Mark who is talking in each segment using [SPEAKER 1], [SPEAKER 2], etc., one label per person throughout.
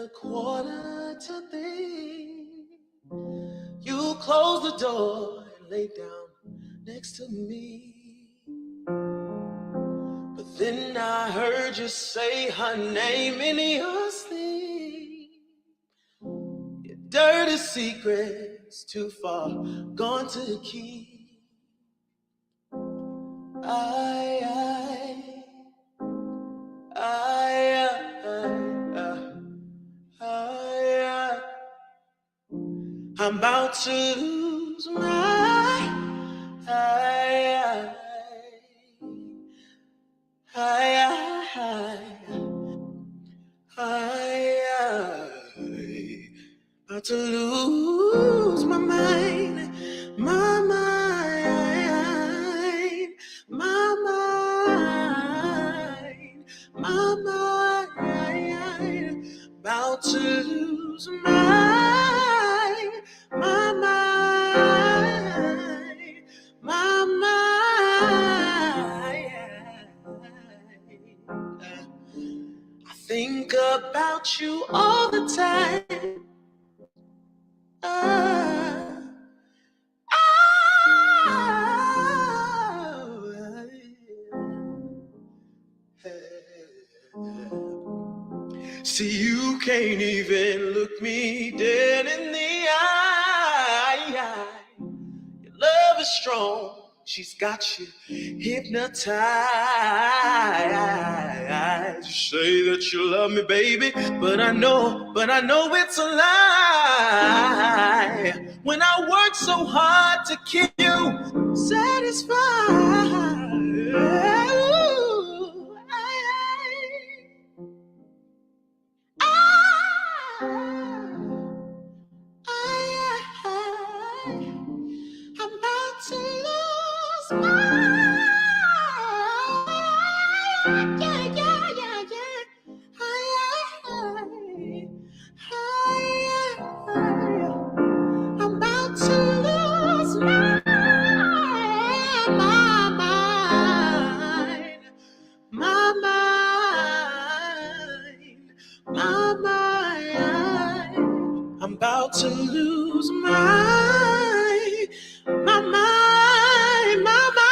[SPEAKER 1] 1:45, you closed the door and laid down next to me. But then I heard you say her name in your sleep. Your dirty secrets too far gone to keep. I'm about to lose my about to lose my mind, my mind, my mind, my mind. About to lose my mind, my mind. I think about you all the time. See, you can't even look me dead in the eye. Your love is strong, she's got you hypnotized. You say that you love me, baby, but I know it's a lie. When I work so hard to keep you satisfied. I'm about to lose my I'm about to lose my mind, my mind, my mind. I'm about to lose my mind, my mind.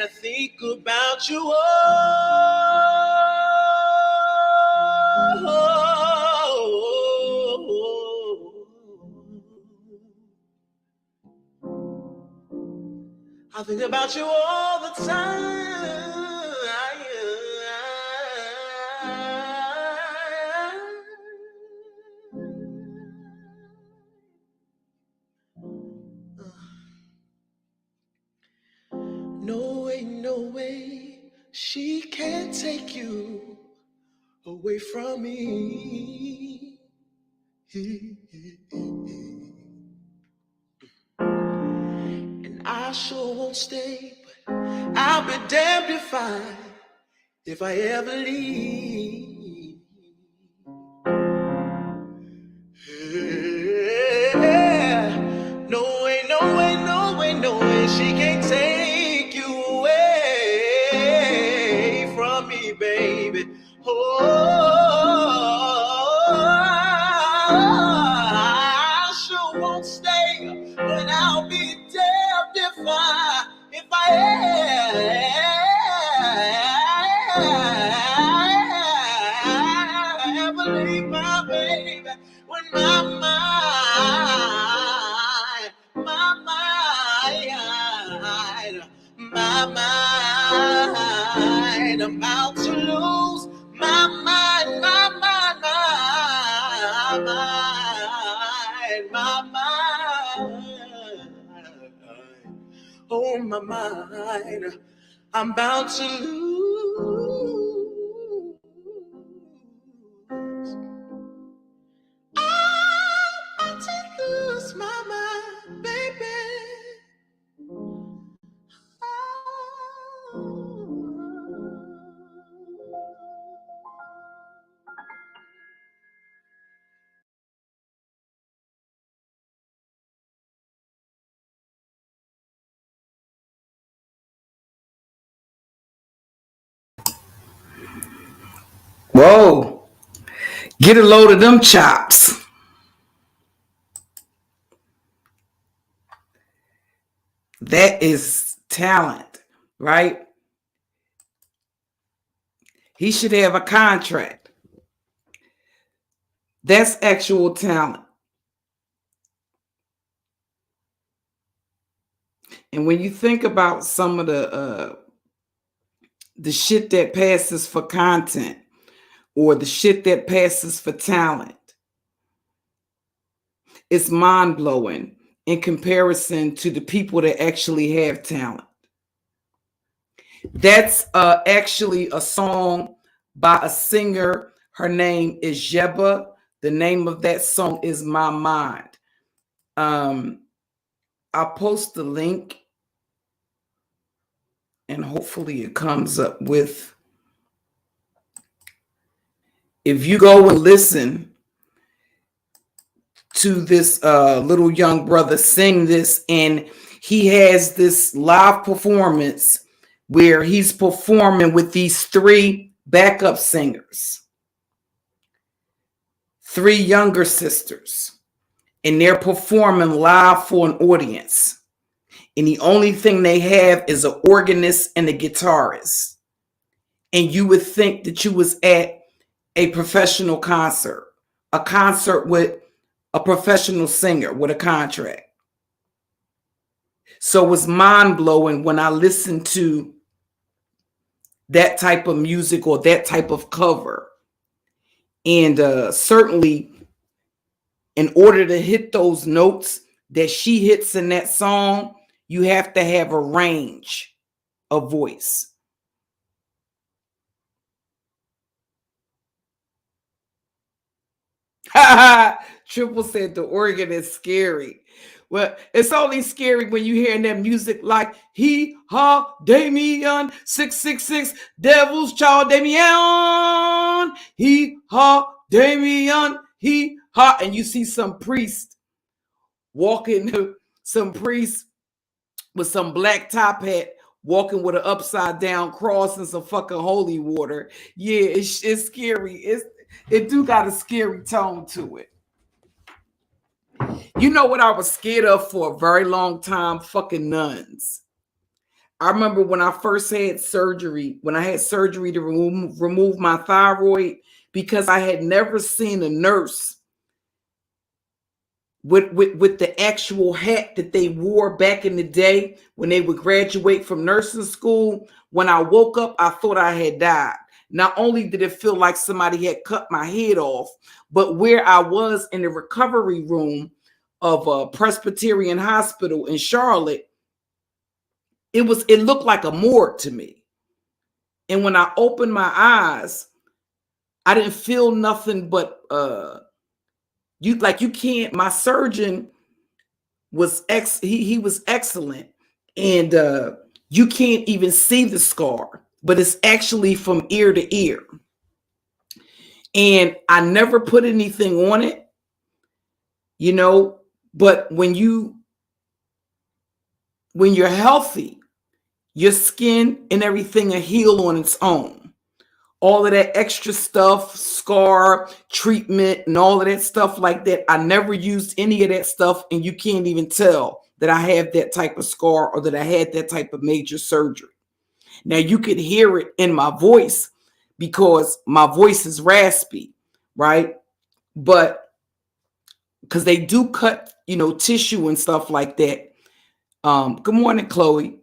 [SPEAKER 1] I think about you I think about you all the time. No way, she can't take you away from me. And I sure won't stay, but I'll be damned if I ever leave. Yeah. No way, she can't take you away from me, baby. Oh, I sure won't stay, but I'll be damned if I ever leave my baby. When my mind, I'm about to lose my mind, my mind. Oh, my mind, I'm about to lose. I'm about to lose my mind, baby.
[SPEAKER 2] Whoa. Get a load of them chops. That is talent, right? He should have a contract. That's actual talent. And when you think about some of the shit that passes for content or the shit that passes for talent, it's mind-blowing in comparison to the people that actually have talent. That's actually a song by a singer. Her name is Jeba. The name of that song is My Mind. I'll post the link and hopefully it comes up with. If you go and listen to this little young brother sing this, and he has this live performance where he's performing with these 3 backup singers, 3 younger sisters, and they're performing live for an audience. And the only thing they have is an organist and a guitarist. And you would think that you was at a professional concert, a concert with a professional singer with a contract. So it's mind-blowing when I listen to that type of music or that type of cover. And certainly in order to hit those notes that she hits in that song, you have to have a range of voice. Triple said the organ is scary. Well, it's only scary when you hear that music like He Ha Damien 666 Devil's Child Damien He Ha Damien He Ha, and you see some priest walking, some priest with some black top hat walking with an upside down cross and some fucking holy water. Yeah, it's scary. It do got a scary tone to it. You know what I was scared of for a very long time? Fucking nuns. I remember when I first had surgery, when I had surgery to remove my thyroid, because I had never seen a nurse with the actual hat that they wore back in the day when they would graduate from nursing school. When I woke up, I thought I had died. Not only did it feel like somebody had cut my head off, but where I was in the recovery room of a Presbyterian hospital in Charlotte, it looked like a morgue to me. And when I opened my eyes, I didn't feel nothing but you can't. My surgeon was he was excellent, and you can't even see the scar, but it's actually from ear to ear. And I never put anything on it, you know. But when you're healthy, your skin and everything will heal on its own. All of that extra stuff, scar treatment and all of that stuff like that, I never used any of that stuff, and you can't even tell that I have that type of scar or that I had that type of major surgery. Now you could hear it in my voice because my voice is raspy, right? But because they do cut, tissue and stuff like that. Good morning, Chloe.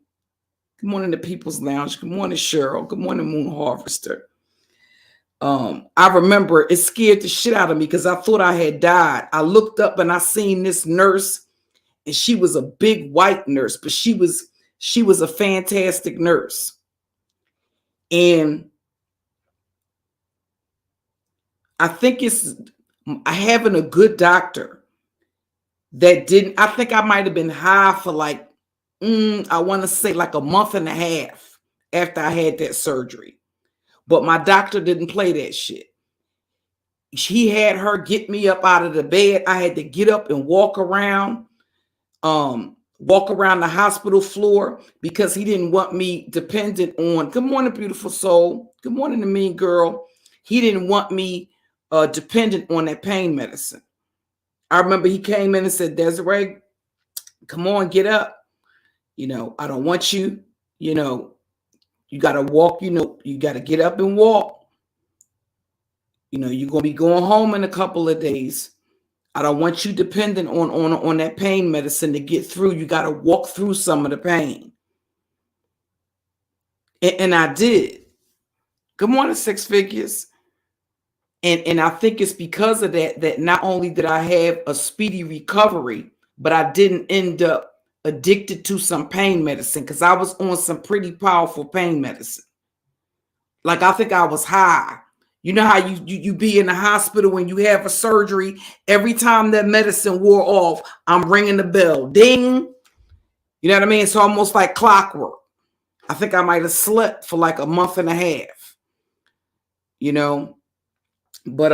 [SPEAKER 2] Good morning to People's Lounge. Good morning, Cheryl. Good morning, Moon Harvester. I remember it scared the shit out of me because I thought I had died. I looked up and I seen this nurse, and she was a big white nurse, but she was a fantastic nurse. And I think it's having a good doctor that didn't. I think I might have been high for like, I want to say like a month and a half after I had that surgery. But my doctor didn't play that shit. He had her get me up out of the bed. I had to get up and walk around the hospital floor because he didn't want me dependent on. Good morning, beautiful soul. Good morning, the mean girl. he didn't want me dependent on that pain medicine. I remember he came in and said, Desiree, come on, get up. I don't want you, you got to walk, you got to get up and walk. You're going to be going home in a couple of days. I don't want you dependent on that pain medicine to get through. You got to walk through some of the pain. And I did. Good morning, Six Figures. And I think it's because of that not only did I have a speedy recovery, but I didn't end up addicted to some pain medicine, because I was on some pretty powerful pain medicine. Like, I think I was high. You know how you be in the hospital when you have a surgery, every time that medicine wore off, I'm ringing the bell. Ding. You know what I mean? It's almost like clockwork. I think I might have slept for like a month and a half. But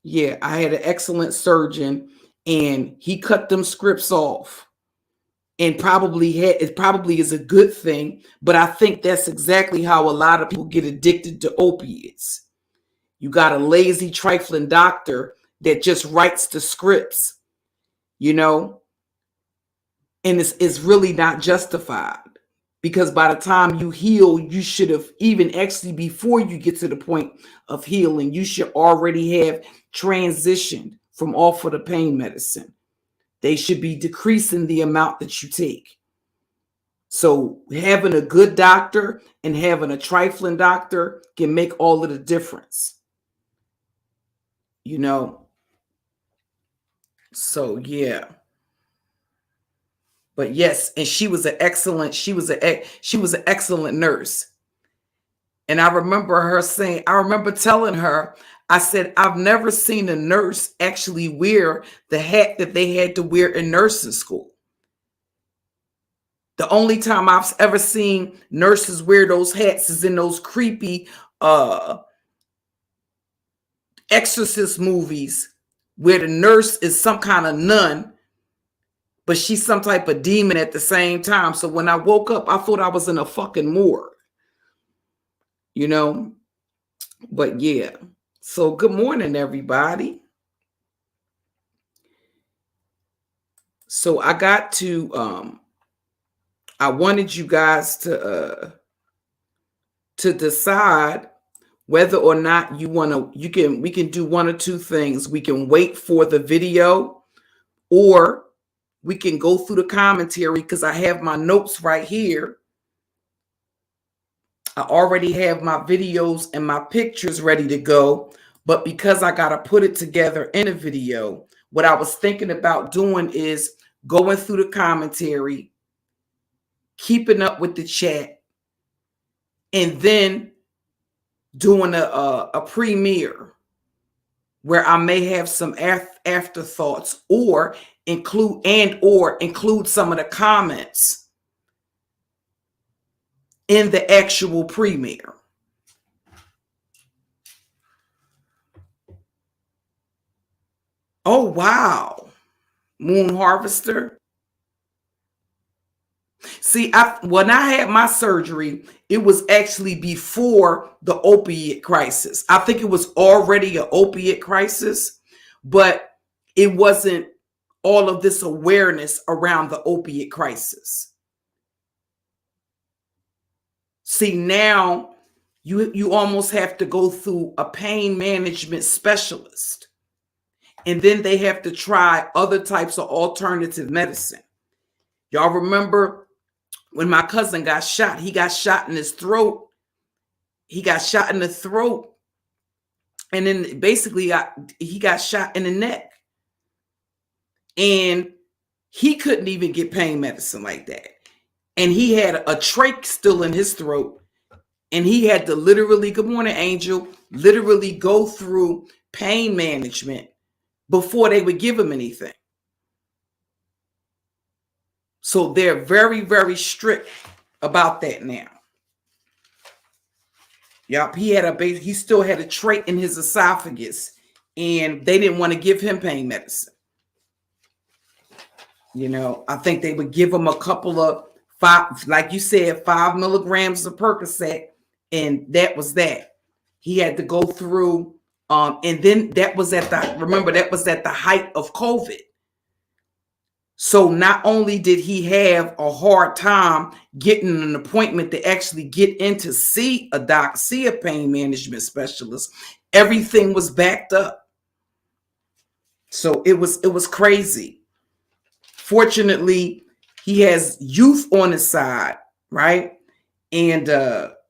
[SPEAKER 2] yeah, I had an excellent surgeon, and he cut them scripts off. And it probably is a good thing, but I think that's exactly how a lot of people get addicted to opiates. You got a lazy, trifling doctor that just writes the scripts, and it's really not justified, because by the time you heal, you should have, even actually before you get to the point of healing, you should already have transitioned from off of the pain medicine. They should be decreasing the amount that you take. So having a good doctor and having a trifling doctor can make all of the difference. So yeah. But yes, and she was an excellent nurse. And I remember telling her, I said, I've never seen a nurse actually wear the hat that they had to wear in nursing school. The only time I've ever seen nurses wear those hats is in those creepy exorcist movies where the nurse is some kind of nun, but she's some type of demon at the same time. So when I woke up, I thought I was in a fucking morgue, But yeah. So good morning, everybody. So I got to I wanted you guys to decide whether or not we can do one or two things. We can wait for the video, or we can go through the commentary, because I have my notes right here. I already have my videos and my pictures ready to go, but because I got to put it together in a video, what I was thinking about doing is going through the commentary, keeping up with the chat, and then doing a premiere where I may have some afterthoughts, or include some of the comments in the actual premiere. Oh, wow. Moon Harvester. See, when I had my surgery, it was actually before the opiate crisis. I think it was already an opiate crisis, but it wasn't all of this awareness around the opiate crisis. See, now you almost have to go through a pain management specialist, and then they have to try other types of alternative medicine. Y'all remember when my cousin got shot? He got shot in his throat. He got shot in the throat. And then basically he got shot in the neck. And he couldn't even get pain medicine like that. And he had a trach still in his throat. And he had to literally, good morning, Angel, literally go through pain management before they would give him anything. So they're very, very strict about that now. Yup, he still had a trach in his esophagus, and they didn't want to give him pain medicine. I think they would give him a couple of 5 milligrams of Percocet, and that was that. He had to go through, and then that was at the height of COVID. So not only did he have a hard time getting an appointment to actually get in to see a pain management specialist, everything was backed up. So it was crazy. Fortunately, he has youth on his side, right? And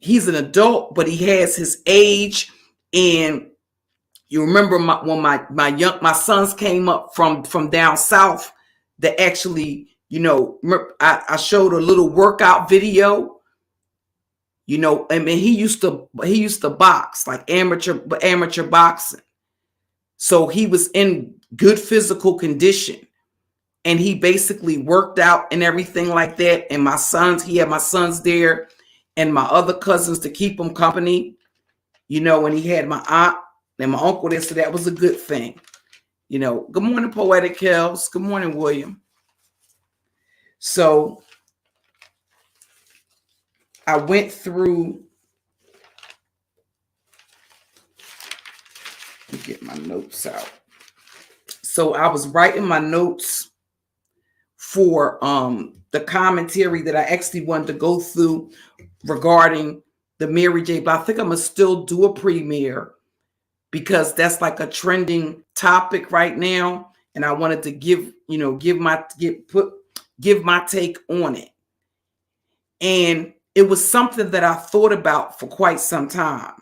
[SPEAKER 2] he's an adult, but he has his age. And you remember when my sons came up from down south, that actually, I showed a little workout video. I mean, he used to box, like amateur boxing. So he was in good physical condition, and he basically worked out and everything like that. And he had my sons there and my other cousins to keep him company, and he had my aunt and my uncle there. So that was a good thing. Good morning, Poetic Kels. Good morning, William. So I went through, let me get my notes out. So I was writing my notes for the commentary that I actually wanted to go through regarding the Mary J. But I think I'm gonna still do a premiere because that's like a trending topic right now, and I wanted to give my take on it. And it was something that I thought about for quite some time.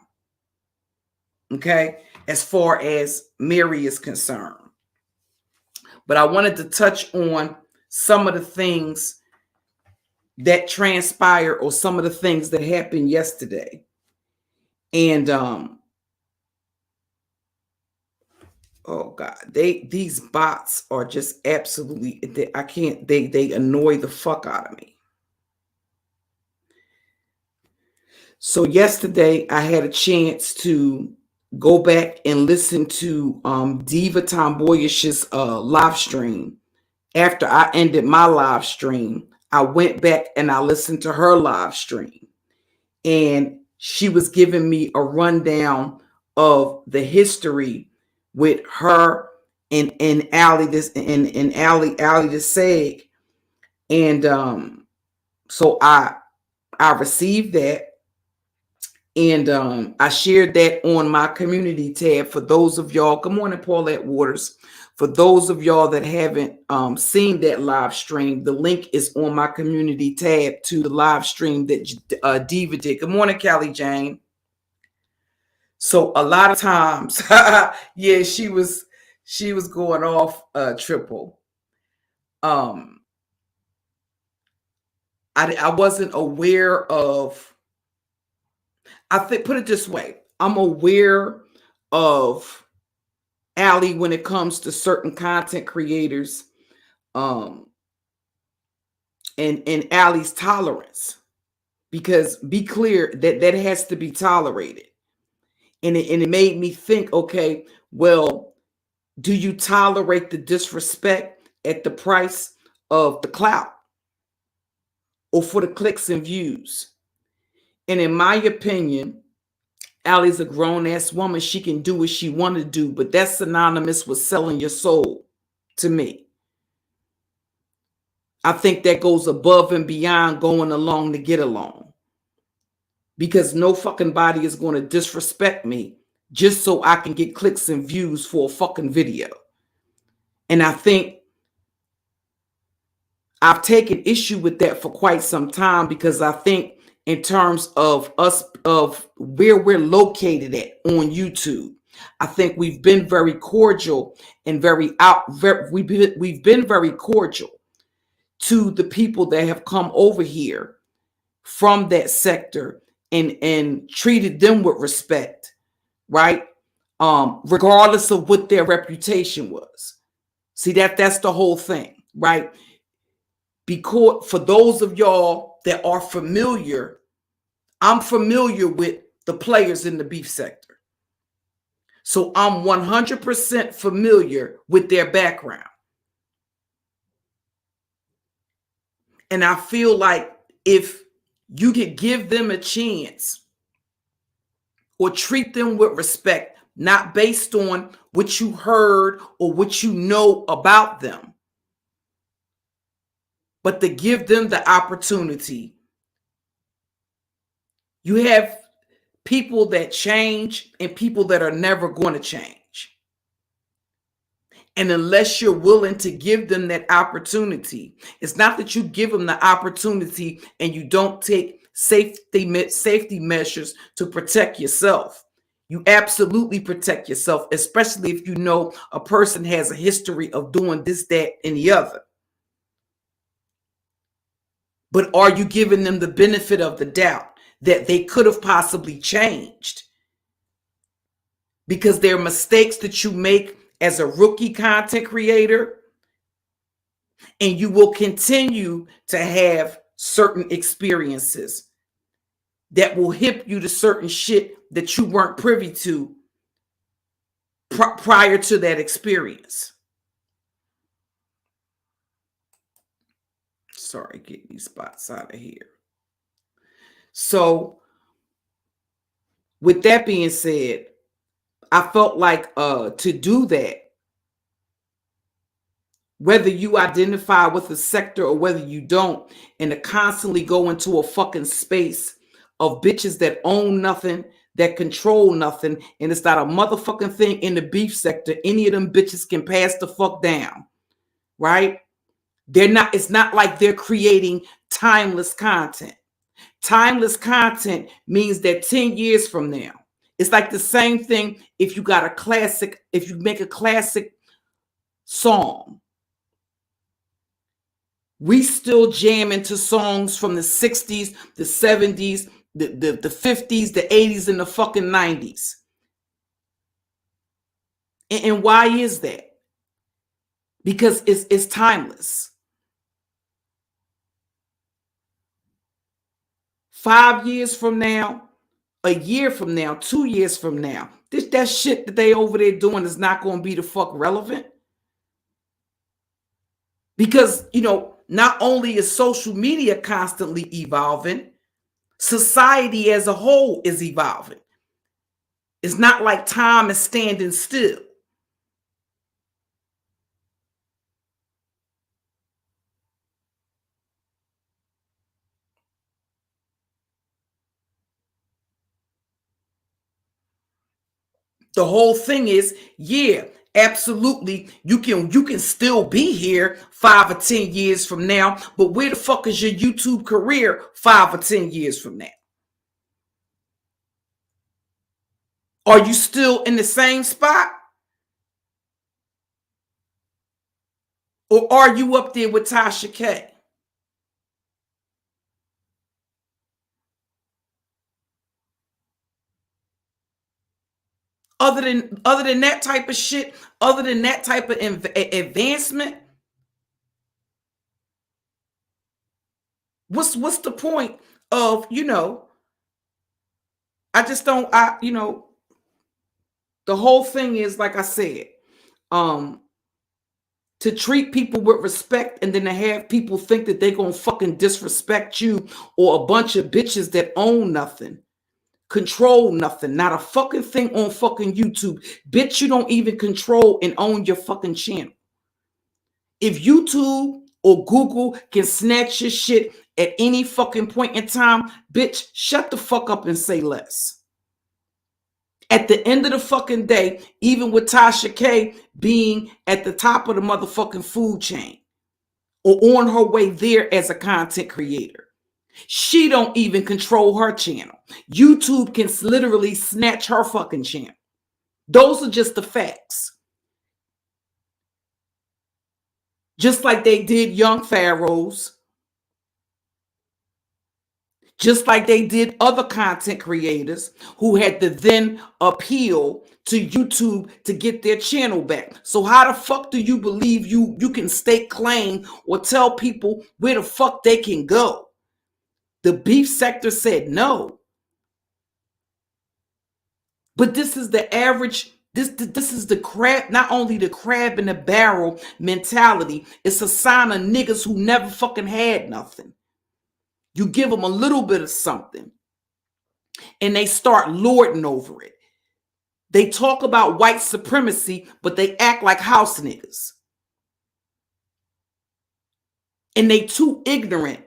[SPEAKER 2] Okay, as far as Mary is concerned. But I wanted to touch on some of the things that transpired or some of the things that happened yesterday. And oh God, these bots are just absolutely, they annoy the fuck out of me. So yesterday I had a chance to go back and listen to Diva Tomboyish's live stream. After I ended my live stream, I went back and I listened to her live stream. And she was giving me a rundown of the history with her and Allie the Seg. And so I received that. And I shared that on my community tab for those of y'all. Good morning, Paulette Waters. For those of y'all that haven't seen that live stream, the link is on my community tab to the live stream that Diva did. Good morning, Callie Jane. So a lot of times, yeah, she was going off triple. I wasn't aware of. I think, put it this way, I'm aware of Allie when it comes to certain content creators, and Allie's tolerance, because be clear that has to be tolerated. And it made me think, okay, well, do you tolerate the disrespect at the price of the clout or for the clicks and views? And in my opinion, Allie's a grown-ass woman. She can do what she want to do, but that's synonymous with selling your soul to me. I think that goes above and beyond going along to get along, because no fucking body is going to disrespect me just so I can get clicks and views for a fucking video. And I think I've taken issue with that for quite some time, because I think in terms of us, of where we're located at on YouTube, I think we've been very cordial and we've been very cordial to the people that have come over here from that sector and treated them with respect, right? Regardless of what their reputation was. See, that's the whole thing, right? Because for those of y'all that are familiar, I'm familiar with the players in the beef sector. So I'm 100% familiar with their background. And I feel like if you could give them a chance or treat them with respect, not based on what you heard or what you know about them, but to give them the opportunity. You have people that change and people that are never going to change. And unless you're willing to give them that opportunity, it's not that you give them the opportunity and you don't take safety measures to protect yourself. You absolutely protect yourself, especially if you know a person has a history of doing this, that, and the other. But are you giving them the benefit of the doubt that they could have possibly changed? Because there are mistakes that you make as a rookie content creator, and you will continue to have certain experiences that will hip you to certain shit that you weren't privy to prior to that experience. Sorry, get these spots out of here. So, with that being said, I felt like to do that, whether you identify with a sector or whether you don't, and to constantly go into a fucking space of bitches that own nothing, that control nothing, and it's not a motherfucking thing in the beef sector. Any of them bitches can pass the fuck down, right? It's not like they're creating timeless content. Timeless content means that 10 years from now, it's like the same thing if you got a classic, if you make a classic song. We still jam into songs from the 60s, the 70s, the 50s, the 80s, and the fucking 90s. And why is that? Because it's timeless. 5 years from now, a year from now, 2 years from now, that shit that they over there doing is not going to be the fuck relevant. Because, not only is social media constantly evolving, society as a whole is evolving. It's not like time is standing still. The whole thing is, yeah, absolutely, you can still be here 5 or 10 years from now, but where the fuck is your YouTube career 5 or 10 years from now? Are you still in the same spot? Or are you up there with Tasha K? Other than that type of shit, other than that type of advancement, what's the point of, I just don't, the whole thing is, like I said, to treat people with respect and then to have people think that they're going to fucking disrespect you, or a bunch of bitches that own nothing, control nothing, not a fucking thing on fucking YouTube. Bitch, you don't even control and own your fucking channel. If YouTube or Google can snatch your shit at any fucking point in time, bitch, shut the fuck up and say less. At the end of the fucking day, even with Tasha K being at the top of the motherfucking food chain or on her way there as a content creator, she don't even control her channel. YouTube can literally snatch her fucking channel. Those are just the facts. Just like they did Young Pharaohs. Just like they did other content creators who had to then appeal to YouTube to get their channel back. So how the fuck do you believe you can stake claim or tell people where the fuck they can go? The beef sector said no. But this is the average, this is the crab, not only the crab in the barrel mentality, it's a sign of niggas who never fucking had nothing. You give them a little bit of something, and they start lording over it. They talk about white supremacy, but they act like house niggas. And they too ignorant.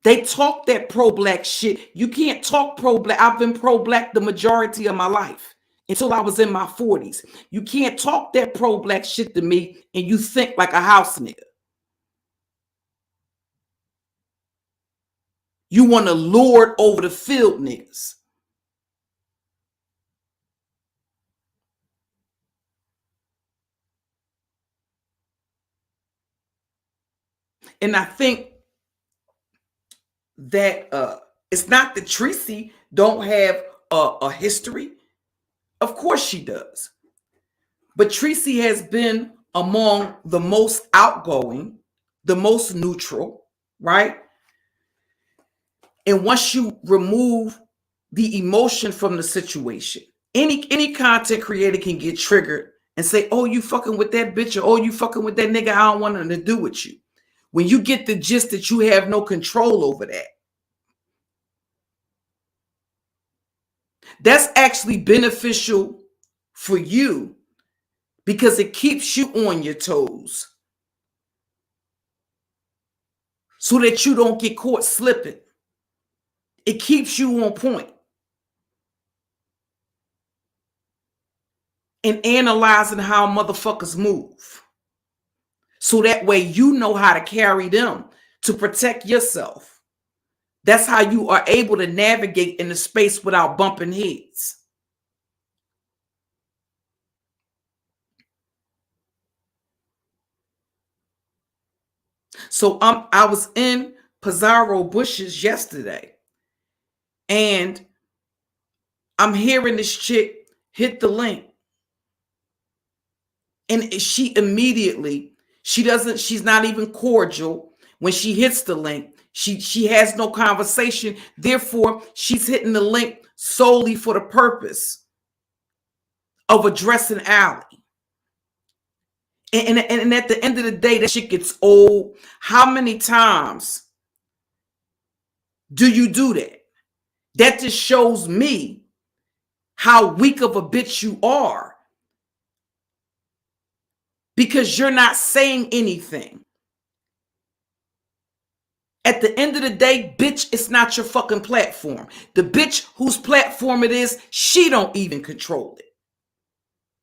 [SPEAKER 2] They talk that pro-black shit. You can't talk pro-black. I've been pro-black the majority of my life until I was in my 40s. You can't talk that pro-black shit to me and you think like a house nigga. You want to lord over the field niggas. And I think that it's not that Tracy don't have a history. Of course she does. But Tracy has been among the most outgoing, the most neutral, right? And once you remove the emotion from the situation, any content creator can get triggered and say, oh, you fucking with that bitch, or oh, you fucking with that nigga, I don't want nothing to do with you. When you get the gist that you have no control over that, that's actually beneficial for you because it keeps you on your toes so that you don't get caught slipping. It keeps you on point and analyzing how motherfuckers move. So that way you know how to carry them to protect yourself. That's how you are able to navigate in the space without bumping heads. So I was in Pizarro Bushes yesterday, and I'm hearing this chick hit the link, and she immediately, she's not even cordial when she hits the link. She has no conversation. Therefore, she's hitting the link solely for the purpose of addressing Allie. And at the end of the day, that shit gets old. How many times do you do that? That just shows me how weak of a bitch you are. Because you're not saying anything. At the end of the day, bitch, it's not your fucking platform. The bitch whose platform it is, she don't even control it.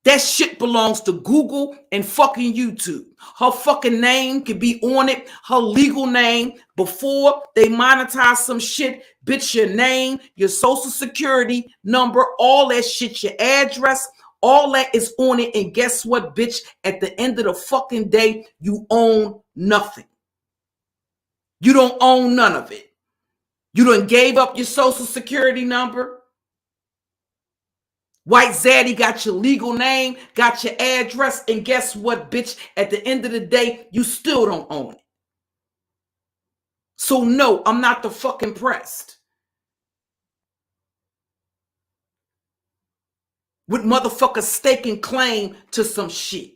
[SPEAKER 2] That shit belongs to Google and fucking YouTube. Her fucking name could be on it, her legal name. Before they monetize some shit, bitch, your name, your social security number, all that shit, your address, all that is on it. And guess what, bitch? At the end of the fucking day, you own nothing. You don't own none of it. You done gave up your social security number. White Zaddy got your legal name, got your address, and guess what, bitch? At the end of the day, you still don't own it. So no, I'm not the fucking pressed with motherfuckers staking claim to some shit.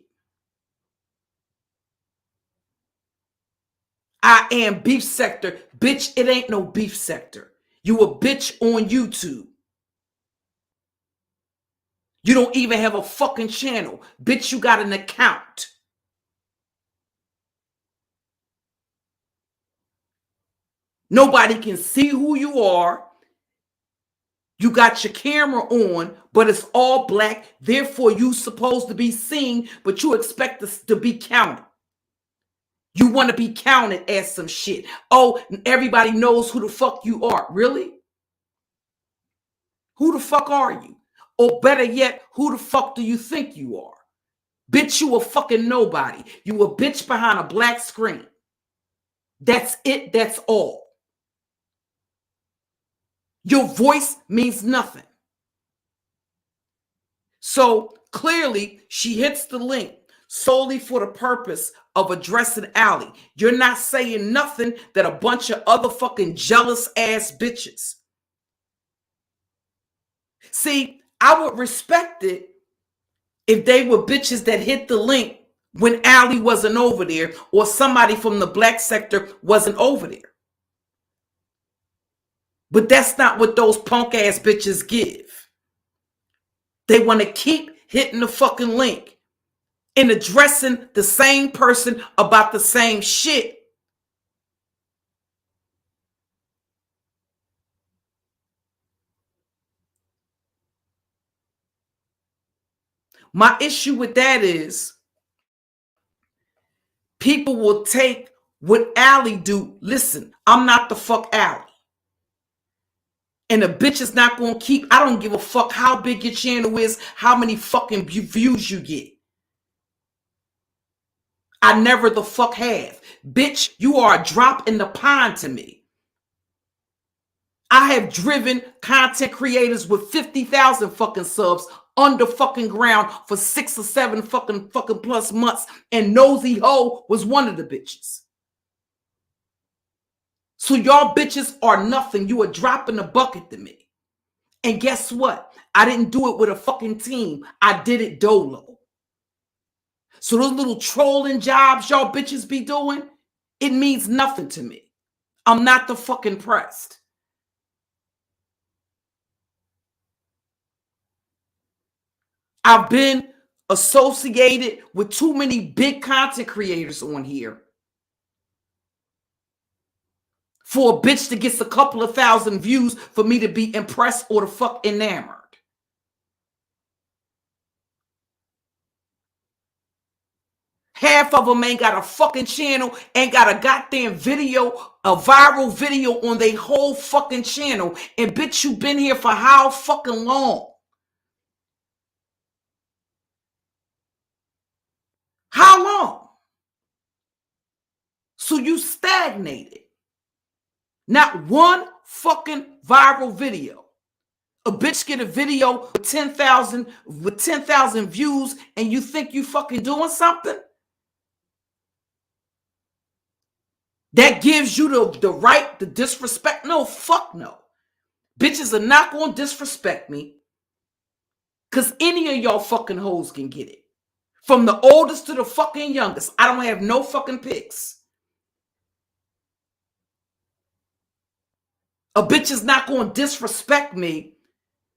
[SPEAKER 2] I am beef sector. Bitch, it ain't no beef sector. You a bitch on YouTube. You don't even have a fucking channel. Bitch, you got an account. Nobody can see who you are. You got your camera on, but it's all black. Therefore, you supposed to be seen, but you expect us to be counted. You want to be counted as some shit. Oh, everybody knows who the fuck you are. Really? Who the fuck are you? Or better yet, who the fuck do you think you are? Bitch, you a fucking nobody. You a bitch behind a black screen. That's it. That's all. Your voice means nothing. So clearly, she hits the link solely for the purpose of addressing Allie. You're not saying nothing that a bunch of other fucking jealous ass bitches. See, I would respect it if they were bitches that hit the link when Allie wasn't over there or somebody from the black sector wasn't over there. But that's not what those punk ass bitches give. They want to keep hitting the fucking link and addressing the same person about the same shit. My issue with that is people will take what Allie do. Listen, I'm not the fuck Allie. And the bitch is not going to keep, I don't give a fuck how big your channel is, how many fucking views you get. I never the fuck have. Bitch, you are a drop in the pond to me. I have driven content creators with 50,000 fucking subs under fucking ground for 6 or 7 fucking plus months. And Nosy Heaux was one of the bitches. So y'all bitches are nothing. You a drop in the bucket to me. And guess what? I didn't do it with a fucking team. I did it dolo. So those little trolling jobs y'all bitches be doing, it means nothing to me. I'm not the fucking pressed. I've been associated with too many big content creators on here for a bitch that gets a couple of thousand views for me to be impressed or the fuck enamored. Half of them ain't got a fucking channel, ain't got a goddamn video, a viral video on their whole fucking channel. And bitch, you been here for how fucking long? How long? So you stagnated. Not one fucking viral video. A bitch get a video with 10,000 views and you think you fucking doing something? That gives you the right to disrespect? No, fuck no. Bitches are not going to disrespect me because any of y'all fucking hoes can get it. From the oldest to the fucking youngest. I don't have no fucking pics. A bitch is not going to disrespect me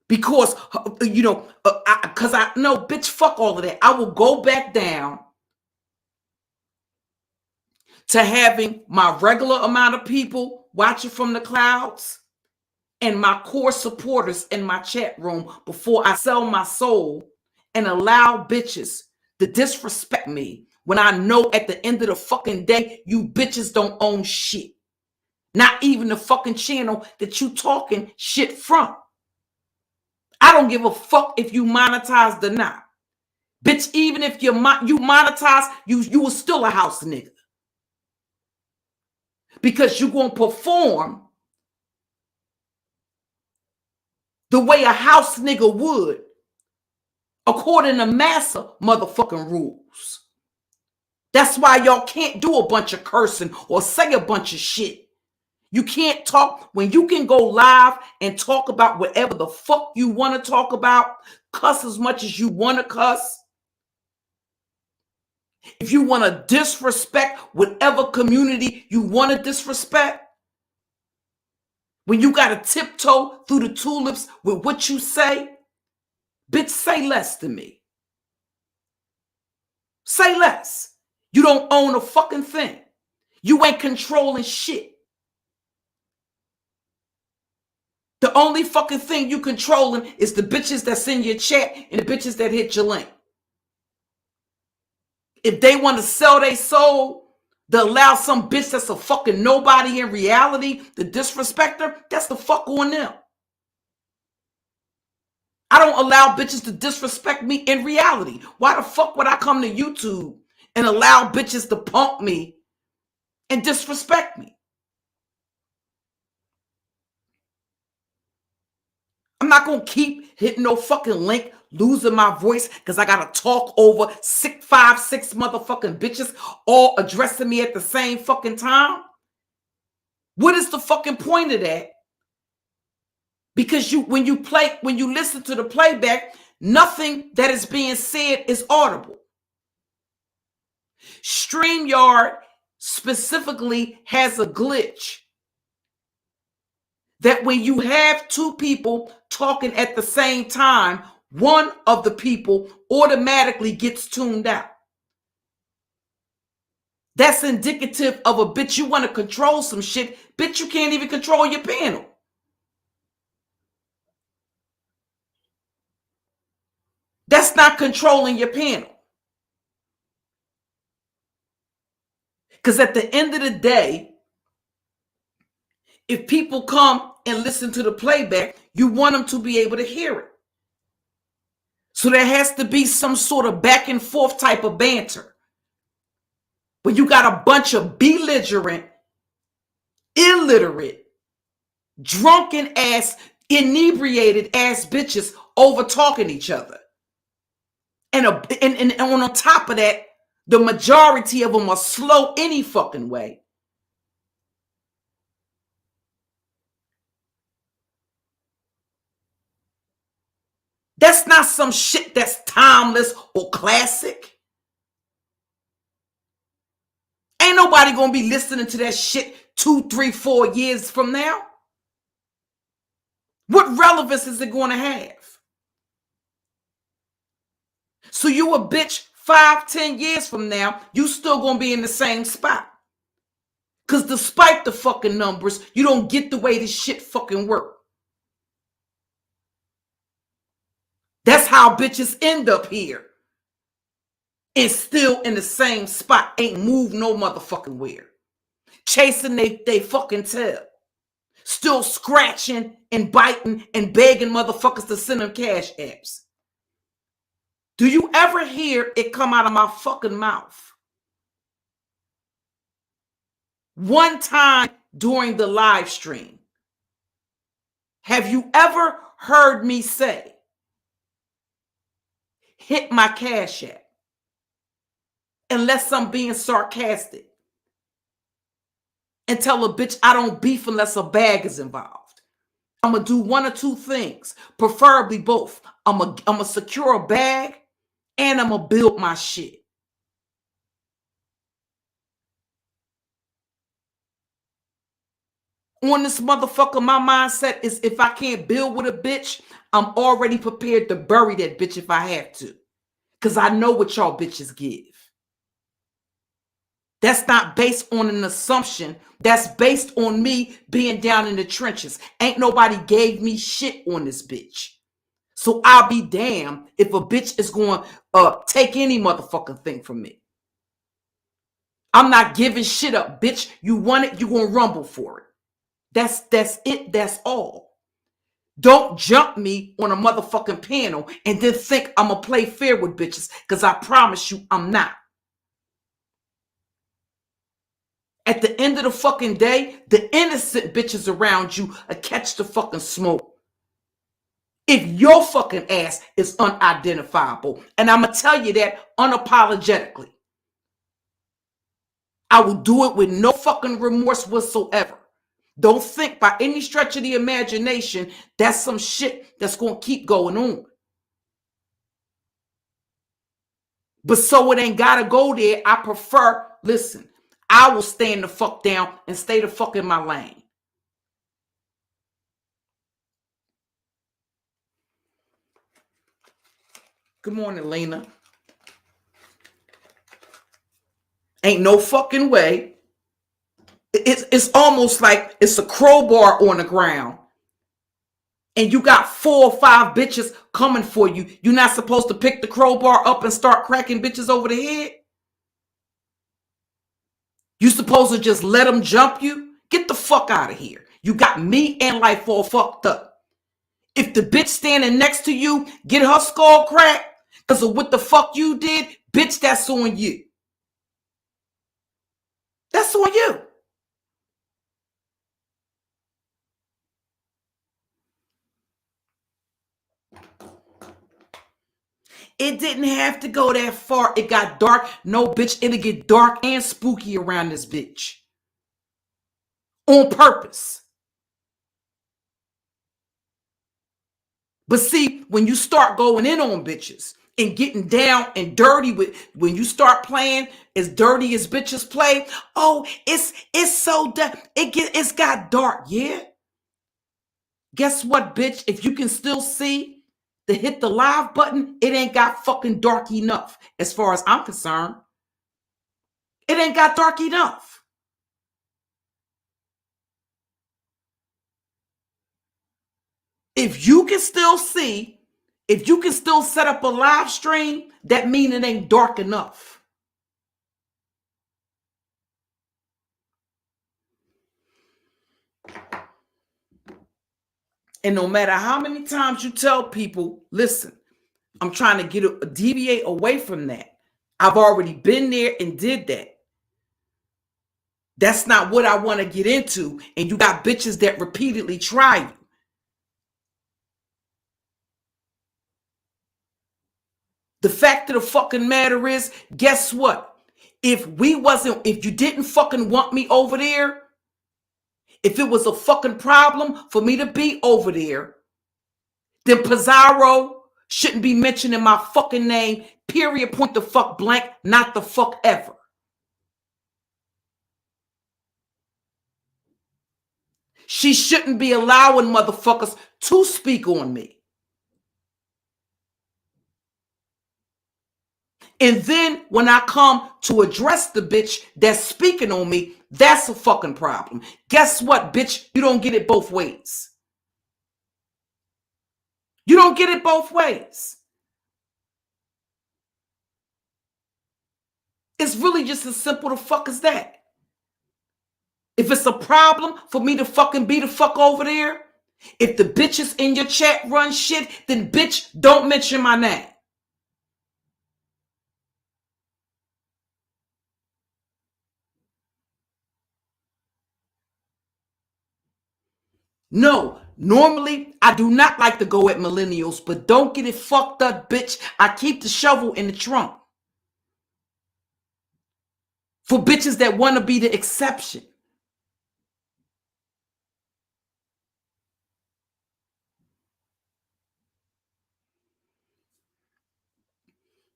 [SPEAKER 2] because, because I know, bitch, fuck all of that. I will go back down to having my regular amount of people watching from the clouds and my core supporters in my chat room before I sell my soul and allow bitches to disrespect me when I know at the end of the fucking day, you bitches don't own shit. Not even the fucking channel that you talking shit from. I don't give a fuck if you monetized or not. Bitch, even if you monetize, you were still a house nigga. Because you're going to perform the way a house nigga would according to massa motherfucking rules. That's why y'all can't do a bunch of cursing or say a bunch of shit. You can't talk when you can go live and talk about whatever the fuck you want to talk about, cuss as much as you want to cuss. If you want to disrespect whatever community you want to disrespect, when you got to tiptoe through the tulips with what you say, bitch, say less to me. Say less. You don't own a fucking thing. You ain't controlling shit. The only fucking thing you controlling is the bitches that's in your chat and the bitches that hit your link. If they want to sell their soul to allow some bitch that's a fucking nobody in reality to disrespect her, that's the fuck on them. I don't allow bitches to disrespect me in reality. Why the fuck would I come to YouTube and allow bitches to punk me and disrespect me? I'm not going to keep hitting no fucking link, losing my voice because I got to talk over 6 motherfucking bitches all addressing me at the same fucking time. What is the fucking point of that? Because when you listen to the playback, nothing that is being said is audible. StreamYard specifically has a glitch that when you have two people talking at the same time, one of the people automatically gets tuned out. That's indicative of a bitch you want to control some shit. Bitch, you can't even control your panel. That's not controlling your panel. Because at the end of the day, if people come and listen to the playback, you want them to be able to hear it. So there has to be some sort of back and forth type of banter. But you got a bunch of belligerent, illiterate, drunken ass, inebriated ass bitches over talking each other. And on top of that, the majority of them are slow any fucking way. That's not some shit that's timeless or classic. Ain't nobody gonna be listening to that shit 2, 3, 4 years from now. What relevance is it gonna have? So you a bitch 5, 10 years from now, you still gonna be in the same spot. Because despite the fucking numbers, you don't get the way this shit fucking work. That's how bitches end up here. And still in the same spot. Ain't moved no motherfucking where. Chasing they fucking tail. Still scratching and biting and begging motherfuckers to send them cash apps. Do you ever hear it come out of my fucking mouth? One time during the live stream, have you ever heard me say, hit my cash app? Unless I'm being sarcastic. And tell a bitch I don't beef unless a bag is involved. I'm going to do one or two things, preferably both. I'm going to secure a bag and I'm going to build my shit. On this motherfucker, my mindset is if I can't build with a bitch, I'm already prepared to bury that bitch if I have to. Because I know what y'all bitches give. That's not based on an assumption. That's based on me being down in the trenches. Ain't nobody gave me shit on this bitch. So I'll be damned if a bitch is going to take any motherfucking thing from me. I'm not giving shit up, bitch. You want it, you going to rumble for it. That's it. That's all. Don't jump me on a motherfucking panel and then think I'm going to play fair with bitches, because I promise you I'm not. At the end of the fucking day, the innocent bitches around you catch the fucking smoke. If your fucking ass is unidentifiable. And I'm going to tell you that unapologetically. I will do it with no fucking remorse whatsoever. Don't think by any stretch of the imagination that's some shit that's going to keep going on. But so it ain't got to go there. I prefer, listen, I will stand the fuck down and stay the fuck in my lane. Good morning, Lena. Ain't no fucking way. It's almost like it's a crowbar on the ground. And you got 4 or 5 bitches coming for you. You're not supposed to pick the crowbar up and start cracking bitches over the head? You supposed to just let them jump you? Get the fuck out of here. You got me and life all fucked up. If the bitch standing next to you get her skull cracked because of what the fuck you did, bitch, that's on you. That's on you. It didn't have to go that far. It got dark. No, bitch, it'll get dark and spooky around this bitch. On purpose. But see, when you start going in on bitches and getting down and dirty with, when you start playing as dirty as bitches play, oh, it's so it's got dark, yeah? Guess what, bitch? If you can still see the hit the live button, it ain't got fucking dark enough. As far as I'm concerned, it ain't got dark enough. If you can still see, if you can still set up a live stream, that means it ain't dark enough. And no matter how many times you tell people, listen, I'm trying to deviate away from that. I've already been there and did that. That's not what I want to get into. And you got bitches that repeatedly try you. The fact of the fucking matter is, guess what? If you didn't fucking want me over there, if it was a fucking problem for me to be over there, then Pizarro shouldn't be mentioning my fucking name, period, point the fuck blank, not the fuck ever. She shouldn't be allowing motherfuckers to speak on me. And then when I come to address the bitch that's speaking on me, that's a fucking problem. Guess what, bitch? You don't get it both ways. You don't get it both ways. It's really just as simple the fuck as that. If it's a problem for me to fucking be the fuck over there, if the bitches in your chat run shit, then bitch, don't mention my name. No, normally I do not like to go at millennials, but don't get it fucked up, bitch. I keep the shovel in the trunk. For bitches that want to be the exception.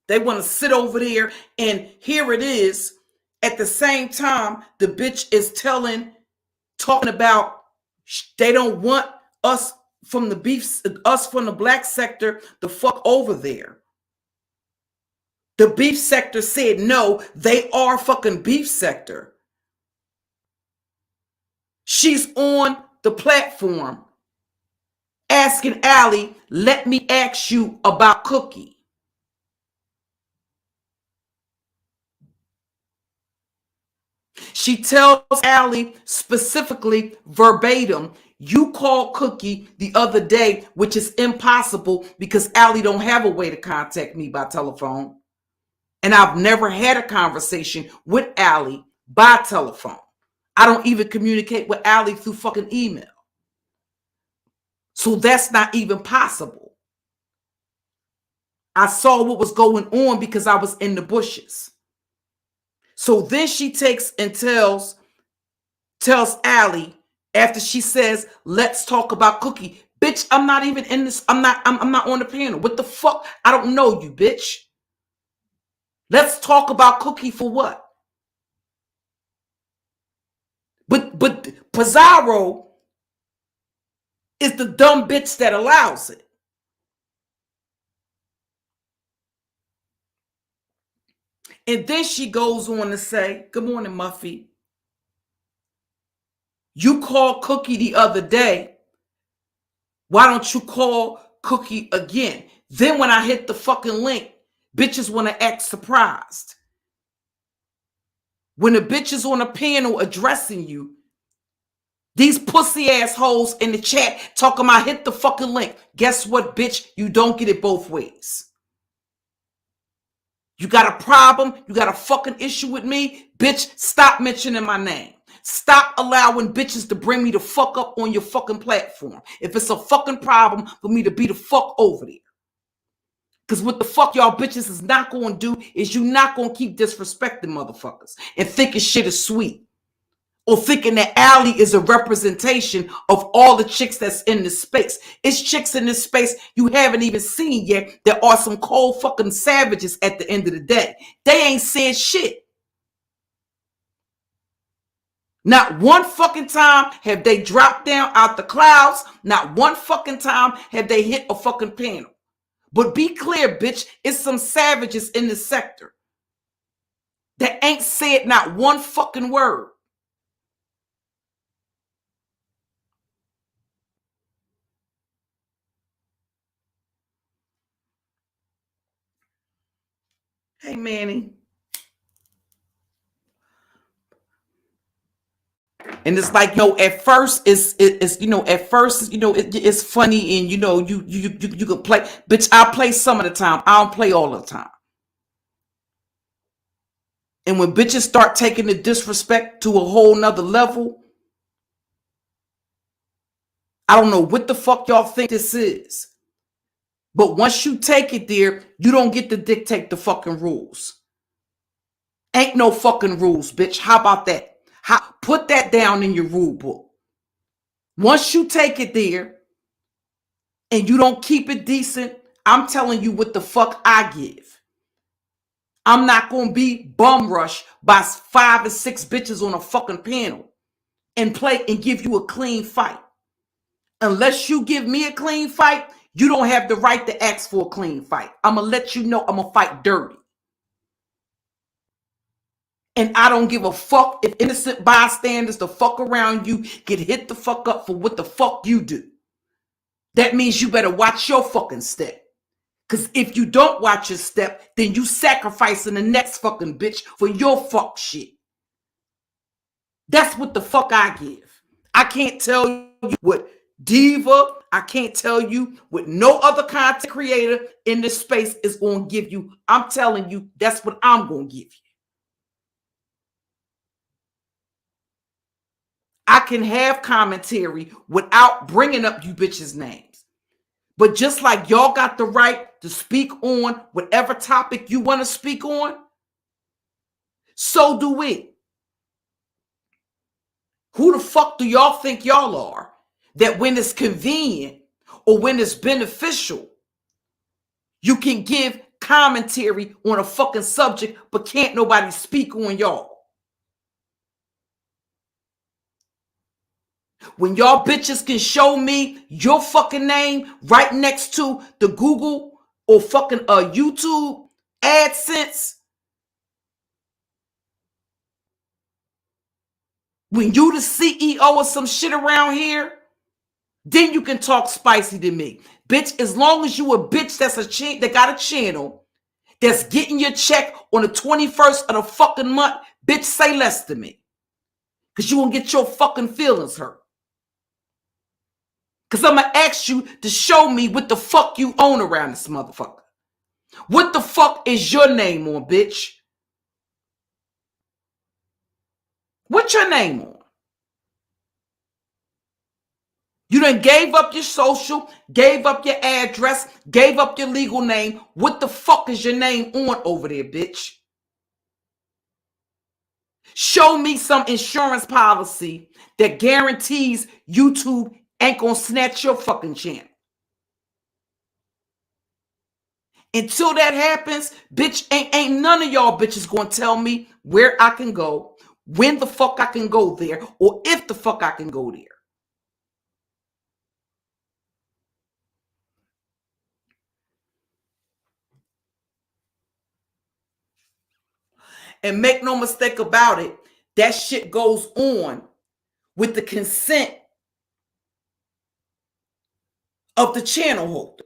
[SPEAKER 2] They want to sit over there and here it is. At the same time, the bitch is talking about they don't want us from the black sector the fuck over there. The beef sector said no, they are fucking beef sector. She's on the platform asking Allie, let me ask you about Cookie. She tells Allie specifically verbatim, you called Cookie the other day, which is impossible because Allie don't have a way to contact me by telephone. And I've never had a conversation with Allie by telephone. I don't even communicate with Allie through fucking email. So that's not even possible. I saw what was going on because I was in the bushes. So then she takes and tells Allie after she says, let's talk about Cookie. Bitch, I'm not even in this. I'm not on the panel. What the fuck? I don't know you, bitch. Let's talk about Cookie for what? But Pizarro is the dumb bitch that allows it. And then she goes on to say, good morning, Muffy. You called Cookie the other day. Why don't you call Cookie again? Then when I hit the fucking link, bitches want to act surprised. When the bitch is on a panel addressing you, these pussy assholes in the chat talking about hit the fucking link. Guess what, bitch? You don't get it both ways. You got a problem? You got a fucking issue with me? Bitch, stop mentioning my name. Stop allowing bitches to bring me the fuck up on your fucking platform. If it's a fucking problem for me to be the fuck over there. Because what the fuck y'all bitches is not going to do is you not going to keep disrespecting motherfuckers and thinking shit is sweet. Or thinking that Allie is a representation of all the chicks that's in this space. It's chicks in this space you haven't even seen yet that are some cold fucking savages at the end of the day. They ain't said shit. Not one fucking time have they dropped down out the clouds. Not one fucking time have they hit a fucking panel. But be clear, bitch, it's some savages in the sector that ain't said not one fucking word. Hey, Manny. And it's like, at first it's funny, and you can play. Bitch, I play some of the time. I don't play all the time. And when bitches start taking the disrespect to a whole nother level, I don't know what the fuck y'all think this is. But once you take it there, you don't get to dictate the fucking rules. Ain't no fucking rules, bitch. How about that? Put that down in your rule book. Once you take it there and you don't keep it decent, I'm telling you what the fuck I give. I'm not going to be bum rushed by 5 or 6 bitches on a fucking panel and play and give you a clean fight. Unless you give me a clean fight, you don't have the right to ask for a clean fight. I'm going to let you know I'm going to fight dirty. And I don't give a fuck if innocent bystanders the fuck around you get hit the fuck up for what the fuck you do. That means you better watch your fucking step. Because if you don't watch your step, then you sacrificing the next fucking bitch for your fuck shit. That's what the fuck I give. I can't tell you what diva, I can't tell you what no other content creator in this space is going to give you. I'm telling you, that's what I'm going to give you. I can have commentary without bringing up you bitches' names. But just like y'all got the right to speak on whatever topic you want to speak on, so do we. Who the fuck do y'all think y'all are? That when it's convenient or when it's beneficial, you can give commentary on a fucking subject, but can't nobody speak on y'all. When y'all bitches can show me your fucking name right next to the Google or fucking YouTube AdSense, when you the CEO of some shit around here, then you can talk spicy to me. Bitch, as long as you a bitch that got a channel that's getting your check on the 21st of the fucking month, bitch, say less to me. Because you won't get your fucking feelings hurt. Because I'm going to ask you to show me what the fuck you own around this motherfucker. What the fuck is your name on, bitch? What's your name on? You done gave up your social, gave up your address, gave up your legal name. What the fuck is your name on over there, bitch? Show me some insurance policy that guarantees YouTube ain't gonna snatch your fucking channel. Until that happens, bitch, ain't none of y'all bitches gonna tell me where I can go, when the fuck I can go there, or if the fuck I can go there. And make no mistake about it, that shit goes on with the consent of the channel holder.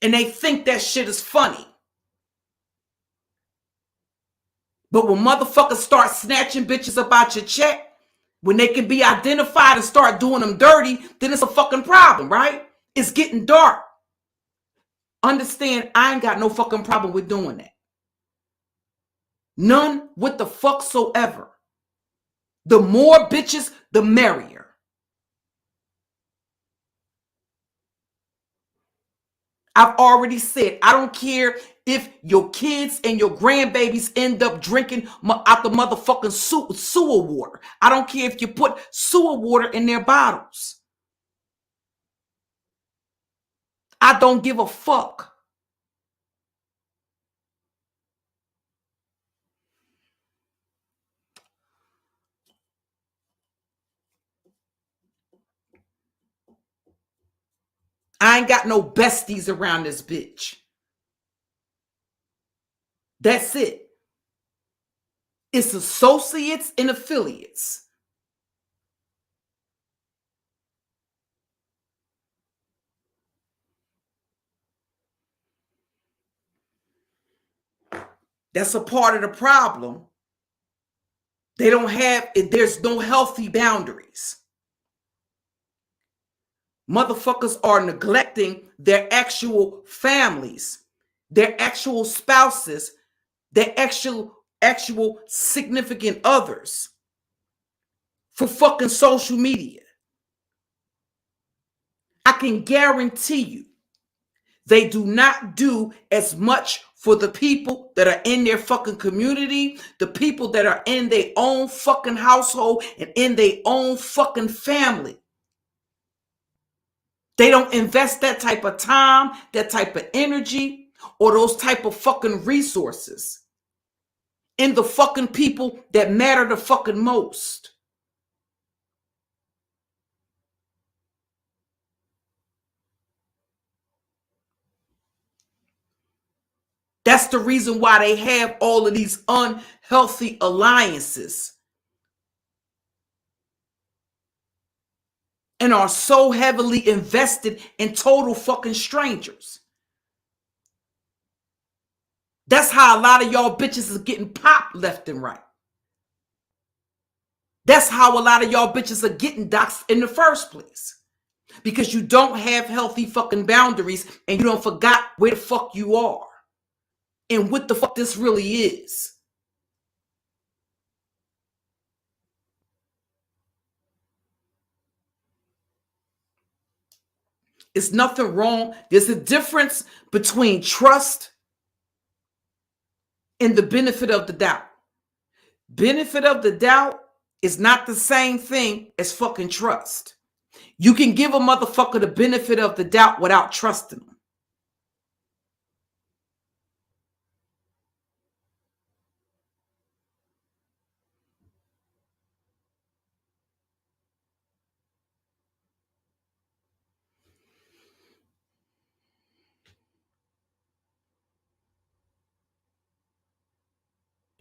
[SPEAKER 2] And they think that shit is funny. But when motherfuckers start snatching bitches about your check, when they can be identified and start doing them dirty, then it's a fucking problem, right? It's getting dark. Understand, I ain't got no fucking problem with doing that. None with the fuck so ever. The more bitches, the merrier. I've already said, I don't care if your kids and your grandbabies end up drinking out the motherfucking sewer water. I don't care if you put sewer water in their bottles. I don't give a fuck. I ain't got no besties around this bitch. That's it. It's associates and affiliates. That's a part of the problem. There's no healthy boundaries. Motherfuckers are neglecting their actual families, their actual spouses, their actual significant others for fucking social media. I can guarantee you they do not do as much for the people that are in their fucking community, the people that are in their own fucking household and in their own fucking family. They don't invest that type of time, that type of energy, or those type of fucking resources in the fucking people that matter the fucking most. That's the reason why they have all of these unhealthy alliances and are so heavily invested in total fucking strangers. That's how a lot of y'all bitches is getting popped left and right. That's how a lot of y'all bitches are getting doxxed in the first place. Because you don't have healthy fucking boundaries and you don't forgot where the fuck you are and what the fuck this really is. It's nothing wrong. There's a difference between trust and the benefit of the doubt. Benefit of the doubt is not the same thing as fucking trust. You can give a motherfucker the benefit of the doubt without trusting them.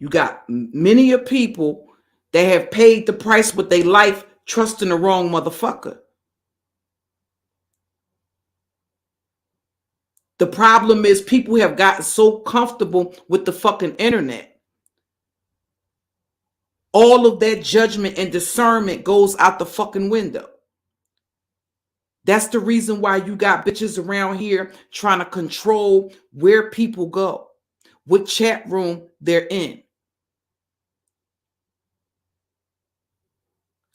[SPEAKER 2] You got many of people that have paid the price with their life trusting the wrong motherfucker. The problem is people have gotten so comfortable with the fucking internet. All of that judgment and discernment goes out the fucking window. That's the reason why you got bitches around here trying to control where people go, what chat room they're in.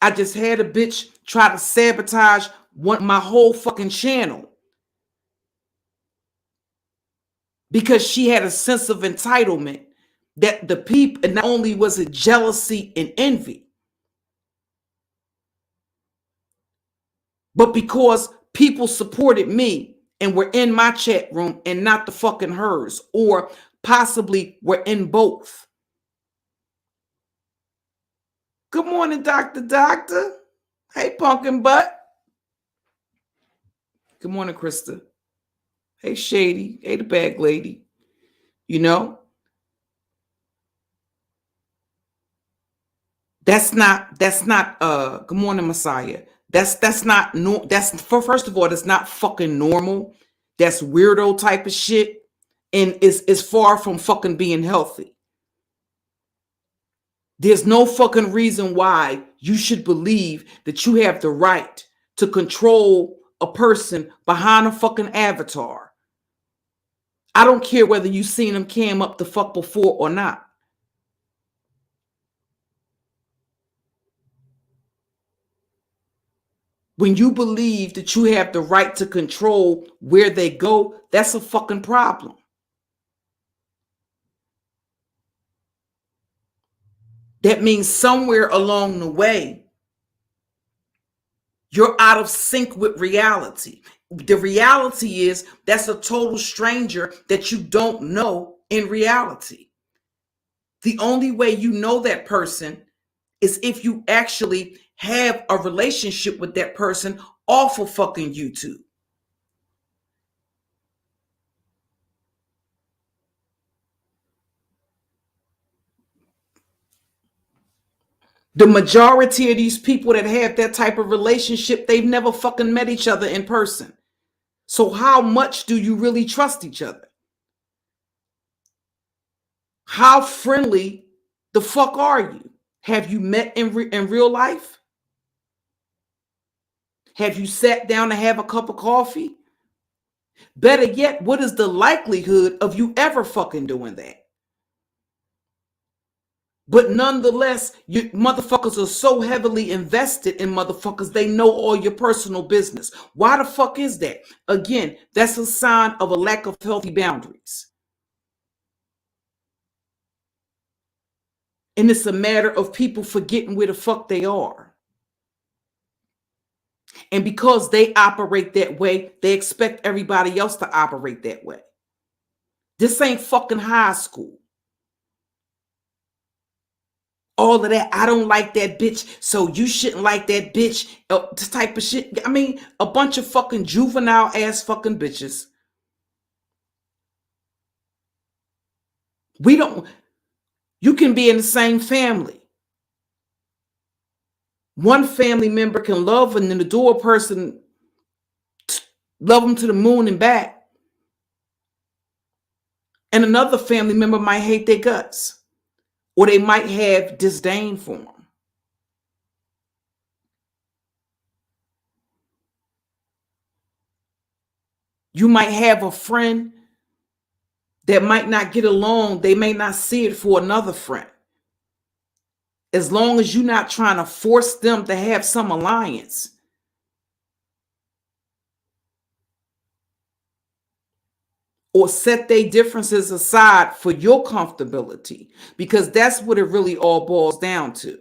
[SPEAKER 2] I just had a bitch try to sabotage my whole fucking channel because she had a sense of entitlement that the people, and not only was it jealousy and envy, but because people supported me and were in my chat room and not the fucking hers, or possibly were in both. Good morning, Doctor. Hey, pumpkin butt. Good morning, Krista. Hey, Shady. Hey, the bag lady. You know, that's not good morning, Messiah. That's not no, that's for first of all, that's not fucking normal. That's weirdo type of shit. And is far from fucking being healthy. There's no fucking reason why you should believe that you have the right to control a person behind a fucking avatar. I don't care whether you seen them cam up the fuck before or not. When you believe that you have the right to control where they go, that's a fucking problem. That means somewhere along the way, you're out of sync with reality. The reality is that's a total stranger that you don't know in reality. The only way you know that person is if you actually have a relationship with that person off of fucking YouTube. The majority of these people that have that type of relationship, they've never fucking met each other in person. So how much do you really trust each other? How friendly the fuck are you? Have you met in real life? Have you sat down to have a cup of coffee? Better yet, what is the likelihood of you ever fucking doing that? But nonetheless, you motherfuckers are so heavily invested in motherfuckers, they know all your personal business. Why the fuck is that? Again, that's a sign of a lack of healthy boundaries. And it's a matter of people forgetting where the fuck they are. And because they operate that way, they expect everybody else to operate that way. This ain't fucking high school. All of that, I don't like that bitch, so you shouldn't like that bitch. This type of shit. I mean, a bunch of fucking juvenile ass fucking bitches. You can be in the same family. One family member can love and adore a person, love them to the moon and back. And another family member might hate their guts. Or they might have disdain for them. You might have a friend that might not get along. They may not see it for another friend. As long as you're not trying to force them to have some alliance. Or set their differences aside for your comfortability. Because that's what it really all boils down to.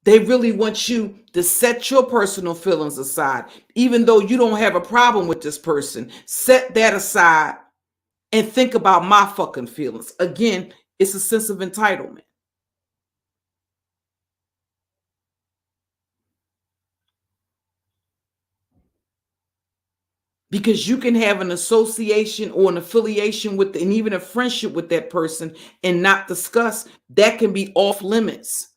[SPEAKER 2] They really want you to set your personal feelings aside. Even though you don't have a problem with this person, set that aside and think about my fucking feelings. Again, it's a sense of entitlement. Because you can have an association or an affiliation with, and even a friendship with that person and not discuss. That can be off limits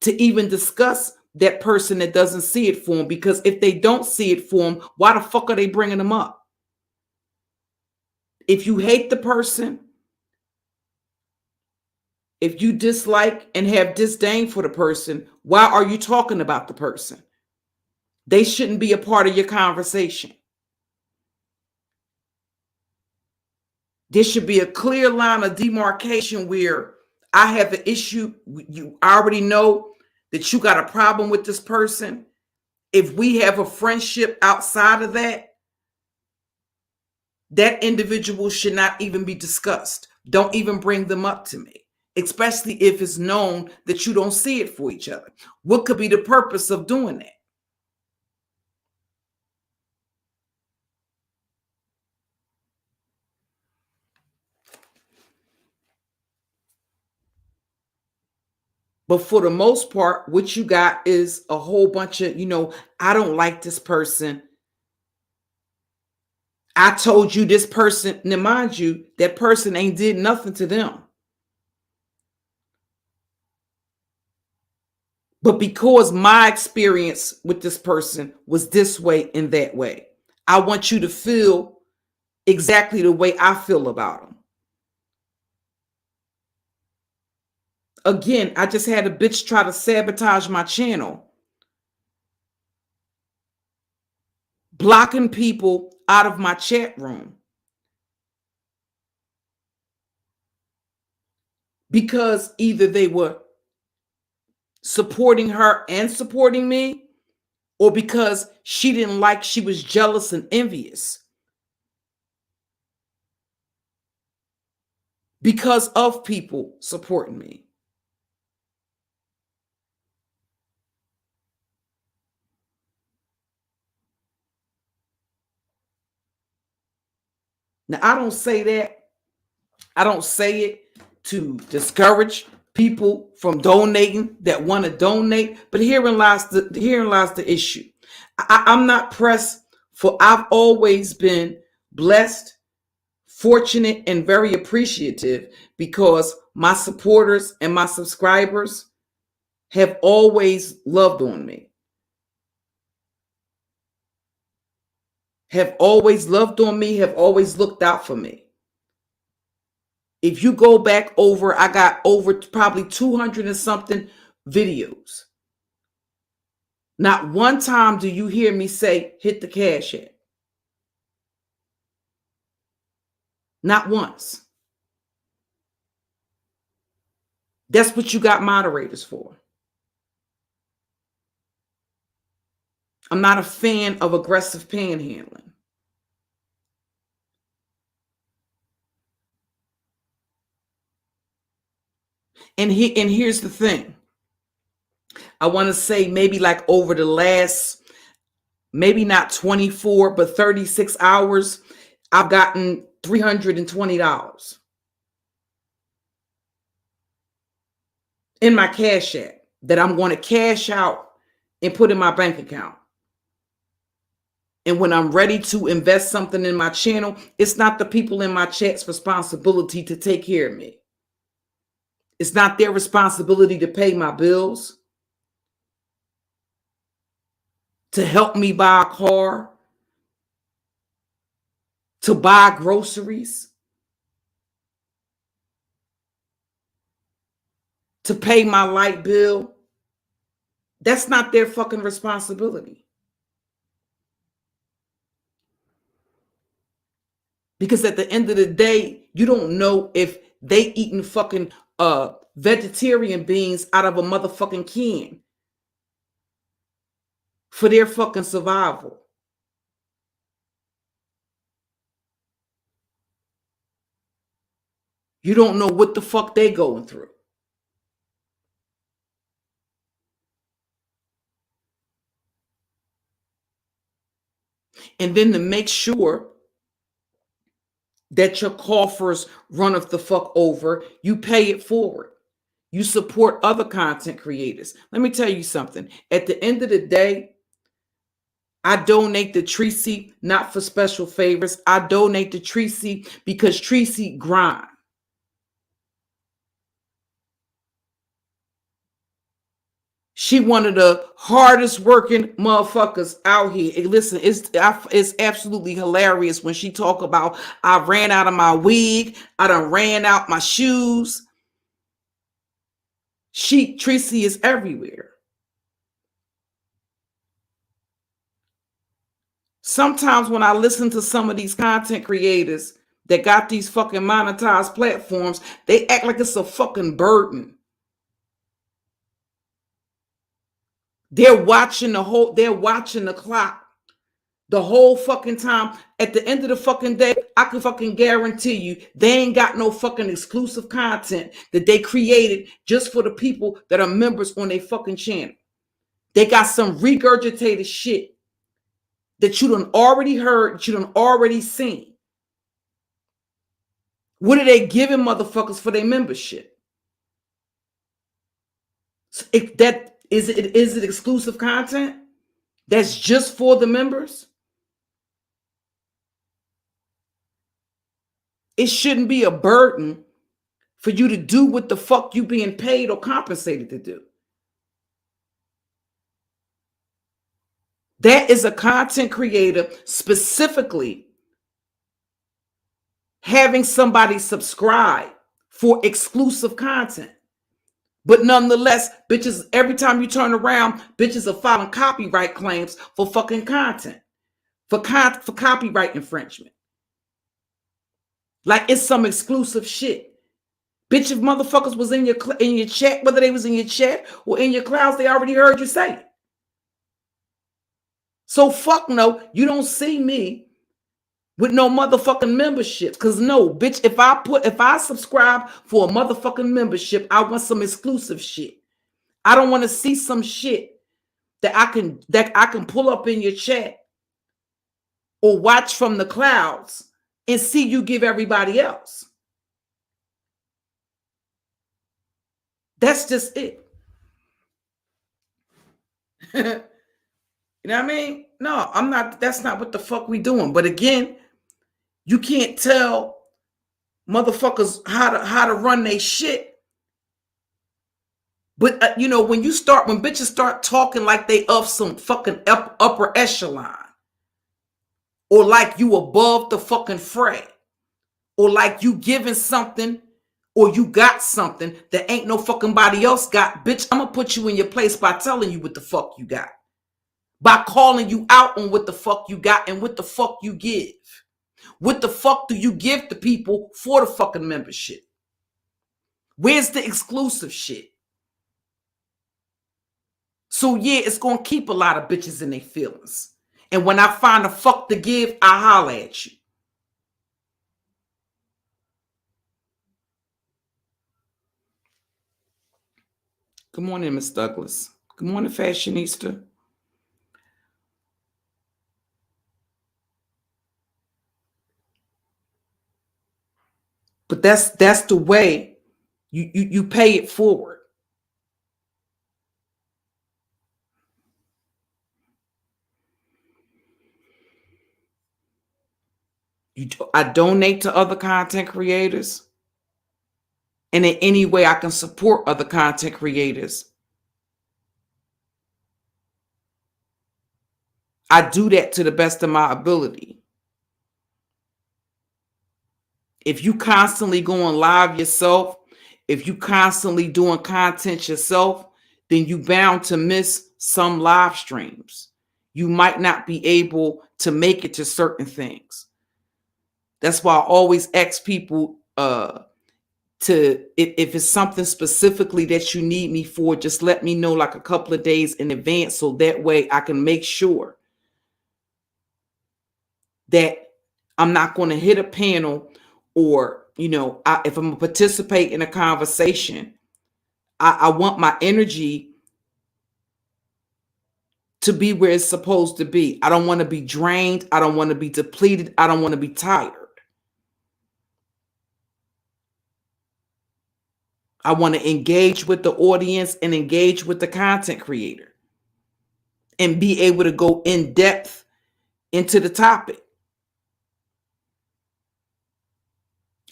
[SPEAKER 2] to even discuss that person that doesn't see it for them. Because if they don't see it for them, why the fuck are they bringing them up? If you hate the person, if you dislike and have disdain for the person, why are you talking about the person? They shouldn't be a part of your conversation. There should be a clear line of demarcation where I have an issue. You already know that you got a problem with this person. If we have a friendship outside of that, that individual should not even be discussed. Don't even bring them up to me, especially if it's known that you don't see it for each other. What could be the purpose of doing that? But for the most part, what you got is a whole bunch of, I don't like this person. I told you this person, now mind you, that person ain't did nothing to them. But because my experience with this person was this way and that way, I want you to feel exactly the way I feel about them. Again, I just had a bitch try to sabotage my channel, blocking people out of my chat room because either they were supporting her and supporting me, or because she didn't like, she was jealous and envious because of people supporting me. Now, I don't say that. I don't say it to discourage people from donating that want to donate, but herein lies the issue. I'm not pressed for. I've always been blessed fortunate and very appreciative because my supporters and my subscribers have always loved on me. Have always loved on me, have always looked out for me. If you go back over, I got over probably 200 and something videos. Not one time do you hear me say, hit the cash app. Not once. That's what you got moderators for. I'm not a fan of aggressive panhandling. And here's the thing. I want to say maybe like over the last, maybe not 24, but 36 hours, I've gotten $320 in my cash app that I'm going to cash out and put in my bank account. And when I'm ready to invest something in my channel, it's not the people in my chat's responsibility to take care of me. It's not their responsibility to pay my bills, to help me buy a car, to buy groceries, to pay my light bill. That's not their fucking responsibility. Because at the end of the day, you don't know if they eating fucking vegetarian beans out of a motherfucking can for their fucking survival. You don't know what the fuck they going through. And then to make sure that your coffers runneth the fuck over, you pay it forward. You support other content creators. Let me tell you something. At the end of the day, I donate to Tracy not for special favors. I donate to Tracy because Tracy grind. She one of the hardest working motherfuckers out here. And listen, it's absolutely hilarious when she talk about I ran out of my wig, I done ran out my shoes. Tracy is everywhere. Sometimes when I listen to some of these content creators that got these fucking monetized platforms, they act like it's a fucking burden. They're watching the clock the whole fucking time. At the end of the fucking day, I can fucking guarantee you they ain't got no fucking exclusive content that they created just for the people that are members on their fucking channel. They got some regurgitated shit that you done already heard, that you done already seen. What are they giving motherfuckers for their membership? Is it exclusive content that's just for the members? It shouldn't be a burden for you to do what the fuck you being paid or compensated to do. That is a content creator specifically having somebody subscribe for exclusive content. But nonetheless, bitches, every time you turn around, bitches are filing copyright claims for fucking content, for copyright infringement. Like it's some exclusive shit. Bitch, if motherfuckers was in your chat, whether they was in your chat or in your clouds, they already heard you say it. So fuck no, you don't see me with no motherfucking memberships. Cause no, bitch, if I subscribe for a motherfucking membership, I want some exclusive shit. I don't want to see some shit that I can pull up in your chat or watch from the clouds and see you give everybody else. That's just it. You know what I mean? No, I'm not. That's not what the fuck we doing. But again, you can't tell motherfuckers how to run they shit. But when bitches start talking like they of some fucking upper echelon, or like you above the fucking fray, or like you giving something, or you got something that ain't no fucking body else got, bitch, I'm gonna put you in your place by telling you what the fuck you got, by calling you out on what the fuck you got and what the fuck you give. What the fuck do you give to people for the fucking membership? Where's the exclusive shit? So yeah, it's gonna keep a lot of bitches in their feelings. And when I find a fuck to give, I holler at you. Good morning, Miss Douglas. Good morning, Fashionista. But that's the way you pay it forward. I donate to other content creators, and in any way I can support other content creators, I do that to the best of my ability. If you constantly going live yourself, if you constantly doing content yourself, then you bound to miss some live streams. You might not be able to make it to certain things. That's why I always ask people if it's something specifically that you need me for, just let me know like a couple of days in advance, so that way I can make sure that I'm not going to hit a panel, or if I'm going to participate in a conversation, I want my energy to be where it's supposed to be. I don't want to be drained. I don't want to be depleted. I don't want to be tired. I want to engage with the audience and engage with the content creator and be able to go in depth into the topic.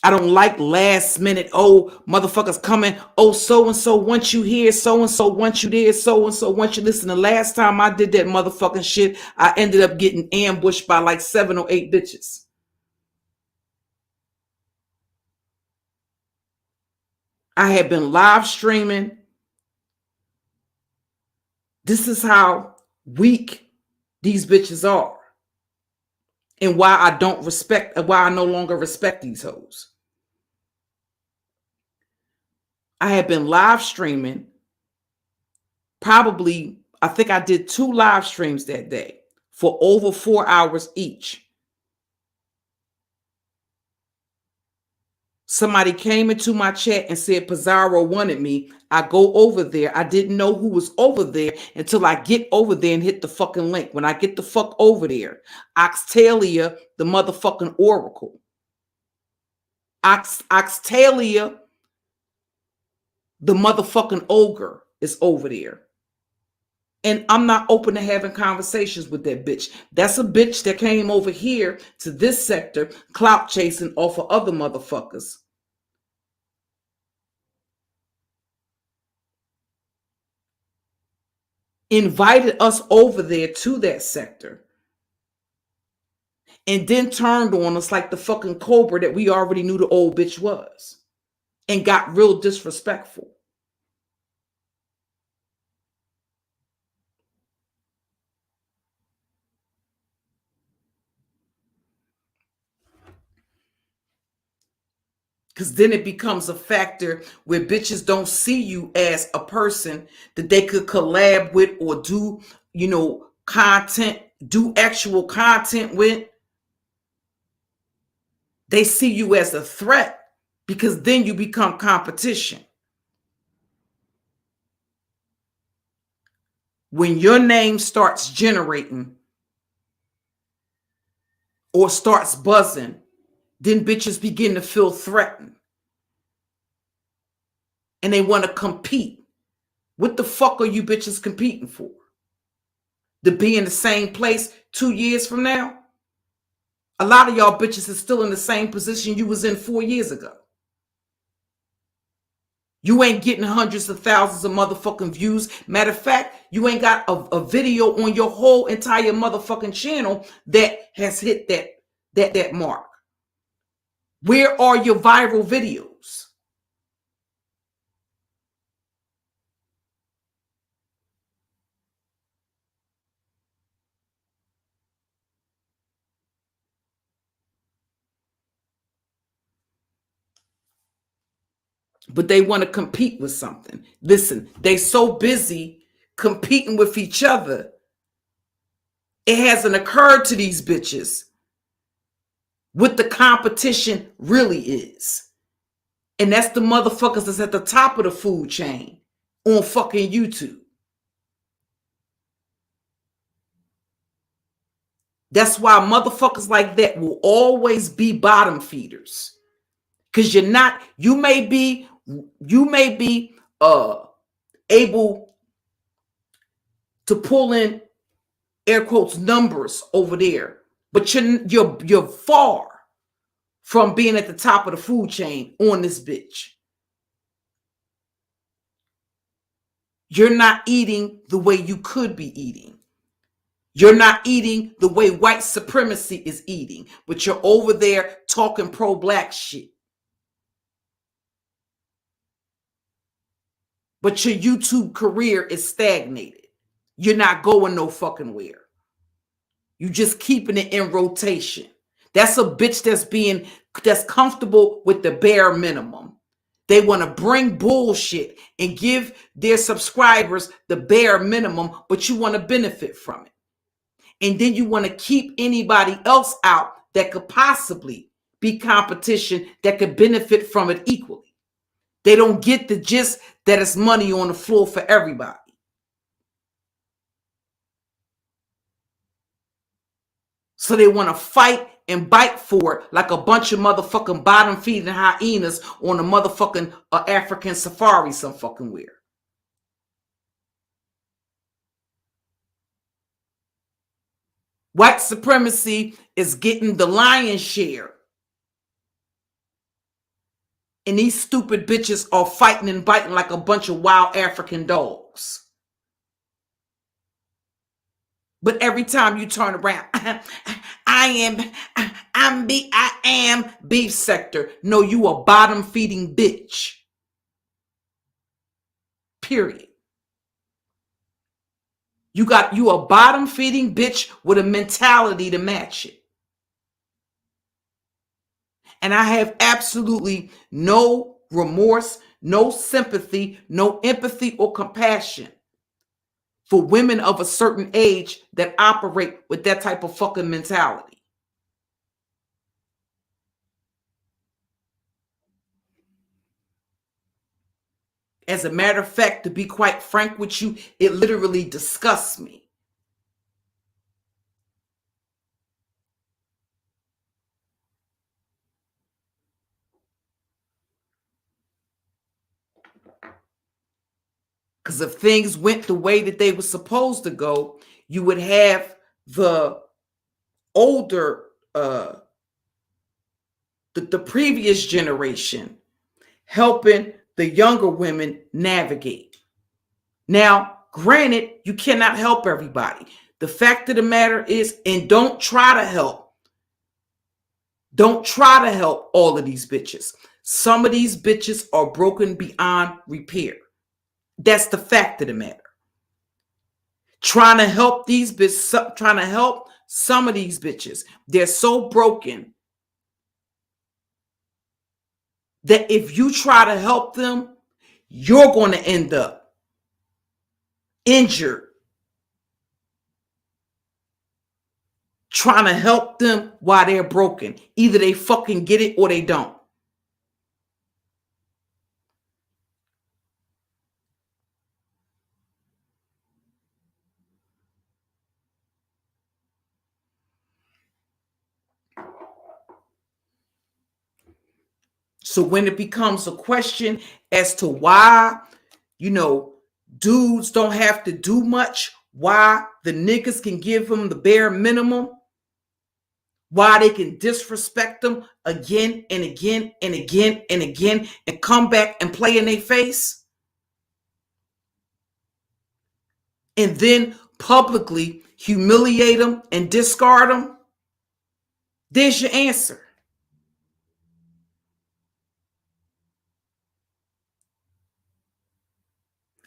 [SPEAKER 2] I don't like last minute, oh, motherfuckers coming, oh, so-and-so wants you here, so-and-so wants you there, so-and-so wants you. Listen, the last time I did that motherfucking shit, I ended up getting ambushed by like 7 or 8 bitches. I had been live streaming. This is how weak these bitches are, and why I no longer respect these hoes. I had been live streaming probably, I think I did 2 live streams that day for over 4 hours each. Somebody came into my chat and said Pizarro wanted me. I go over there. I didn't know who was over there until I get over there and hit the fucking link. When I get the fuck over there, Oxtalia, the motherfucking oracle. Oxtalia, the motherfucking ogre, is over there. And I'm not open to having conversations with that bitch. That's a bitch that came over here to this sector, clout chasing off of other motherfuckers. Invited us over there to that sector. And then turned on us like the fucking cobra that we already knew the old bitch was. And got real disrespectful. Because then it becomes a factor where bitches don't see you as a person that they could collab with or do, content, do actual content with. They see you as a threat, because then you become competition. When your name starts generating or starts buzzing, then bitches begin to feel threatened. And they want to compete. What the fuck are you bitches competing for? To be in the same place 2 years from now? A lot of y'all bitches is still in the same position you was in 4 years ago. You ain't getting hundreds of thousands of motherfucking views. Matter of fact, you ain't got a video on your whole entire motherfucking channel that has hit that mark. Where are your viral videos? But they want to compete with something. Listen, they so busy competing with each other. It hasn't occurred to these bitches what the competition really is. And that's the motherfuckers that's at the top of the food chain on fucking YouTube. That's why motherfuckers like that will always be bottom feeders. Cause you may be able to pull in air quotes numbers over there, but you're far from being at the top of the food chain on this bitch. You're not eating the way you could be eating. You're not eating the way white supremacy is eating, but you're over there talking pro-black shit. But your YouTube career is stagnated. You're not going no fucking where. You just keeping it in rotation. That's a bitch that's comfortable with the bare minimum. They want to bring bullshit and give their subscribers the bare minimum, but you want to benefit from it. And then you want to keep anybody else out that could possibly be competition that could benefit from it equally. They don't get the gist that it's money on the floor for everybody. So they want to fight and bite for it like a bunch of motherfucking bottom feeding hyenas on a motherfucking African safari some fucking where. White supremacy is getting the lion's share. And these stupid bitches are fighting and biting like a bunch of wild African dogs. But every time you turn around, I am beef sector. No, you a bottom feeding bitch. Period. You a bottom feeding bitch with a mentality to match it. And I have absolutely no remorse, no sympathy, no empathy or compassion for women of a certain age that operate with that type of fucking mentality. As a matter of fact, to be quite frank with you, it literally disgusts me. Because if things went the way that they were supposed to go, you would have the older, the previous generation helping the younger women navigate. Now, granted, you cannot help everybody. The fact of the matter is, and don't try to help all of these bitches. Some of these bitches are broken beyond repair. That's the fact of the matter. Trying to help some of these bitches. They're so broken that if you try to help them, you're going to end up injured. Trying to help them while they're broken. Either they fucking get it or they don't. So when it becomes a question as to why, dudes don't have to do much, why the niggas can give them the bare minimum, Why they can disrespect them again and again and again and again and come back and play in their face and then publicly humiliate them and discard them? There's your answer.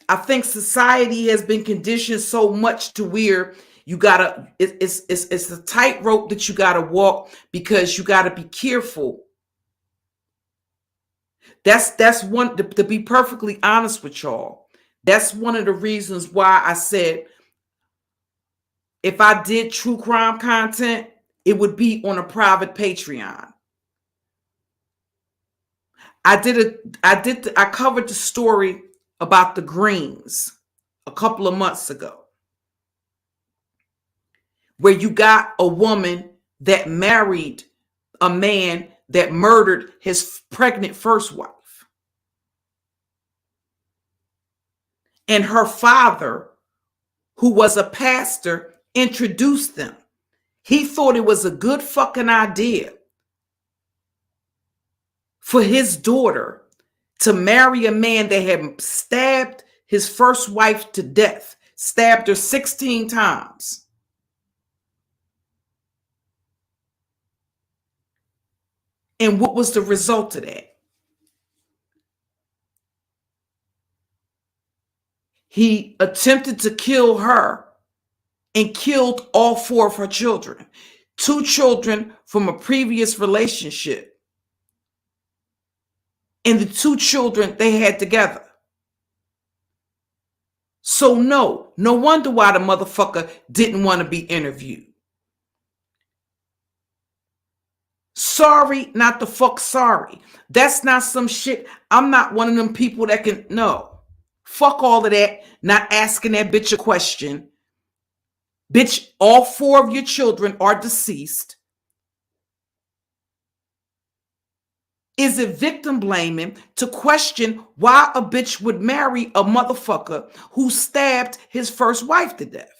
[SPEAKER 2] I think society has been conditioned so much to where you gotta, it's a tightrope that you gotta walk, because you gotta be careful. That's one, to be perfectly honest with y'all, that's one of the reasons why I said if I did true crime content, it would be on a private Patreon. I covered the story about the Greens a couple of months ago, where you got a woman that married a man that murdered his pregnant first wife. And her father, who was a pastor, introduced them. He thought it was a good fucking idea for his daughter to marry a man that had stabbed his first wife to death, stabbed her 16 times. And what was the result of that? He attempted to kill her and killed all 4 of her children. 2 children from a previous relationship, and the 2 children they had together. So no wonder why the motherfucker didn't want to be interviewed. Sorry, not the fuck sorry. That's not some shit. I'm not one of them people that can, no. Fuck all of that. Not asking that bitch a question. Bitch, all 4 of your children are deceased. Is it victim blaming to question why a bitch would marry a motherfucker who stabbed his first wife to death?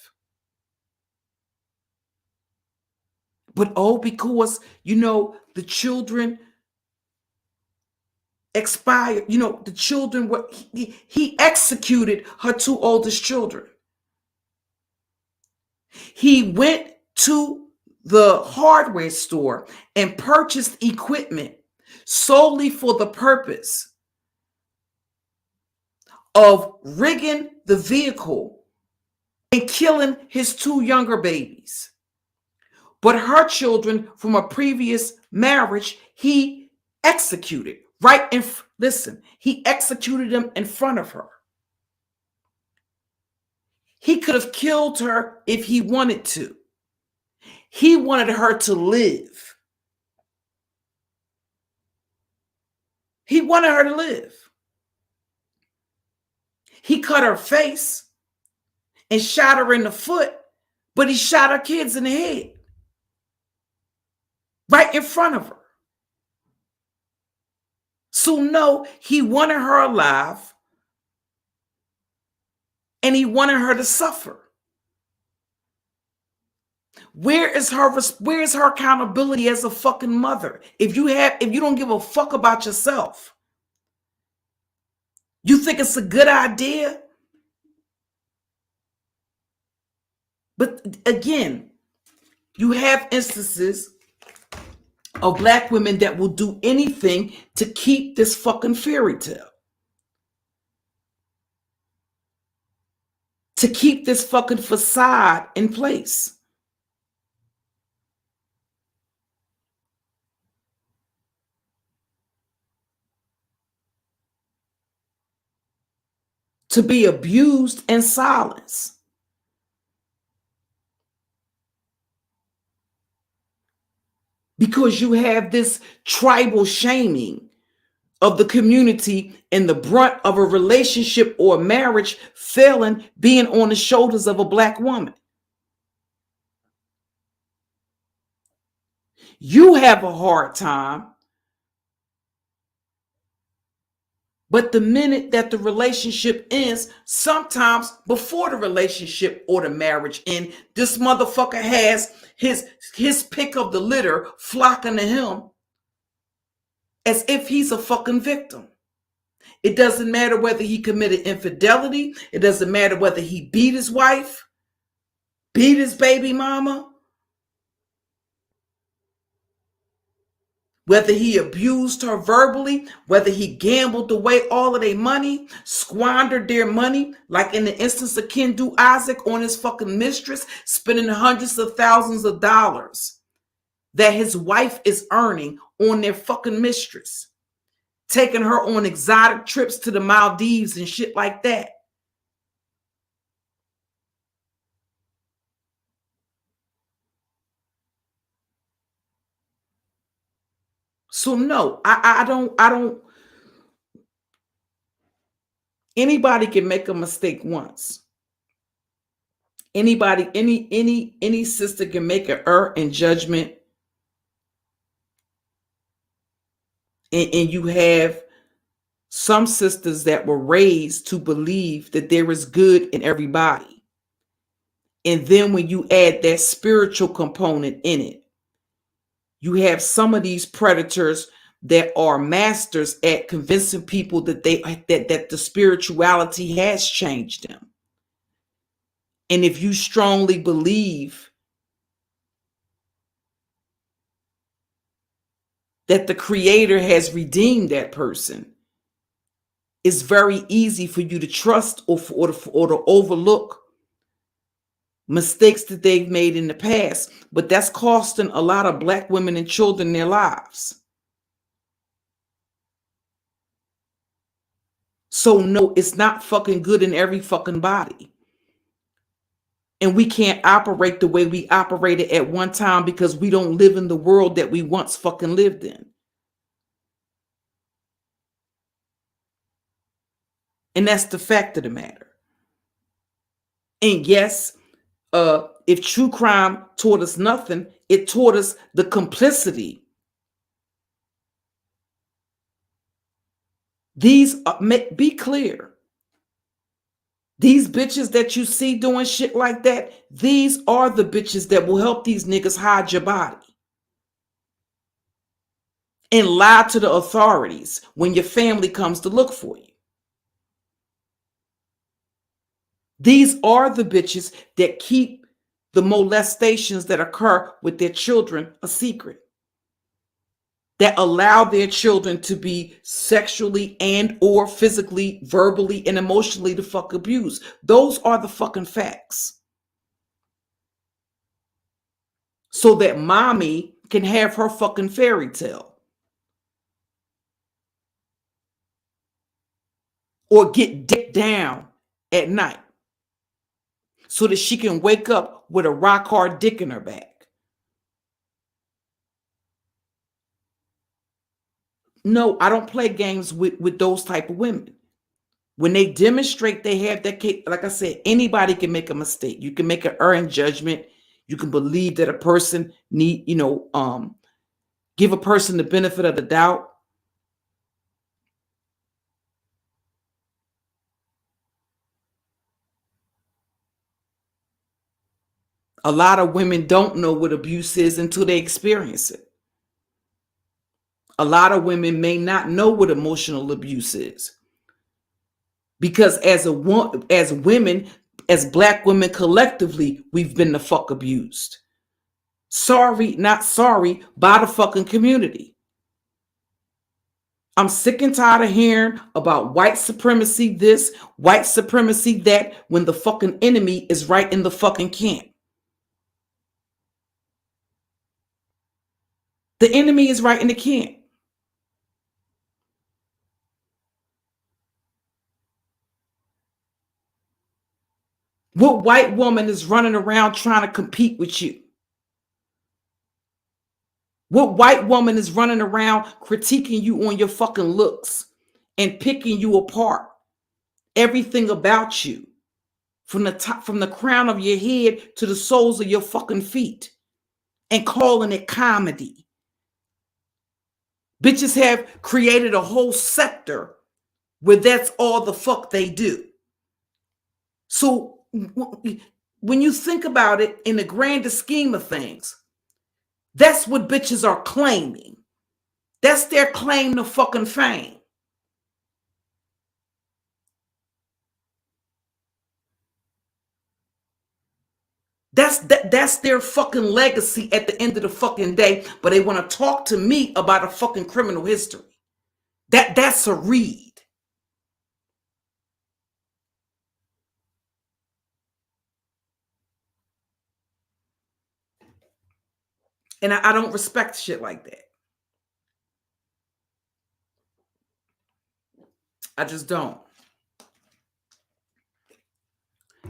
[SPEAKER 2] But because, the children expired, the children were, he executed her 2 oldest children. He went to the hardware store and purchased equipment solely for the purpose of rigging the vehicle and killing his 2 younger babies. But her children from a previous marriage, he executed he executed them in front of her. He could have killed her if he wanted to. He wanted her to live. He wanted her to live. He cut her face and shot her in the foot, but he shot her kids in the head. Right in front of her. So no, he wanted her alive, and he wanted her to suffer. Where is her accountability as a fucking mother? If you don't give a fuck about yourself, you think it's a good idea? But again, you have instances of Black women that will do anything to keep this fucking fairy tale, to keep this fucking facade in place. To be abused in silence. Because you have this tribal shaming of the community and the brunt of a relationship or a marriage failing being on the shoulders of a Black woman. You have a hard time But the minute that the relationship ends, sometimes before the relationship or the marriage end, this motherfucker has his pick of the litter flocking to him as if he's a fucking victim. It doesn't matter whether he committed infidelity. It doesn't matter whether he beat his wife, beat his baby mama, whether he abused her verbally, whether he gambled away all of their money, squandered their money, like in the instance of Kendu Isaac on his fucking mistress, spending hundreds of thousands of dollars that his wife is earning on their fucking mistress, taking her on exotic trips to the Maldives and shit like that. So no, I don't. Anybody can make a mistake once. Anybody, any sister can make an error in judgment, and you have some sisters that were raised to believe that there is good in everybody. And then when you add that spiritual component in it, you have some of these predators that are masters at convincing people that that the spirituality has changed them. And if you strongly believe that the creator has redeemed that person, it's very easy for you to trust or to overlook mistakes that they've made in the past. But that's costing a lot of Black women and children their lives. So no, it's not fucking good in every fucking body. And we can't operate the way we operated at one time because we don't live in the world that we once fucking lived in. And that's the fact of the matter. And yes, if true crime taught us nothing, it taught us the complicity. These be clear. These bitches that you see doing shit like that, these are the bitches that will help these niggas hide your body and lie to the authorities when your family comes to look for you. These are the bitches that keep the molestations that occur with their children a secret, that allow their children to be sexually and or physically, verbally, and emotionally the fuck abused. Those are the fucking facts. So that mommy can have her fucking fairy tale. Or get dick down at night so that she can wake up with a rock hard dick in her back. No, I don't play games with those type of women. When they demonstrate they have that, like I said, anybody can make a mistake. You can make an error in judgment. You can believe that a person give a person the benefit of the doubt. A lot of women don't know what abuse is until they experience it. A lot of women may not know what emotional abuse is. Because as women, as Black women collectively, we've been the fuck abused. Sorry, not sorry, by the fucking community. I'm sick and tired of hearing about white supremacy this, white supremacy that, when the fucking enemy is right in the fucking camp. The enemy is right in the camp. What white woman is running around trying to compete with you? What white woman is running around critiquing you on your fucking looks and picking you apart? Everything about you, from the top, from the crown of your head to the soles of your fucking feet, and calling it comedy. Bitches have created a whole sector where that's all the fuck they do. So when you think about it in the grander scheme of things, that's what bitches are claiming. That's their claim to fucking fame. That's their fucking legacy at the end of the fucking day, but they want to talk to me about a fucking criminal history. That's a read. And I don't respect shit like that. I just don't.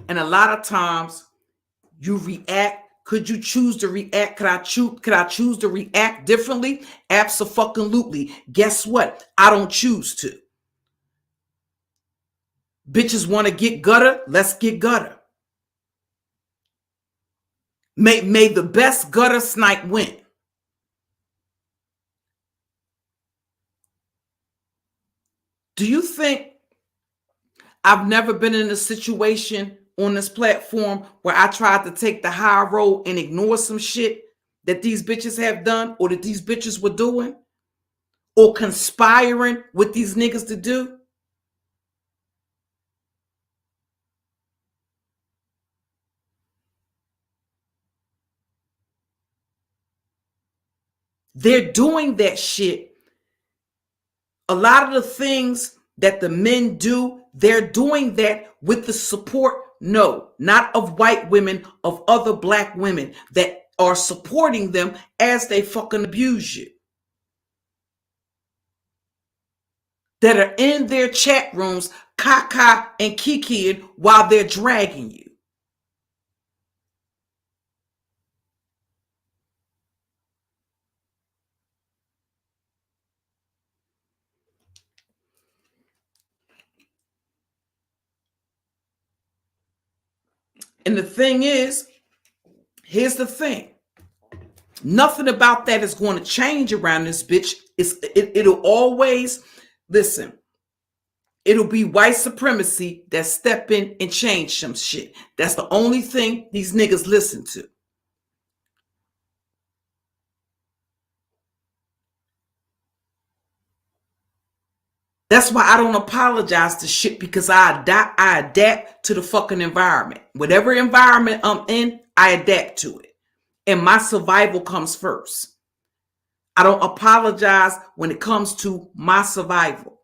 [SPEAKER 2] And a lot of times you react. Could you choose to react? Could I choose to react differently? Abso-fucking-lutely. Guess what? I don't choose to. Bitches want to get gutter? Let's get gutter. May the best gutter snipe win. Do you think I've never been in a situation on this platform where I tried to take the high road and ignore some shit that these bitches have done or that these bitches were doing or conspiring with these niggas to do? They're doing that shit. A lot of the things that the men do, they're doing that with the support, no, not of white women, of other black women that are supporting them as they fucking abuse you. That are in their chat rooms, caca and kikiing while they're dragging you. And the thing is, here's the thing. Nothing about that is going to change around this bitch. It'll always, listen, it'll be white supremacy that step in and change some shit. That's the only thing these niggas listen to. That's why I don't apologize to shit, because I adapt to the fucking environment. Whatever environment I'm in, I adapt to it. And my survival comes first. I don't apologize when it comes to my survival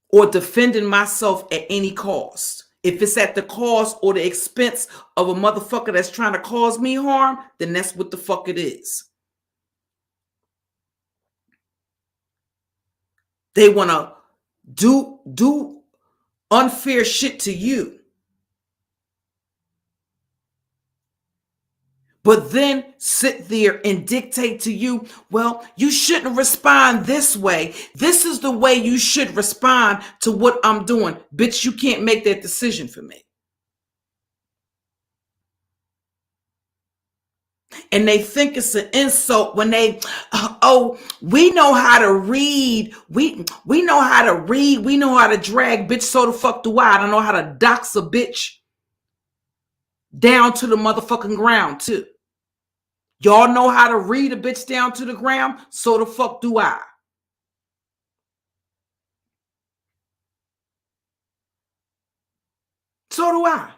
[SPEAKER 2] or defending myself at any cost. If it's at the cost or the expense of a motherfucker that's trying to cause me harm, then that's what the fuck it is. They want to do unfair shit to you. But then sit there and dictate to you, well, you shouldn't respond this way. This is the way you should respond to what I'm doing. Bitch, you can't make that decision for me. And they think it's an insult when they, oh, we know how to read. We know how to read. We know how to drag. Bitch, so the fuck do I. I don't know how to dox a bitch down to the motherfucking ground too. Y'all know how to read a bitch down to the ground? So the fuck do I. So do I.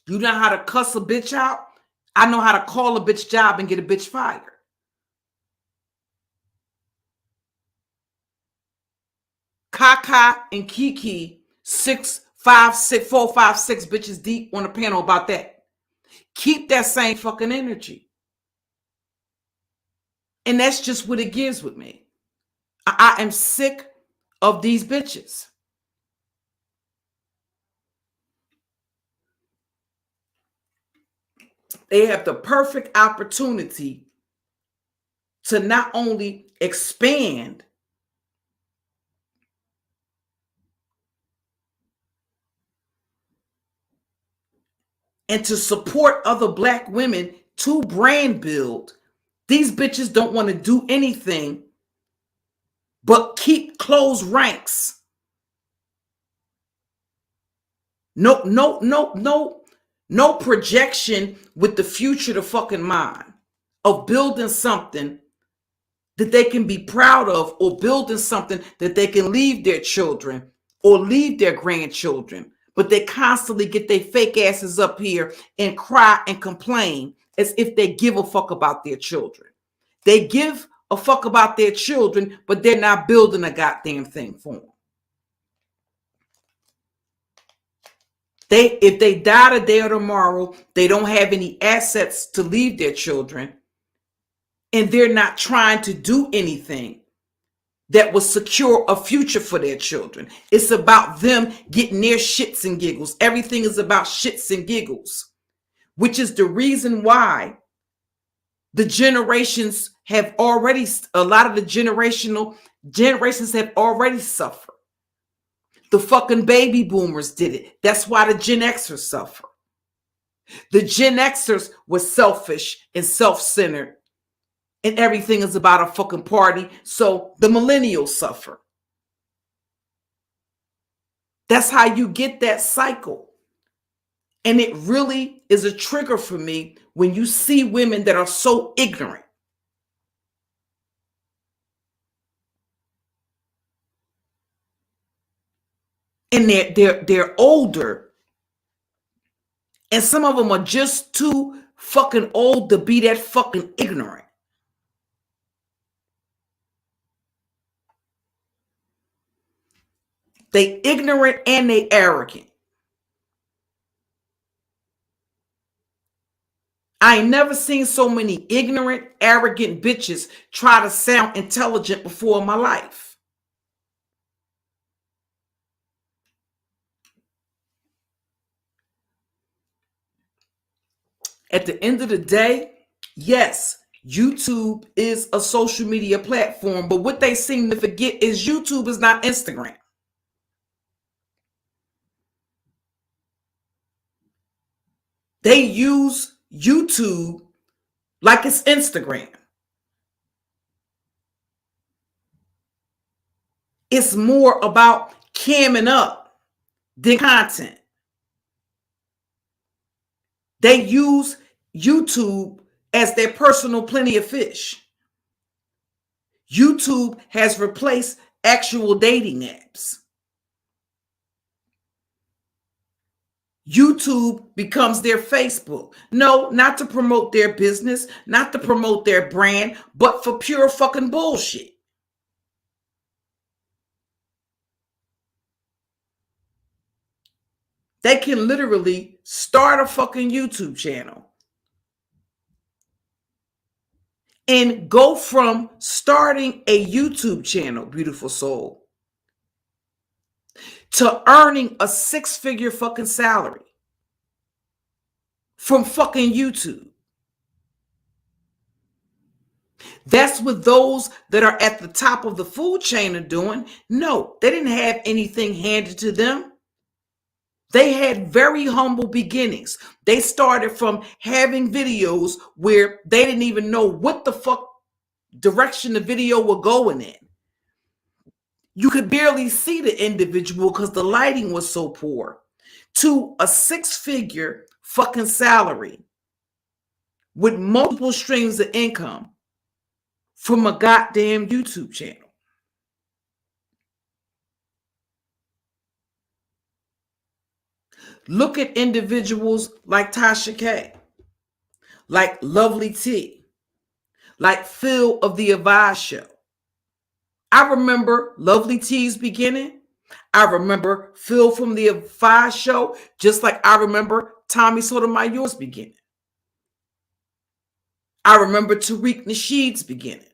[SPEAKER 2] You know how to cuss a bitch out? I know how to call a bitch job and get a bitch fired. Kaka and Kiki, 4, 5, 6 bitches deep on the panel about that. Keep that same fucking energy. And that's just what it gives with me. I am sick of these bitches. They have the perfect opportunity to not only expand and to support other black women to brand build, these bitches don't want to do anything but keep closed ranks. No projection with the future to fucking mind of building something that they can be proud of, or building something that they can leave their children or leave their grandchildren. But they constantly get their fake asses up here and cry and complain as if they give a fuck about their children. They give a fuck about their children, but they're not building a goddamn thing for them. If they die today or tomorrow, they don't have any assets to leave their children, and they're not trying to do anything that will secure a future for their children. It's about them getting their shits and giggles. Everything is about shits and giggles, which is the reason why the generations have already, a lot of the generations have already suffered. The fucking baby boomers did it. That's why the Gen Xers suffer. The Gen Xers were selfish and self-centered, and everything is about a fucking party. So the millennials suffer. That's how you get that cycle. And it really is a trigger for me when you see women that are so ignorant. And they're older. And some of them are just too fucking old to be that fucking ignorant. They ignorant and they arrogant. I ain't never seen so many ignorant, arrogant bitches try to sound intelligent before in my life. At the end of the day, yes, YouTube is a social media platform, but what they seem to forget is YouTube is not Instagram. They use YouTube like it's Instagram. It's more about camming up than content. They use YouTube as their personal plenty of fish. YouTube has replaced actual dating apps. YouTube becomes their Facebook. No, not to promote their business, not to promote their brand, but for pure fucking bullshit. They can literally start a fucking YouTube channel and go from starting a YouTube channel, beautiful soul, to earning a 6-figure fucking salary from fucking YouTube. That's what those that are at the top of the food chain are doing. No, they didn't have anything handed to them. They had very humble beginnings. They started from having videos where they didn't even know what the fuck direction the video were going in. You could barely see the individual because the lighting was so poor. To a 6-figure fucking salary with multiple streams of income from a goddamn YouTube channel. Look at individuals like Tasha K, like Lovely T, like Phil of the Avaz Show. I remember Lovely T's beginning. I remember Phil from the Avaz Show, just like I remember Tommy Sotomayor's beginning. I remember Tariq Nasheed's beginning.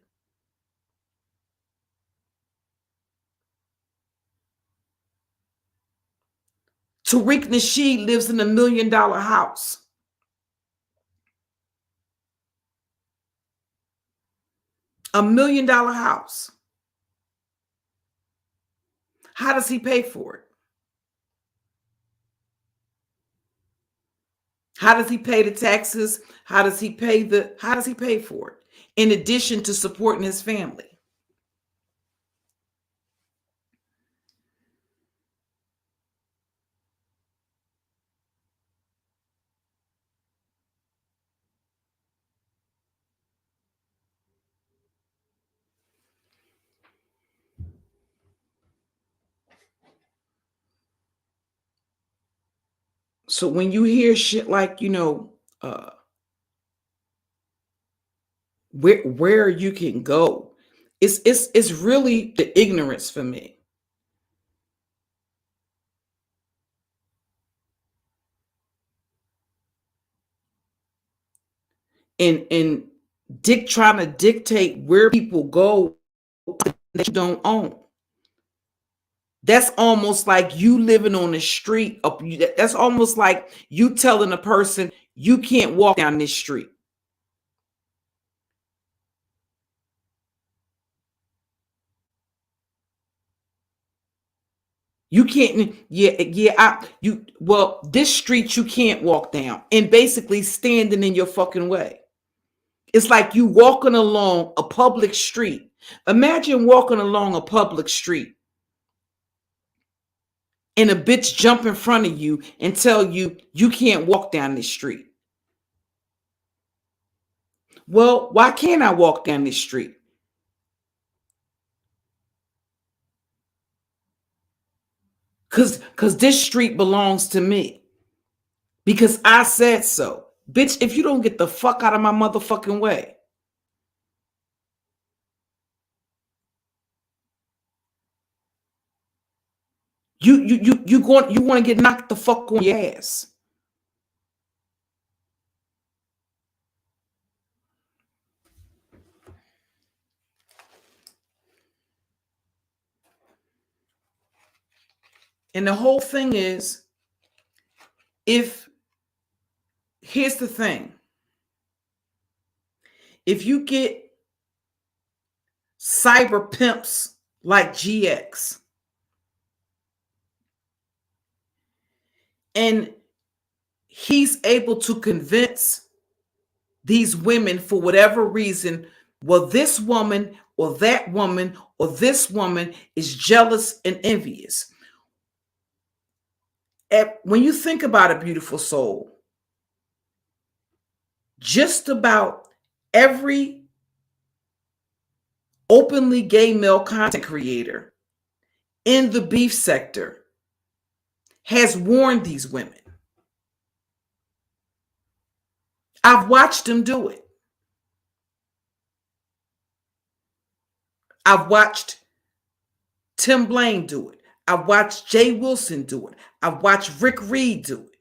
[SPEAKER 2] Tariq Nasheed lives in $1 million house. $1 million house. How does he pay for it? How does he pay the taxes? How does he pay for it? In addition to supporting his family. So when you hear shit like, where you can go, it's really the ignorance for me. And Dick trying to dictate where people go that you don't own. That's almost like you living on the street. That's almost like you telling a person you can't walk down this street. You can't. Well, this street you can't walk down, and basically standing in your fucking way. It's like you walking along a public street. Imagine walking along a public street and a bitch jump in front of you and tell you you can't walk down this street. Well, why can't I walk down this street? Cause this street belongs to me. Because I said so. Bitch, if you don't get the fuck out of my motherfucking way. You want to get knocked the fuck on your ass. And the whole thing is, here's the thing. If you get cyber pimps like GX and he's able to convince these women for whatever reason, well, this woman or that woman or this woman is jealous and envious. When you think about a beautiful soul, just about every openly gay male content creator in the beef sector has warned these women. I've watched them do it. I've watched Tim Blaine do it. I've watched Jay Wilson do it. I've watched Rick Reed do it.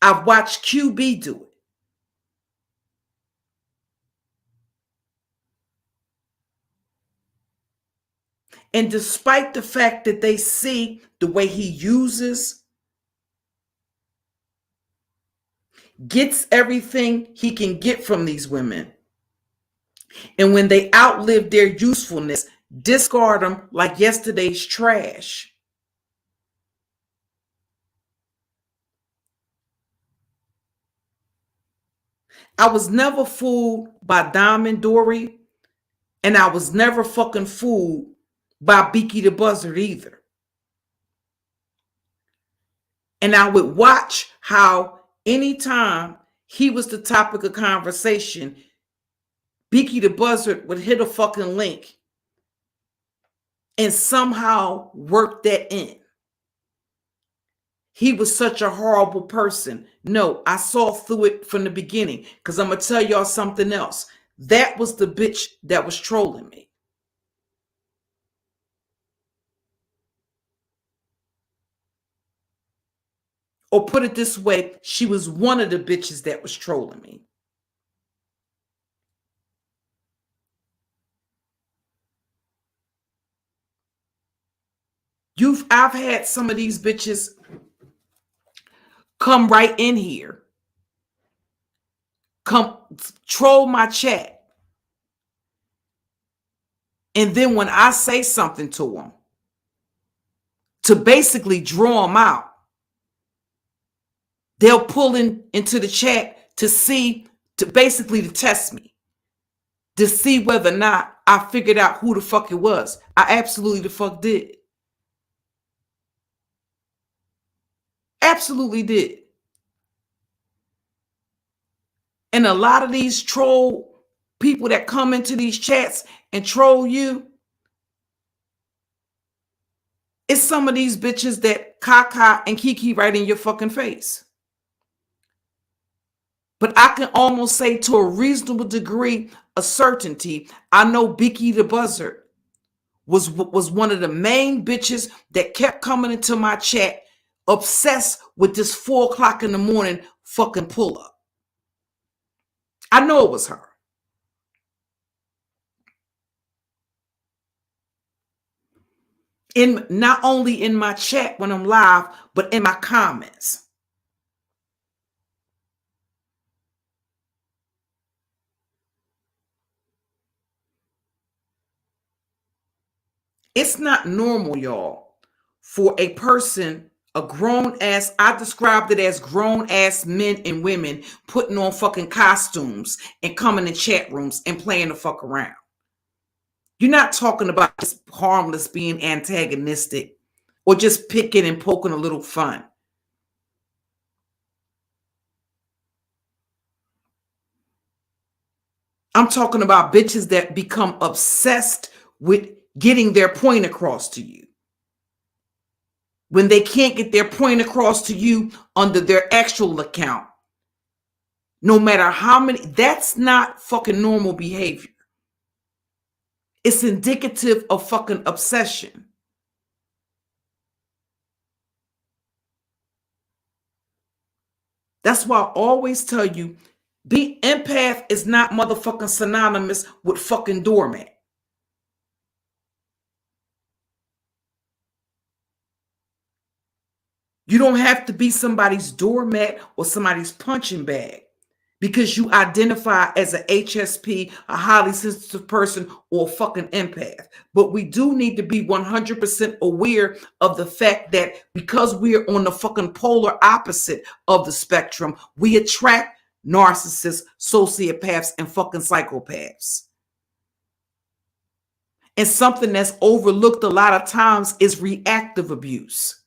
[SPEAKER 2] I've watched QB do it. And despite the fact that they see the way he uses, gets everything he can get from these women, and when they outlive their usefulness, discard them like yesterday's trash. I was never fooled by Diamond Dory, and I was never fucking fooled by Beaky the Buzzard either. And I would watch how anytime he was the topic of conversation, Beaky the Buzzard would hit a fucking link and somehow work that in. He was such a horrible person. No, I saw through it from the beginning, because I'm going to tell y'all something else. That was the bitch that was trolling me. Or put it this way, she was one of the bitches that was trolling me. I've had some of these bitches come right in here, come troll my chat. And then when I say something to them, to basically draw them out, They'll pull into the chat to basically to test me, to see whether or not I figured out who the fuck it was. I absolutely the fuck did. Absolutely did. And a lot of these troll people that come into these chats and troll you, it's some of these bitches that caca and kiki right in your fucking face. But I can almost say to a reasonable degree of certainty, I know Beaky the Buzzard was one of the main bitches that kept coming into my chat, obsessed with this 4 o'clock in the morning fucking pull up. I know it was her. Not only in my chat when I'm live, but in my comments. It's not normal, y'all, for a person, a grown ass, I described it as grown ass men and women putting on fucking costumes and coming in chat rooms and playing the fuck around. You're not talking about just harmless being antagonistic or just picking and poking a little fun. I'm talking about bitches that become obsessed with getting their point across to you. When they can't get their point across to you under their actual account, no matter how many, that's not fucking normal behavior. It's indicative of fucking obsession. That's why I always tell you, be empath is not motherfucking synonymous with fucking doormat. You don't have to be somebody's doormat or somebody's punching bag because you identify as a HSP, a highly sensitive person, or a fucking empath. But we do need to be 100% aware of the fact that because we are on the fucking polar opposite of the spectrum, we attract narcissists, sociopaths, and fucking psychopaths. And something that's overlooked a lot of times is reactive abuse.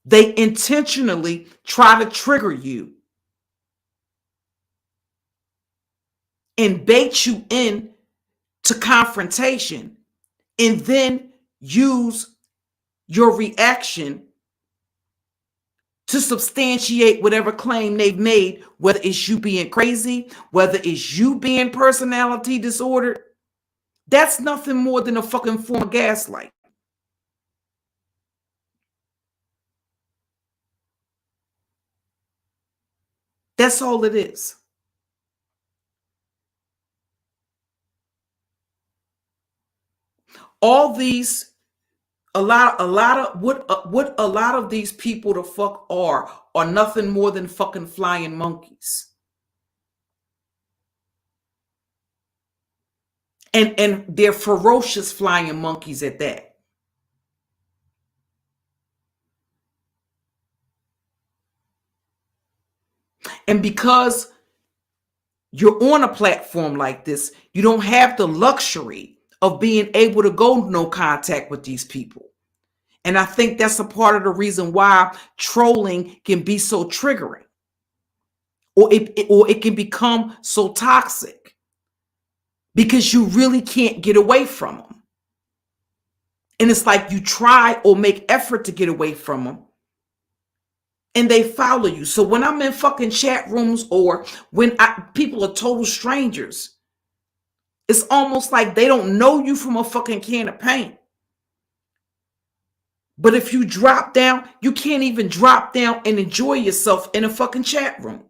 [SPEAKER 2] They intentionally try to trigger you and bait you in to confrontation and then use your reaction to substantiate whatever claim they've made, whether it's you being crazy, whether it's you being personality disordered. That's nothing more than a fucking form of gaslight. That's all it is. All these, a lot of what a lot of these people the fuck are nothing more than fucking flying monkeys. And they're ferocious flying monkeys at that. And because you're on a platform like this, you don't have the luxury of being able to go no contact with these people. And I think that's a part of the reason why trolling can be so triggering, or it can become so toxic, because you really can't get away from them. And it's like you try or make effort to get away from them, and they follow you. So when I'm in fucking chat rooms or when people are total strangers, it's almost like they don't know you from a fucking can of paint. But if you drop down, you can't even drop down and enjoy yourself in a fucking chat room.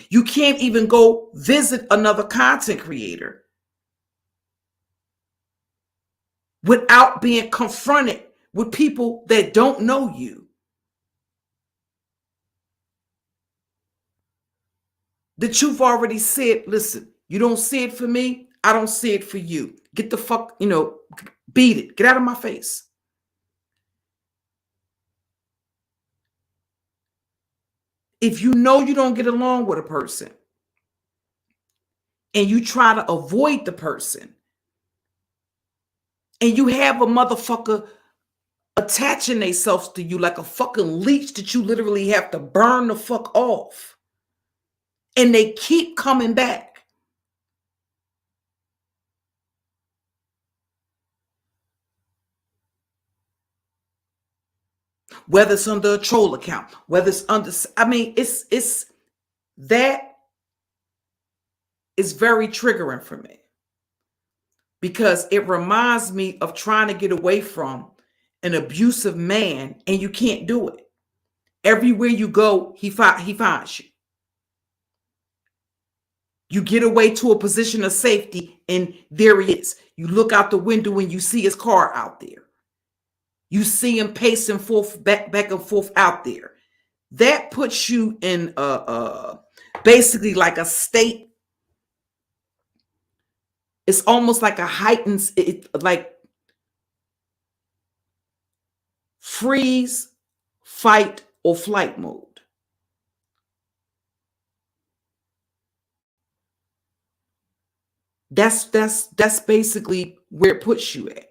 [SPEAKER 2] You can't even go visit another content creator without being confronted with people that don't know you. That you've already said, listen, you don't see it for me, I don't see it for you. Get the fuck, beat it. Get out of my face. if you know you don't get along with a person and you try to avoid the person and you have a motherfucker attaching themselves to you like a fucking leech that you literally have to burn the fuck off, and they keep coming back, whether it's under a troll account, whether it's under, I mean, it's that is very triggering for me because it reminds me of trying to get away from an abusive man and you can't do it. Everywhere you go, he finds you. You get away to a position of safety and there he is. You look out the window and you see his car out there. You see him pacing forth, back and forth out there. That puts you in basically like a state. It's almost like a heightened, like freeze, fight, or flight mode. That's basically where it puts you at.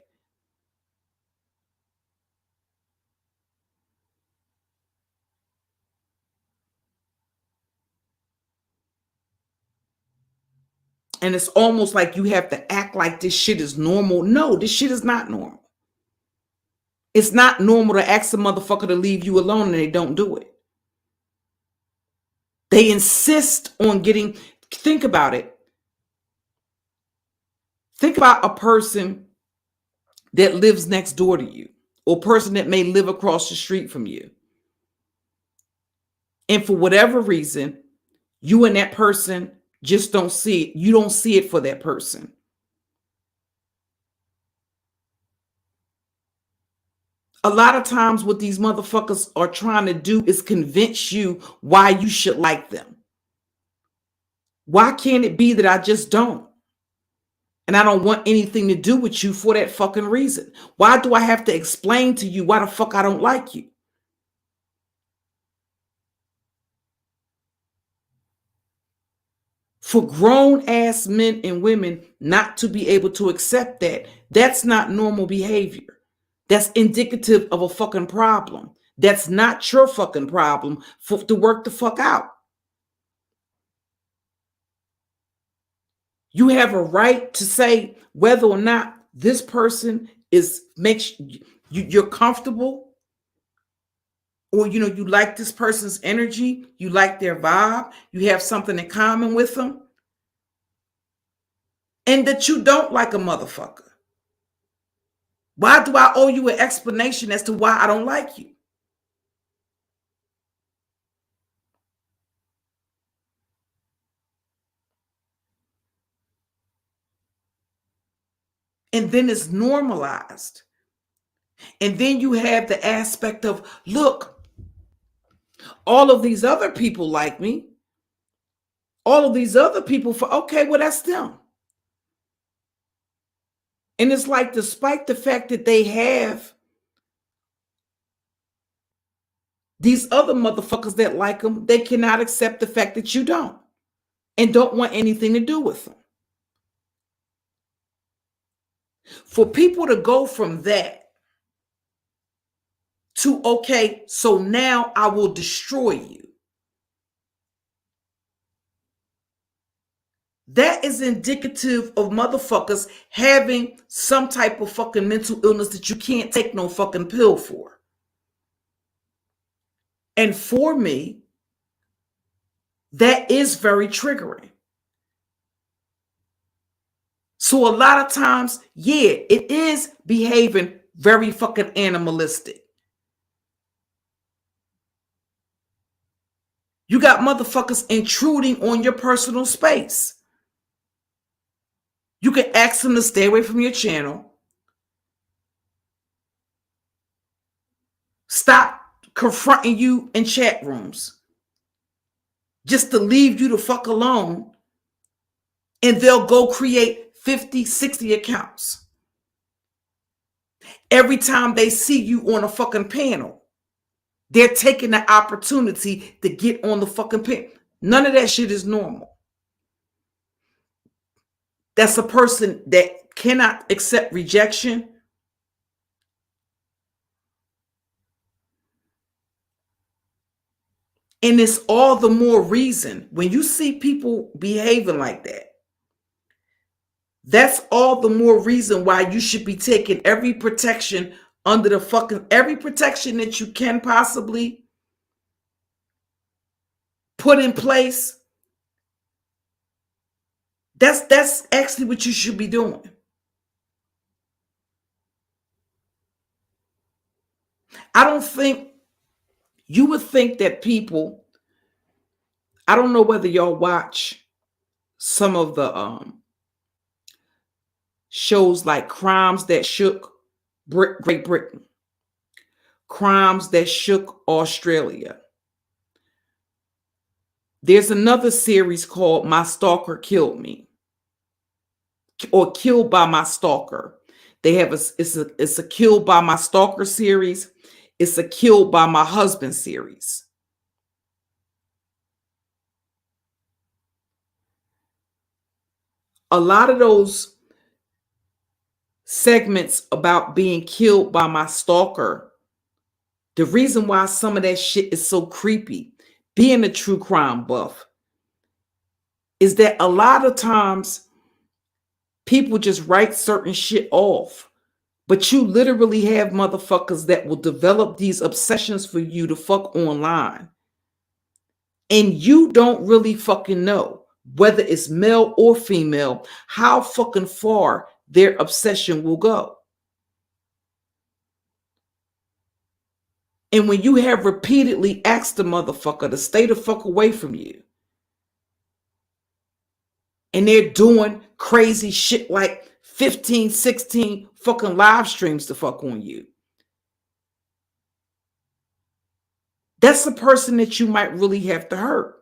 [SPEAKER 2] And it's almost like you have to act like this shit is normal. No, this shit is not normal. It's not normal to ask a motherfucker to leave you alone and they don't do it. They insist on getting, think about it. Think about a person that lives next door to you or a person that may live across the street from you. And for whatever reason, you and that person just don't see it. You don't see it for that person. A lot of times what these motherfuckers are trying to do is convince you why you should like them. Why can't it be that I just don't? And I don't want anything to do with you for that fucking reason. Why do I have to explain to you why the fuck I don't like you? For grown ass men and women not to be able to accept that, that's not normal behavior. That's indicative of a fucking problem. That's not your fucking problem to work the fuck out. You have a right to say whether or not this person makes you're comfortable, or you like this person's energy, you like their vibe, you have something in common with them, and that you don't like a motherfucker. Why do I owe you an explanation as to why I don't like you? And then it's normalized. And then you have the aspect of, look, all of these other people like me. All of these other people, okay, well, that's them. And it's like, despite the fact that they have these other motherfuckers that like them, they cannot accept the fact that you don't and don't want anything to do with them. For people to go from that to, okay, so now I will destroy you. That is indicative of motherfuckers having some type of fucking mental illness that you can't take no fucking pill for. And for me, that is very triggering. So a lot of times, yeah, it is behaving very fucking animalistic. You got motherfuckers intruding on your personal space. You can ask them to stay away from your channel. Stop confronting you in chat rooms. Just to leave you the fuck alone. And they'll go create 50, 60 accounts. Every time they see you on a fucking panel, They're taking the opportunity to get on the fucking pen. None of that shit is normal. That's a person that cannot accept rejection. And it's all the more reason when you see people behaving like that. That's all the more reason why you should be taking every protection under the fucking every protection that you can possibly put in place. That's actually what you should be doing. I don't think you would think that people, I don't know whether y'all watch some of the shows like Crimes That Shook Great Britain, Crimes That Shook Australia. There's another series called My Stalker Killed Me, or Killed by My Stalker. They have it's a Killed by My Stalker series. It's a Killed by My Husband series. A lot of those segments about being killed by my stalker, the reason why some of that shit is so creepy, being a true crime buff, is that a lot of times people just write certain shit off. But you literally have motherfuckers that will develop these obsessions for you to fuck online. And you don't really fucking know whether it's male or female, how fucking far their obsession will go. And when you have repeatedly asked the motherfucker to stay the fuck away from you, and they're doing crazy shit like 15, 16 fucking live streams to fuck on you, that's the person that you might really have to hurt.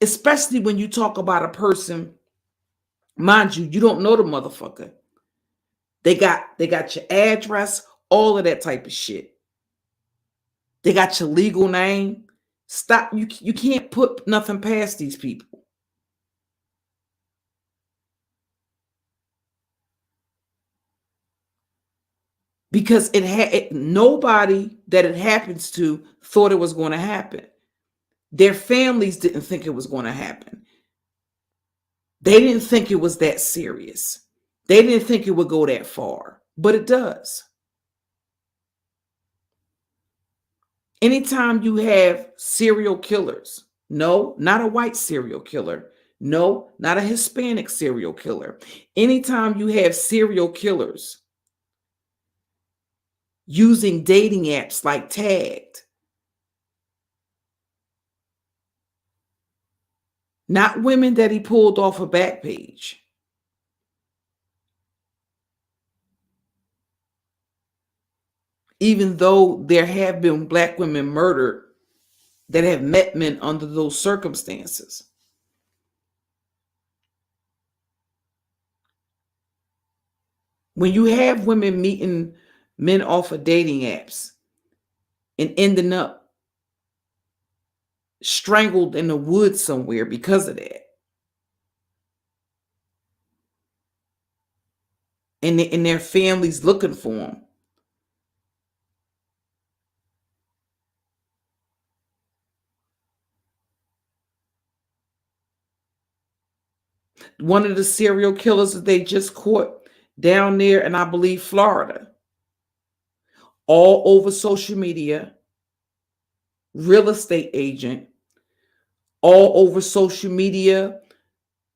[SPEAKER 2] Especially when you talk about a person, mind you, you don't know the motherfucker. They got your address, all of that type of shit. They got your legal name. Stop. You can't put nothing past these people. Because nobody that it happens to thought it was going to happen. Their families didn't think it was going to happen. They didn't think it was that serious. They didn't think it would go that far, but it does. Anytime you have serial killers, no, not a white serial killer, no, not a Hispanic serial killer. Anytime you have serial killers using dating apps like Tagged, not women that he pulled off a back page. Even though there have been black women murdered that have met men under those circumstances. When you have women meeting men off of dating apps and ending up strangled in the woods somewhere because of that, and their families looking for them, one of the serial killers that they just caught down there in, I believe, Florida, all over social media, real estate agent, all over social media,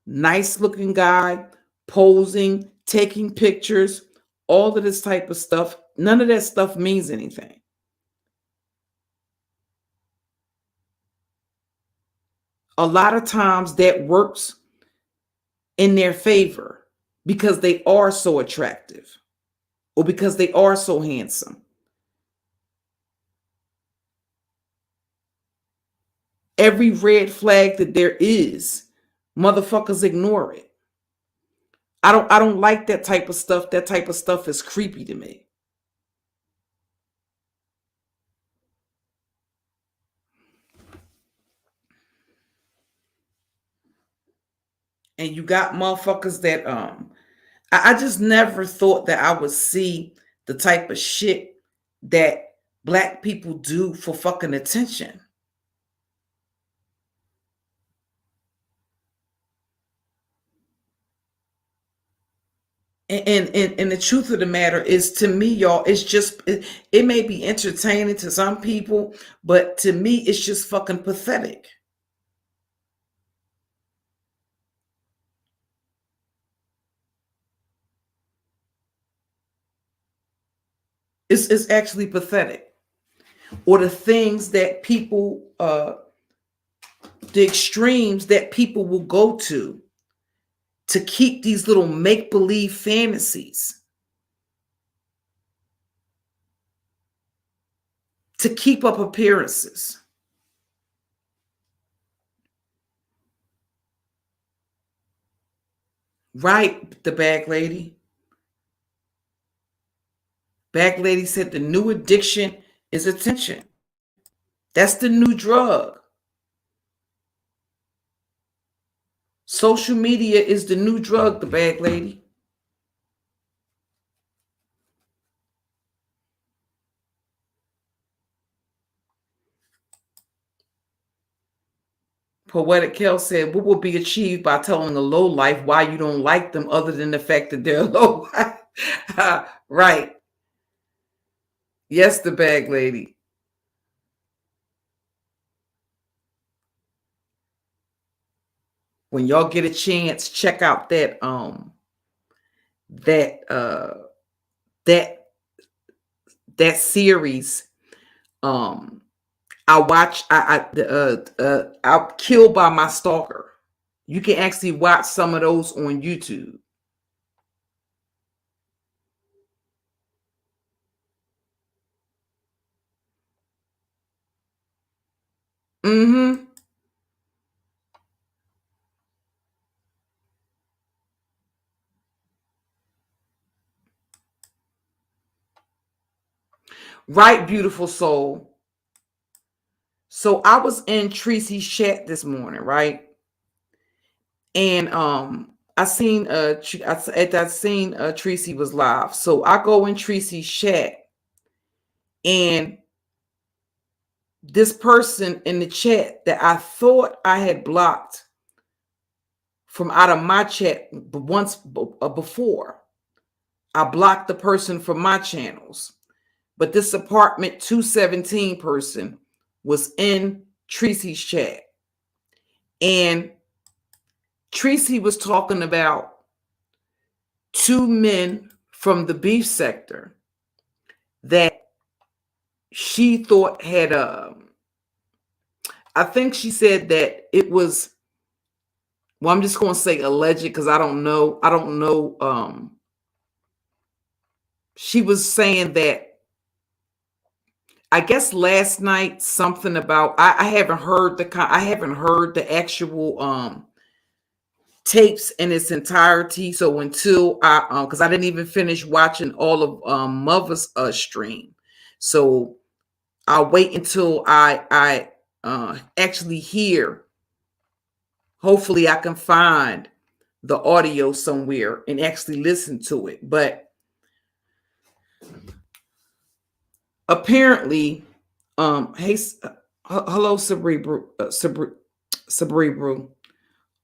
[SPEAKER 2] nice looking guy, posing, taking pictures, all of this type of stuff. None of that stuff means anything. A lot of times that works in their favor because they are so attractive or because they are so handsome. Every red flag that there is, motherfuckers ignore it. I don't like that type of stuff. That type of stuff is creepy to me. And you got motherfuckers that I just never thought that I would see the type of shit that black people do for fucking attention. And the truth of the matter is, to me, y'all, it's just it may be entertaining to some people, but to me, it's just fucking pathetic. It's actually pathetic. Or the things that people, the extremes that people will go to keep these little make believe fantasies, to keep up appearances. Right, the bag lady. Bag lady said the new addiction is attention. That's the new drug. Social media is the new drug, the bag lady. Poetic Kel said, what will be achieved by telling a low life why you don't like them other than the fact that they're low? Right. Yes, the bag lady. When y'all get a chance, check out that that that series. I watch I'm Killed by My Stalker. You can actually watch some of those on YouTube. Mm-hmm. Right, beautiful soul. So I was in Tracy's chat this morning, right? And I seen Tracy was live. So I go in Tracy's chat, and this person in the chat that I thought I had blocked from out of my chat before, I blocked the person from my channels. But this apartment 217 person was in Tracy's chat. And Tracy was talking about two men from the beef sector that she thought had I think she said that it was, well, I'm just going to say alleged because I don't know. She was saying that, I guess last night, something about, I haven't heard the actual tapes in its entirety. So until because I didn't even finish watching all of Mother's stream, so I'll wait until I actually hear. Hopefully, I can find the audio somewhere and actually listen to it. But apparently, hey, hello, Cerebral, Cerebral.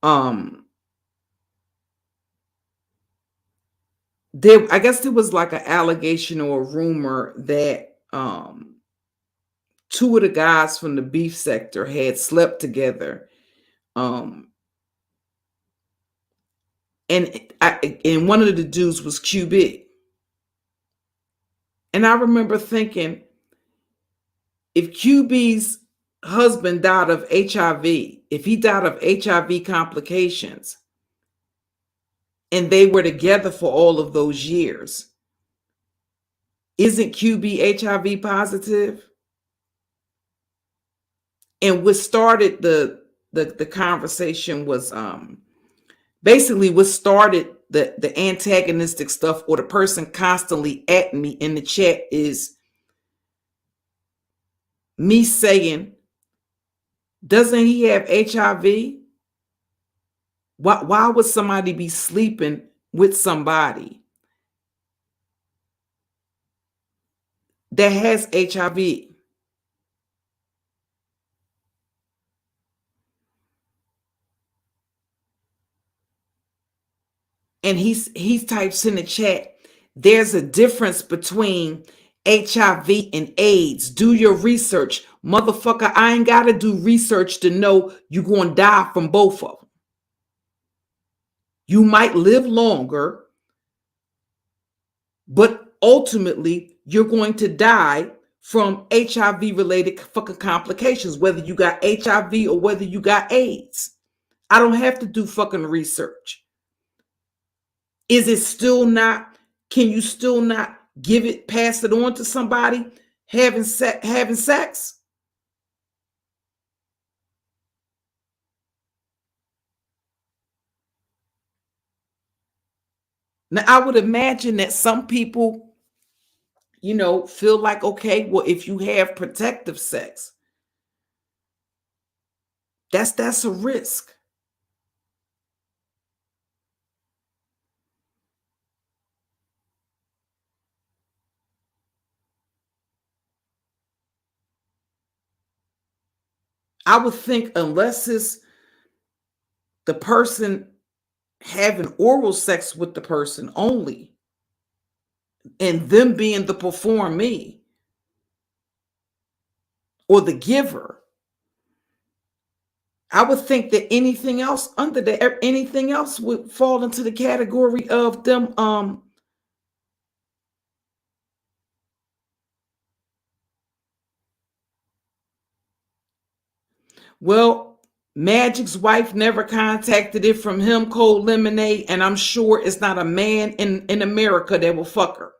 [SPEAKER 2] I guess there was like an allegation or a rumor that two of the guys from the beef sector had slept together. And one of the dudes was QB. And I remember thinking, if QB's husband died of HIV, if he died of HIV complications, and they were together for all of those years, isn't QB HIV positive? And what started the conversation was basically what started the antagonistic stuff or the person constantly at me in the chat is me saying, doesn't he have HIV? Why would somebody be sleeping with somebody that has HIV? And he types in the chat, there's a difference between HIV and AIDS. Do your research. Motherfucker, I ain't got to do research to know you're going to die from both of them. You might live longer, but ultimately you're going to die from HIV related fucking complications, whether you got HIV or whether you got AIDS. I don't have to do fucking research. Is it still not, can you still not give it, pass it on to somebody having sex? Now, I would imagine that some people, feel like, okay, well, if you have protective sex, that's a risk. I would think unless it's the person having oral sex with the person only and them being the performee or the giver, I would think that anything else under that, anything else would fall into the category of them. Well, Magic's wife never contacted it from him, Cold Lemonade, and I'm sure it's not a man in America that will fuck her.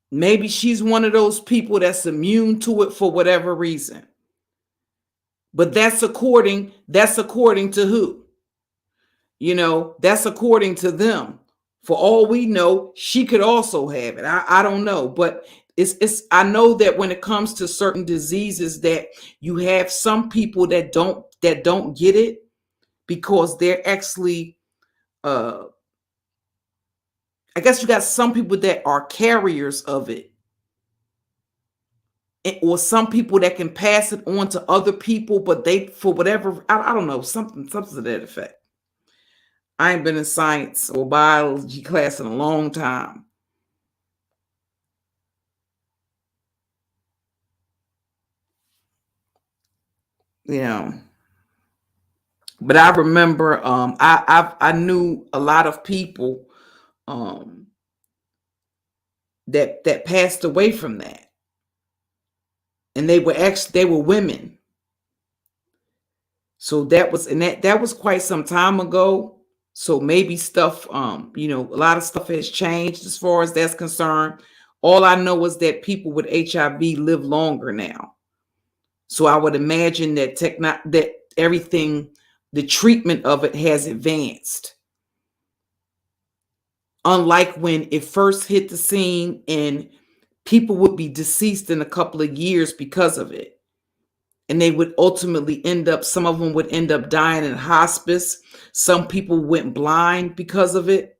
[SPEAKER 2] Maybe she's one of those people that's immune to it for whatever reason. But that's according to who? That's according to them. For all we know, she could also have it. I don't know, but it's I know that when it comes to certain diseases that you have some people that don't get it because they're actually I guess you got some people that are carriers of it, or some people that can pass it on to other people, but they, for whatever, I don't know, something to that effect. I ain't been in science or biology class in a long time. But I remember I knew a lot of people that passed away from that, and they were women. So that was quite some time ago. So maybe stuff, a lot of stuff has changed as far as that's concerned. All I know is that people with HIV live longer now. So I would imagine that that everything, the treatment of it has advanced. Unlike when it first hit the scene and people would be deceased in a couple of years because of it. And they would ultimately some of them would end up dying in hospice. Some people went blind because of it.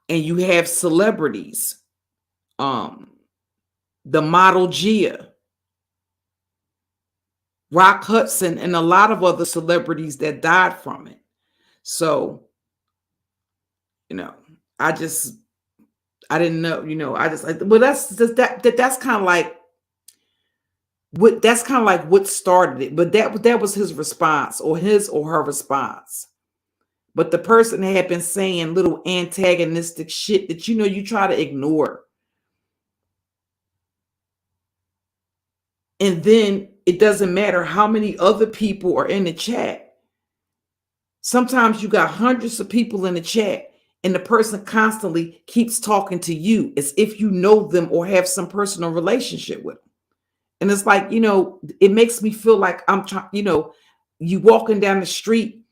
[SPEAKER 2] And you have celebrities, the model Gia, Rock Hudson, and a lot of other celebrities that died from it. So, I didn't know, well, that's kind of like what started it. But that was his response, or his or her response. But the person had been saying little antagonistic shit that you try to ignore. And then it doesn't matter how many other people are in the chat. Sometimes you got hundreds of people in the chat, and the person constantly keeps talking to you as if you know them or have some personal relationship with them. And it's like, it makes me feel like I'm trying, you walking down the street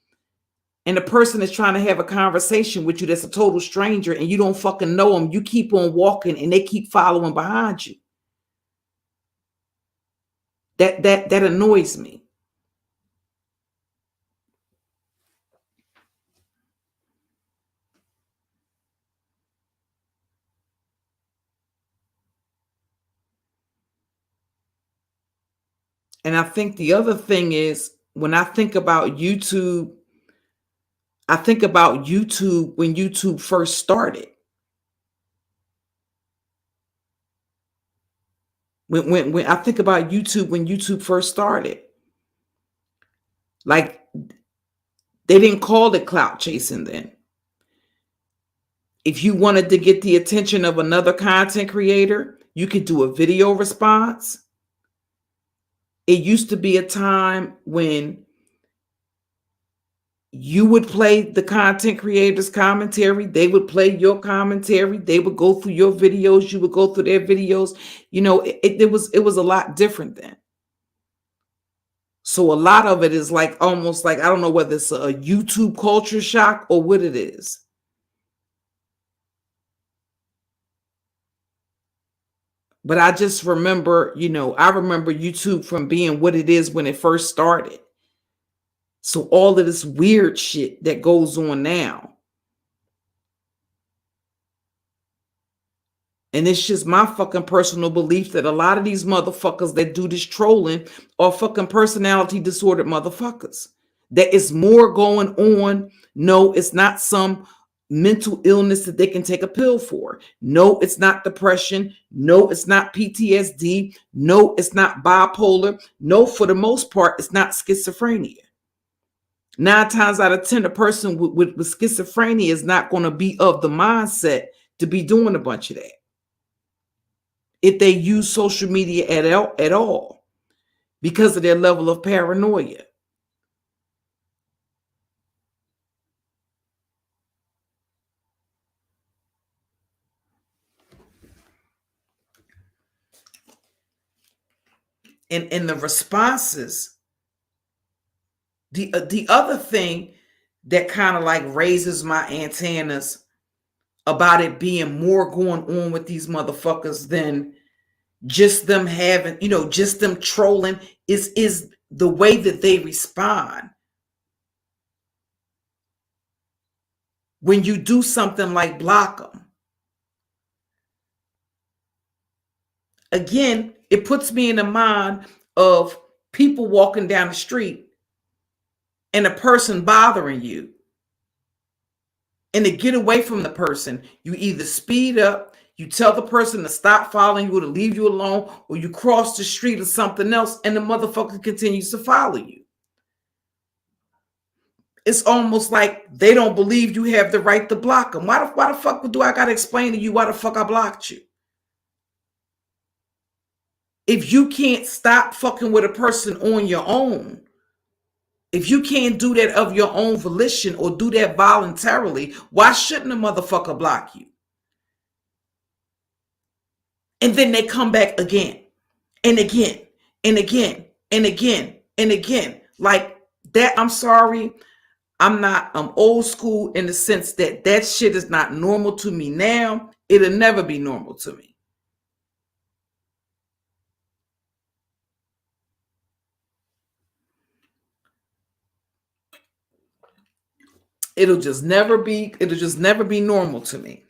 [SPEAKER 2] and the person is trying to have a conversation with you that's a total stranger and you don't fucking know them. You keep on walking and they keep following behind you. That annoys me. And I think the other thing is, when I think about YouTube, I think about YouTube when YouTube first started. When I think about YouTube when YouTube first started, like, they didn't call it clout chasing then. If you wanted to get the attention of another content creator, you could do a video response. It used to be a time when you would play the content creator's commentary. They would play your commentary. They would go through your videos. You would go through their videos. It was a lot different then. So a lot of it is like almost like, I don't know whether it's a YouTube culture shock or what it is. But I just remember, I remember YouTube from being what it is when it first started. So all of this weird shit that goes on now. And it's just my fucking personal belief that a lot of these motherfuckers that do this trolling are fucking personality disordered motherfuckers. There is more going on. No, it's not some mental illness that they can take a pill for. No, it's not depression. No, it's not PTSD. No, it's not bipolar. No, for the most part, it's not schizophrenia. 9 times out of 10, a person with schizophrenia is not going to be of the mindset to be doing a bunch of that, if they use social media at all, because of their level of paranoia. And the responses, the other thing that kind of like raises my antennas about it being more going on with these motherfuckers than just them having, just them trolling, is the way that they respond. When you do something like block them, again, it puts me in the mind of people walking down the street and a person bothering you. And to get away from the person, you either speed up, you tell the person to stop following you or to leave you alone, or you cross the street or something else, and the motherfucker continues to follow you. It's almost like they don't believe you have the right to block them. Why the fuck do I got to explain to you why the fuck I blocked you? If you can't stop fucking with a person on your own, if you can't do that of your own volition or do that voluntarily, why shouldn't a motherfucker block you? And then they come back again and again and again and again and again. Like that, I'm sorry. I'm old school in the sense that shit is not normal to me now. It'll never be normal to me. It'll just never be normal to me.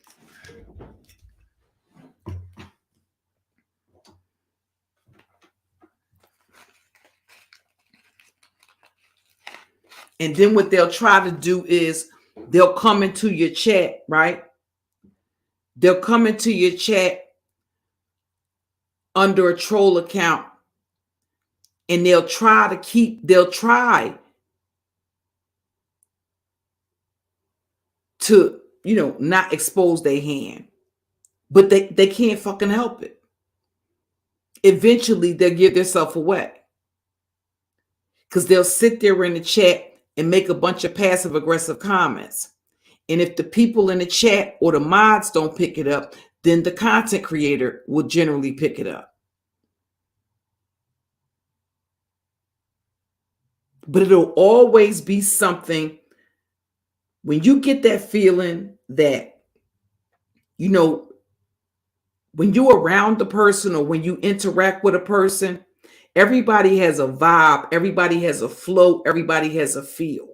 [SPEAKER 2] And then what they'll try to do is they'll come into your chat, right? They'll come into your chat under a troll account, and they'll try to, not expose their hand. But they can't fucking help it. Eventually, they'll give themselves away. Because they'll sit there in the chat and make a bunch of passive aggressive comments. And if the people in the chat or the mods don't pick it up, then the content creator will generally pick it up. But it'll always be something when you get that feeling that, when you're around the person or when you interact with a person, everybody has a vibe, everybody has a flow, everybody has a feel.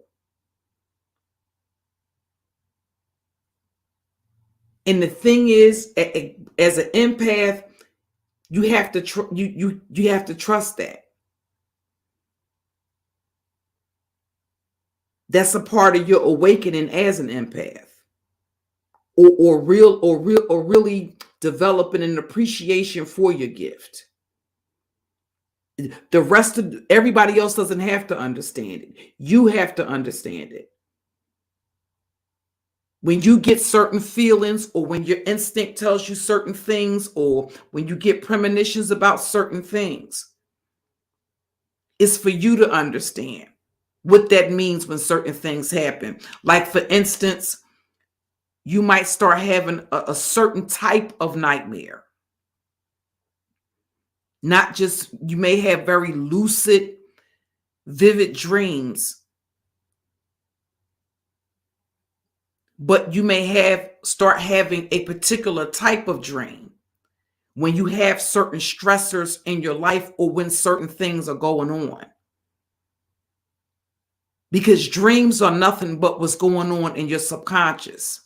[SPEAKER 2] And the thing is, as an empath, you have to you have to trust that. That's a part of your awakening as an empath, or really developing an appreciation for your gift. The rest of everybody else doesn't have to understand it. You have to understand it. When you get certain feelings, or when your instinct tells you certain things, or when you get premonitions about certain things, it's for you to understand what that means when certain things happen. Like, for instance, you might start having a certain type of nightmare. Not just, you may have very lucid, vivid dreams, but you may start having a particular type of dream when you have certain stressors in your life, or when certain things are going on. Because dreams are nothing but what's going on in your subconscious.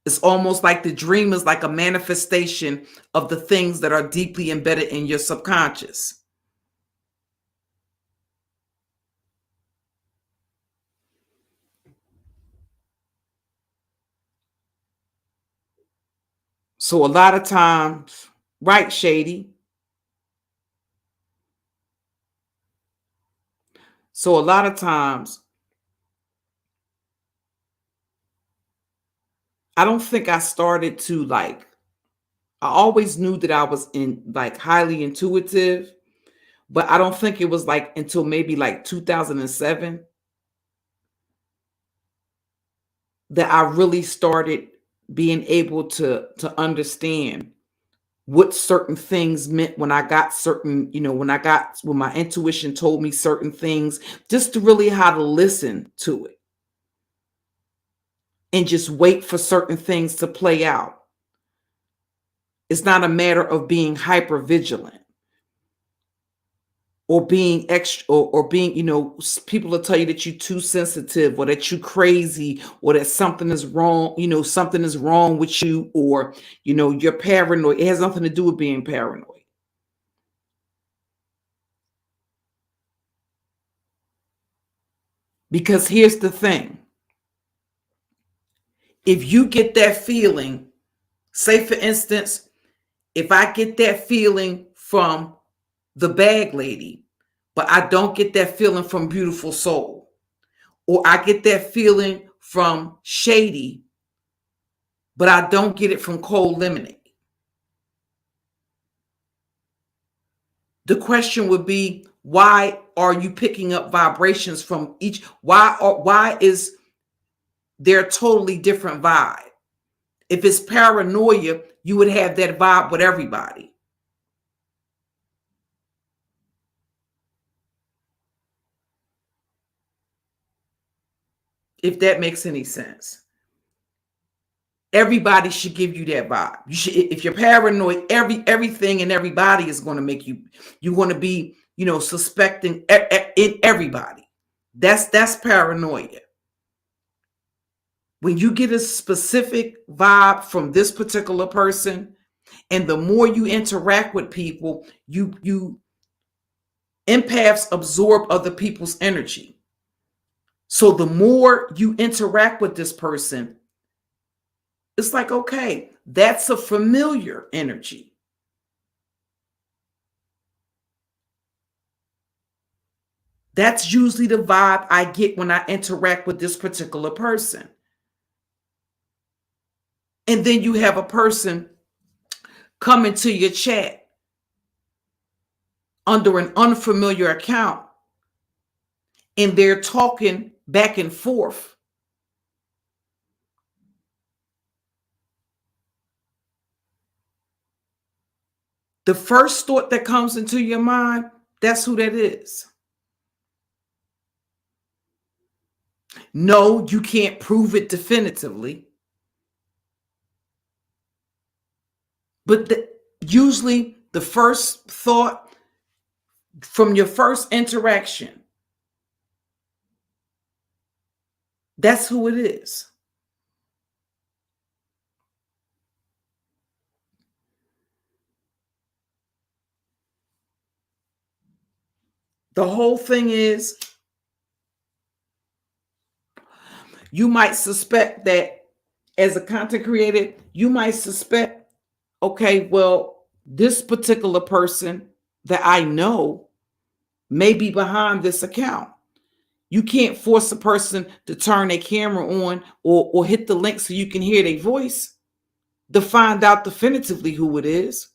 [SPEAKER 2] It's almost like the dream is like a manifestation of the things that are deeply embedded in your subconscious. So a lot of times, right, Shady? So a lot of times, I don't think I started to I always knew that I was highly intuitive, but I don't think it was until maybe 2007 that I really started being able to understand what certain things meant when I got certain, when my intuition told me certain things, just to really how to listen to it and just wait for certain things to play out. It's not a matter of being hyper vigilant or being extra, or being, people will tell you that you're too sensitive, or that you're crazy, or that something is wrong, something is wrong with you, or, you're paranoid. It has nothing to do with being paranoid. Because here's the thing. If you get that feeling, say for instance, if I get that feeling from the bag lady, but I don't get that feeling from Beautiful Soul, or I get that feeling from Shady, but I don't get it from Cold Lemonade, the question would be, why are you picking up vibrations from each? Why is there a totally different vibe? If it's paranoia, you would have that vibe with everybody. If that makes any sense. Everybody should give you that vibe. You should, if you're paranoid, everything and everybody is going to make you want to be, suspecting in everybody. That's paranoia. When you get a specific vibe from this particular person, and the more you interact with people, you empaths absorb other people's energy. So the more you interact with this person, it's like, okay, that's a familiar energy. That's usually the vibe I get when I interact with this particular person. And then you have a person come into your chat under an unfamiliar account, and they're talking back and forth the first thought that comes into your mind, that's who that is. No, you can't prove it definitively. But usually the first thought from your first interaction, that's who it is. The whole thing is, you might suspect that as a content creator, you might suspect, okay, well, this particular person that I know may be behind this account. You can't force a person to turn their camera on or hit the link so you can hear their voice to find out definitively who it is.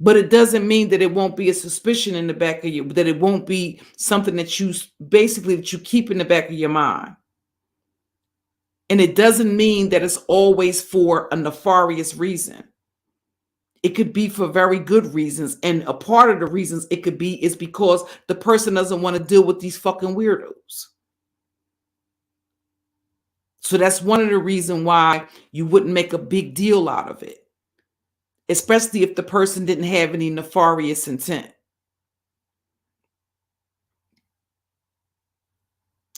[SPEAKER 2] But it doesn't mean that it won't be a suspicion in the back of you, that it won't be something that you keep in the back of your mind. And it doesn't mean that it's always for a nefarious reason. It could be for very good reasons. And a part of the reasons it could be is because the person doesn't want to deal with these fucking weirdos. So that's one of the reasons why you wouldn't make a big deal out of it, especially if the person didn't have any nefarious intent.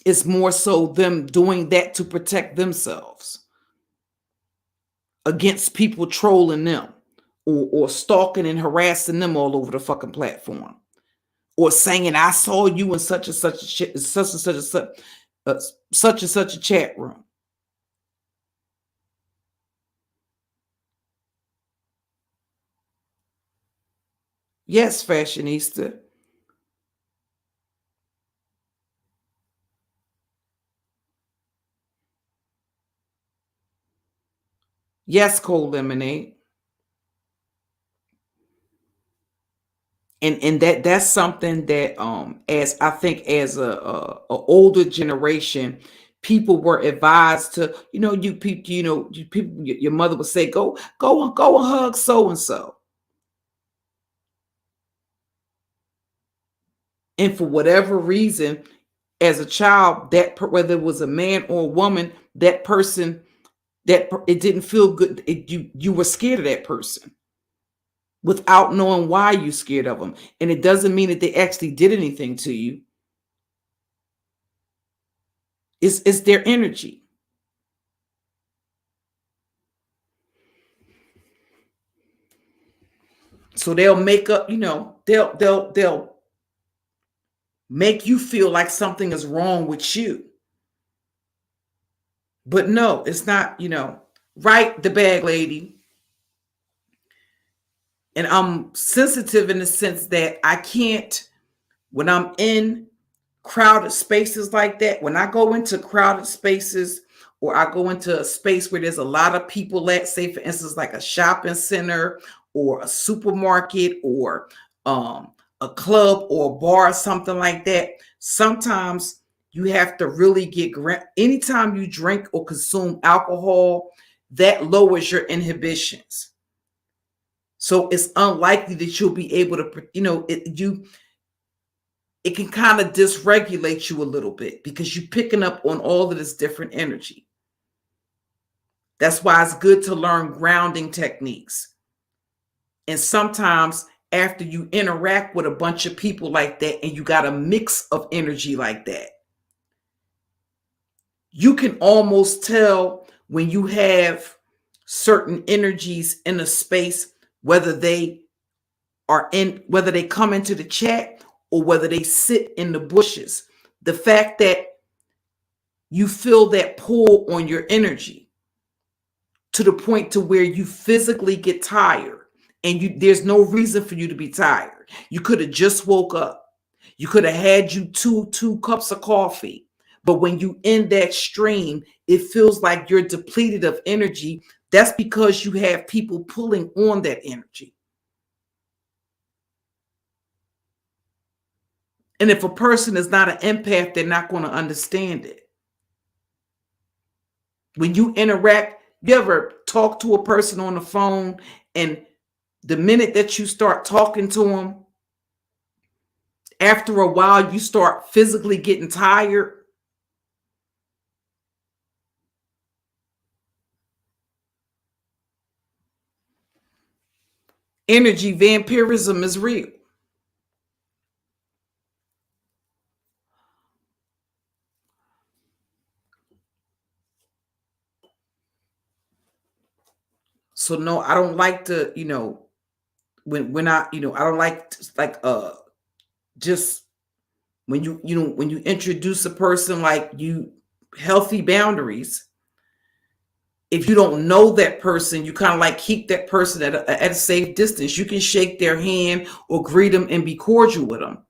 [SPEAKER 2] It's more so them doing that to protect themselves against people trolling them or stalking and harassing them all over the fucking platform, or saying, I saw you in such and such a chat room. Yes, fashionista. Yes, cold lemonade. And that's something that as I think as a older generation, people were advised to, you people, your mother would say, go and hug so and so. And for whatever reason, as a child, whether it was a man or a woman, that person, that it didn't feel good. You were scared of that person without knowing why you scared of them. And it doesn't mean that they actually did anything to you. It's their energy. So they'll make up, they'll make you feel like something is wrong with you. But no, it's not, right, the bag lady. And I'm sensitive in the sense that I can't, when I'm in crowded spaces like that, when I go into crowded spaces or I go into a space where there's a lot of people at, say for instance, like a shopping center or a supermarket or a club or a bar, something like that, sometimes you have to really anytime you drink or consume alcohol, that lowers your inhibitions. So it's unlikely that you'll be able to, it can kind of dysregulate you a little bit because you're picking up on all of this different energy. That's why it's good to learn grounding techniques. And sometimes after you interact with a bunch of people like that and you got a mix of energy like that, you can almost tell when you have certain energies in a space, whether they come into the chat or whether they sit in the bushes. The fact that you feel that pull on your energy to the point to where you physically get tired and there's no reason for you to be tired. You could have just woke up. You could have had you two cups of coffee. But when you in that stream, it feels like you're depleted of energy. That's because you have people pulling on that energy. And if a person is not an empath, they're not going to understand it. When you interact, you ever talk to a person on the phone and The minute that you start talking to them, after a while, you start physically getting tired. Energy vampirism is real. So no, I don't like to, when I, I don't like just when when you introduce a person, like, you healthy boundaries. If you don't know that person, you kind of like keep that person at a safe distance. You can shake their hand or greet them and be cordial with them.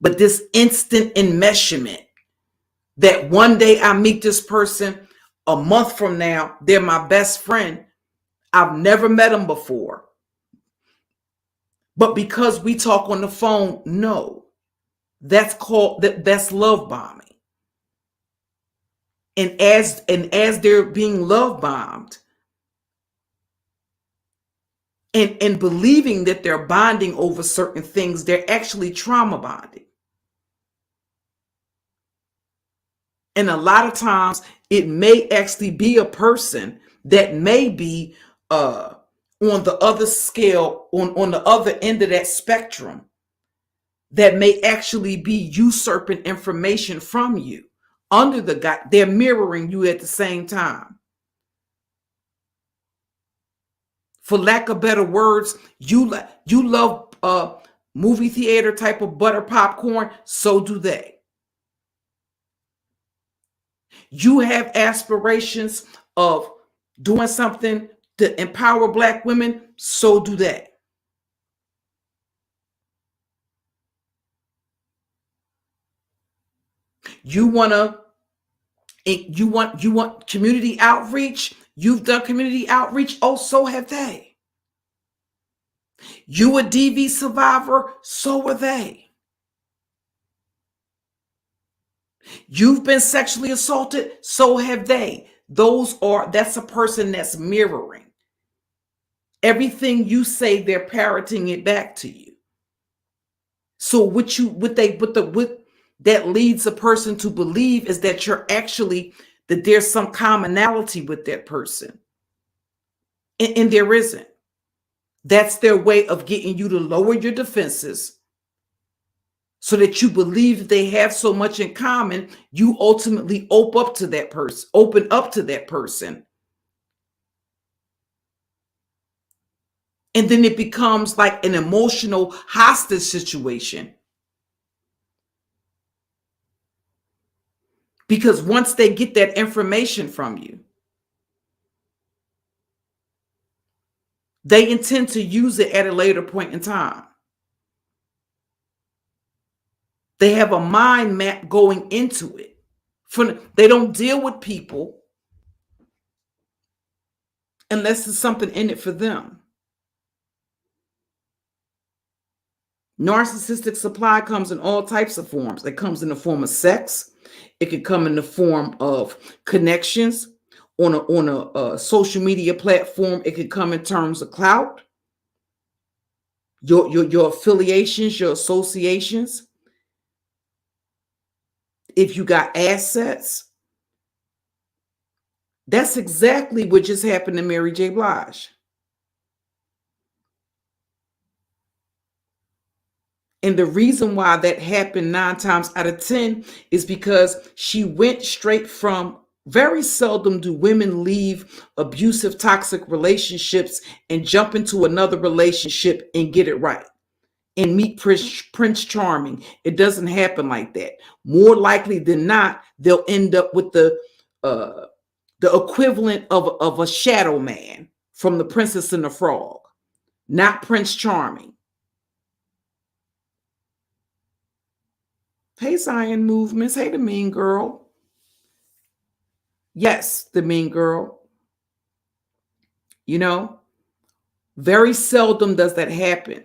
[SPEAKER 2] But this instant enmeshment, that one day I meet this person, a month from now, they're my best friend. I've never met them before. But because we talk on the phone, no. That's love bombing. And as they're being love bombed and believing that they're bonding over certain things, they're actually trauma bonding. And a lot of times it may actually be a person that may be on the other scale, on the other end of that spectrum, that may actually be usurping information from you. Under the guy, they're mirroring you at the same time. For lack of better words, you love movie theater type of butter popcorn, so do they. You have aspirations of doing something to empower Black women, so do they. You want community outreach. You've done community outreach. Oh, so have they. You a DV survivor, so are they. You've been sexually assaulted, so have they. That's a person that's mirroring. Everything you say, they're parroting it back to you. So that leads a person to believe is that that there's some commonality with that person. And there isn't. That's their way of getting you to lower your defenses so that you believe that they have so much in common, you ultimately open up to that person. And then it becomes like an emotional hostage situation. Because once they get that information from you, they intend to use it at a later point in time. They have a mind map going into it. They don't deal with people unless there's something in it for them. Narcissistic supply comes in all types of forms. It comes in the form of sex. It can come in the form of connections on a social media platform. It could come in terms of clout, your affiliations, your associations. If you got assets, that's exactly what just happened to Mary J. Blige. And the reason why that happened 9 times out of 10 is because she went straight from, very seldom do women leave abusive, toxic relationships and jump into another relationship and get it right and meet Prince Charming. It doesn't happen like that. More likely than not, they'll end up with the equivalent of a shadow man from The Princess and the Frog, not Prince Charming. Hey, Zion Movements. Hey, the mean girl. Yes, the mean girl. Very seldom does that happen.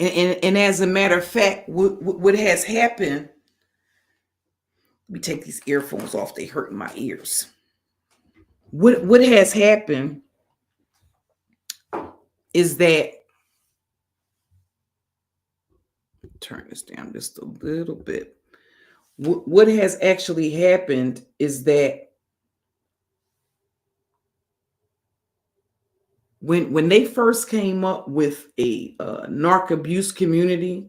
[SPEAKER 2] And as a matter of fact, what has happened, let me take these earphones off. They hurting my ears. What has happened is that, turn this down just a little bit. What has actually happened is that when they first came up with a narc abuse community,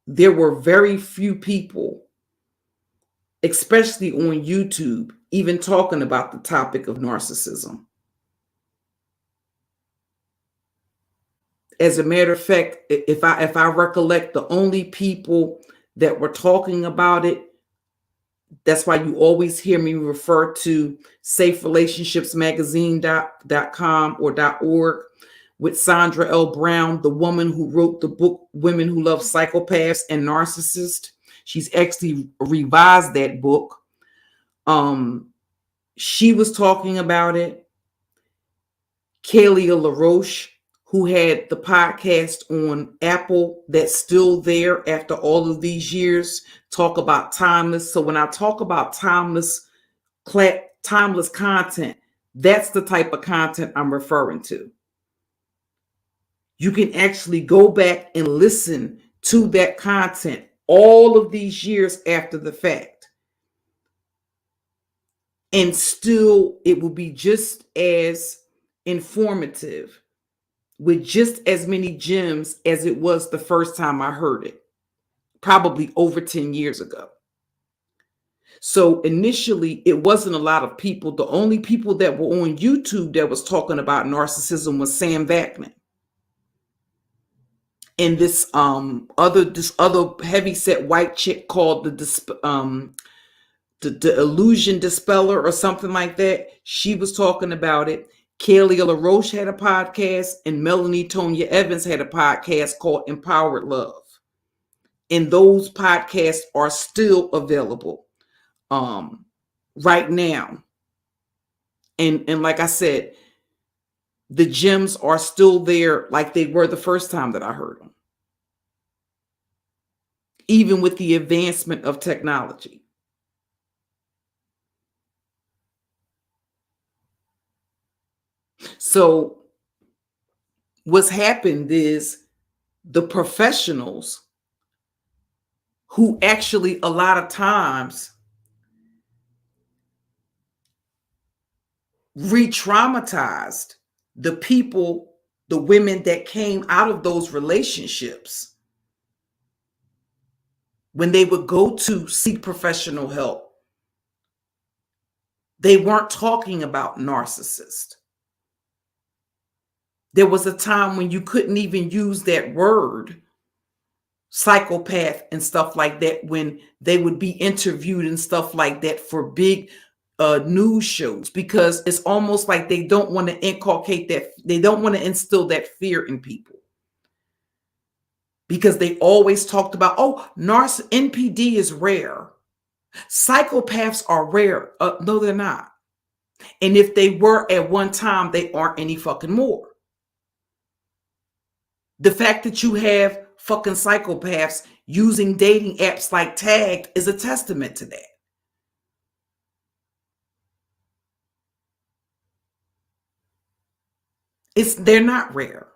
[SPEAKER 2] there were very few people, especially on YouTube, even talking about the topic of narcissism. As a matter of fact, if I recollect, the only people that were talking about it, that's why you always hear me refer to saferelationshipsmagazine.com or .org with Sandra L. Brown, the woman who wrote the book Women Who Love Psychopaths and Narcissists. She's actually revised that book. She was talking about it. Kalia LaRoche, who had the podcast on Apple that's still there after all of these years, talk about timeless. So when I talk about timeless content, that's the type of content I'm referring to. You can actually go back and listen to that content all of these years after the fact. And still, it will be just as informative, with just as many gems as it was the first time I heard it, probably over 10 years ago. So initially, it wasn't a lot of people. The only people that were on YouTube that was talking about narcissism was Sam Vaknin. And this other heavyset white chick called the illusion dispeller or something like that. She was talking about it. Kalia LaRoche had a podcast, and Melanie Tonya Evans had a podcast called Empowered Love. And those podcasts are still available right now. And like I said, the gems are still there like they were the first time that I heard them, even with the advancement of technology. So what's happened is the professionals who actually a lot of times re-traumatized the people, the women that came out of those relationships, when they would go to seek professional help, they weren't talking about narcissist. There was a time when you couldn't even use that word, psychopath and stuff like that, when they would be interviewed and stuff like that for big news shows, because it's almost like they don't want to inculcate that. They don't want to instill that fear in people, because they always talked about, oh, NPD is rare. Psychopaths are rare. No, they're not. And if they were at one time, they aren't any fucking more. The fact that you have fucking psychopaths using dating apps like Tagged is a testament to that. They're not rare.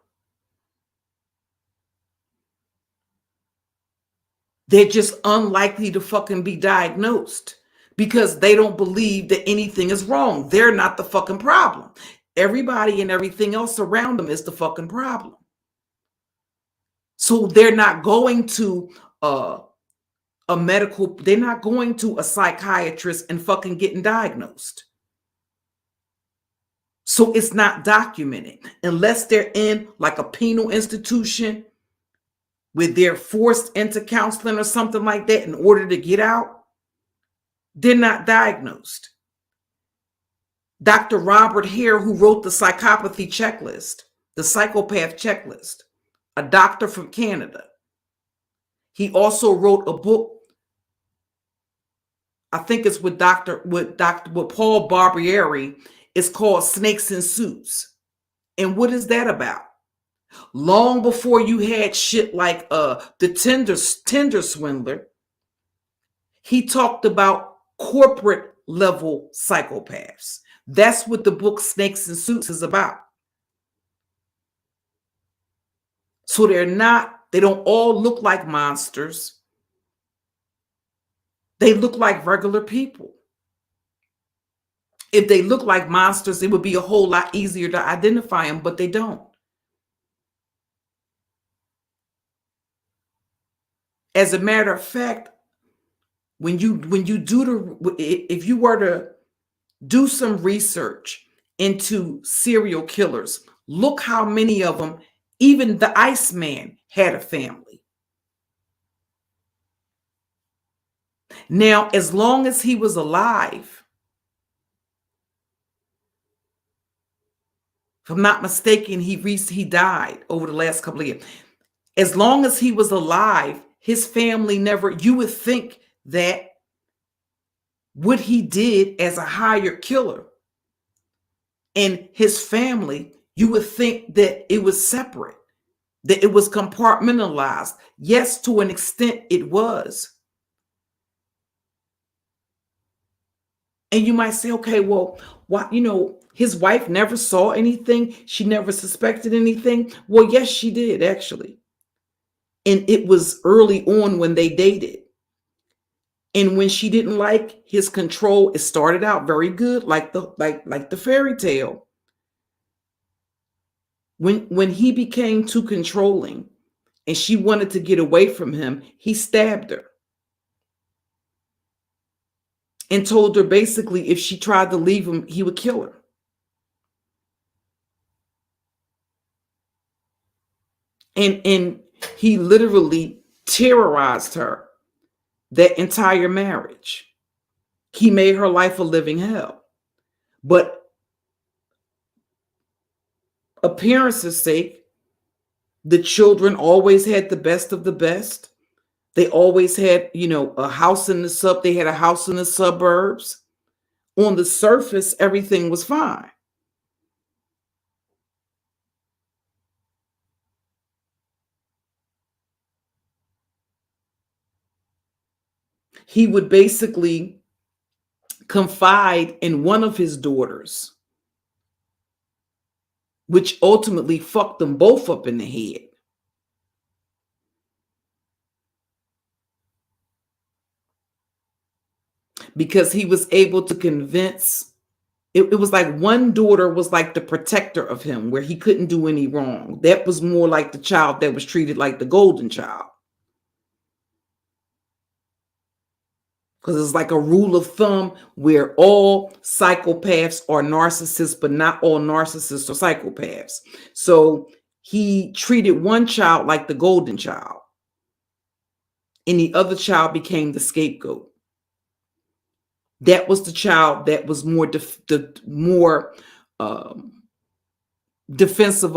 [SPEAKER 2] They're just unlikely to fucking be diagnosed because they don't believe that anything is wrong. They're not the fucking problem. Everybody and everything else around them is the fucking problem. So they're not going to they're not going to a psychiatrist and fucking getting diagnosed. So it's not documented unless they're in like a penal institution where they're forced into counseling or something like that in order to get out. They're not diagnosed. Dr. Robert Hare, who wrote the psychopathy checklist, the psychopath checklist, a doctor from Canada. He also wrote a book, I think it's with Paul Barbieri. It's called Snakes in Suits. And what is that about? Long before you had shit like the Tinder swindler, he talked about corporate level psychopaths, That's what the book Snakes and Suits is about. So they don't all look like monsters. They look like regular people. If they look like monsters, it would be a whole lot easier to identify them, but they don't. As a matter of fact, if you were to do some research into serial killers, look how many of them, even the Iceman, had a family. Now, as long as he was alive, if I'm not mistaken, he died over the last couple of years. As long as he was alive, his family never, you would think that what he did as a hired killer and his family, you would think that it was separate, that it was compartmentalized. Yes, to an extent it was. And you might say, okay, well, why, his wife never saw anything. She never suspected anything. Well, yes, she did, actually. And it was early on when they dated. And when she didn't like his control, it started out very good, like the fairy tale. When he became too controlling and she wanted to get away from him, he stabbed her and told her basically if she tried to leave him, he would kill her. And he literally terrorized her that entire marriage. He made her life a living hell. But appearance's sake, the children always had the best of the best. They always had, a house in the they had a house in the suburbs. On the surface, everything was fine. He would basically confide in one of his daughters, which ultimately fucked them both up in the head. Because he was able to convince, it was like one daughter was like the protector of him, where he couldn't do any wrong. That was more like the child that was treated like the golden child. Because it's like a rule of thumb where all psychopaths are narcissists, but not all narcissists are psychopaths. So he treated one child like the golden child, and the other child became the scapegoat. That was the child that was more defensive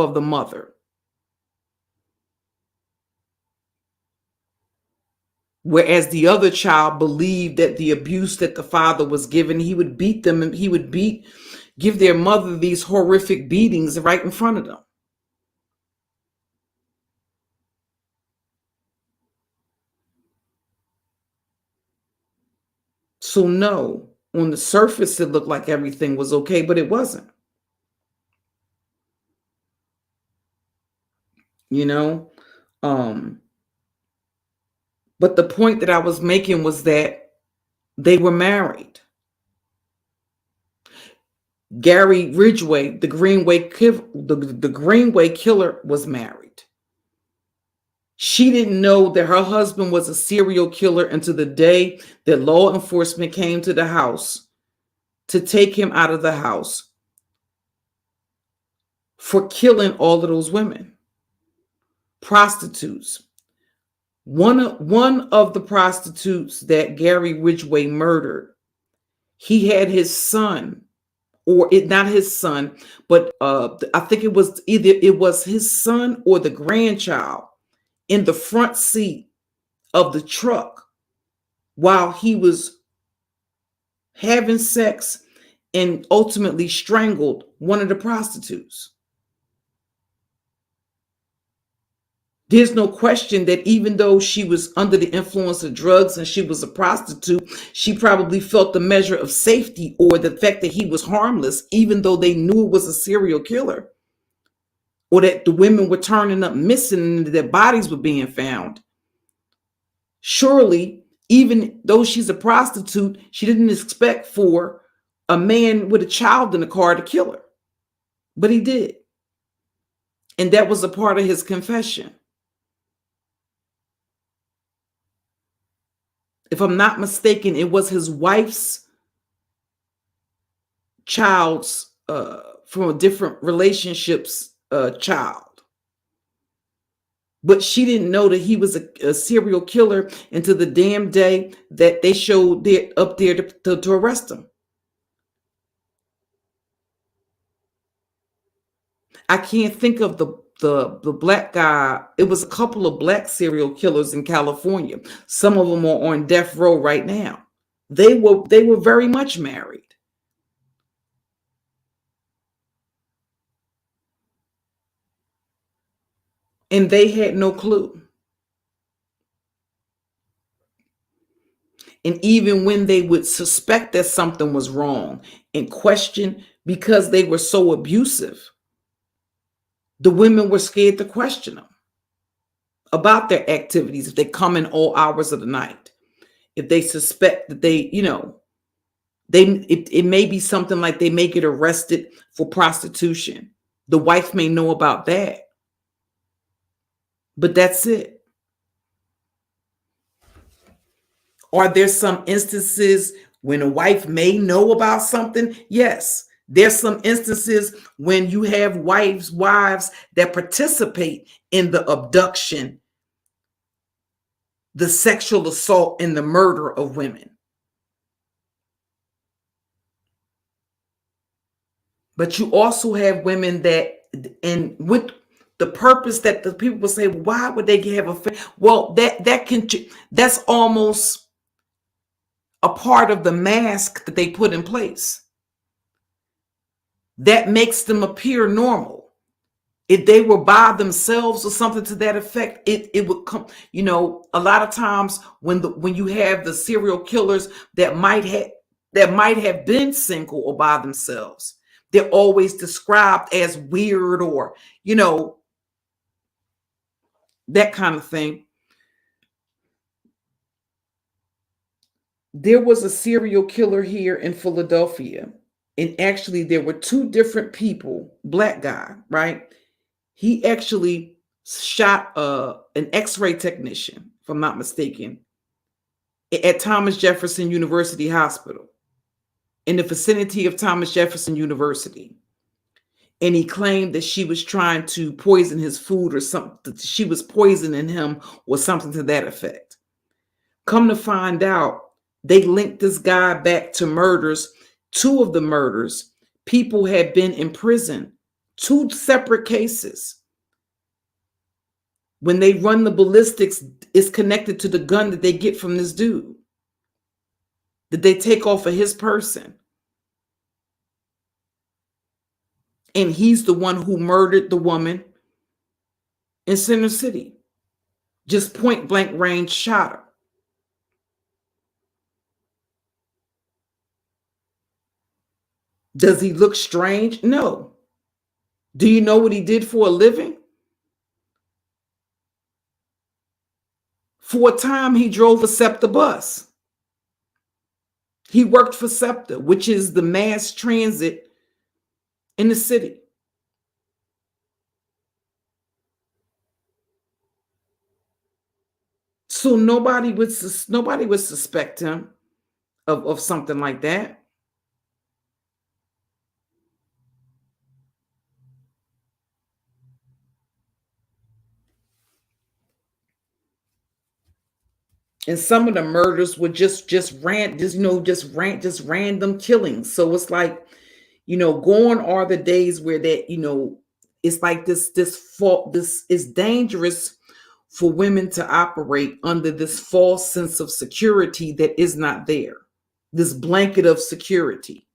[SPEAKER 2] of the mother. Whereas the other child believed that the abuse that the father was given, he would beat them, and he would give their mother these horrific beatings right in front of them. So no, on the surface, it looked like everything was okay, but it wasn't. But the point that I was making was that they were married. Gary Ridgway, the Greenway killer, was married. She didn't know that her husband was a serial killer until the day that law enforcement came to the house to take him out of the house for killing all of those women, prostitutes. One of the prostitutes that Gary Ridgway murdered, he had his son, not his son, but I think it was his son or the grandchild in the front seat of the truck while he was having sex and ultimately strangled one of the prostitutes. There's no question that even though she was under the influence of drugs and she was a prostitute, she probably felt the measure of safety or the fact that he was harmless, even though they knew it was a serial killer, or that the women were turning up missing and their bodies were being found. Surely, even though she's a prostitute, she didn't expect for a man with a child in the car to kill her. But he did. And that was a part of his confession. If I'm not mistaken, it was his wife's child's from a different relationships child. But she didn't know that he was a serial killer until the damn day that they showed up there to arrest him. I can't think of the black guy. It was a couple of black serial killers in California. Some of them are on death row right now. They were very much married. And they had no clue. And even when they would suspect that something was wrong and question, because they were so abusive, the women were scared to question them about their activities. If they come in all hours of the night, if they suspect that it may be something like they may get arrested for prostitution. The wife may know about that, but that's it. Are there some instances when a wife may know about something? Yes. There's some instances when you have wives that participate in the abduction, the sexual assault, and the murder of women. But you also have women that, and with the purpose that the people will say, why would they have a? Well, that's almost a part of the mask that they put in place. That makes them appear normal. If they were by themselves or something to that effect, it would come. A lot of times when you have the serial killers that might have been single or by themselves, they're always described as weird or that kind of thing. There was a serial killer here in Philadelphia, and actually there were two different people. Black guy, right? He actually shot an X-ray technician, if I'm not mistaken, at Thomas Jefferson University Hospital, in the vicinity of Thomas Jefferson University. And he claimed that she was trying to poison his food or something. She was poisoning him or something to that effect. Come to find out, they linked this guy back to murders. Two of the murders, people had been in prison. Two separate cases. When they run the ballistics, it's connected to the gun that they get from this dude, that they take off of his person. And he's the one who murdered the woman in Center City. Just point blank range shot her. Does he look strange? No. Do you know what he did for a living? For a time, he drove a SEPTA bus. He worked for SEPTA, which is the mass transit in the city. So nobody would suspect him of something like that. And some of the murders were just random killings. So it's like, gone are the days where that, it's like this is dangerous for women to operate under this false sense of security that is not there. This blanket of security.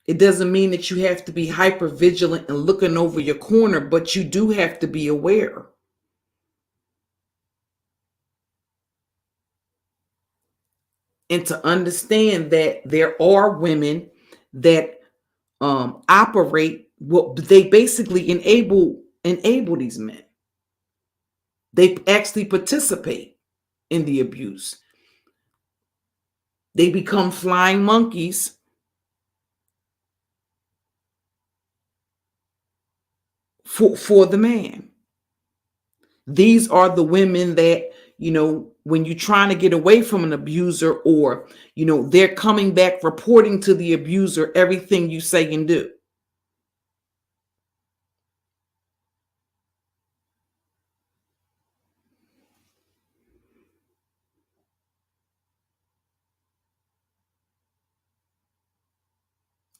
[SPEAKER 2] It doesn't mean that you have to be hyper vigilant and looking over your corner, but you do have to be aware. And to understand that there are women that operate, well, they basically enable these men. They actually participate in the abuse. They become flying monkeys for the man. These are the women that, when you're trying to get away from an abuser, or, they're coming back reporting to the abuser everything you say and do.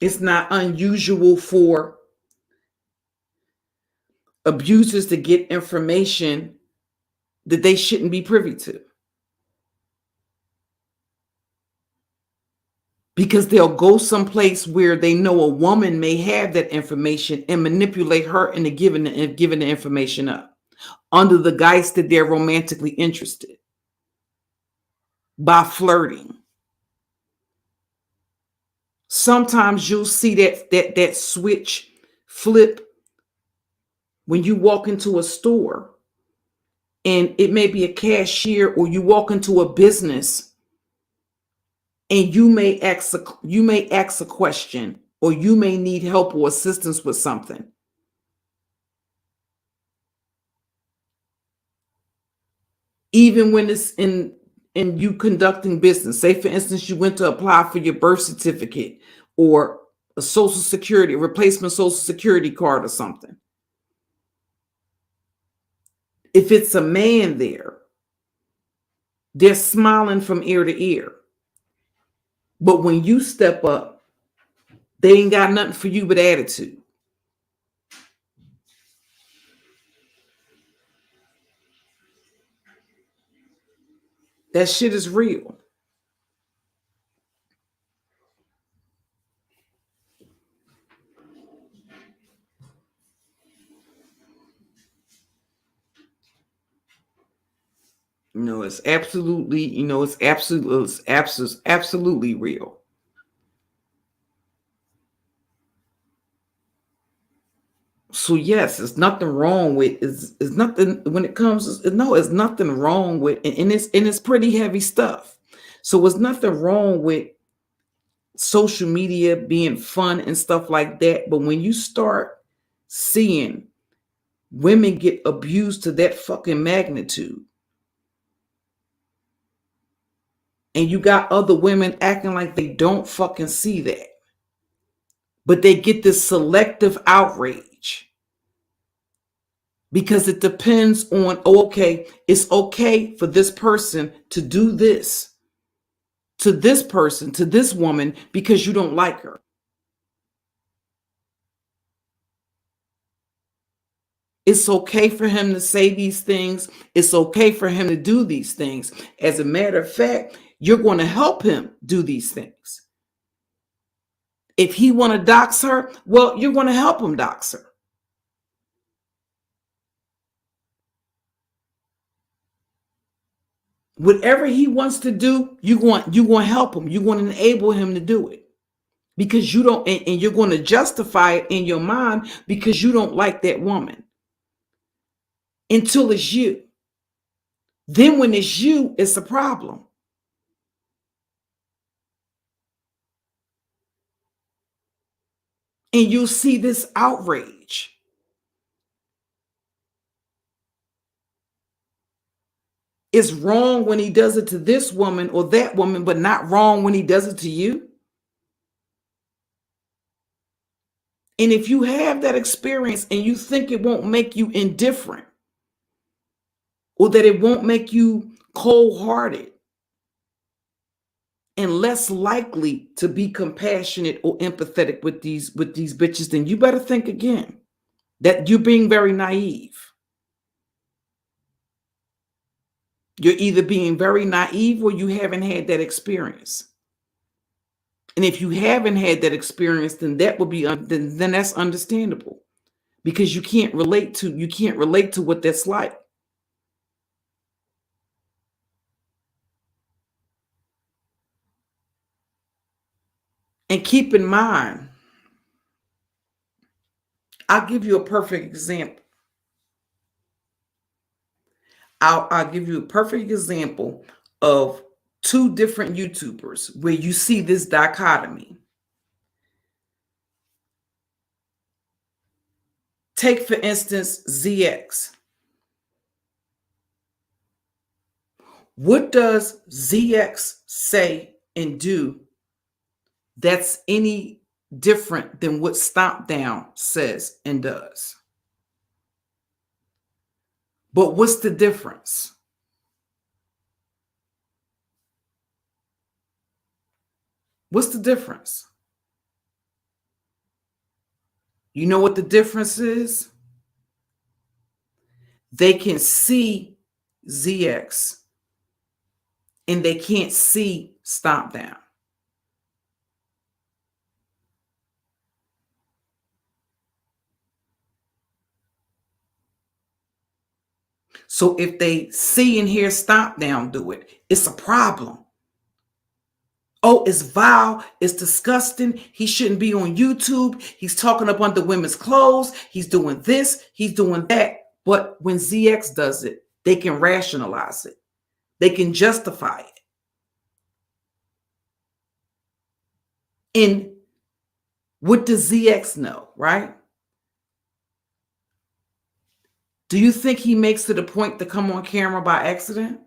[SPEAKER 2] It's not unusual for abusers to get information that they shouldn't be privy to, because they'll go someplace where they know a woman may have that information and manipulate her into giving the information up under the guise that they're romantically interested, by flirting. Sometimes you'll see that switch flip when you walk into a store, and it may be a cashier, or you walk into a business and you may ask a question, or you may need help or assistance with something. Even when it's in you conducting business. Say, for instance, you went to apply for your birth certificate or a social security, a replacement social security card or something. If it's a man there, they're smiling from ear to ear. But when you step up, they ain't got nothing for you but attitude. That shit is real. It's absolutely, absolutely real. So yes, it's nothing wrong with it's nothing when it comes. No, it's nothing wrong with, and it's pretty heavy stuff. So it's nothing wrong with social media being fun and stuff like that. But when you start seeing women get abused to that fucking magnitude, and you got other women acting like they don't fucking see that, but they get this selective outrage because it depends on, okay, it's okay for this person to do this to this person, to this woman, because you don't like her. It's okay for him to say these things. It's okay for him to do these things. As a matter of fact, you're going to help him do these things. If he want to dox her, well, you're going to help him dox her. Whatever he wants to do, you want to help him. You want to enable him to do it, because you don't, and you're going to justify it in your mind because you don't like that woman until it's you. Then when it's you, it's a problem. And you'll see this outrage. It's wrong when he does it to this woman or that woman, but not wrong when he does it to you. And if you have that experience and you think it won't make you indifferent, or that it won't make you cold-hearted and less likely to be compassionate or empathetic with these bitches, then you better think again. That you're being very naive. You're either being very naive or you haven't had that experience. And if you haven't had that experience, then that would be then that's understandable, because you can't relate to what that's like. And keep in mind, I'll give you a perfect example. I'll give you a perfect example of two different YouTubers where you see this dichotomy. Take, for instance, ZX. What does ZX say and do that's any different than what Stomp Down says and does? But what's the difference? What's the difference? You know what the difference is? They can see ZX and they can't see Stomp Down. So if they see and hear Stomp Down do it, it's a problem. Oh, it's vile. It's disgusting. He shouldn't be on YouTube. He's talking up under women's clothes. He's doing this. He's doing that. But when ZX does it, they can rationalize it. They can justify it. And what does ZX know, right? Do you think he makes it a point to come on camera by accident?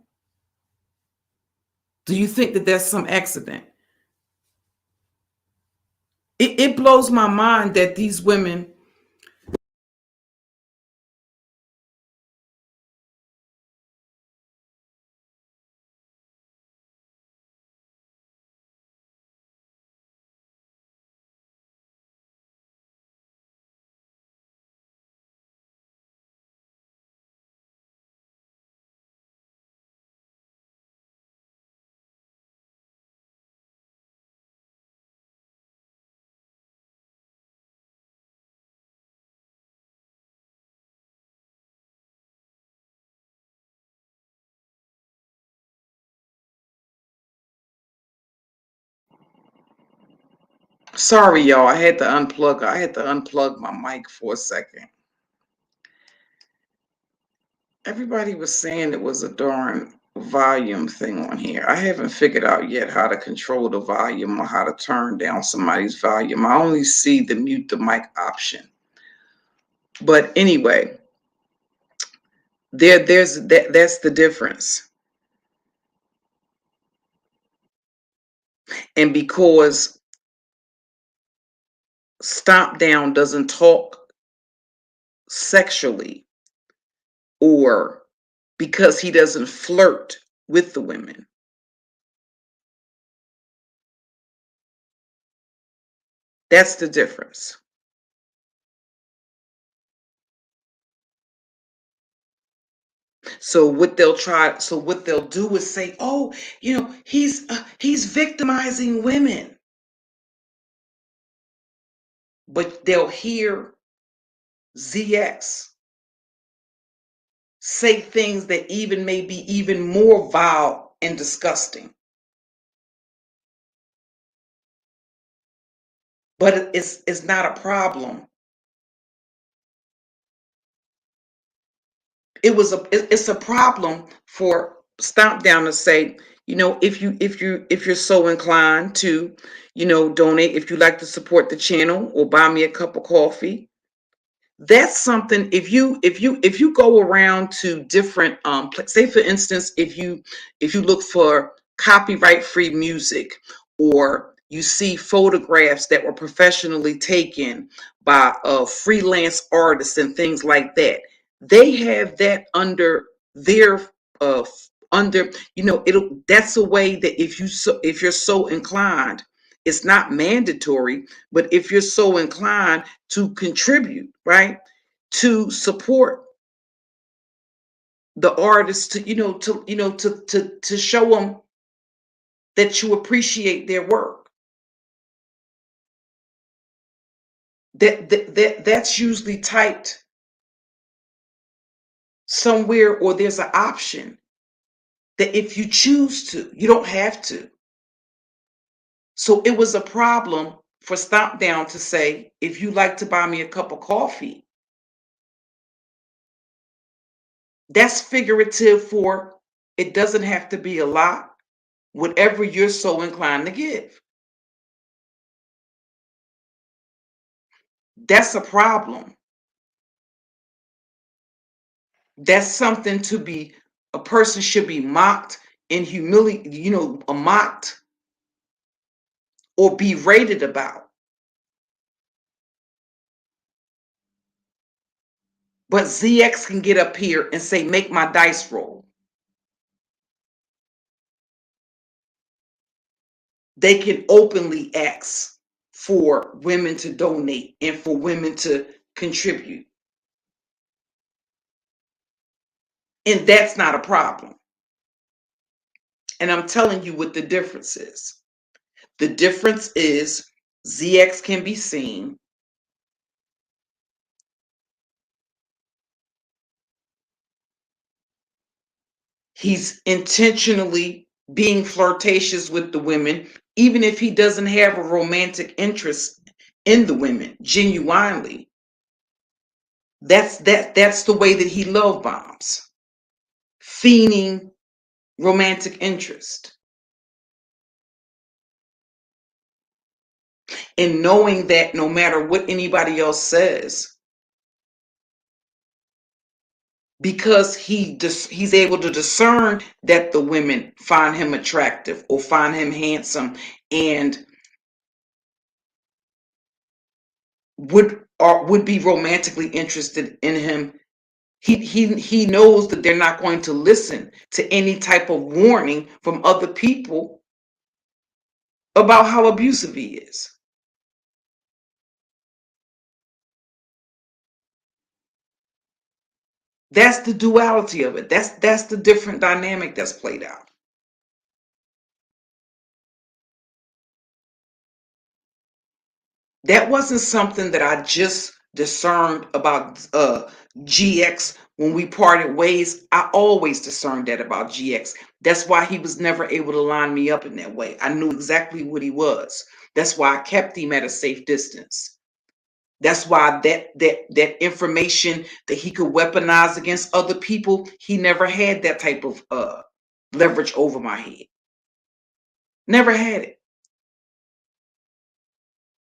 [SPEAKER 2] Do you think that there's some accident? It blows my mind that these women. Sorry, y'all. I had to unplug my mic for a second. Everybody was saying it was a darn volume thing on here. I haven't figured out yet how to control the volume or how to turn down somebody's volume. I only see the mute the mic option. But anyway, that's the difference. And because Stomp Down doesn't talk sexually, or because he doesn't flirt with the women, that's the difference. So what they'll do is say, "Oh, he's victimizing women," but they'll hear ZX say things that even may be even more vile and disgusting. But it's not a problem. It's a problem for Stomp Down to say, if you're so inclined to, donate, if you like to support the channel or buy me a cup of coffee. That's something. If you go around to different, say for instance, if you look for copyright free music, or you see photographs that were professionally taken by freelance artists and things like that, they have that under their uh under, it'll that's a way that if you're so inclined, it's not mandatory, but if you're so inclined to contribute, right, to support the artist, to show them that you appreciate their work, that's usually typed somewhere, or there's an option that if you choose to, you don't have to. So it was a problem for Stomp Down to say, if you like to buy me a cup of coffee, that's figurative for it doesn't have to be a lot, whatever you're so inclined to give. That's a problem. That's something to be, a person should be mocked and humiliated, mocked or berated about. But ZX can get up here and say, make my dice roll. They can openly ask for women to donate and for women to contribute. And that's not a problem. And I'm telling you what the difference is. The difference is ZX can be seen. He's intentionally being flirtatious with the women, even if he doesn't have a romantic interest in the women, genuinely. That's the way that he love bombs, feigning romantic interest. And knowing that no matter what anybody else says, because he's able to discern that the women find him attractive or find him handsome and would be romantically interested in him. He knows that they're not going to listen to any type of warning from other people about how abusive he is. That's the duality of it. That's the different dynamic that's played out. That wasn't something that I just discerned about GX when we parted ways. I always discerned that about GX. That's why he was never able to line me up in that way. I knew exactly what he was. That's why I kept him at a safe distance. That's why that information that he could weaponize against other people, he never had that type of leverage over my head. Never had it.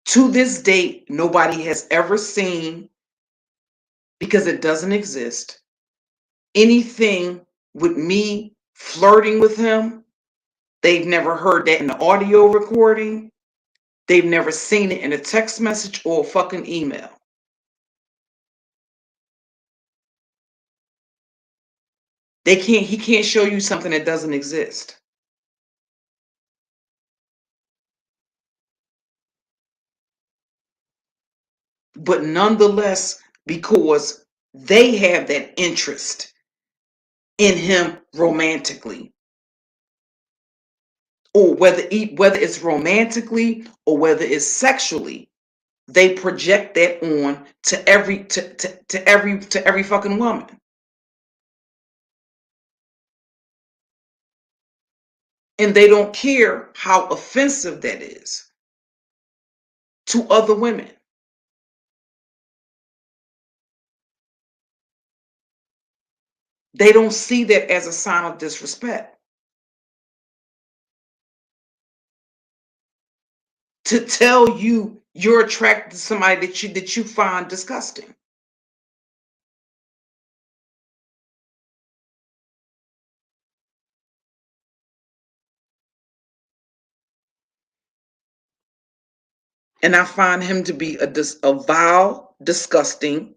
[SPEAKER 2] To this date, nobody has ever seen, because it doesn't exist, anything with me flirting with him. They've never heard that in the audio recording. They've never seen it in a text message or a fucking email. He can't show you something that doesn't exist. But nonetheless, because they have that interest in him romantically, or whether it's romantically or whether it's sexually, they project that on to every fucking woman. And they don't care how offensive that is to other women. They don't see that as a sign of disrespect. To tell you you're attracted to somebody that you find disgusting. And I find him to be a vile, disgusting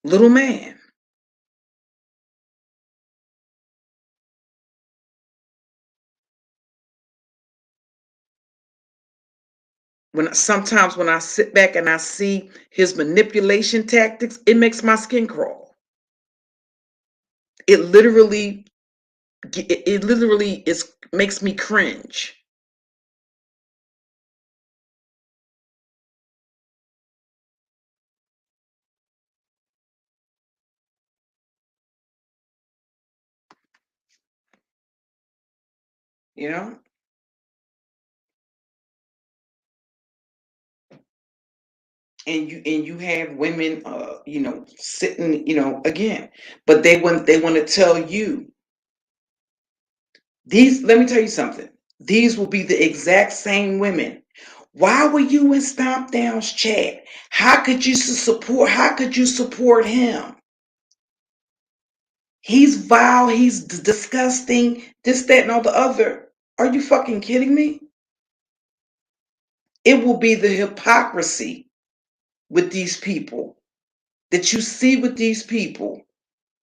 [SPEAKER 2] little man. Sometimes when I sit back and I see his manipulation tactics, it makes my skin crawl. It literally makes me cringe. you know. And you have women, sitting, again, but they want to tell you these. Let me tell you something. These will be the exact same women. Why were you in Stomp Down's chat? How could you support? How could you support him? He's vile. He's disgusting. This, that, and all the other. Are you fucking kidding me? It will be the hypocrisy with these people that you see with these people,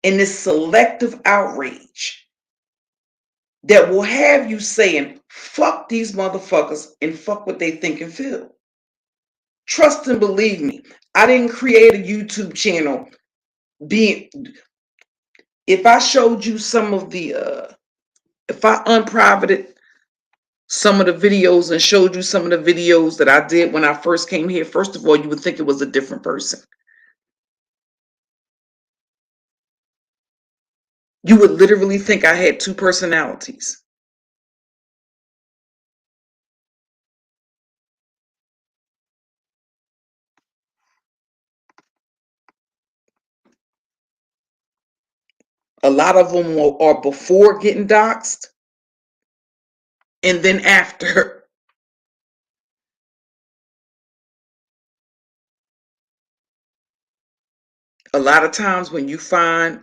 [SPEAKER 2] and this selective outrage that will have you saying, fuck these motherfuckers and fuck what they think and feel. Trust and believe me, I didn't create a YouTube channel being, if I showed you some of the, if I unprivated some of the videos and showed you some of the videos that I did when I first came here, first of all, you would think it was a different person. You would literally think I had two personalities. A lot of them are before getting doxxed and then after. A lot of times when you find,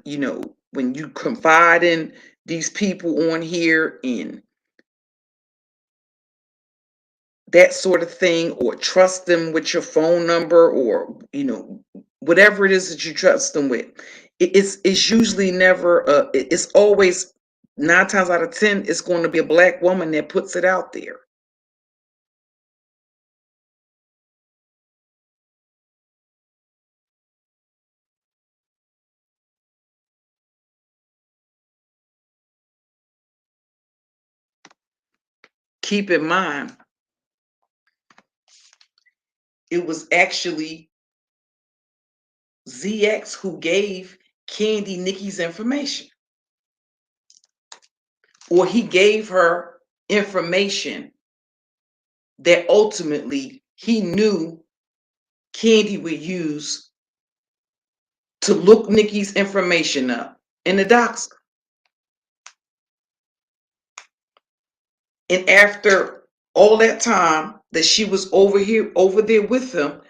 [SPEAKER 2] when you confide in these people on here in that sort of thing, or trust them with your phone number, or whatever it is that you trust them with, it's usually never it's always 9 times out of 10 it's going to be a black woman that puts it out there. Keep in mind, it was actually ZX who gave Candy Nikki's information, or he gave her information that ultimately he knew Candy would use to look Nikki's information up in the docs. And after all that time that she was over there with him,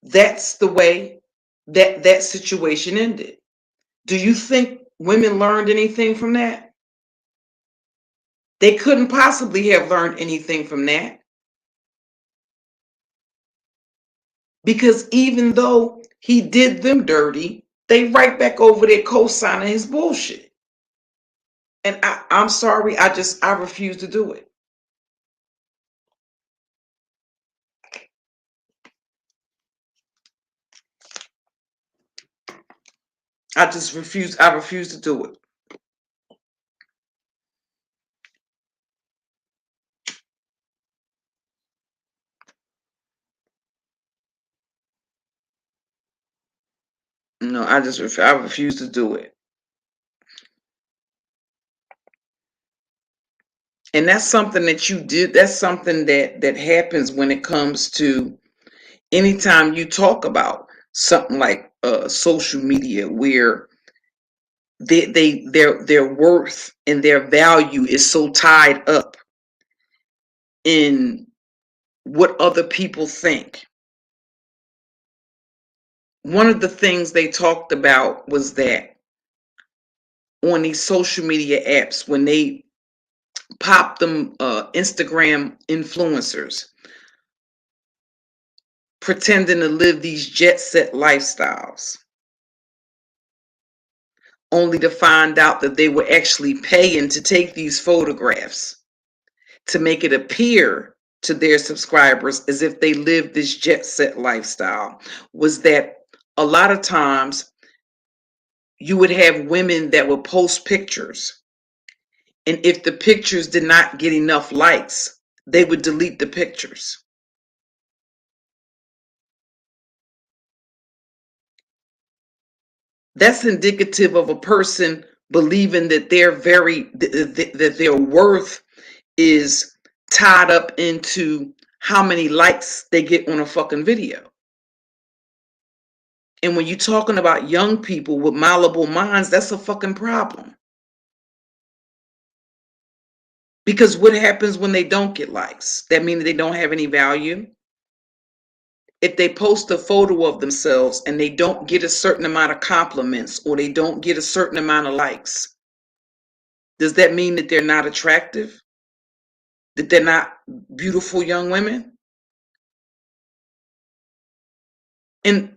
[SPEAKER 2] that's the way that situation ended. Do you think women learned anything from that? They couldn't possibly have learned anything from that, because even though he did them dirty, they right back over there co-signing his bullshit. And I'm sorry, I refuse to do it. I refuse to do it. No, I refuse to do it. And that's something that you did. That's something that happens when it comes to anytime you talk about something like social media, where their worth and their value is so tied up in what other people think. One of the things they talked about was that on these social media apps, when they pop them Instagram influencers pretending to live these jet set lifestyles, only to find out that they were actually paying to take these photographs to make it appear to their subscribers as if they lived this jet set lifestyle, was that a lot of times you would have women that would post pictures, and if the pictures did not get enough likes, they would delete the pictures. That's indicative of a person believing that that their worth is tied up into how many likes they get on a fucking video. And when you're talking about young people with malleable minds, that's a fucking problem. Because what happens when they don't get likes? That means they don't have any value. If they post a photo of themselves and they don't get a certain amount of compliments or they don't get a certain amount of likes, does that mean that they're not attractive? That they're not beautiful young women? And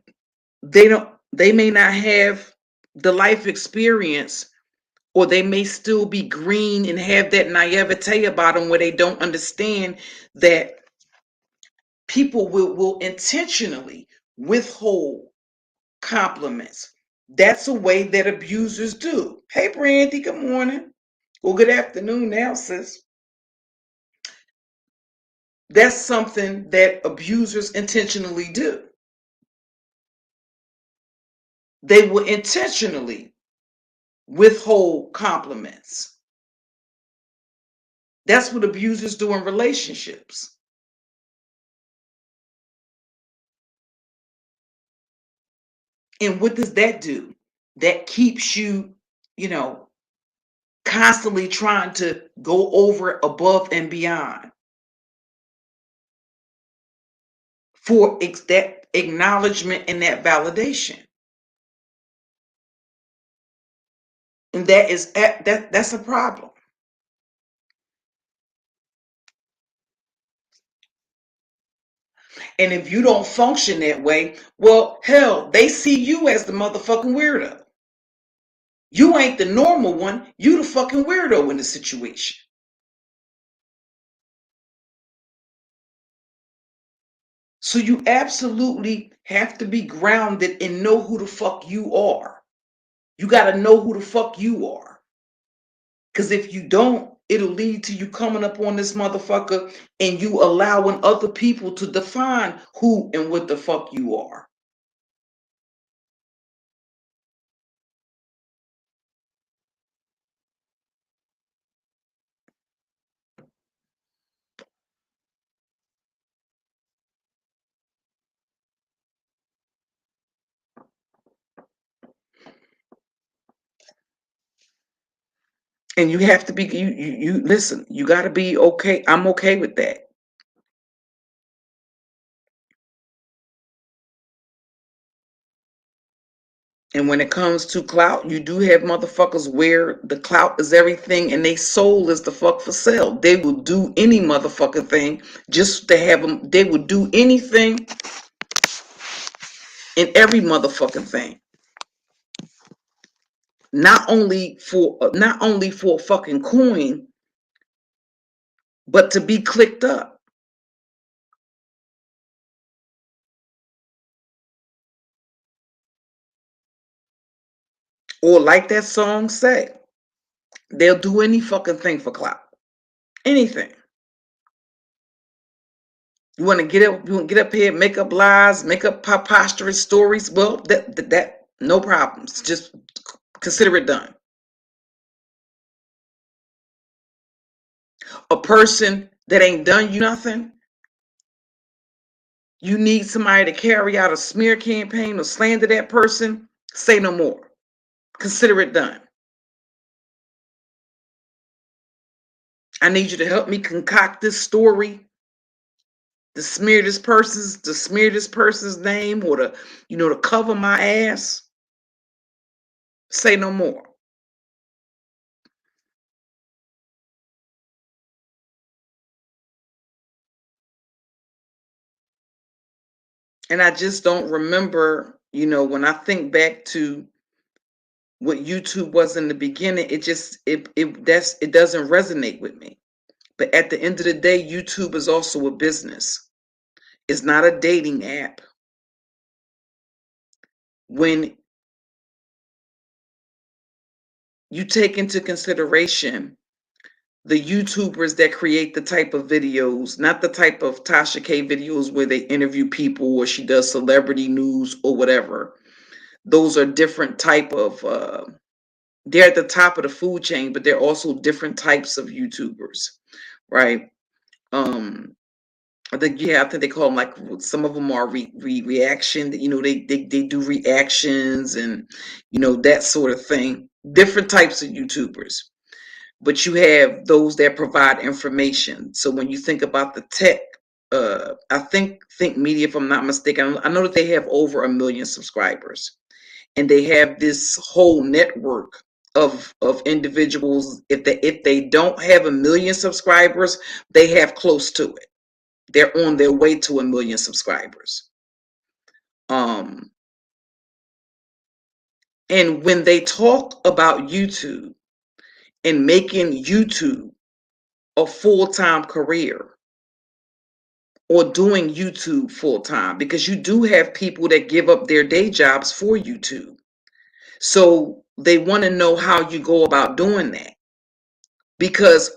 [SPEAKER 2] they may not have the life experience, or they may still be green and have that naivete about them where they don't understand that people will intentionally withhold compliments. That's a way that abusers do. Hey, Brandy, good morning. Well, good afternoon now, sis. That's something that abusers intentionally do. They will intentionally withhold compliments. That's what abusers do in relationships. And what does that do? That keeps you, constantly trying to go over, above, and beyond for that acknowledgement and that validation. And that's a problem. And if you don't function that way, well, hell, they see you as the motherfucking weirdo. You ain't the normal one. You the fucking weirdo in the situation. So you absolutely have to be grounded and know who the fuck you are. You got to know who the fuck you are. Because if you don't, it'll lead to you coming up on this motherfucker and you allowing other people to define who and what the fuck you are. And you have to be, you listen, you got to be okay. I'm okay with that. And when it comes to clout, you do have motherfuckers where the clout is everything and they soul is the fuck for sale. They will do any motherfucking thing just to have them. They will do anything and every motherfucking thing. Not only for a fucking coin, but to be clicked up. Or like that song say, they'll do any fucking thing for clout. Anything. You want to get up here, make up lies, make up preposterous stories. Well, that no problems. Just consider it done. A person that ain't done you nothing, you need somebody to carry out a smear campaign or slander that person, say no more. Consider it done. I need you to help me concoct this story to smear this person's name, or to cover my ass. Say no more. And I just don't remember, when I think back to what YouTube was in the beginning, it doesn't resonate with me. But at the end of the day, YouTube is also a business. It's not a dating app. When you take into consideration the YouTubers that create the type of videos, not the type of Tasha K videos where they interview people or she does celebrity news or whatever. Those are different type of They're at the top of the food chain, but they're also different types of YouTubers, right? Um, I think they call them, like, some of them are reaction. They do reactions and that sort of thing. Different types of YouTubers, but you have those that provide information. So when you think about the tech, I think media, if I'm not mistaken, I know that they have over 1 million subscribers, and they have this whole network of individuals. If they don't have 1 million subscribers, they have close to it. They're on their way to 1 million subscribers. Um, and when they talk about YouTube and making YouTube a full-time career, or doing YouTube full-time, because you do have people that give up their day jobs for YouTube. So they want to know how you go about doing that, because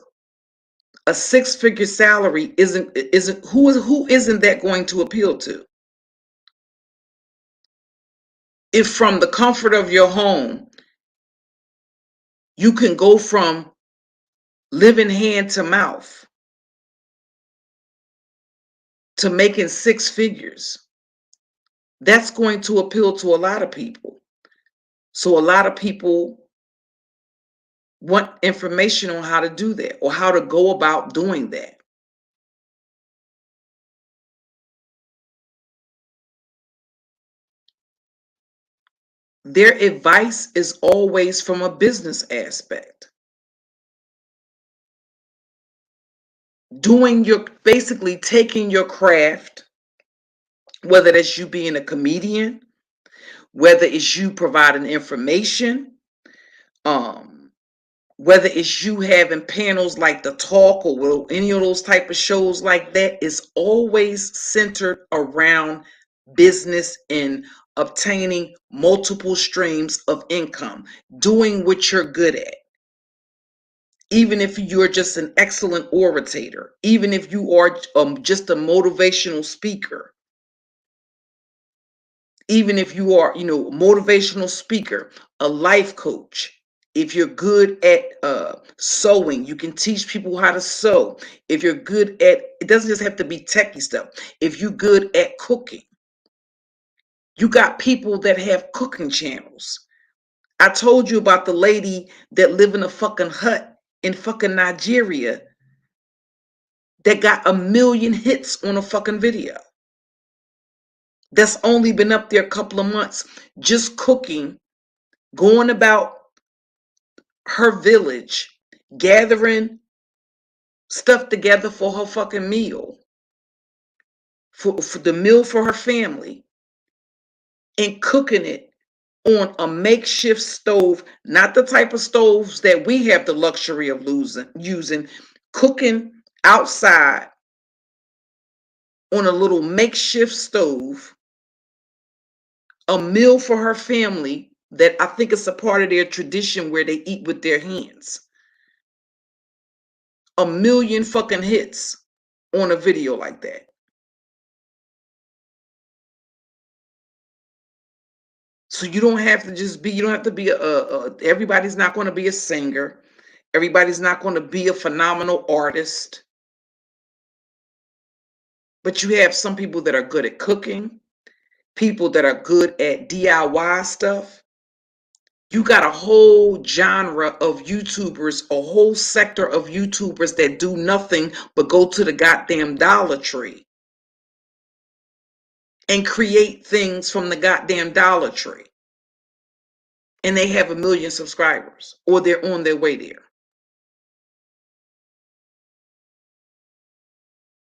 [SPEAKER 2] a six-figure salary isn't who isn't that going to appeal to? If from the comfort of your home you can go from living hand to mouth to making six figures, that's going to appeal to a lot of people. So a lot of people want information on how to do that, or how to go about doing that. Their advice is always from a business aspect. Basically taking your craft, whether that's you being a comedian, whether it's you providing information, um, whether it's you having panels like The Talk, or any of those type of shows like that, is always centered around business and obtaining multiple streams of income, doing what you're good at. Even if you're just an excellent orator, even if you are just a motivational speaker, even if you are, a motivational speaker, a life coach. If you're good at sewing, you can teach people how to sew. If you're good at, it doesn't just have to be techie stuff. If you're good at cooking, you got people that have cooking channels. I told you about the lady that live in a fucking hut in fucking Nigeria that got 1 million hits on a fucking video. That's only been up there a couple of months, just cooking, going about her village, gathering stuff together for her fucking meal, for the meal for her family, and cooking it on a makeshift stove, not the type of stoves that we have the luxury of using, cooking outside on a little makeshift stove, a meal for her family that I think is a part of their tradition where they eat with their hands. 1 million fucking hits on a video like that. So you don't have to be everybody's not going to be a singer. Everybody's not going to be a phenomenal artist. But you have some people that are good at cooking, people that are good at DIY stuff. You got a whole genre of YouTubers, a whole sector of YouTubers that do nothing but go to the goddamn Dollar Tree and create things from the goddamn Dollar Tree. And they have 1 million subscribers, or they're on their way there.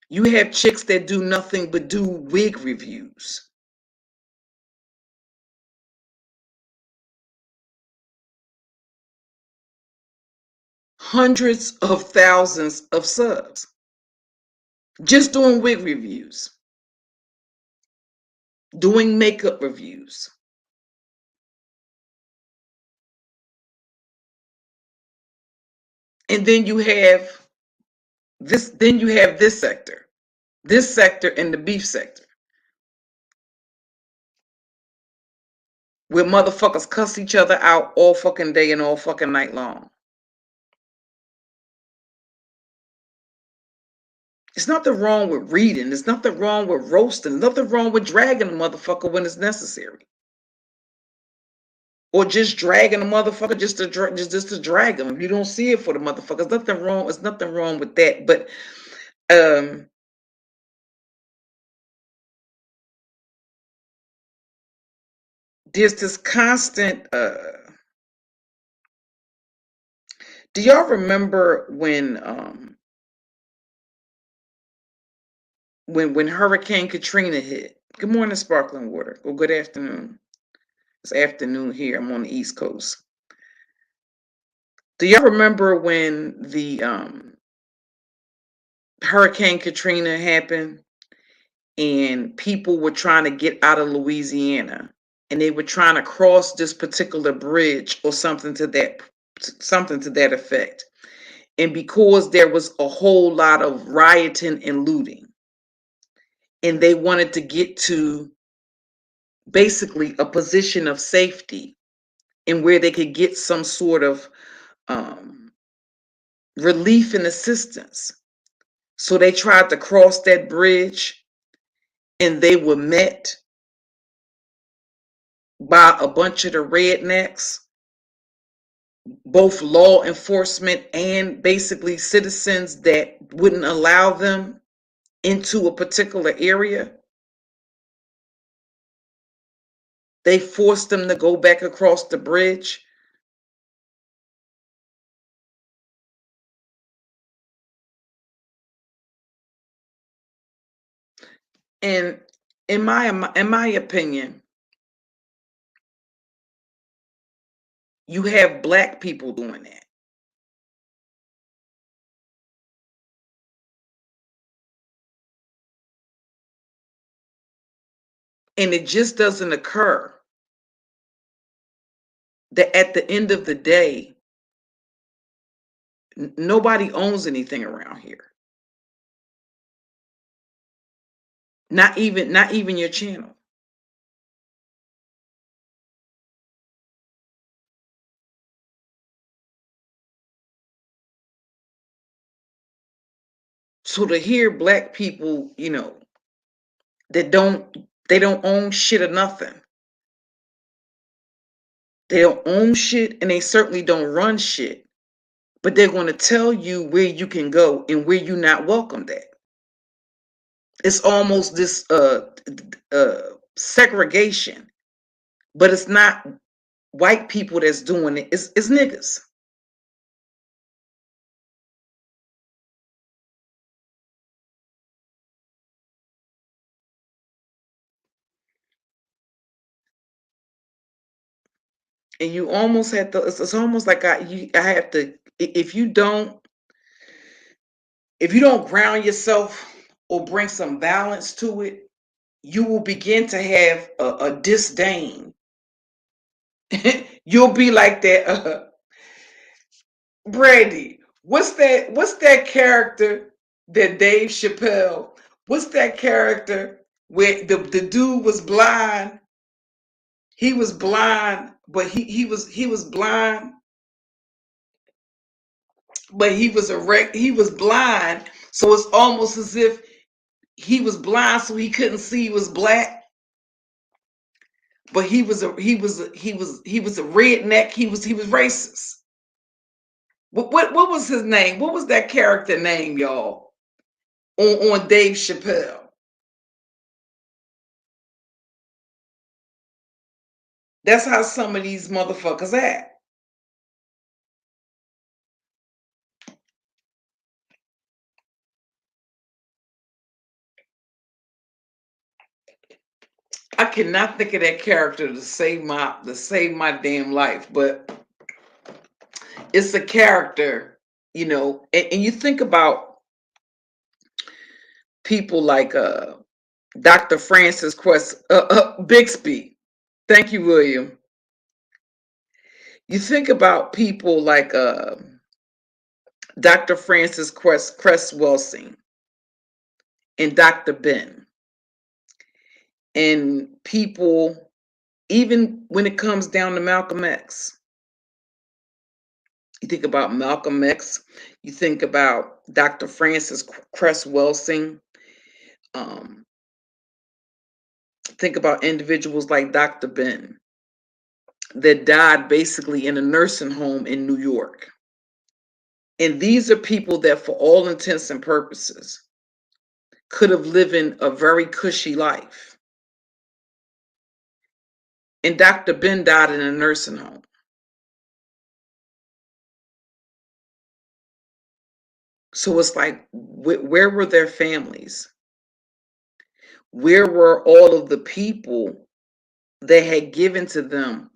[SPEAKER 2] You have chicks that do nothing but do wig reviews. Hundreds of thousands of subs. Just doing wig reviews. Doing makeup reviews. And then you have this sector. This sector and the beef sector. where motherfuckers cuss each other out all fucking day and all fucking night long. There's nothing wrong with reading. There's nothing wrong with roasting. There's nothing wrong with dragging a motherfucker when it's necessary. Or just dragging a motherfucker just to drag them. If you don't see it for the motherfucker, there's nothing wrong. There's nothing wrong with that. But there's this constant. Do y'all remember when Hurricane Katrina hit? Good morning, Sparkling Water. Well, good afternoon. It's afternoon here. I'm on the East Coast. Do y'all remember when the Hurricane Katrina happened and people were trying to get out of Louisiana and they were trying to cross this particular bridge or something to that effect? And because there was a whole lot of rioting and looting, and they wanted to get to basically a position of safety and where they could get some sort of relief and assistance. So they tried to cross that bridge and they were met by a bunch of the rednecks, both law enforcement and basically citizens that wouldn't allow them into a particular area. They forced them to go back across the bridge. And in my opinion, you have black people doing that. And it just doesn't occur that at the end of the day, nobody owns anything around here. Not even your channel. So to hear black people, that they don't own shit or nothing. They don't own shit and they certainly don't run shit. But they're going to tell you where you can go and where you're not welcomed at. It's almost this segregation, but it's not white people that's doing it. It's niggas. And you almost have to. It's almost like I have to. If you don't ground yourself or bring some balance to it, you will begin to have a disdain. You'll be like that. Brandy, what's that character that Dave Chappelle, what's that character where the dude was blind? He was blind, but he was blind, but he was blind. So it's almost as if he was blind so he couldn't see he was black. But he was a redneck, he was racist. What was his name? What was that character name, y'all? On Dave Chappelle. That's how some of these motherfuckers act. I cannot think of that character to save my damn life, but it's a character, and you think about people like Dr. Francis Bixby. Thank you, William. You think about people like Dr. Francis Cress Welsing and Dr. Ben and people Even when it comes down to Malcolm X, you think about Malcolm X, you think about Dr. Francis Cress Welsing, um, think about individuals like Dr. Ben that died basically in a nursing home in New York. And these are people that, for all intents and purposes, could have lived in a very cushy life. And Dr. Ben died in a nursing home. So it's like, where were their families? Where were all of the people that had given to them,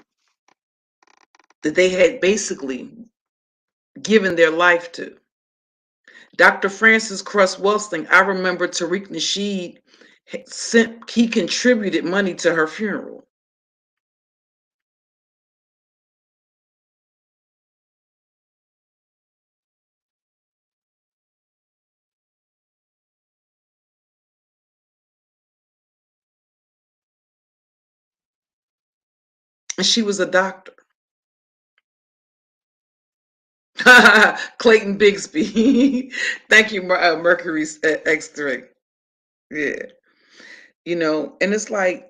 [SPEAKER 2] that they had basically given their life to? Dr. Francis Cress Welsing, I remember Tariq Nasheed he contributed money to her funeral. And she was a doctor. Clayton Bigsby. Thank you, Mercury's X3. Yeah. And it's like,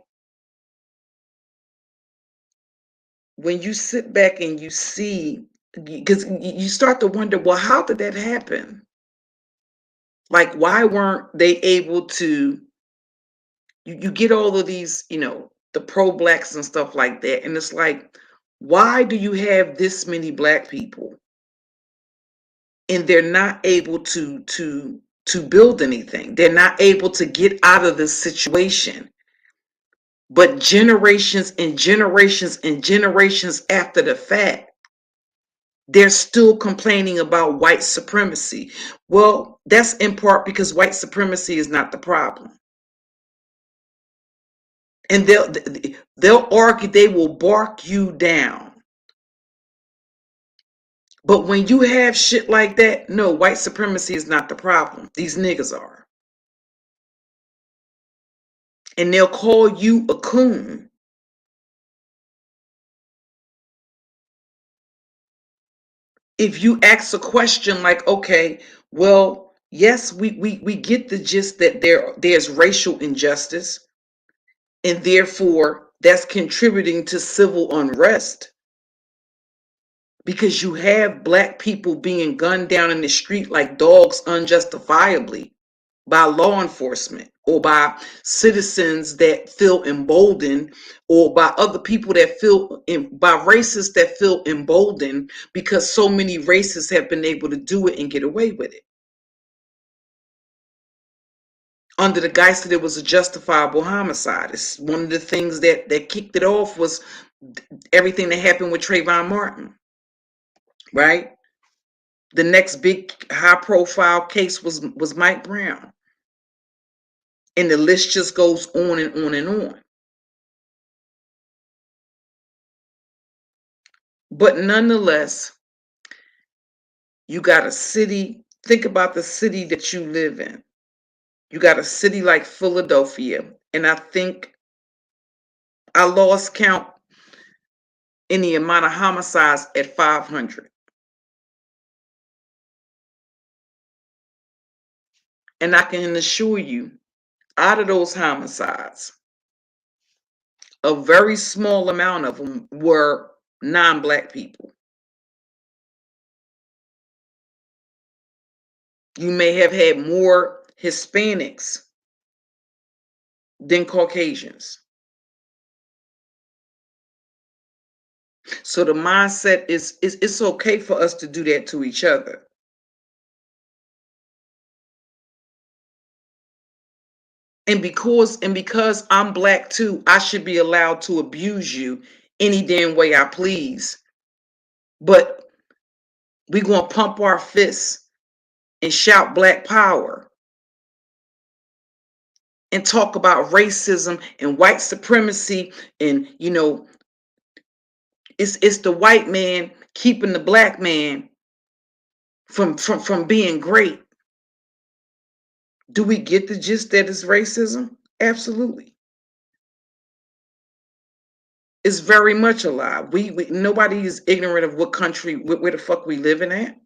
[SPEAKER 2] when you sit back and you see, because you start to wonder, well, how did that happen? Like, why weren't they able to? You get all of these, the pro-blacks and stuff like that. And it's like, why do you have this many black people and they're not able to build anything? They're not able to get out of this situation. But generations and generations and generations after the fact, they're still complaining about white supremacy. Well, that's in part because white supremacy is not the problem. And they'll argue, they will bark you down. But when you have shit like that, no, white supremacy is not the problem. These niggas are. And they'll call you a coon. If you ask a question like, okay, well, yes, we get the gist that there's racial injustice, and therefore that's contributing to civil unrest, because you have black people being gunned down in the street like dogs unjustifiably by law enforcement or by citizens that feel emboldened, or by other people that by racists that feel emboldened because so many racists have been able to do it and get away with it under the guise that it was a justifiable homicide. It's one of the things that kicked it off was everything that happened with Trayvon Martin, right? The next big high profile case was Mike Brown. And the list just goes on and on and on. But nonetheless, you got a city, think about the city that you live in. You got a city like Philadelphia, and I think I lost count in the amount of homicides at 500. And I can assure you, out of those homicides, a very small amount of them were non-black people. You may have had more Hispanics than Caucasians. So the mindset is it's okay for us to do that to each other. And because I'm black too, I should be allowed to abuse you any damn way I please. But we gonna pump our fists and shout black power and talk about racism and white supremacy, and it's the white man keeping the black man from being great. Do we get the gist that it's racism? Absolutely. It's very much alive. We nobody is ignorant of what country, where the fuck we living at.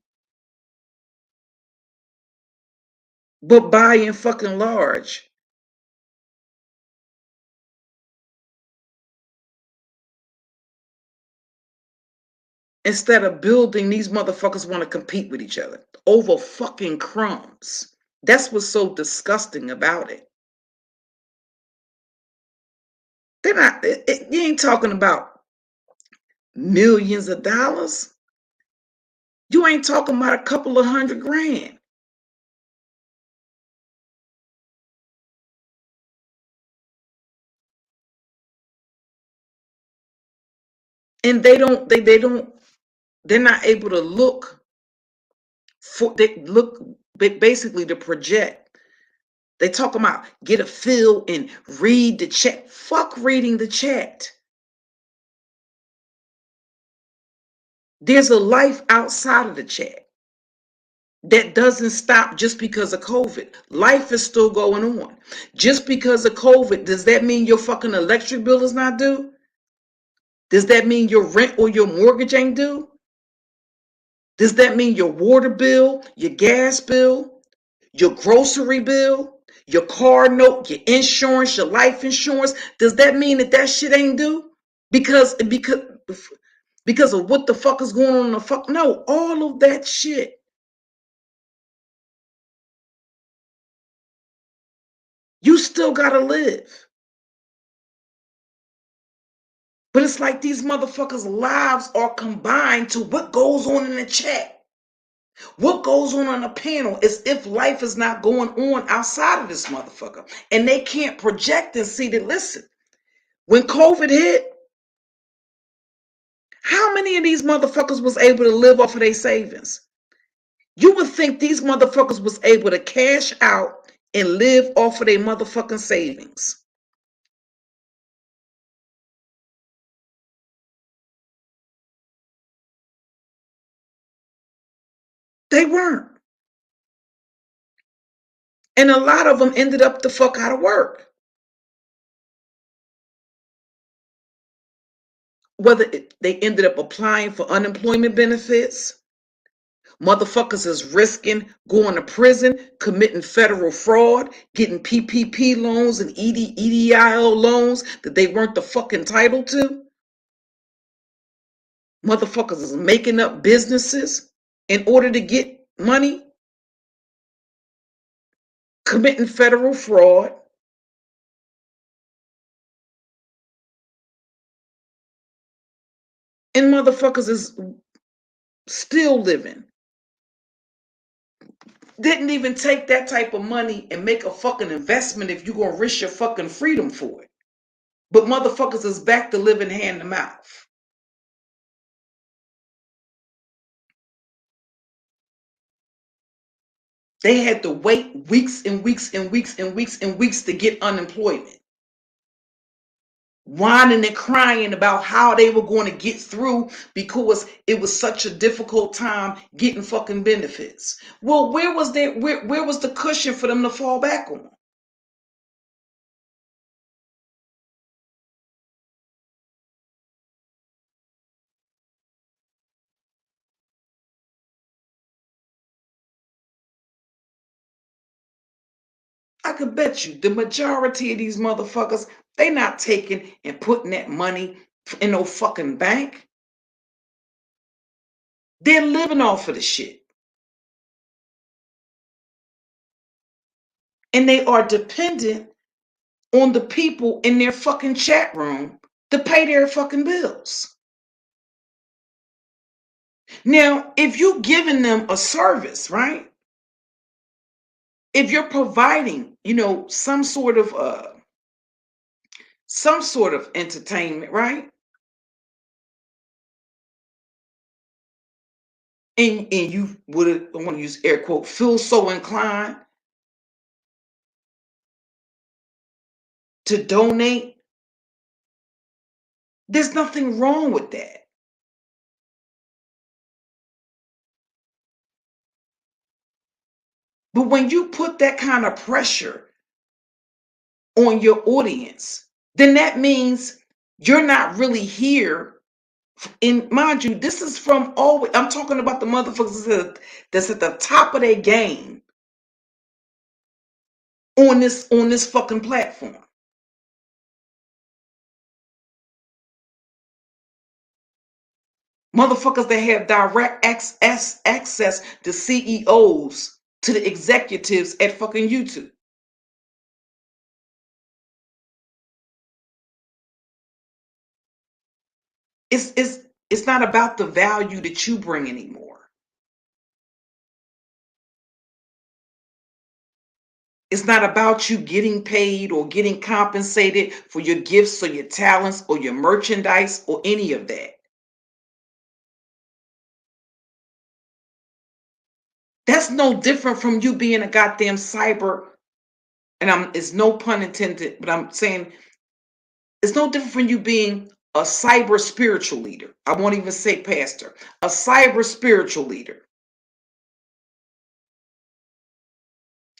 [SPEAKER 2] But by and fucking large, instead of building, these motherfuckers want to compete with each other over fucking crumbs. That's what's so disgusting about it. They're not, you ain't talking about millions of dollars. You ain't talking about a couple of $100,000. And they're not able to look they look basically to project. They talk about get a feel and read the chat. Fuck reading the chat. There's a life outside of the chat that doesn't stop just because of COVID. Life is still going on. Just because of COVID, does that mean your fucking electric bill is not due? Does that mean your rent or your mortgage ain't due? Does that mean your water bill, your gas bill, your grocery bill, your car note, your insurance, your life insurance? Does that mean that shit ain't due? Because of what the fuck is going on in the fuck? No, all of that shit. You still gotta live. But it's like these motherfuckers' lives are combined to what goes on in the chat. What goes on a panel is if life is not going on outside of this motherfucker. And they can't project and see that, listen, when COVID hit, how many of these motherfuckers was able to live off of their savings? You would think these motherfuckers was able to cash out and live off of their motherfucking savings. They weren't. And a lot of them ended up the fuck out of work. Whether they ended up applying for unemployment benefits, motherfuckers is risking going to prison, committing federal fraud, getting PPP loans and EDIO loans that they weren't the fuck entitled to. Motherfuckers is making up businesses in order to get money, committing federal fraud. And motherfuckers is still living. Didn't even take that type of money and make a fucking investment if you're gonna risk your fucking freedom for it. But motherfuckers is back to living hand to mouth. They had to wait weeks and weeks and weeks and weeks and weeks to get unemployment. Whining and crying about how they were going to get through because it was such a difficult time getting fucking benefits. Well, where was the cushion for them to fall back on? I could bet you the majority of these motherfuckers, they not taking and putting that money in no fucking bank. They're living off of the shit. And they are dependent on the people in their fucking chat room to pay their fucking bills. Now, if you're giving them a service, right? If you're providing, some sort of entertainment, right? And you would, I want to use air quote, feel so inclined to donate, there's nothing wrong with that. But when you put that kind of pressure on your audience, then that means You're not really here. And mind you, this is from always. I'm talking about the motherfuckers that's at the top of their game on this fucking platform. Motherfuckers that have direct access to CEOs, to the executives at fucking YouTube. It's it's it's not about the value that you bring anymore. It's not about you getting paid or getting compensated for your gifts or your talents or your merchandise or any of that. That's no different from you being a goddamn cyber, and it's no pun intended, but I'm saying it's no different from you being a cyber spiritual leader. I won't even say pastor, a cyber spiritual leader.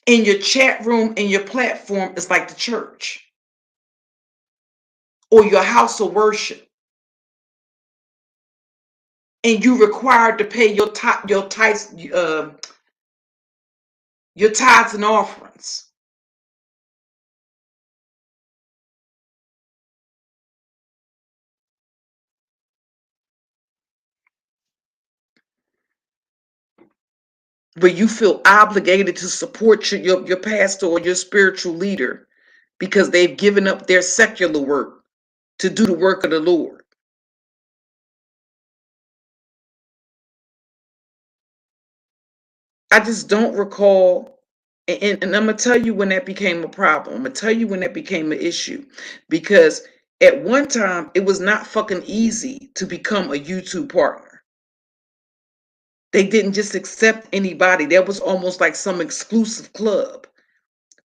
[SPEAKER 2] In your chat room and your platform is like the church or your house of worship. And you required to pay your tithes and offerings. Where you feel obligated to support your pastor or your spiritual leader because they've given up their secular work to do the work of the Lord. I just don't recall, and I'm gonna tell you when that became a problem. I'm gonna tell you when that became an issue, because at one time it was not fucking easy to become a YouTube partner. They didn't just accept anybody. There was almost like some exclusive club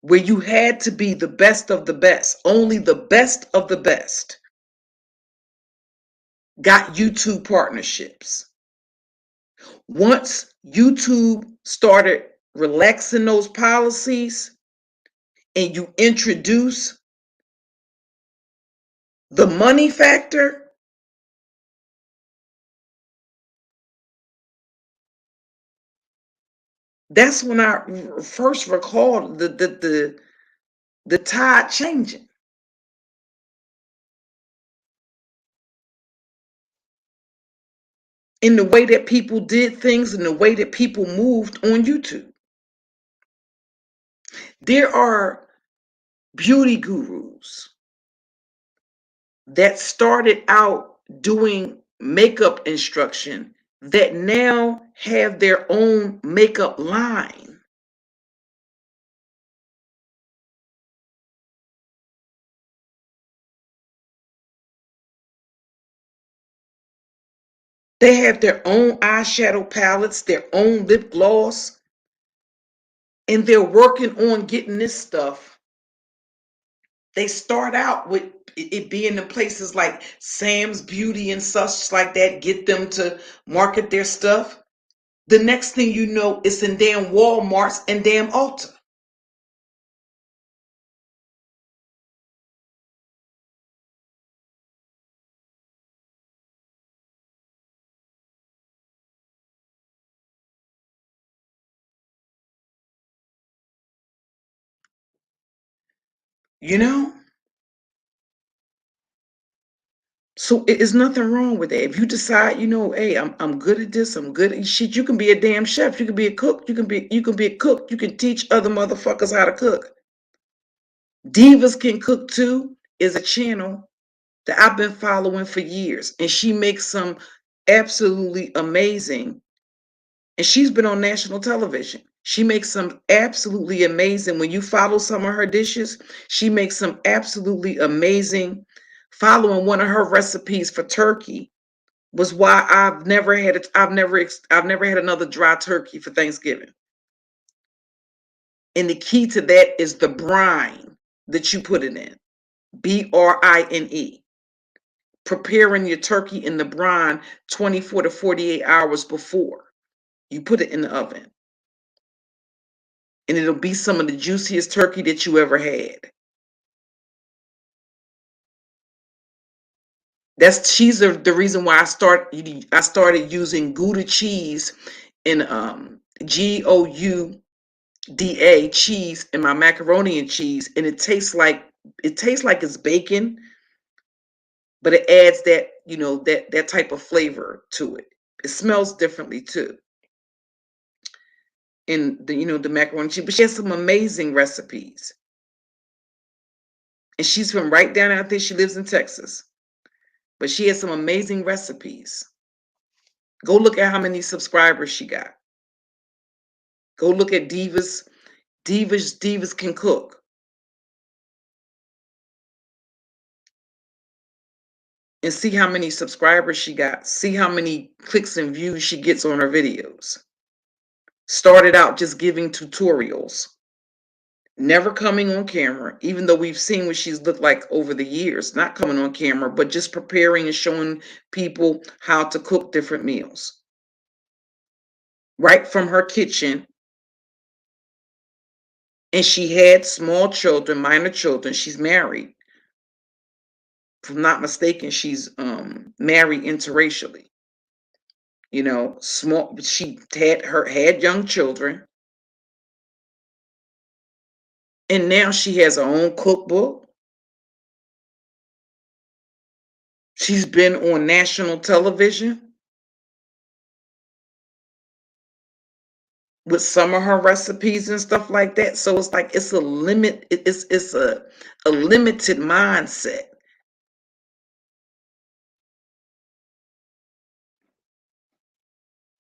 [SPEAKER 2] where you had to be the best of the best. Only the best of the best got YouTube partnerships. Once YouTube started relaxing those policies and you introduce the money factor, that's when I first recalled the tide changing in the way that people did things and the way that people moved on YouTube. There are beauty gurus that started out doing makeup instruction that now have their own makeup line. They have their own eyeshadow palettes, their own lip gloss, and they're working on getting this stuff. They start out with it being in places like Sam's Beauty and such like that, get them to market their stuff. The next thing you know, it's in damn Walmarts and damn Ulta. You know? So it's nothing wrong with that. If you decide, hey, I'm good at this, I'm good at shit. You can be a damn chef. You can be a cook. You can be a cook. You can teach other motherfuckers how to cook. Divas Can Cook Too is a channel that I've been following for years, and she makes some absolutely amazing. And she's been on national television. She makes some absolutely amazing. When you follow some of her dishes, she makes some absolutely amazing. Following one of her recipes for turkey was why I've never had another dry turkey for Thanksgiving. And the key to that is the brine that you put it in. BRINE. Preparing your turkey in the brine 24 to 48 hours before you put it in the oven. And it'll be some of the juiciest turkey that you ever had. She's the reason why I started using Gouda cheese and Gouda cheese in my macaroni and cheese, and it tastes like it's bacon, but it adds that, that type of flavor to it. It smells differently too in the, the macaroni and cheese. But she has some amazing recipes, and she's from right down out there. She lives in Texas, but she has some amazing recipes. Go look at how many subscribers she got. Go look at Divas Can Cook. And see how many subscribers she got. See how many clicks and views she gets on her videos. Started out just giving tutorials, never coming on camera, even though we've seen what she's looked like over the years, not coming on camera, but just preparing and showing people how to cook different meals. Right from her kitchen. And she had small children, minor children. She's married. If I'm not mistaken, she's married interracially. Small. She had young children, and now she has her own cookbook. She's been on national television with some of her recipes and stuff like that. So it's like it's a limit. It's a limited mindset.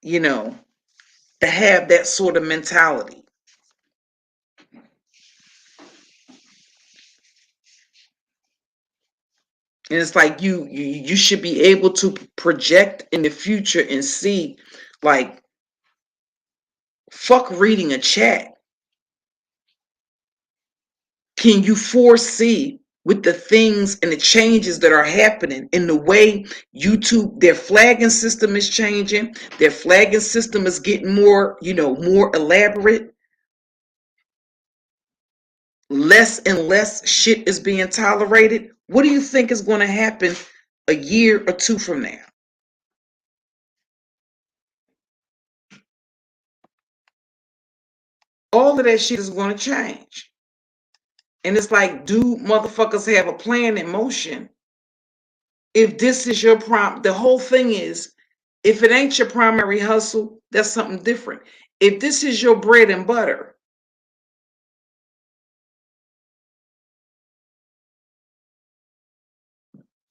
[SPEAKER 2] To have that sort of mentality. And it's like you should be able to project in the future and see, like, fuck reading a chat. Can you foresee with the things and the changes that are happening in the way YouTube, their flagging system is changing, their flagging system is getting more, more elaborate. Less and less shit is being tolerated. What do you think is going to happen a year or two from now? All of that shit is going to change. And it's like, do motherfuckers have a plan in motion? If this is your the whole thing is, if it ain't your primary hustle, that's something different. If this is your bread and butter,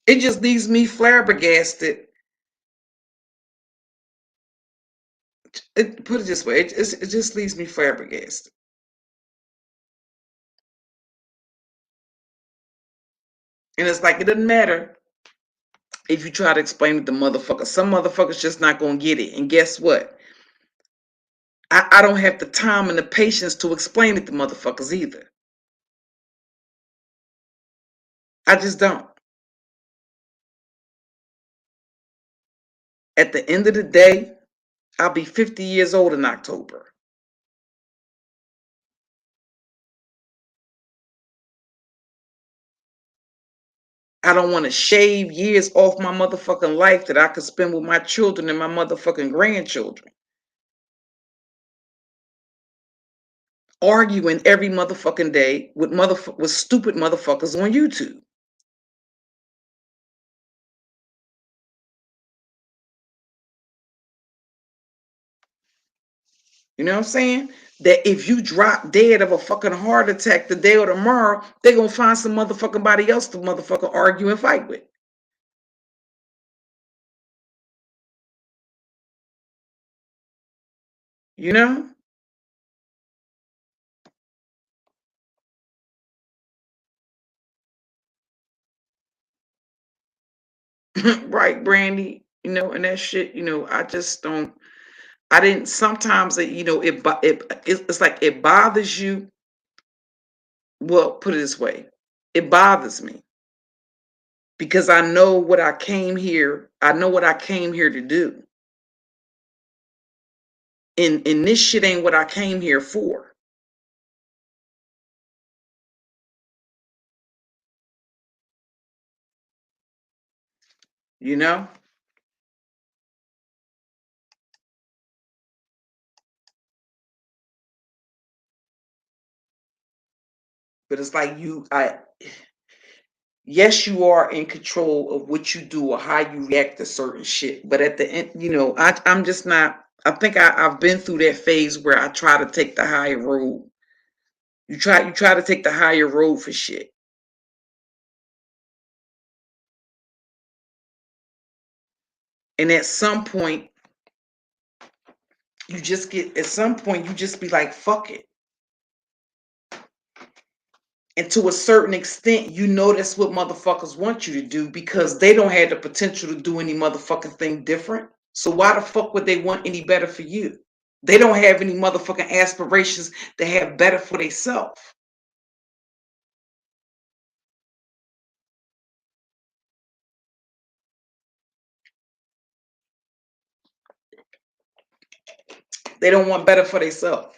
[SPEAKER 2] it just leaves me flabbergasted. Put it this way, it just leaves me flabbergasted. And it's like, it doesn't matter if you try to explain it to motherfuckers. Some motherfuckers just not going to get it. And guess what? I don't have the time and the patience to explain it to motherfuckers either. I just don't. At the end of the day, I'll be 50 years old in October. I don't want to shave years off my motherfucking life that I could spend with my children and my motherfucking grandchildren. Arguing every motherfucking day with stupid motherfuckers on YouTube. You know what I'm saying? That if you drop dead of a fucking heart attack today or tomorrow, they're gonna find some motherfucking body else to motherfucking argue and fight with. You know? Right, Brandy. And that shit, I just don't. I didn't. Sometimes, it's like it bothers you. Well, put it this way, it bothers me because I know what I came here. I know what I came here to do, and this shit ain't what I came here for. you know? But it's like yes, you are in control of what you do or how you react to certain shit. But at the end, I'm just not. I think I've been through that phase where I try to take the higher road. You try to take the higher road for shit. And at some point, you just be like, fuck it. And to a certain extent, you know that's what motherfuckers want you to do because they don't have the potential to do any motherfucking thing different. So why the fuck would they want any better for you? They don't have any motherfucking aspirations to have better for themselves. They don't want better for themselves.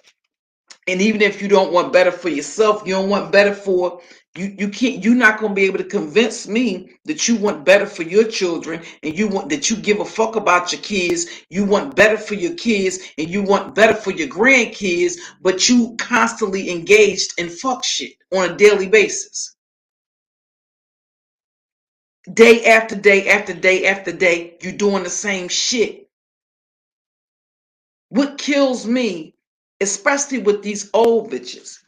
[SPEAKER 2] And even if you don't want better for yourself, you don't want better for you're not going to be able to convince me that you want better for your children and you want that you give a fuck about your kids, you want better for your kids and you want better for your grandkids, but you constantly engaged in fuck shit on a daily basis. Day after day after day after day, you're doing the same shit. What kills me, especially with these old bitches,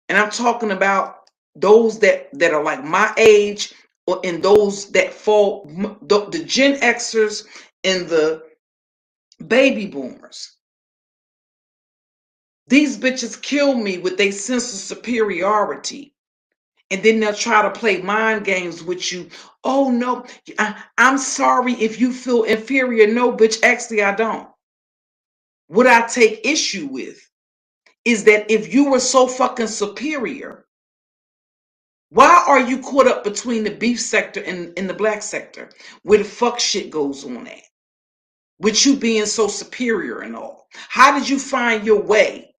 [SPEAKER 2] and I'm talking about those that are like my age, or in those that fall, the Gen Xers and the baby boomers. These bitches kill me with their sense of superiority. And then they'll try to play mind games with you. Oh no, I'm sorry if you feel inferior. No, bitch, actually I don't. What I take issue with is that if you were so fucking superior, why are you caught up between the beef sector and the black sector where the fuck shit goes on at? With you being so superior and all. How did you find your way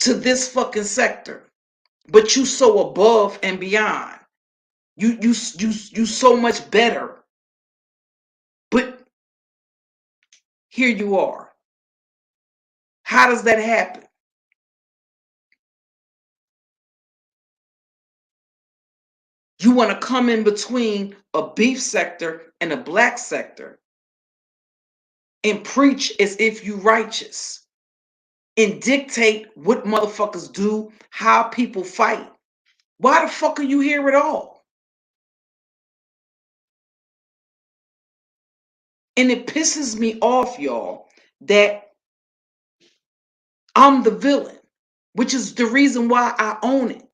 [SPEAKER 2] to this fucking sector? But you so above and beyond. You so much better. But here you are. How does that happen? You want to come in between a beef sector and a black sector and preach as if you righteous and dictate what motherfuckers do, how people fight. Why the fuck are you here at all? And it pisses me off, y'all, that I'm the villain, which is the reason why I own it.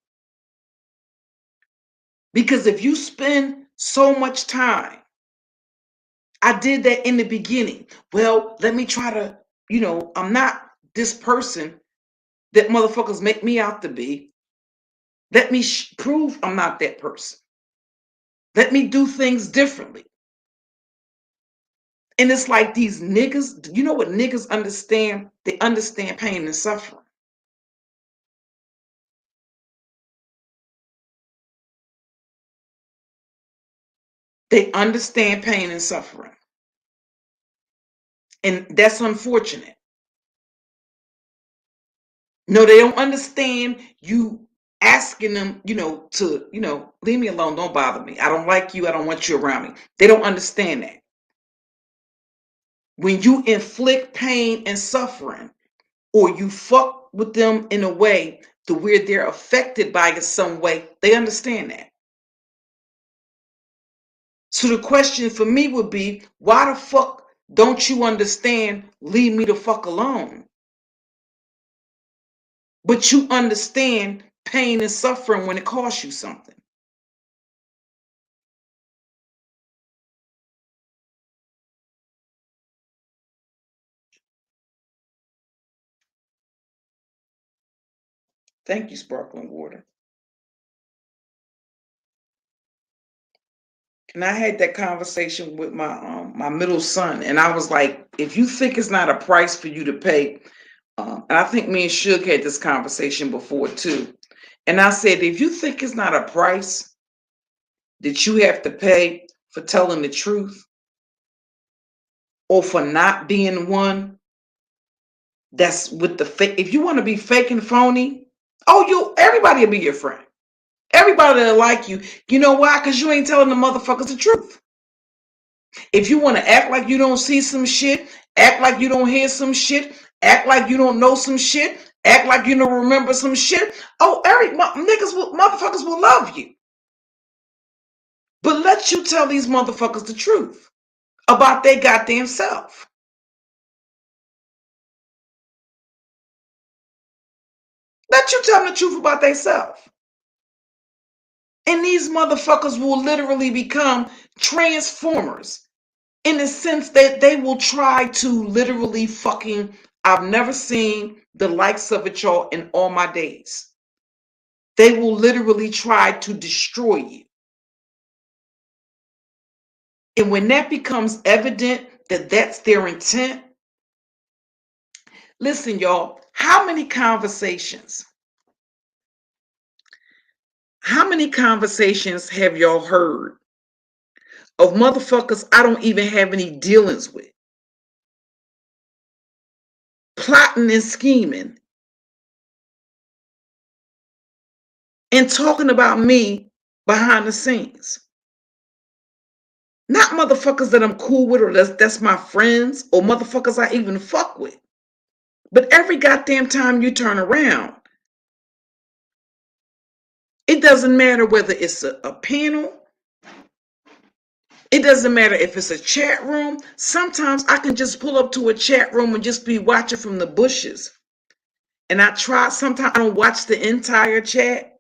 [SPEAKER 2] Because if you spend so much time, I did that in the beginning. Well, let me try to, I'm not this person that motherfuckers make me out to be. Let me prove I'm not that person. Let me do things differently. And it's like these niggas, you know what niggas understand? They understand pain and suffering. They understand pain and suffering. And that's unfortunate. No, they don't understand you asking them, to, leave me alone. Don't bother me. I don't like you. I don't want you around me. They don't understand that. When you inflict pain and suffering, or you fuck with them in a way to where they're affected by it some way, they understand that. So the question for me would be, why the fuck don't you understand, leave me the fuck alone? But you understand pain and suffering when it costs you something. Thank you, sparkling water. And I had that conversation with my middle son, and I was like, if you think it's not a price for you to pay, and I think me and Suge had this conversation before too. And I said, if you think it's not a price that you have to pay for telling the truth or for not being one that's with the fake. If you want to be fake and phony, everybody will be your friend. Everybody will like you. You know why? Because you ain't telling the motherfuckers the truth. If you want to act like you don't see some shit, act like you don't hear some shit, act like you don't know some shit, act like you don't remember some shit. Motherfuckers will love you. But let you tell these motherfuckers the truth about their goddamn self. Let you tell them the truth about their self. And these motherfuckers will literally become transformers in the sense that they will try to literally I've never seen the likes of it, y'all, in all my days. They will literally try to destroy you. And when that becomes evident that that's their intent, listen, y'all, how many conversations have y'all heard of motherfuckers I don't even have any dealings with, plotting and scheming and talking about me behind the scenes? Not motherfuckers that I'm cool with or that's my friends or motherfuckers I even fuck with. But every goddamn time you turn around, it doesn't matter whether it's a panel. It doesn't matter if it's a chat room. Sometimes I can just pull up to a chat room and just be watching from the bushes. And sometimes I don't watch the entire chat.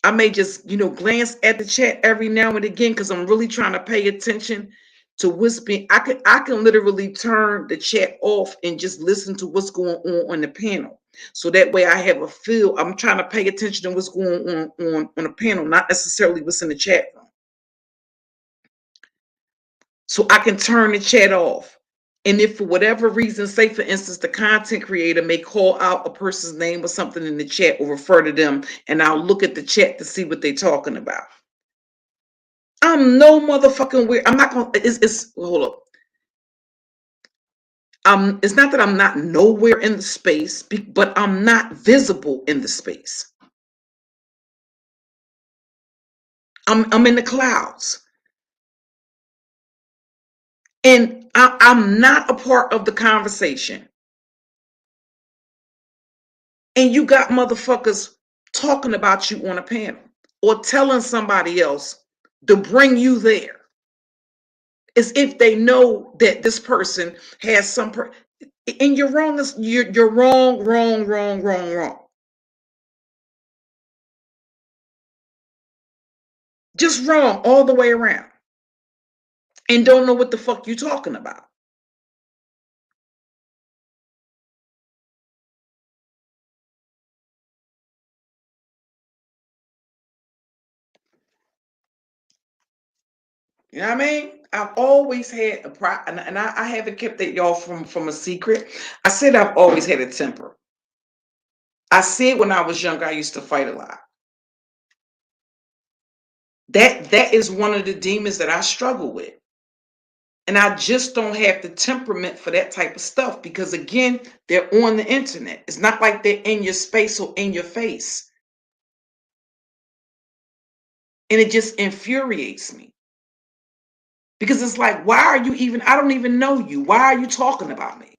[SPEAKER 2] I may just, glance at the chat every now and again because I'm really trying to pay attention to what's being. I can literally turn the chat off and just listen to what's going on the panel. So that way I have a feel. I'm trying to pay attention to what's going on the panel, not necessarily what's in the chat room. So I can turn the chat off. And if for whatever reason, say for instance, the content creator may call out a person's name or something in the chat or refer to them, and I'll look at the chat to see what they're talking about. I'm no motherfucking weird. I'm not gonna. Hold up. It's not that I'm not nowhere in the space, but I'm not visible in the space. I'm in the clouds, and I'm not a part of the conversation. And you got motherfuckers talking about you on a panel or telling somebody else to bring you there, as if they know that this person has and you're wrong. You're wrong. Just wrong all the way around. And don't know what the fuck you talking about. You know what I mean? I've always had and I haven't kept it, y'all, from a secret. I said I've always had a temper. I said when I was younger, I used to fight a lot. That is one of the demons that I struggle with. And I just don't have the temperament for that type of stuff because, again, they're on the internet. It's not like they're in your space or in your face. And it just infuriates me. Because it's like, I don't even know you. Why are you talking about me?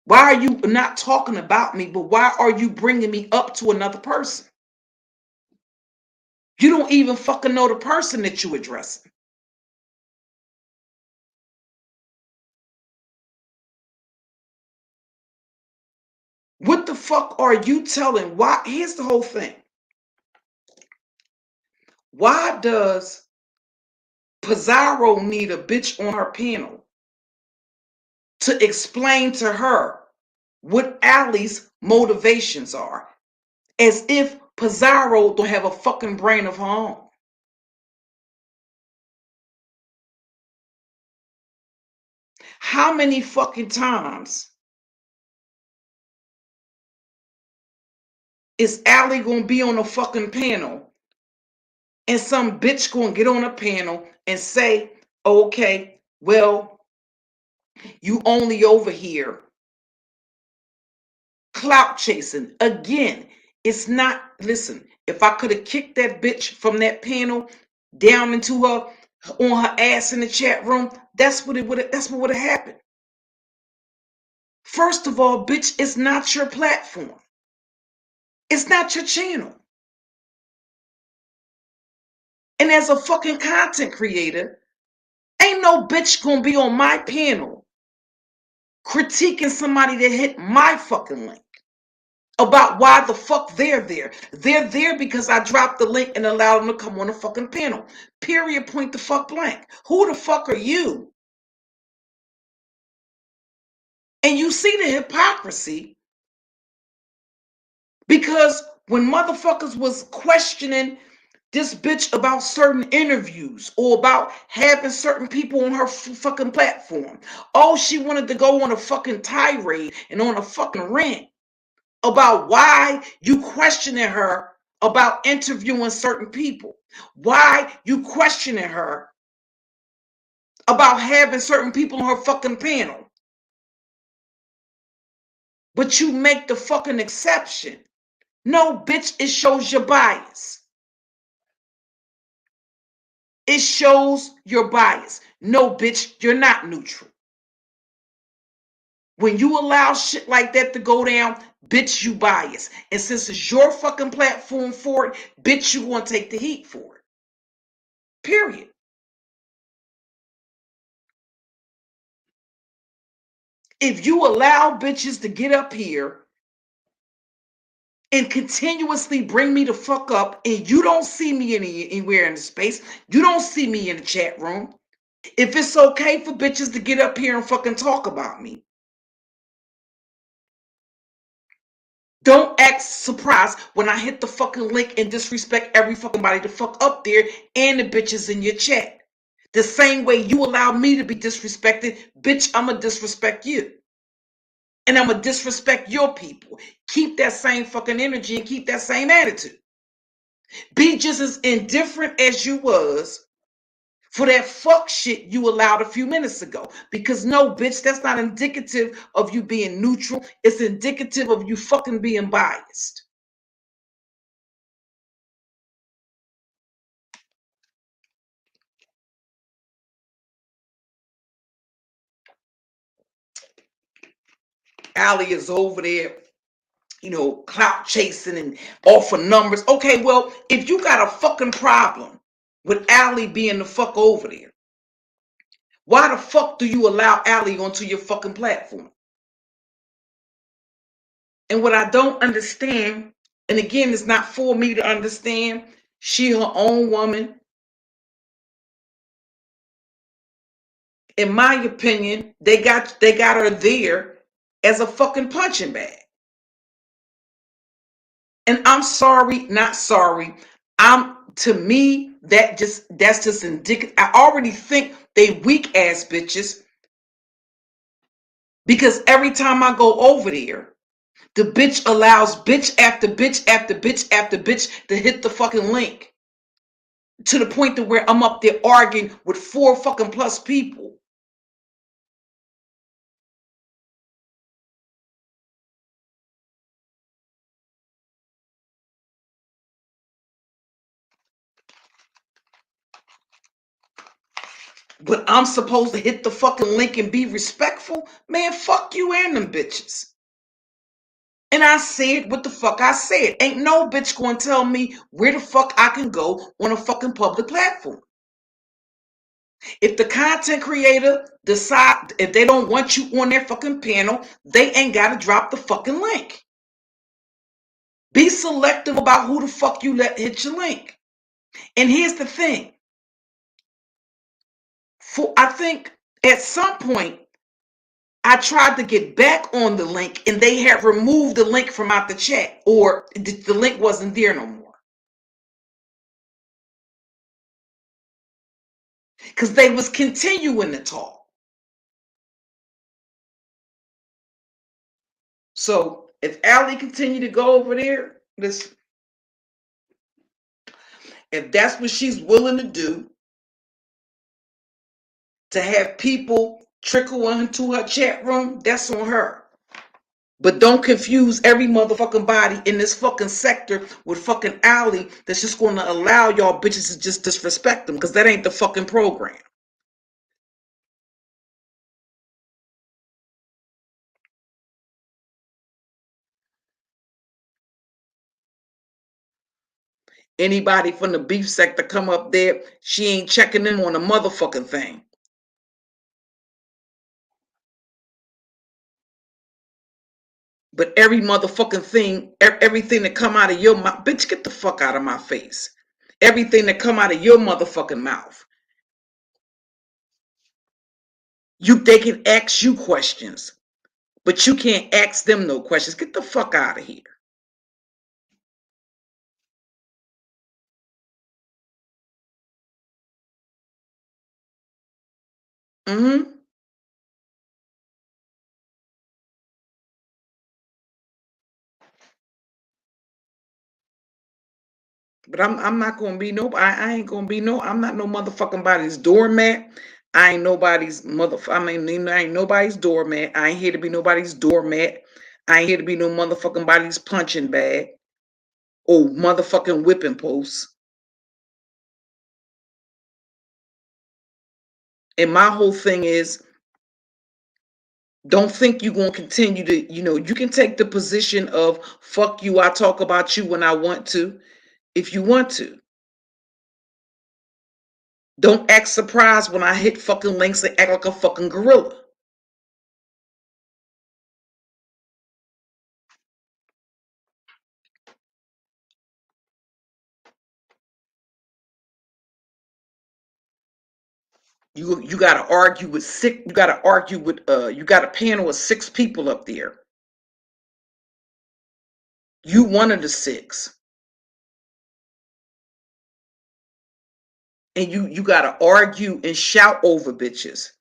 [SPEAKER 2] Why are you not talking about me, but why are you bringing me up to another person? You don't even fucking know the person that you're addressing. What the fuck are you telling? Why? Here's the whole thing. Why does Pizarro need a bitch on her panel to explain to her what Allie's motivations are, as if Pizarro don't have a fucking brain of her own? How many fucking times is Allie gonna be on a fucking panel and some bitch gonna get on a panel and say, okay, well, you only over here clout chasing. Again, it's not, listen, if I could have kicked that bitch from that panel down into her, on her ass in the chat room, that's what would have happened. First of all, bitch, it's not your platform. It's not your channel. And as a fucking content creator, ain't no bitch gonna be on my panel critiquing somebody that hit my fucking link about why the fuck they're there. They're there because I dropped the link and allowed them to come on the fucking panel. Period, point the fuck blank. Who the fuck are you? And you see the hypocrisy because when motherfuckers was questioning this bitch about certain interviews or about having certain people on her fucking platform, oh, she wanted to go on a fucking tirade and on a fucking rant about why you questioning her about interviewing certain people, why you questioning her about having certain people on her fucking panel, but you make the fucking exception. No, bitch, it shows your bias. It shows your bias. No, bitch, you're not neutral. When you allow shit like that to go down, bitch, you bias. And since it's your fucking platform for it, bitch, you want to take the heat for it. Period. If you allow bitches to get up here and continuously bring me the fuck up and you don't see me anywhere in the space, you don't see me in the chat room, if it's okay for bitches to get up here and fucking talk about me, don't act surprised when I hit the fucking link and disrespect every fucking body to fuck up there and the bitches in your chat. The same way you allow me to be disrespected, bitch, I'ma disrespect you. And I'ma disrespect your people. Keep that same fucking energy and keep that same attitude. Be just as indifferent as you was for that fuck shit you allowed a few minutes ago. Because no, bitch, that's not indicative of you being neutral. It's indicative of you fucking being biased. Allie is over there, clout chasing and off of numbers. Okay, well, if you got a fucking problem with Allie being the fuck over there, why the fuck do you allow Allie onto your fucking platform? And what I don't understand, and again, it's not for me to understand, she her own woman. In my opinion, they got her there as a fucking punching bag. And I'm sorry, not sorry. To me, that's just indicative. I already think they weak ass bitches because every time I go over there, the bitch allows bitch after bitch after bitch after bitch to hit the fucking link to the point to where I'm up there arguing with 4 fucking plus people. But I'm supposed to hit the fucking link and be respectful? Man, fuck you and them bitches. And I said what the fuck I said. Ain't no bitch gonna tell me where the fuck I can go on a fucking public platform. If the content creator decide if they don't want you on their fucking panel, they ain't gotta drop the fucking link. Be selective about who the fuck you let hit your link. And here's the thing. I think at some point I tried to get back on the link and they had removed the link from out the chat, or the link wasn't there no more. Because they was continuing to talk. So if Allie continue to go over there, If that's what she's willing to do, to have people trickle into her chat room, that's on her. But don't confuse every motherfucking body in this fucking sector with fucking Allie that's just going to allow y'all bitches to just disrespect them, because that ain't the fucking program. Anybody from the beef sector come up there, she ain't checking in on a motherfucking thing. But every motherfucking thing, everything that come out of your mouth, bitch, get the fuck out of my face. Everything that come out of your motherfucking mouth, they can ask you questions, but you can't ask them no questions. Get the fuck out of here. Mm-hmm. But I'm not gonna be no. I ain't gonna be no. I'm not no motherfucking body's doormat. I ain't nobody's mother. I ain't nobody's doormat. I ain't here to be nobody's doormat. I ain't here to be no motherfucking body's punching bag or motherfucking whipping post. And my whole thing is, don't think you're gonna continue to. You can take the position of fuck you. I talk about you when I want to, if you want to. Don't act surprised when I hit fucking links and act like a fucking gorilla. You got to argue with six. You got to argue with You got a panel of 6 people up there. You one of the 6, and you got to argue and shout over bitches.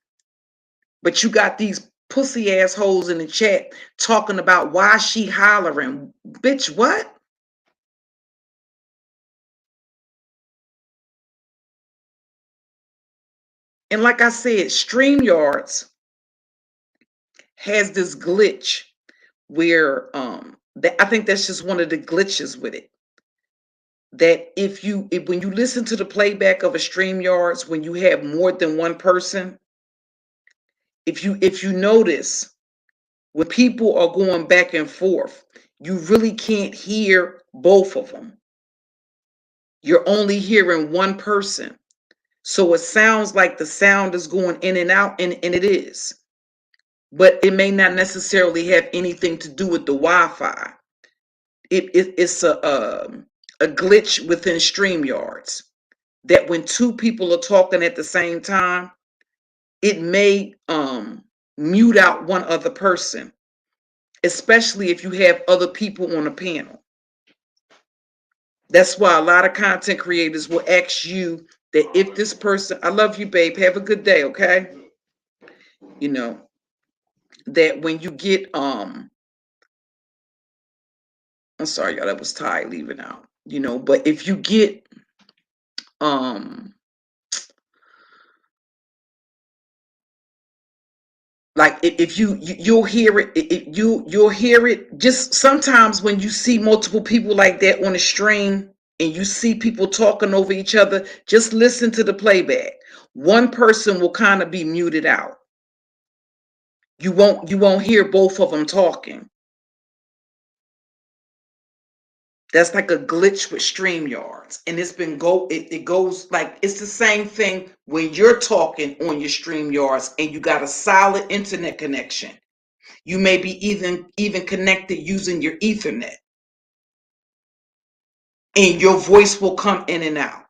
[SPEAKER 2] But you got these pussy assholes in the chat talking about why she hollering. Bitch, what? And like I said, StreamYards has this glitch where I think that's just one of the glitches with it. That when you listen to the playback of a StreamYards, when you have more than one person, if you notice, when people are going back and forth, you really can't hear both of them. You're only hearing one person. So it sounds like the sound is going in and out, and it is. But it may not necessarily have anything to do with the Wi-Fi. It's a glitch within StreamYards that when 2 people are talking at the same time, it may mute out one other person, especially if you have other people on a panel. That's why a lot of content creators will ask you that if this person, I love you, babe, have a good day, okay? That when you get I'm sorry, y'all, that was Ty leaving out. But if you get like if you'll hear it, you'll hear it. Just sometimes when you see multiple people like that on a stream and you see people talking over each other, just listen to the playback. One person will kind of be muted out. You won't hear both of them talking. That's like a glitch with StreamYards. And it goes like it's the same thing when you're talking on your StreamYards and you got a solid internet connection. You may be even connected using your Ethernet. And your voice will come in and out.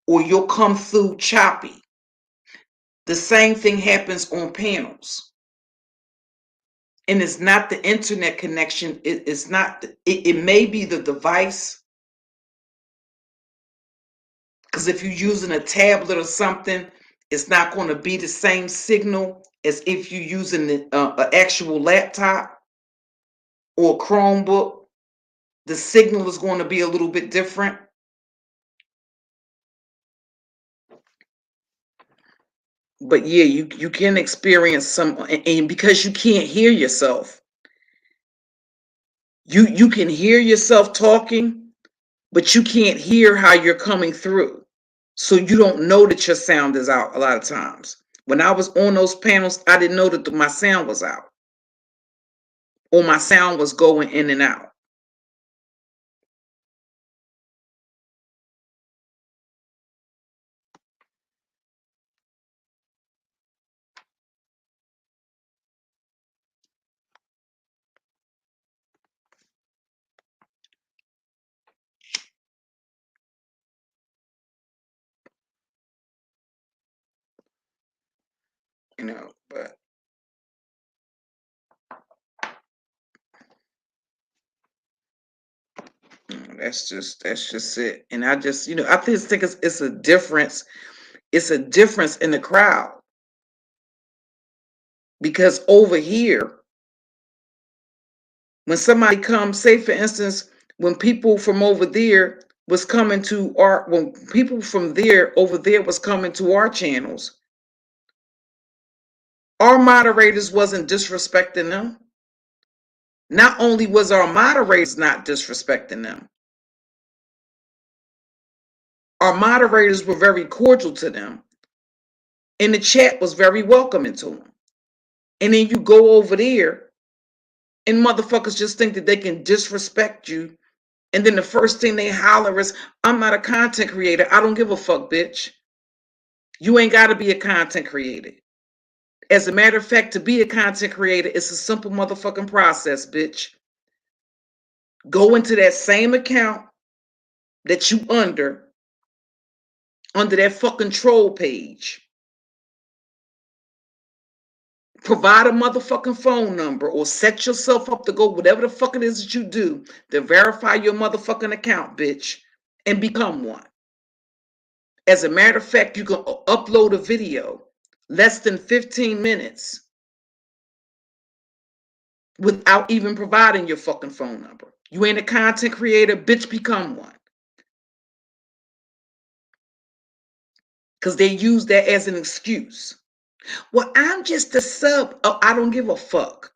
[SPEAKER 2] Or you'll come through choppy. The same thing happens on panels. And it's not the internet connection. It's not. It may be the device. Because if you're using a tablet or something, it's not going to be the same signal as if you're using an actual laptop or a Chromebook. The signal is going to be a little bit different. But yeah, you can experience some, and because you can't hear yourself, you can hear yourself talking, but you can't hear how you're coming through. So you don't know that your sound is out a lot of times. When I was on those panels, I didn't know that my sound was out or my sound was going in and out. But that's just it. And I just, I just think it's a difference. It's a difference in the crowd. Because over here, when somebody comes, say for instance, when people from over there was coming to our, when people from there over there was coming to our channels, our moderators wasn't disrespecting them. Not only was our moderators not disrespecting them, our moderators were very cordial to them. And the chat was very welcoming to them. And then you go over there and motherfuckers just think that they can disrespect you. And then the first thing they holler is, I'm not a content creator. I don't give a fuck, bitch. You ain't got to be a content creator. As a matter of fact, to be a content creator, it's a simple motherfucking process, bitch. Go into that same account that you under that fucking troll page. Provide a motherfucking phone number or set yourself up to go whatever the fuck it is that you do to verify your motherfucking account, bitch, and become one. As a matter of fact, you can upload a video less than 15 minutes without even providing your fucking phone number. You ain't a content creator, bitch, become one. Because they use that as an excuse. Well, I'm just a sub. Oh, I don't give a fuck.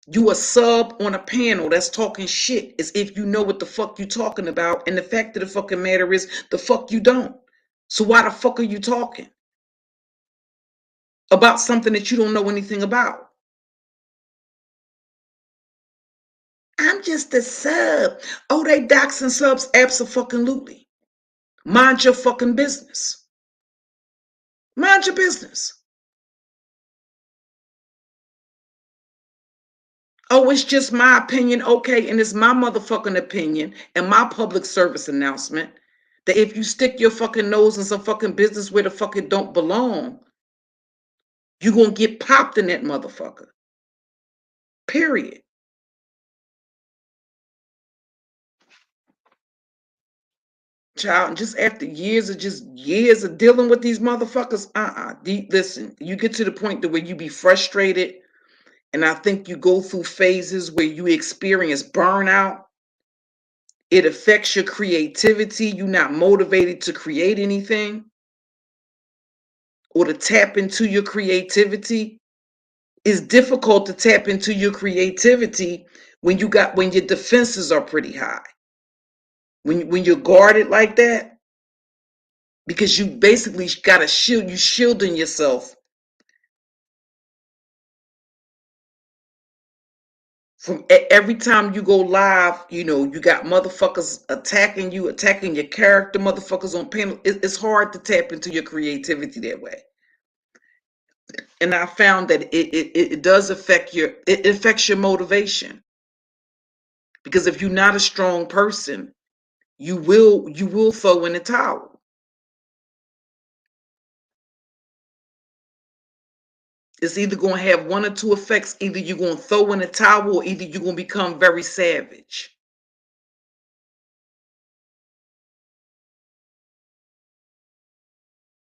[SPEAKER 2] You a sub on a panel that's talking shit as if you know what the fuck you talking about. And the fact of the fucking matter is the fuck you don't. So why the fuck are you talking about something that you don't know anything about? I'm just a sub. Oh, they doxing subs? Abso-fucking-lutely. Mind your fucking business. Mind your business. Oh, it's just my opinion. Okay, and it's my motherfucking opinion and my public service announcement that if you stick your fucking nose in some fucking business where the fuck it don't belong, you're gonna get popped in that motherfucker. Period. Child, and just after years of dealing with these motherfuckers, listen, you get to the point that where you be frustrated, and I think you go through phases where you experience burnout. It affects your creativity. You're not motivated to create anything or to tap into your creativity. It's difficult to tap into your creativity when your defenses are pretty high. When you're guarded like that, because you basically got a shield, you shielding yourself from every time you go live. You got motherfuckers attacking you, attacking your character, motherfuckers on panel. It's hard to tap into your creativity that way. And I found that it does affect it affects your motivation. Because if you're not a strong person, you will throw in the towel. It's either going to have one or two effects. Either you're going to throw in the towel or either you're going to become very savage.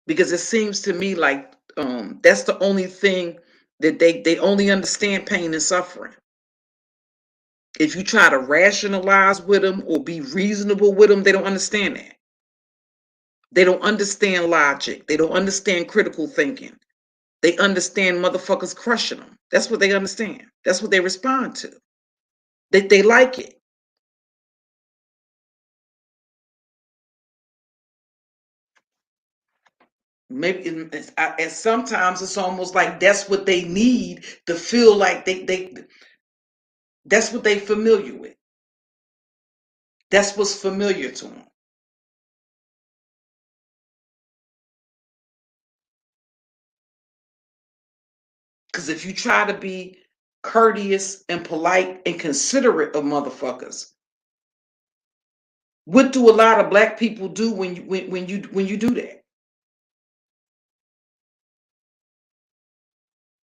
[SPEAKER 2] Because it seems to me like that's the only thing that they only understand pain and suffering. If you try to rationalize with them or be reasonable with them, they don't understand that. They don't understand logic. They don't understand critical thinking. They understand motherfuckers crushing them. That's what they understand. That's what they respond to. They like it. Maybe and sometimes it's almost like that's what they need to feel like they that's what they familiar with. That's what's familiar to them. Because if you try to be courteous and polite and considerate of motherfuckers, what do a lot of black people do when you do that?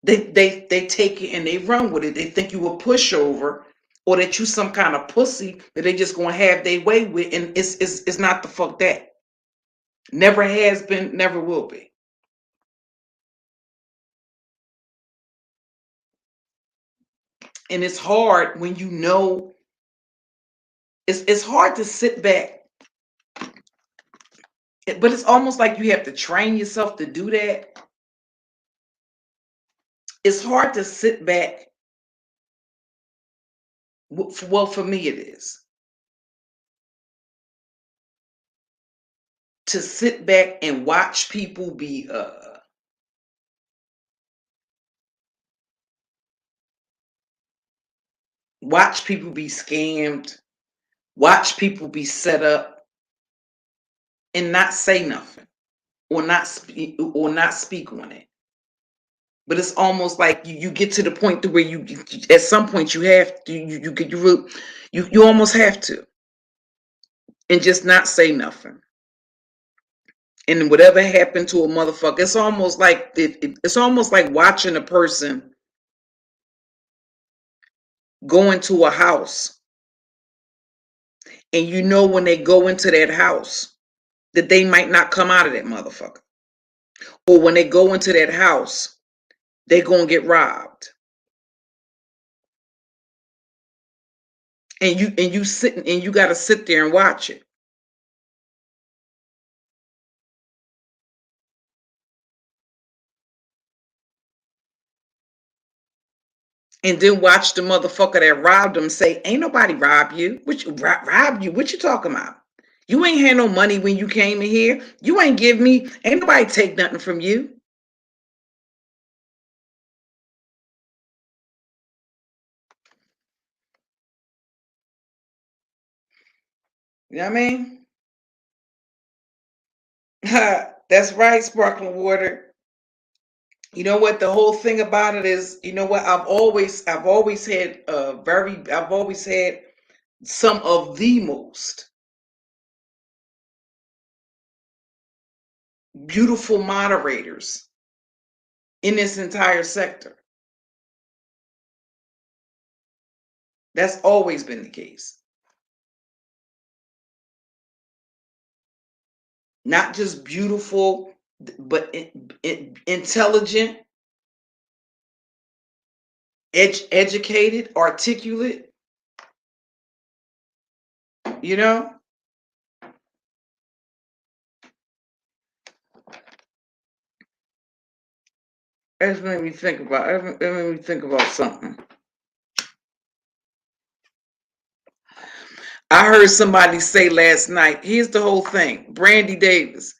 [SPEAKER 2] They take it and they run with it. They think you a pushover or that you some kind of pussy that they just gonna have their way with, and it's not the fuck that. Never has been, never will be. And it's hard when you know. It's hard to sit back, but it's almost like you have to train yourself to do that. It's hard to sit back. Well, for me, it is to sit back and watch people be watch people be scammed, watch people be set up, and not say nothing or not speak on it. But it's almost like you get to the point to where you at some point you have to you almost have to and just not say nothing. And whatever happened to a motherfucker, it's almost like it's almost like watching a person go into a house, and you know when they go into that house that they might not come out of that motherfucker, or when they go into that house they're gonna get robbed, and you sitting and you got to sit there and watch it. And then watch the motherfucker that robbed them say, "Ain't nobody robbed you. What you robbed you? What you talking about? You ain't had no money when you came in here. You ain't give me. Ain't nobody take nothing from you." You know what I mean? That's right, sparkling water. You know what? The whole thing about it is, you know what? I've always had some of the most beautiful moderators in this entire sector. That's always been the case. Not just beautiful, but intelligent, educated, articulate, you know? That made me think about something. I heard somebody say last night, here's the whole thing. Brandy Davis.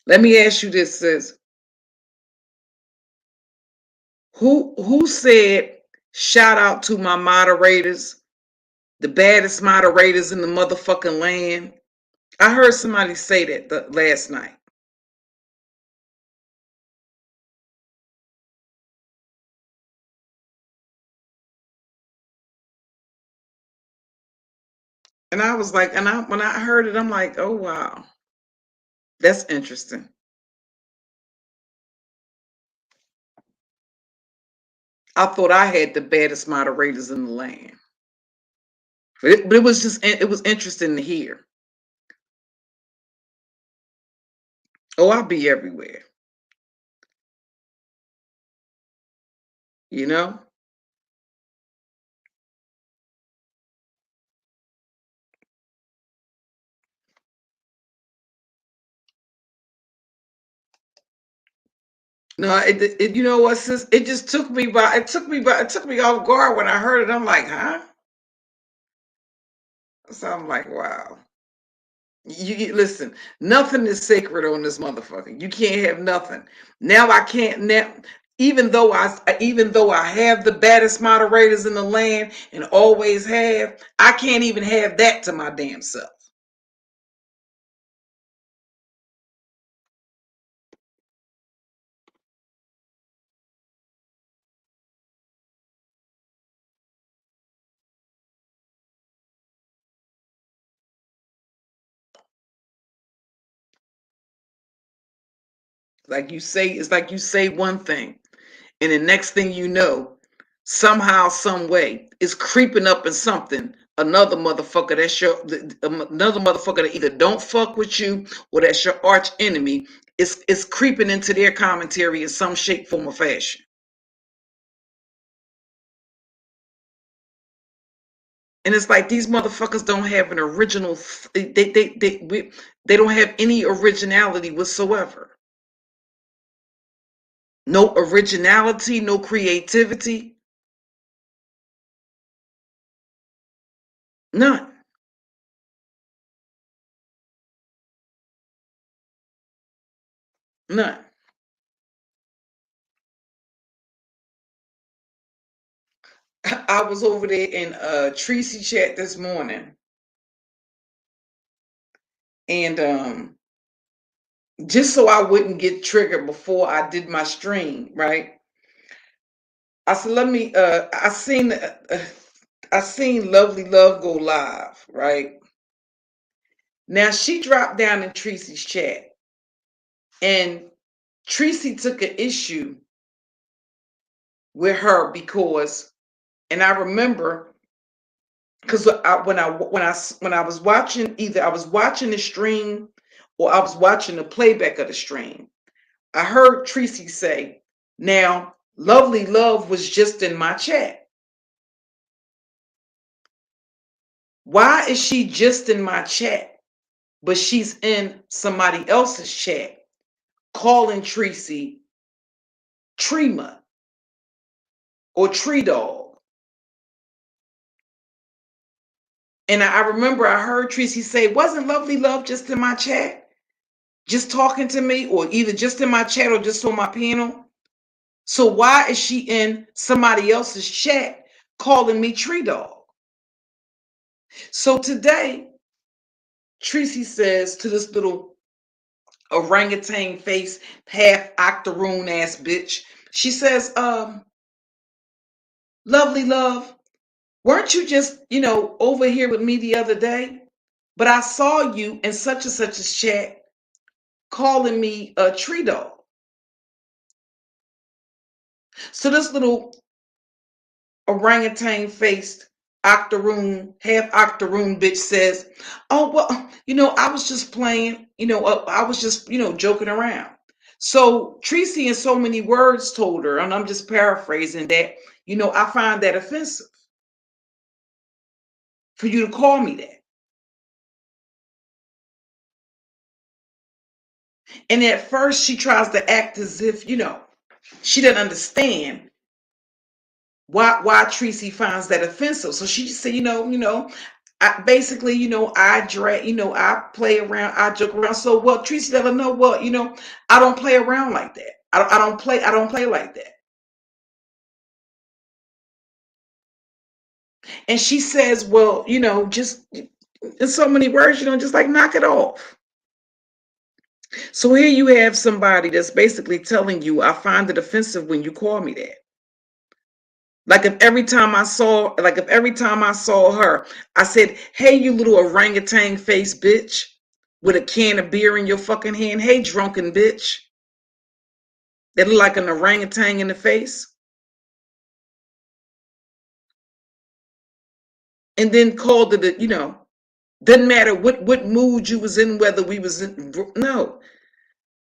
[SPEAKER 2] Let me ask you this, sis. Who said shout out to my moderators, the baddest moderators in the motherfucking land? I heard somebody say that last night. And I was like, when I heard it, I'm like, oh wow, that's interesting. I thought I had the baddest moderators in the land, but it was interesting to hear. Oh, I'll be everywhere, you know. No, you know what, sis? It just took me by. It took me off guard when I heard it. I'm like, huh? So I'm like, wow. Listen. Nothing is sacred on this motherfucker. You can't have nothing. Now I can't now. Even though I have the baddest moderators in the land and always have, I can't even have that to my damn self. It's like you say one thing, and the next thing you know, somehow, some way, it's creeping up in something. Another motherfucker that either don't fuck with you or that's your arch enemy. It's creeping into their commentary in some shape, form, or fashion. And it's like these motherfuckers don't have an original. They don't have any originality whatsoever. No originality, no creativity, none. None. I was over there in Tracy chat this morning, and just so I wouldn't get triggered before I did my stream, right? I said, let me. I seen Lovely Love go live, right? Now she dropped down in Tracy's chat, and Tracy took an issue with her because, and I remember because when I was watching, either I was watching the stream or I was watching the playback of the stream, I heard Tracy say, now, Lovely Love was just in my chat. Why is she just in my chat, but she's in somebody else's chat calling Tracy Trema or Tree Dog? And I remember I heard Tracy say, wasn't Lovely Love just in my chat? Just talking to me, or either just in my chat or just on my panel? So why is she in somebody else's chat calling me Tree Dog? So today, Tracy says to this little orangutan face, half octoroon ass bitch, she says, Lovely Love, weren't you just, over here with me the other day? But I saw you in such and such a chat calling me a tree dog. So this little orangutan faced octoroon, half octoroon bitch says, oh, well, I was just playing, I was just, joking around. So Tracy in so many words told her, and I'm just paraphrasing that, I find that offensive for you to call me that. And at first she tries to act as if, she doesn't understand why Tracy finds that offensive. So she just said, I basically, I drag, I play around, I joke around. So well, Tracy let her know, well, I don't play around like that. I don't play like that. And she says, well, just in so many words, just like knock it off. So here you have somebody that's basically telling you, I find it offensive when you call me that. Like if every time I saw her, I said, hey, you little orangutan face bitch with a can of beer in your fucking hand. Hey, drunken bitch. That look like an orangutan in the face. And then called it, doesn't matter what mood you was in, whether we was in, no.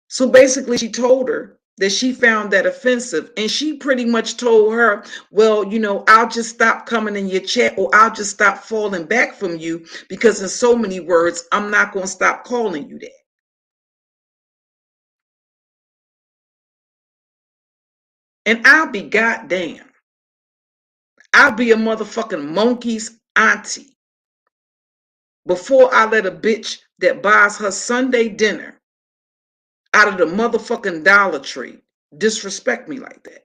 [SPEAKER 2] So basically she told her that she found that offensive, and she pretty much told her, well, I'll just stop coming in your chat, or I'll just stop falling back from you, because in so many words, I'm not going to stop calling you that. And I'll be goddamn. I'll be a motherfucking monkey's auntie before I let a bitch that buys her Sunday dinner out of the motherfucking Dollar Tree disrespect me like that.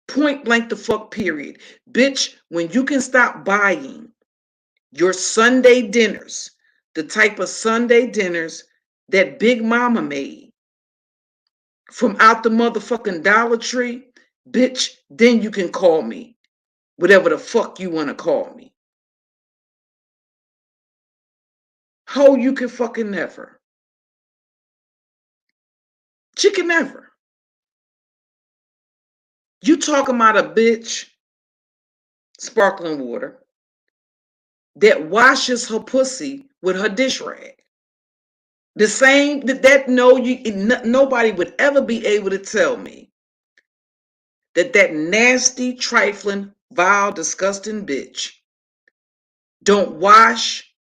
[SPEAKER 2] Point blank the fuck period. Bitch, when you can stop buying your Sunday dinners, the type of Sunday dinners that Big Mama made from out the motherfucking Dollar Tree, bitch, then you can call me whatever the fuck you want to call me. Ho, you can fucking never. She can never. You talking about a bitch, sparkling water, that washes her pussy with her dish rag. The same that no, nobody would ever be able to tell me that nasty, trifling, vile, disgusting bitch don't wash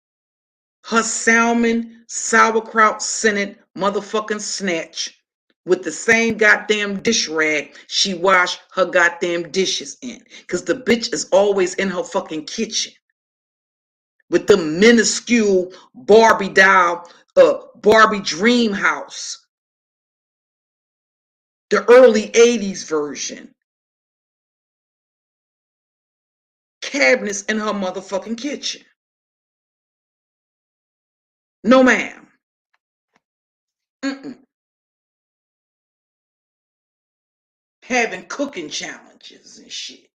[SPEAKER 2] her salmon, sauerkraut, scented motherfucking snatch with the same goddamn dish rag she wash her goddamn dishes in. Because the bitch is always in her fucking kitchen with the minuscule Barbie doll, Barbie dream house, the early 80s version. Cabinets in her motherfucking kitchen. No, ma'am. Mm-mm. Having cooking challenges and shit.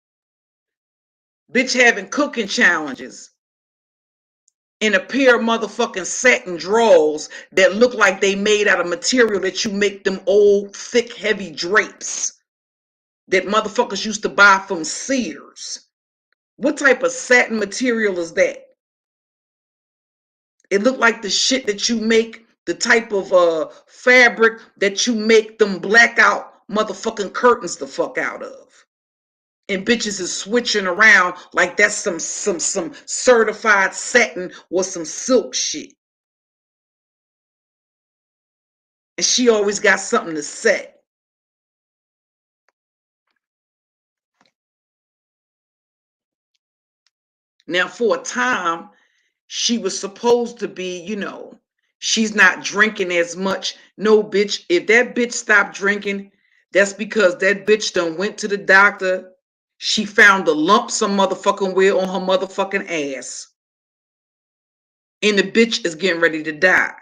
[SPEAKER 2] Bitch having cooking challenges in a pair of motherfucking satin drawers that look like they made out of material that you make them old, thick, heavy drapes that motherfuckers used to buy from Sears. What type of satin material is that? It looked like the shit that you make, the type of fabric that you make them blackout motherfucking curtains the fuck out of. And bitches is switching around like that's some certified satin or some silk shit. And she always got something to say. Now, for a time, she was supposed to be, she's not drinking as much. No, bitch, if that bitch stopped drinking, that's because that bitch done went to the doctor. She found a lump some motherfucking where on her motherfucking ass. And the bitch is getting ready to die.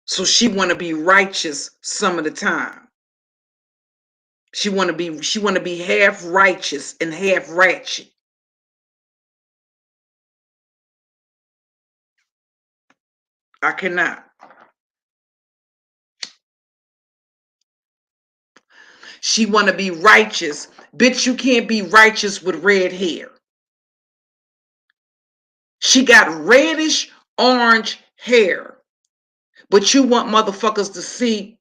[SPEAKER 2] So she want to be righteous some of the time. She want to be half righteous and half ratchet. I cannot. She want to be righteous. Bitch, you can't be righteous with red hair. She got reddish orange hair. But you want motherfuckers to see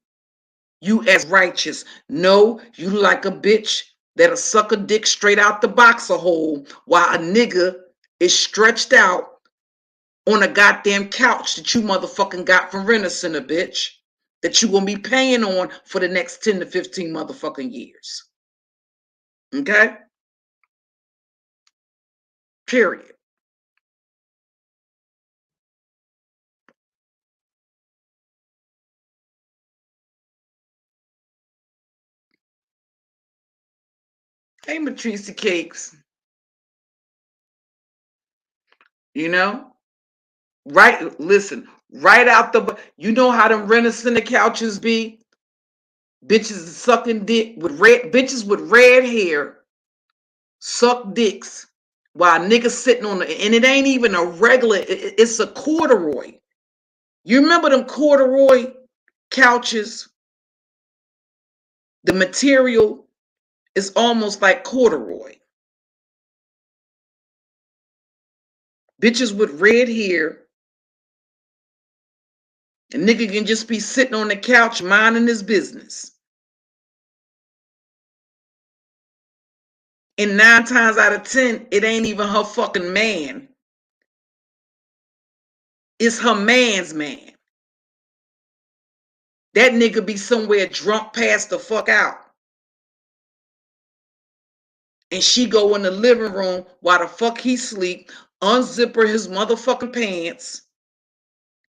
[SPEAKER 2] you as righteous. No, you like a bitch that'll suck a dick straight out the boxer hole while a nigga is stretched out on a goddamn couch that you motherfucking got from Rent-A-Center, bitch. That you gonna be paying on for the next 10 to 15 motherfucking years. Okay? Period. Hey, Matrice Cakes. You know? Right, listen, right out the, you know how them Rent-A-Center couches be? Bitches sucking dick with bitches with red hair suck dicks while niggas sitting on and it ain't even a regular, it's a corduroy. You remember them corduroy couches? The material is almost like corduroy. Bitches with red hair. A nigga can just be sitting on the couch minding his business. And 9 times out of 10, it ain't even her fucking man. It's her man's man. That nigga be somewhere drunk past the fuck out. And she go in the living room while the fuck he sleep, unzip his motherfucking pants,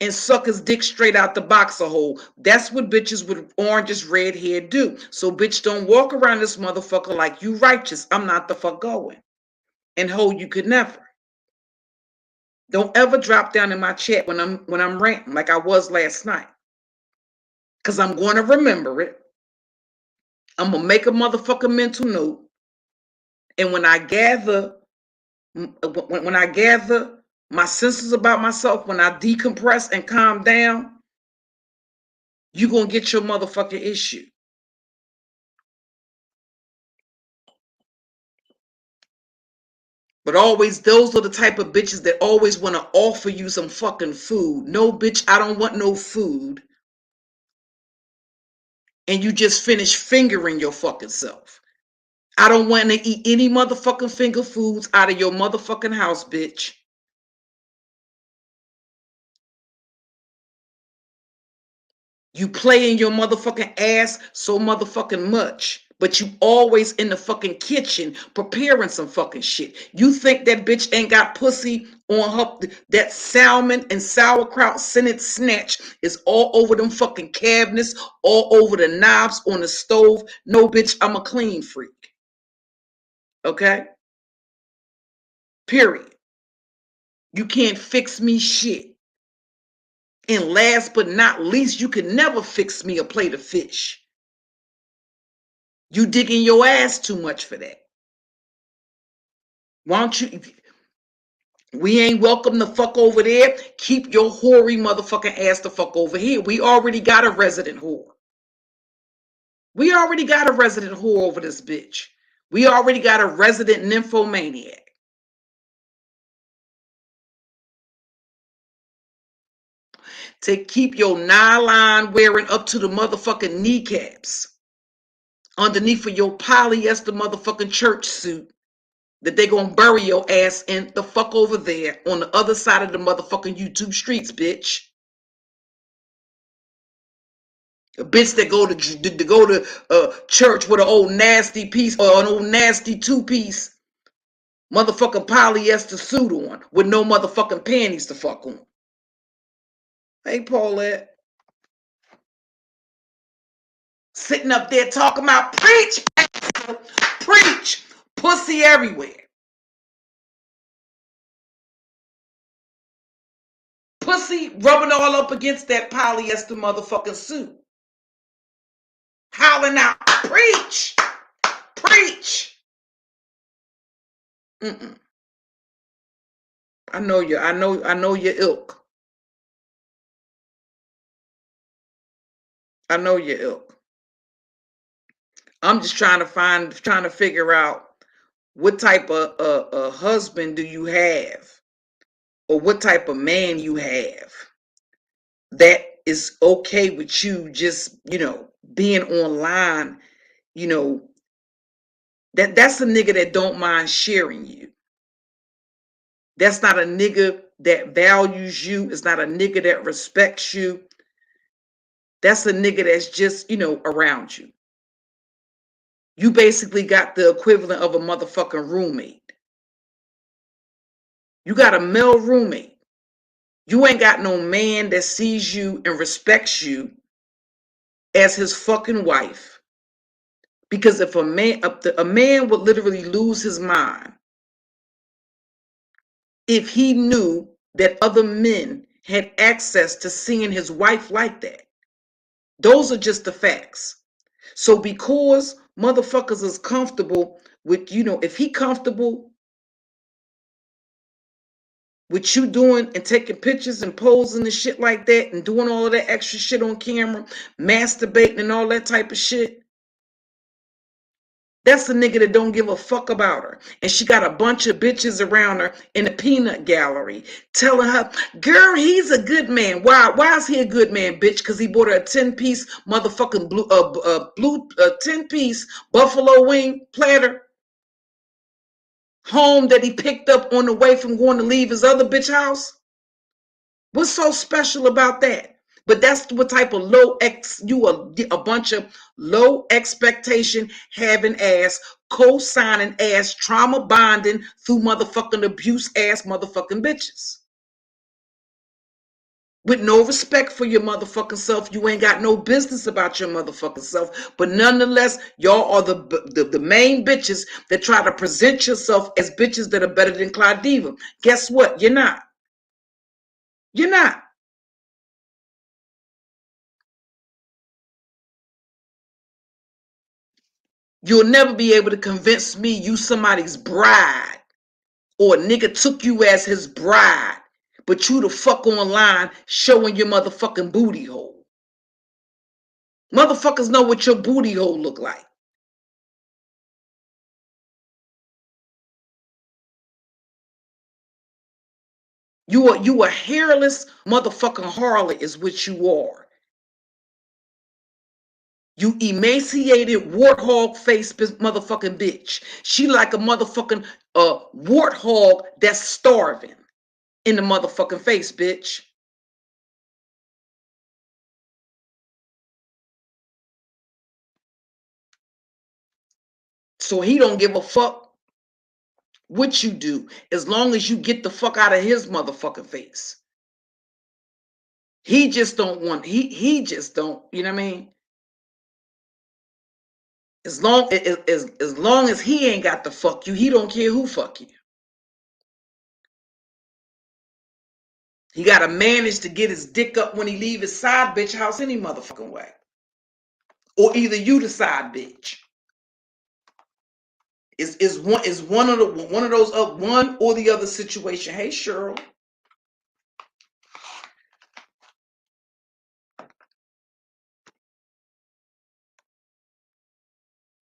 [SPEAKER 2] and suck his dick straight out the boxer hole. That's what bitches with oranges red hair do. So bitch, don't walk around this motherfucker like you righteous. I'm not the fuck going. And Heaux, you could never. Don't ever drop down in my chat when I'm ranting like I was last night. Cause I'm going to remember it. I'm gonna make a motherfucking mental note. And when I gather my senses about myself, when I decompress and calm down, you're going to get your motherfucking issue. But always, those are the type of bitches that always want to offer you some fucking food. No, bitch, I don't want no food. And you just finish fingering your fucking self. I don't want to eat any motherfucking finger foods out of your motherfucking house, bitch. You play in your motherfucking ass so motherfucking much, but you always in the fucking kitchen preparing some fucking shit. You think that bitch ain't got pussy on her? That salmon and sauerkraut scented snatch is all over them fucking cabinets, all over the knobs on the stove. No, bitch, I'm a clean freak. Okay? Period. You can't fix me shit. And last but not least, you can never fix me a plate of fish. You digging your ass too much for that. Why don't you? We ain't welcome the fuck over there. Keep your hoary motherfucking ass the fuck over here. We already got a resident whore. We already got a resident whore over this bitch. We already got a resident nymphomaniac. To keep your nylon wearing up to the motherfucking kneecaps. Underneath of your polyester motherfucking church suit. That they gonna bury your ass in the fuck over there on the other side of the motherfucking YouTube streets, bitch. A bitch that go to church with an old nasty piece or an old nasty two-piece motherfucking polyester suit on with no motherfucking panties to fuck on. Hey, Paulette. Sitting up there talking about preach, preach, pussy everywhere. Pussy rubbing all up against that polyester motherfucking suit. Howling out, preach, preach. Mm-mm. I know you. I know your ilk. I know your ilk. I'm just trying to figure out what type of husband do you have, or what type of man you have that is okay with you just, being online, that's a nigga that don't mind sharing you. That's not a nigga that values you. It's not a nigga that respects you. That's a nigga that's just, around you. You basically got the equivalent of a motherfucking roommate. You got a male roommate. You ain't got no man that sees you and respects you as his fucking wife. Because if a man would literally lose his mind if he knew that other men had access to seeing his wife like that. Those are just the facts. So because motherfuckers is comfortable with, if he comfortable with you doing and taking pictures and posing and shit like that and doing all of that extra shit on camera, masturbating and all that type of shit, that's the nigga that don't give a fuck about her. And she got a bunch of bitches around her in the peanut gallery telling her, girl, he's a good man. Why is he a good man, bitch? Because he bought her a 10-piece motherfucking blue 10-piece buffalo wing platter home that he picked up on the way from going to leave his other bitch house. What's so special about that? But that's what type of you are a bunch of low expectation having ass, co-signing ass, trauma bonding through motherfucking abuse ass motherfucking bitches. With no respect for your motherfucking self. You ain't got no business about your motherfucking self. But nonetheless, y'all are the main bitches that try to present yourself as bitches that are better than Claudiva. Guess what? You're not. You're not. You'll never be able to convince me you somebody's bride or a nigga took you as his bride, but you the fuck online showing your motherfucking booty hole. Motherfuckers know what your booty hole look like. You a hairless motherfucking harlot is what you are. You emaciated warthog face motherfucking bitch. She like a motherfucking warthog that's starving in the motherfucking face, bitch. So he don't give a fuck what you do as long as you get the fuck out of his motherfucking face. He just don't want, he just don't, you know what I mean? As long as he ain't got to fuck you, he don't care who fuck you. He gotta manage to get his dick up when he leave his side bitch house any motherfucking way. Or either you the side bitch. Is one of those up one or the other situation. Hey Cheryl.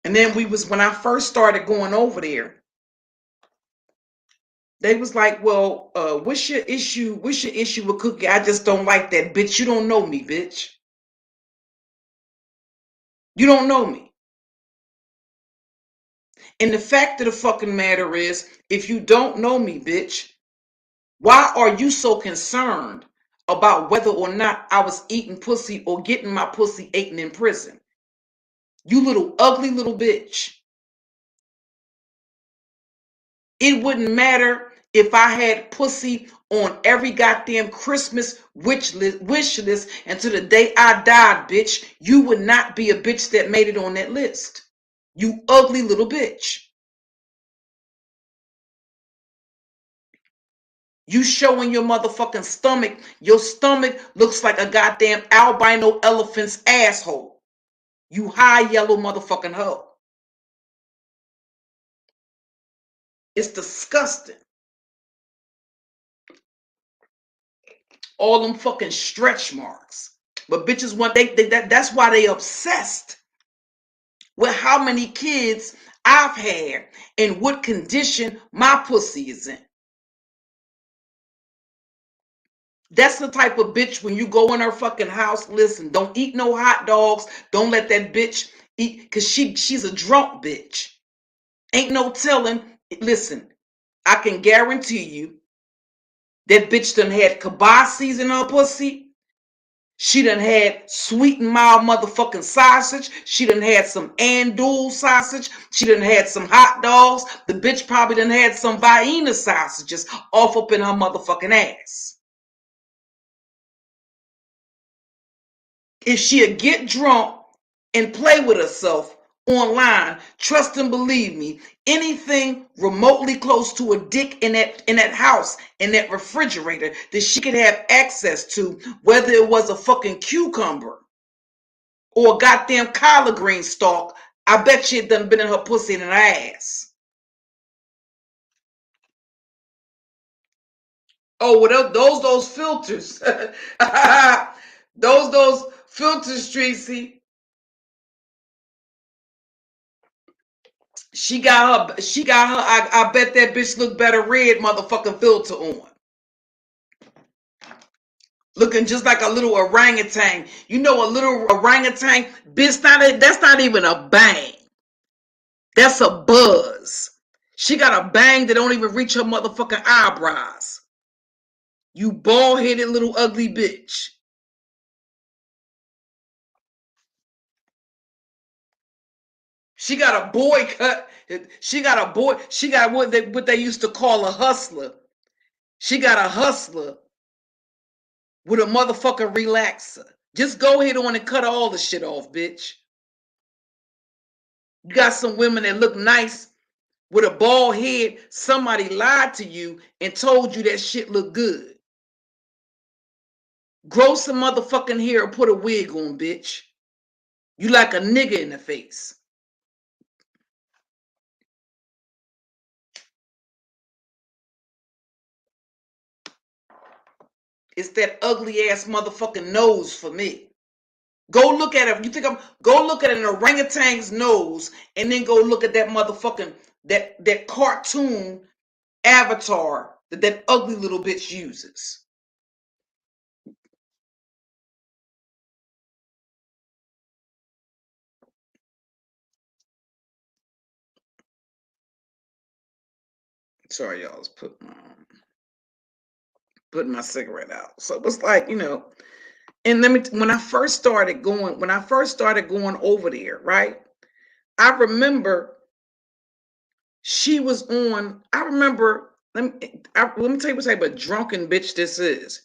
[SPEAKER 2] And then when I first started going over there, they was like, well, what's your issue? What's your issue with Cookie? I just don't like that bitch. You don't know me, bitch. You don't know me. And the fact of the fucking matter is, if you don't know me, bitch, why are you so concerned about whether or not I was eating pussy or getting my pussy eaten in prison? You little ugly little bitch. It wouldn't matter if I had pussy on every goddamn Christmas wish list until the day I died, bitch. You would not be a bitch that made it on that list. You ugly little bitch. You showing your motherfucking stomach. Your stomach looks like a goddamn albino elephant's asshole. You high yellow motherfucking hoe. It's disgusting. All them fucking stretch marks. But bitches want that's why they obsessed with how many kids I've had and what condition my pussy is in. That's the type of bitch when you go in her fucking house, listen, don't eat no hot dogs. Don't let that bitch eat, because she's a drunk bitch. Ain't no telling. Listen, I can guarantee you that bitch done had kibasi's in her pussy. She done had sweet and mild motherfucking sausage. She done had some andouille sausage. She done had some hot dogs. The bitch probably done had some Vienna sausages off up in her motherfucking ass. If she'll get drunk and play with herself online, trust and believe me, anything remotely close to a dick in that house, in that refrigerator that she could have access to, whether it was a fucking cucumber or a goddamn collard green stalk, I bet she had done been in her pussy and in her ass. Oh, well, those filters. those filters, Tracy. She got her, I bet that bitch look better red motherfucking filter on. Looking just like a little orangutan. You know a little orangutan? Bitch, that's not even a bang. That's a buzz. She got a bang that don't even reach her motherfucking eyebrows. You bald-headed little ugly bitch. She got a boy cut. She got a boy. She got what they used to call a hustler. She got a hustler with a motherfucking relaxer. Just go ahead on and cut all the shit off, bitch. You got some women that look nice with a bald head. Somebody lied to you and told you that shit look good. Grow some motherfucking hair or put a wig on, bitch. You like a nigga in the face. It's that ugly ass motherfucking nose for me. Go look at it. You think go look at an orangutan's nose and then go look at that motherfucking that cartoon avatar that ugly little bitch uses. Sorry, y'all. I was putting my cigarette out. So it was like, and when I first started going over there, right? I remember she was on. I remember. Let me tell you what type of drunken bitch this is.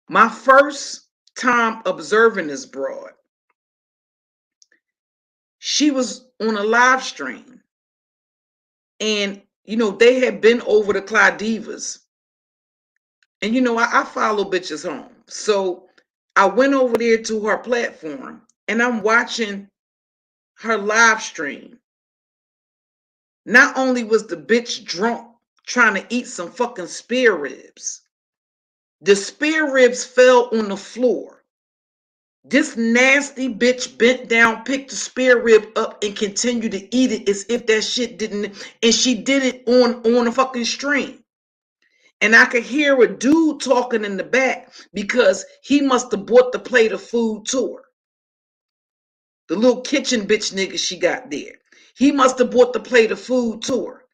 [SPEAKER 2] My first time observing this broad, she was on a live stream, and they had been over to Clydivas, and I follow bitches home, so I went over there to her platform, and I'm watching her live stream. Not only was the bitch drunk trying to eat some fucking spare ribs, the spare ribs fell on the floor. This nasty bitch bent down, picked the spare rib up, and continued to eat it as if that shit didn't. And she did it on a fucking stream. And I could hear a dude talking in the back because he must have bought the plate of food to her. The little kitchen bitch nigga she got there. He must have bought the plate of food to her.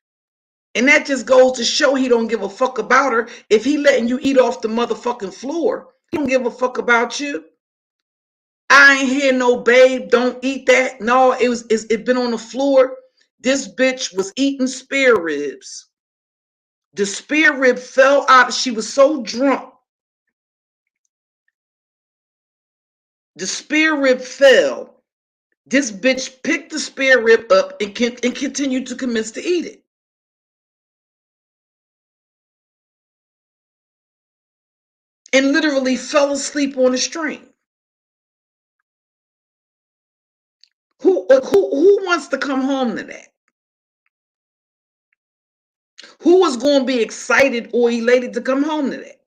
[SPEAKER 2] And that just goes to show he don't give a fuck about her. If he letting you eat off the motherfucking floor, he don't give a fuck about you. I ain't hear no babe, don't eat that. No, it been on the floor. This bitch was eating spare ribs. The spare rib fell out. She was so drunk. The spare rib fell. This bitch picked the spare rib up and continued to commence to eat it. And literally fell asleep on the stream. Who wants to come home to that? Who is going to be excited or elated to come home to that?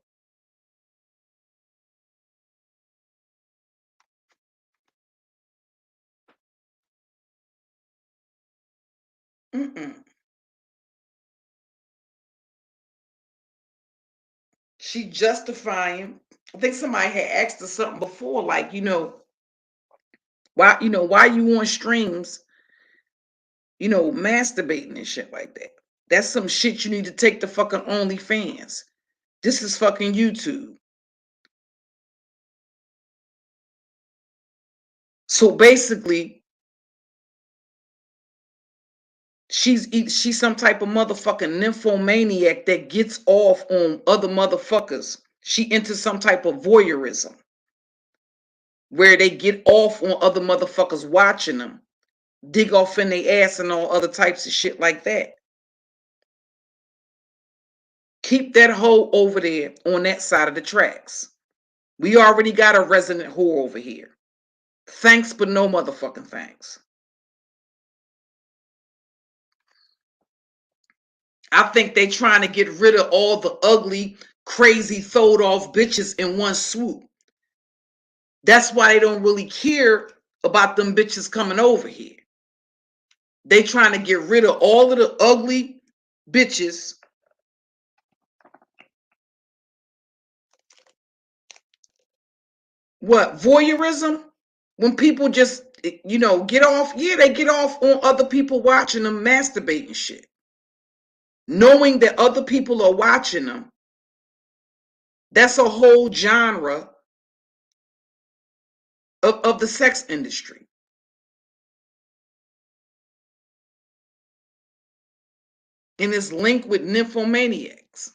[SPEAKER 2] Mm-mm. She justifying. I think somebody had asked her something before, like, why you on streams, masturbating and shit like that. That's some shit you need to take to fucking OnlyFans. This is fucking YouTube. So basically, she's some type of motherfucking nymphomaniac that gets off on other motherfuckers. She into some type of voyeurism where they get off on other motherfuckers watching them, dig off in their ass and all other types of shit like that. Keep that hoe over there on that side of the tracks. We already got a resident whore over here. Thanks, but no motherfucking thanks. I think they trying to get rid of all the ugly, crazy, throwed off bitches in one swoop. That's why they don't really care about them bitches coming over here. They trying to get rid of all of the ugly bitches. What, voyeurism? When people just, get off, they get off on other people watching them masturbating shit. Knowing that other people are watching them, that's a whole genre of the sex industry. And it's linked with nymphomaniacs.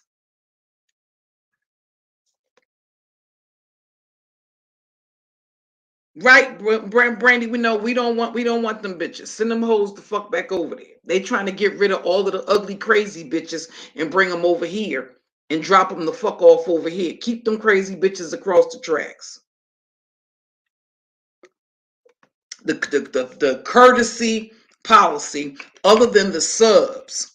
[SPEAKER 2] Right, Brandy, we know we don't want them bitches. Send them hoes the fuck back over there. They trying to get rid of all of the ugly, crazy bitches and bring them over here and drop them the fuck off over here. Keep them crazy bitches across the tracks. The courtesy policy, other than the subs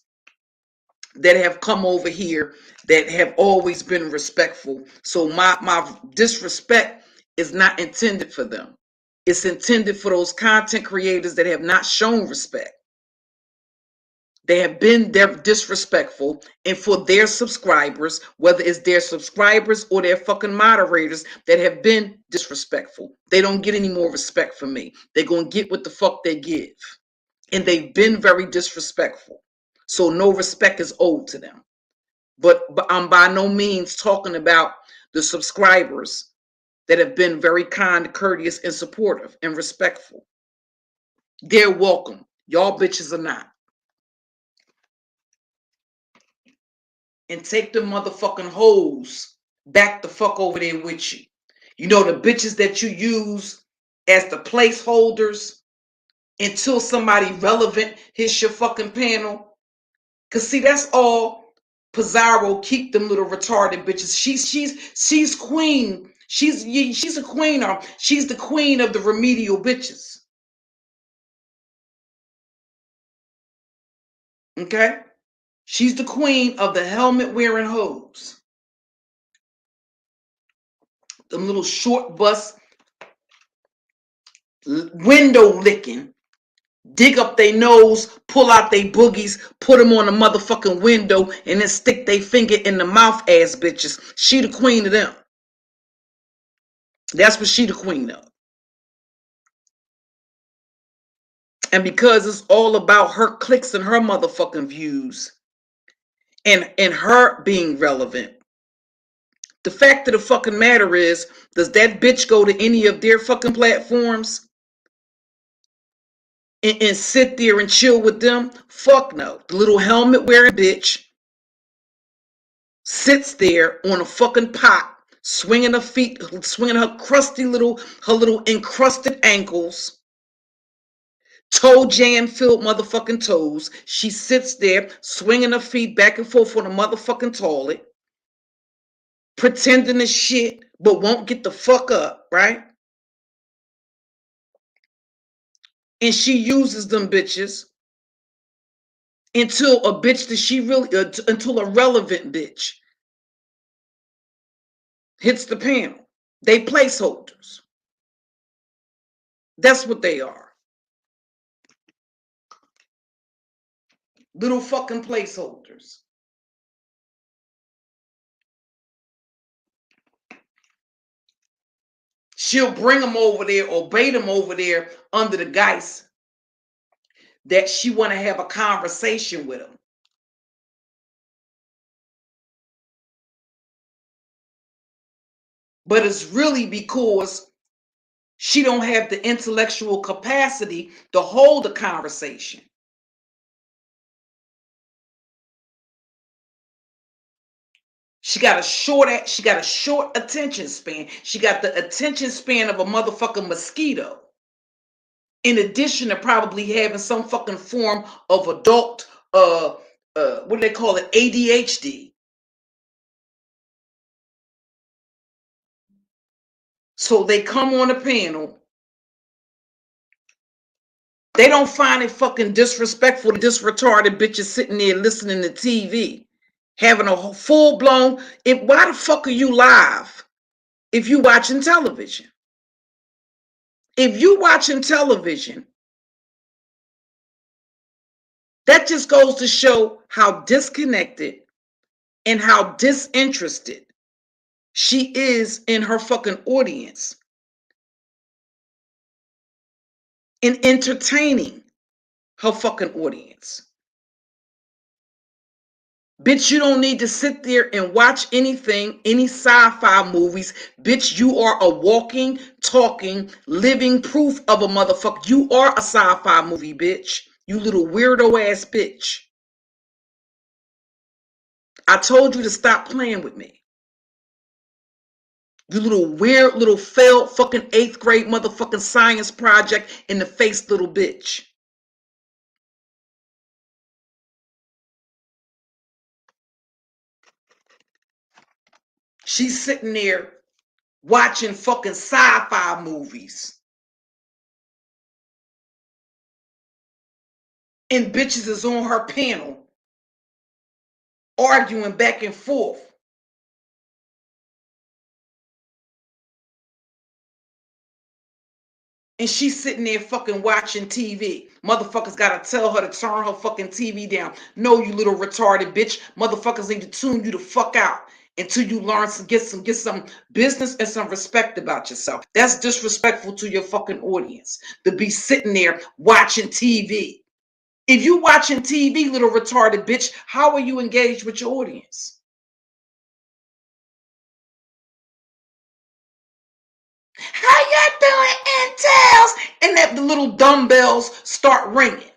[SPEAKER 2] that have come over here that have always been respectful. So my disrespect is not intended for them. It's intended for those content creators that have not shown respect. They have been disrespectful, and for their subscribers, whether it's their subscribers or their fucking moderators that have been disrespectful, they don't get any more respect from me. They're going to get what the fuck they give. And they've been very disrespectful. So no respect is owed to them. But I'm by no means talking about the subscribers that have been very kind, courteous, and supportive and respectful. They're welcome. Y'all bitches are not. And take the motherfucking hoes back the fuck over there with you. You know, the bitches that you use as the placeholders until somebody relevant hits your fucking panel. Cause see, that's all Pizarro keep them little retarded bitches. She's queen. She's a queen. She's the queen of the remedial bitches. Okay? She's the queen of the helmet wearing hoes. Them little short bus window licking, dig up their nose, pull out their boogies, put them on the motherfucking window, and then stick their finger in the mouth ass bitches. She the queen of them. That's what she the queen of. And because it's all about her clicks and her motherfucking views and her being relevant, the fact of the fucking matter is, does that bitch go to any of their fucking platforms and sit there and chill with them? Fuck no. The little helmet wearing bitch sits there on a fucking pot, swinging her feet, swinging her little encrusted ankles, toe jam filled motherfucking toes. She sits there swinging her feet back and forth on the motherfucking toilet, pretending to shit, but won't get the fuck up, right? And she uses them bitches until a bitch that she really, until a relevant bitch hits the panel. They placeholders. That's what they are. Little fucking placeholders. She'll bring them over there or bait them over there under the guise that she want to have a conversation with them. But it's really because she don't have the intellectual capacity to hold a conversation. She got a short attention span. She got the attention span of a motherfucking mosquito. In addition to probably having some fucking form of adult what do they call it? ADHD. So they come on a panel. They don't find it fucking disrespectful to this retarded bitches sitting there listening to TV, having a full blown. Why the fuck are you live if you watching television? If you watching television, that just goes to show how disconnected and how disinterested she is in her fucking audience, in entertaining her fucking audience. Bitch, you don't need to sit there and watch anything, any sci-fi movies. Bitch, you are a walking, talking, living proof of a motherfucker. You are a sci-fi movie, bitch. You little weirdo ass bitch. I told you to stop playing with me. You little weird, little failed fucking 8th grade motherfucking science project in the face little bitch. She's sitting there watching fucking sci-fi movies. And bitches is on her panel arguing back and forth. And she's sitting there fucking watching TV. Motherfuckers gotta tell her to turn her fucking TV down. No, you little retarded bitch. Motherfuckers need to tune you the fuck out until you learn to get some business and some respect about yourself. That's disrespectful to your fucking audience to be sitting there watching TV. If you watching TV, little retarded bitch, how are you engaged with your audience? How y'all doing, intels? And that the little dumbbells start ringing.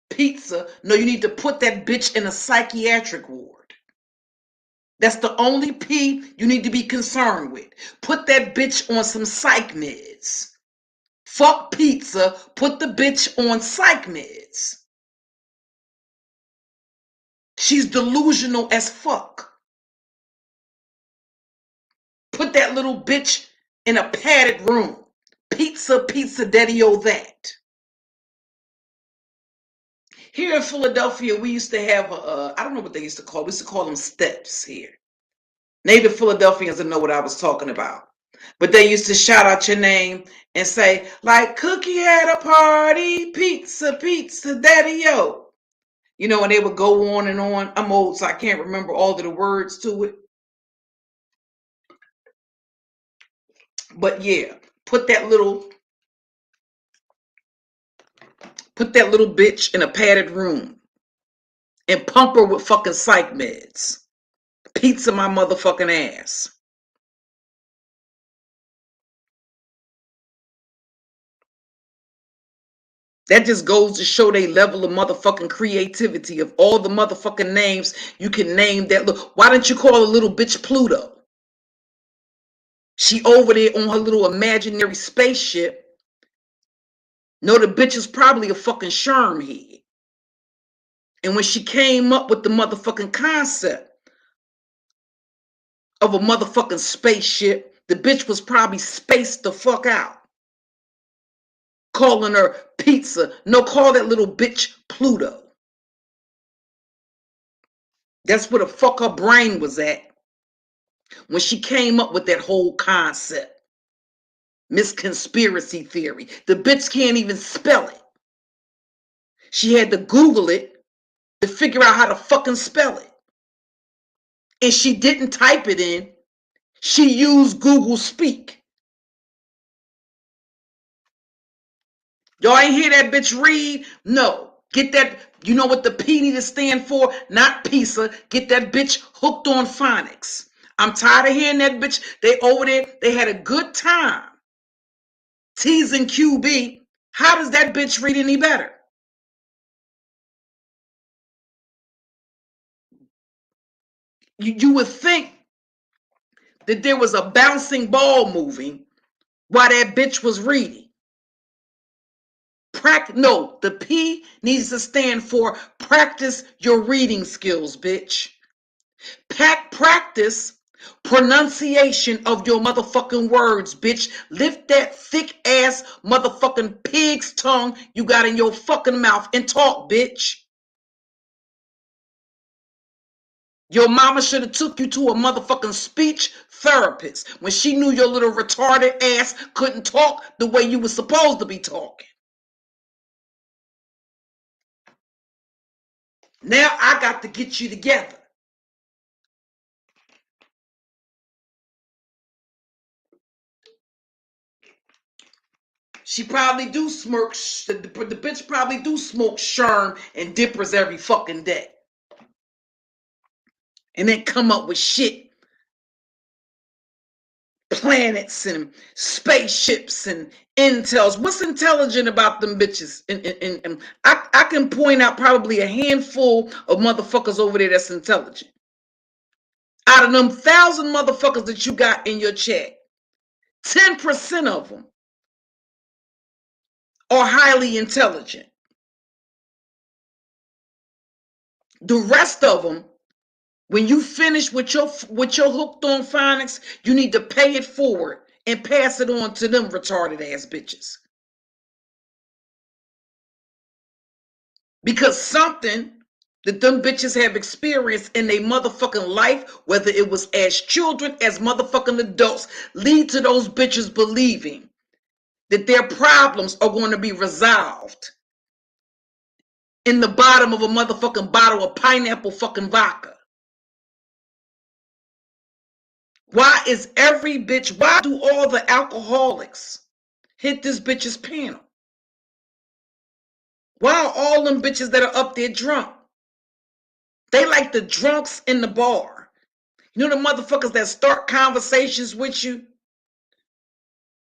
[SPEAKER 2] Pizza. No, you need to put that bitch in a psychiatric ward. That's the only P you need to be concerned with. Put that bitch on some psych meds. Fuck pizza. Put the bitch on psych meds. She's delusional as fuck. Put that little bitch in a padded room. Pizza, daddy-o that. Here in Philadelphia, we used to have I don't know what they used to call. We used to call them steps here. Native Philadelphians will know what I was talking about. But they used to shout out your name and say, like, Cookie had a party, pizza, daddy-o. You know, and they would go on and on. I'm old, so I can't remember all of the words to it. But yeah, put that little bitch in a padded room and pump her with fucking psych meds. Pizza my motherfucking ass. That just goes to show their level of motherfucking creativity of all the motherfucking names you can name that. Look, why didn't you call a little bitch Pluto? She over there on her little imaginary spaceship. No, the bitch is probably a fucking sherm head. And when she came up with the motherfucking concept of a motherfucking spaceship, the bitch was probably spaced the fuck out. Calling her pizza. No, call that little bitch Pluto. That's where the fuck her brain was at when she came up with that whole concept. Miss Conspiracy Theory. The bitch can't even spell it. She had to Google it to figure out how to fucking spell it. And she didn't type it in. She used Google Speak. Y'all ain't hear that bitch read? No. Get that, you know what the P need to stand for? Not pizza. Get that bitch hooked on phonics. I'm tired of hearing that bitch. They over there, they had a good time teasing QB. How does that bitch read any better? You would think that there was a bouncing ball moving while that bitch was reading. No, the P needs to stand for practice your reading skills, bitch. Practice pronunciation of your motherfucking words, bitch. Lift that thick ass motherfucking pig's tongue you got in your fucking mouth and talk, bitch. Your mama should have took you to a motherfucking speech therapist when she knew your little retarded ass couldn't talk the way you were supposed to be talking. Now I got to get you together. She probably do smoke, the bitch probably do smoke sherm and dippers every fucking day. And then come up with shit planets and spaceships and intels. What's intelligent about them bitches? And I can point out probably a handful of motherfuckers over there that's intelligent. Out of them 1,000 motherfuckers that you got in your chat, 10% of them are highly intelligent. The rest of them, when you finish with your hooked on phonics, you need to pay it forward and pass it on to them retarded ass bitches. Because something that them bitches have experienced in their motherfucking life, whether it was as children, as motherfucking adults, lead to those bitches believing that their problems are going to be resolved in the bottom of a motherfucking bottle of pineapple fucking vodka. Why is every bitch, why do all the alcoholics hit this bitch's panel? Why are all them bitches that are up there drunk? They like the drunks in the bar. You know the motherfuckers that start conversations with you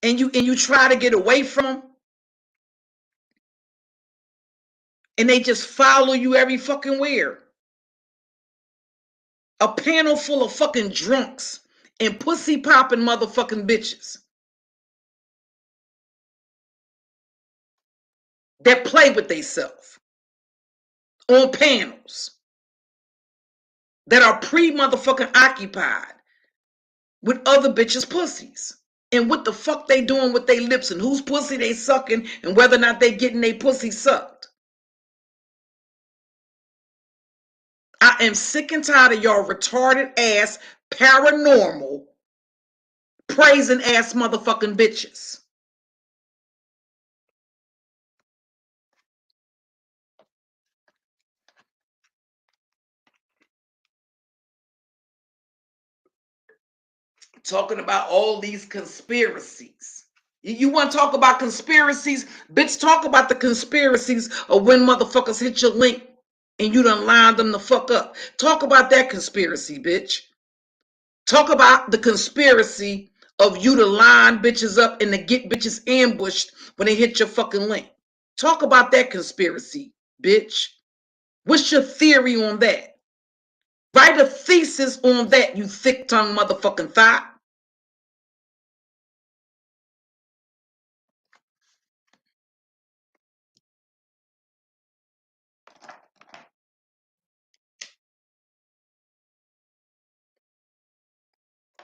[SPEAKER 2] and you try to get away from them and they just follow you every fucking where. A panel full of fucking drunks and pussy popping motherfucking bitches that play with themselves on panels that are pre-motherfucking occupied with other bitches' pussies. And what the fuck they doing with their lips and whose pussy they sucking and whether or not they getting their pussy sucked. I am sick and tired of y'all retarded ass, paranormal, praising ass motherfucking bitches. Talking about all these conspiracies. You want to talk about conspiracies? Bitch, talk about the conspiracies of when motherfuckers hit your link and you done lined them the fuck up. Talk about that conspiracy, bitch. Talk about the conspiracy of you to line bitches up and to get bitches ambushed when they hit your fucking link. Talk about that conspiracy, bitch. What's your theory on that? Write a thesis on that, you thick-tongued motherfucking thought.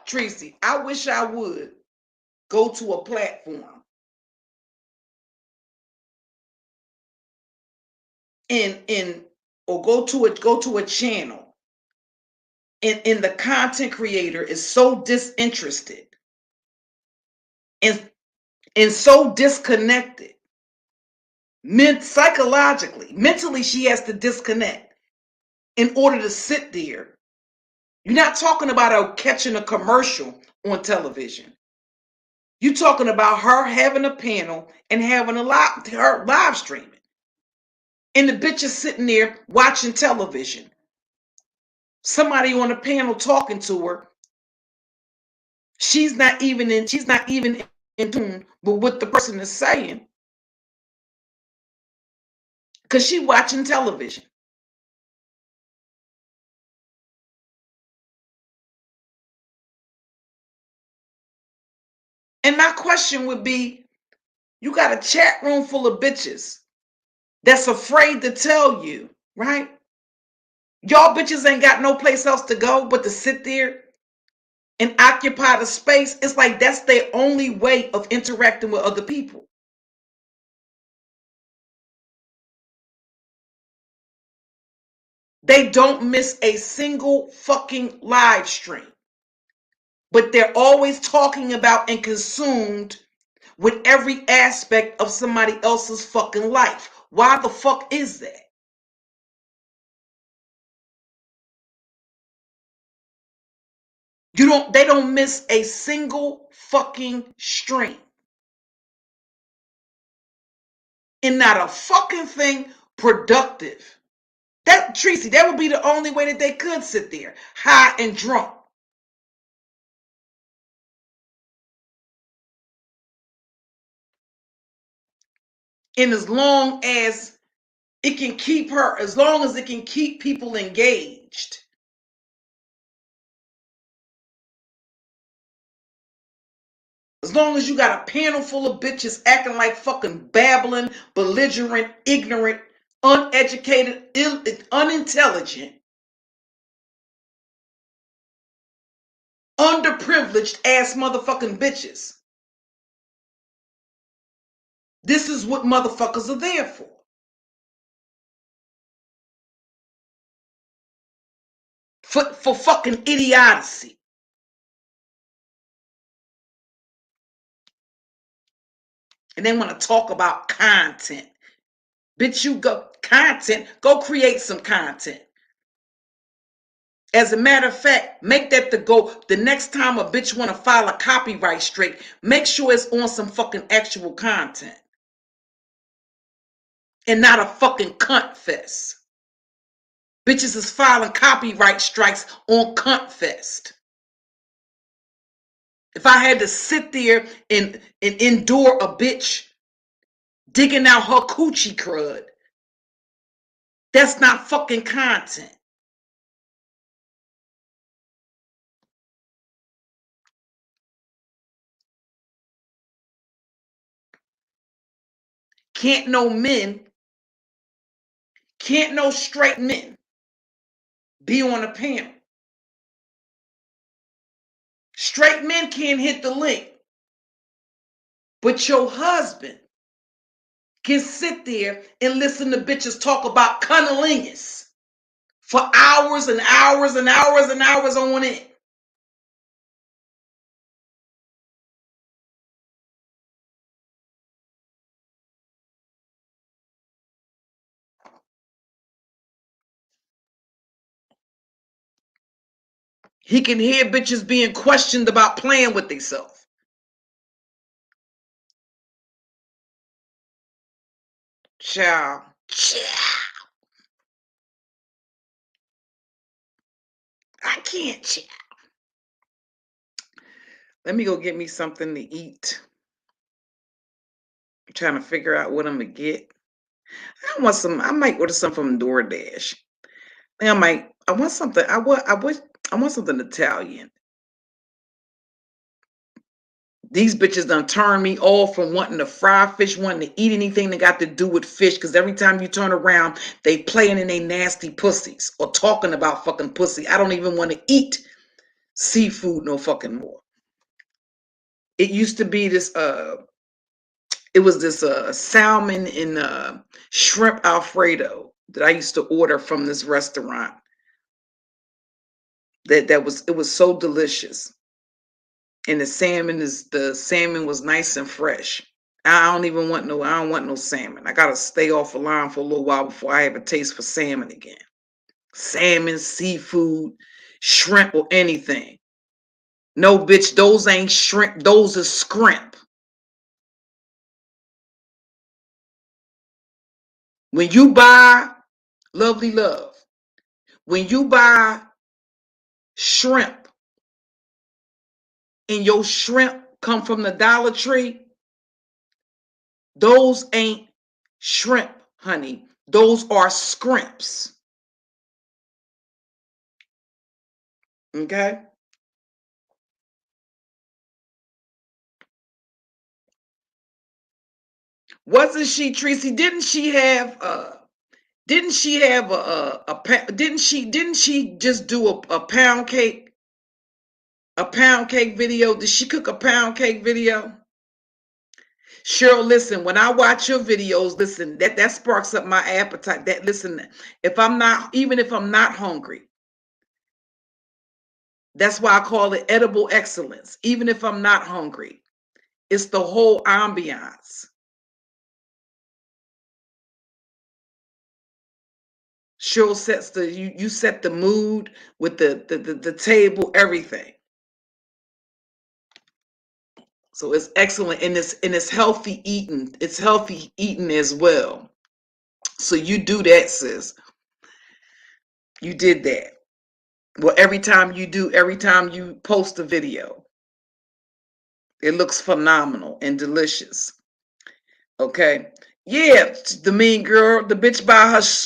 [SPEAKER 2] Tracy, I wish I would go to a platform and or go to a channel and the content creator is so disinterested and so disconnected. Psychologically, mentally, she has to disconnect in order to sit there. You're not talking about her catching a commercial on television. You're talking about her having a panel and having her live streaming. And the bitch is sitting there watching television. Somebody on the panel talking to her. She's not even in tune with what the person is saying. Because she's watching television. And my question would be, you got a chat room full of bitches that's afraid to tell you, right? Y'all bitches ain't got no place else to go but to sit there and occupy the space. It's like that's their only way of interacting with other people. They don't miss a single fucking live stream. But they're always talking about and consumed with every aspect of somebody else's fucking life. Why the fuck is that? They don't miss a single fucking stream. And not a fucking thing productive. That, Tracy, that would be the only way that they could sit there, high and drunk. And as long as it can keep her, as long as it can keep people engaged. As long as you got a panel full of bitches acting like fucking babbling, belligerent, ignorant, uneducated, unintelligent, underprivileged ass motherfucking bitches. This is what motherfuckers are there for. For fucking idiocy. And they want to talk about content. Bitch, you go go create some content. As a matter of fact, make that the next time a bitch want to file a copyright strike, make sure it's on some fucking actual content. And not a fucking cunt fest. Bitches is filing copyright strikes on cunt fest. If I had to sit there and endure a bitch digging out her coochie crud, that's not fucking content. Can't no straight men be on a panel. Straight men can't hit the link. But your husband can sit there and listen to bitches talk about cunnilingus for hours and hours and hours and hours on end. He can hear bitches being questioned about playing with themselves. Child. I can't. Child. Let me go get me something to eat. I'm trying to figure out what I'm gonna get. I might order something from DoorDash. I want something. I want something Italian. These bitches done turned me off from wanting to fry fish, wanting to eat anything that got to do with fish. Because every time you turn around, they playing in they nasty pussies or talking about fucking pussy. I don't even want to eat seafood no fucking more. It used to be this. It was this salmon and shrimp Alfredo that I used to order from this restaurant. It was so delicious. And the salmon was nice and fresh. I don't want no salmon. I gotta stay off the line for a little while before I have a taste for salmon again. Salmon, seafood, shrimp, or anything. No, bitch, those ain't shrimp, those are scrimp. When you buy, lovely love, when you buy shrimp and your shrimp come from the Dollar Tree, those ain't shrimp, honey. Those are scrimps. Okay? Wasn't she, Tracy? Didn't she have didn't she have didn't she just do a pound cake video? Did she cook a pound cake video? Cheryl, listen, when I watch your videos, listen, that sparks up my appetite. That listen, even if I'm not hungry, that's why I call it edible excellence. Even if I'm not hungry, it's the whole ambiance. Cheryl sets you set the mood with the table, everything. So it's excellent, and it's healthy eating. It's healthy eating as well. So you do that, sis. You did that. Well, every time you post a video, it looks phenomenal and delicious. Okay. Yeah, the mean girl, the bitch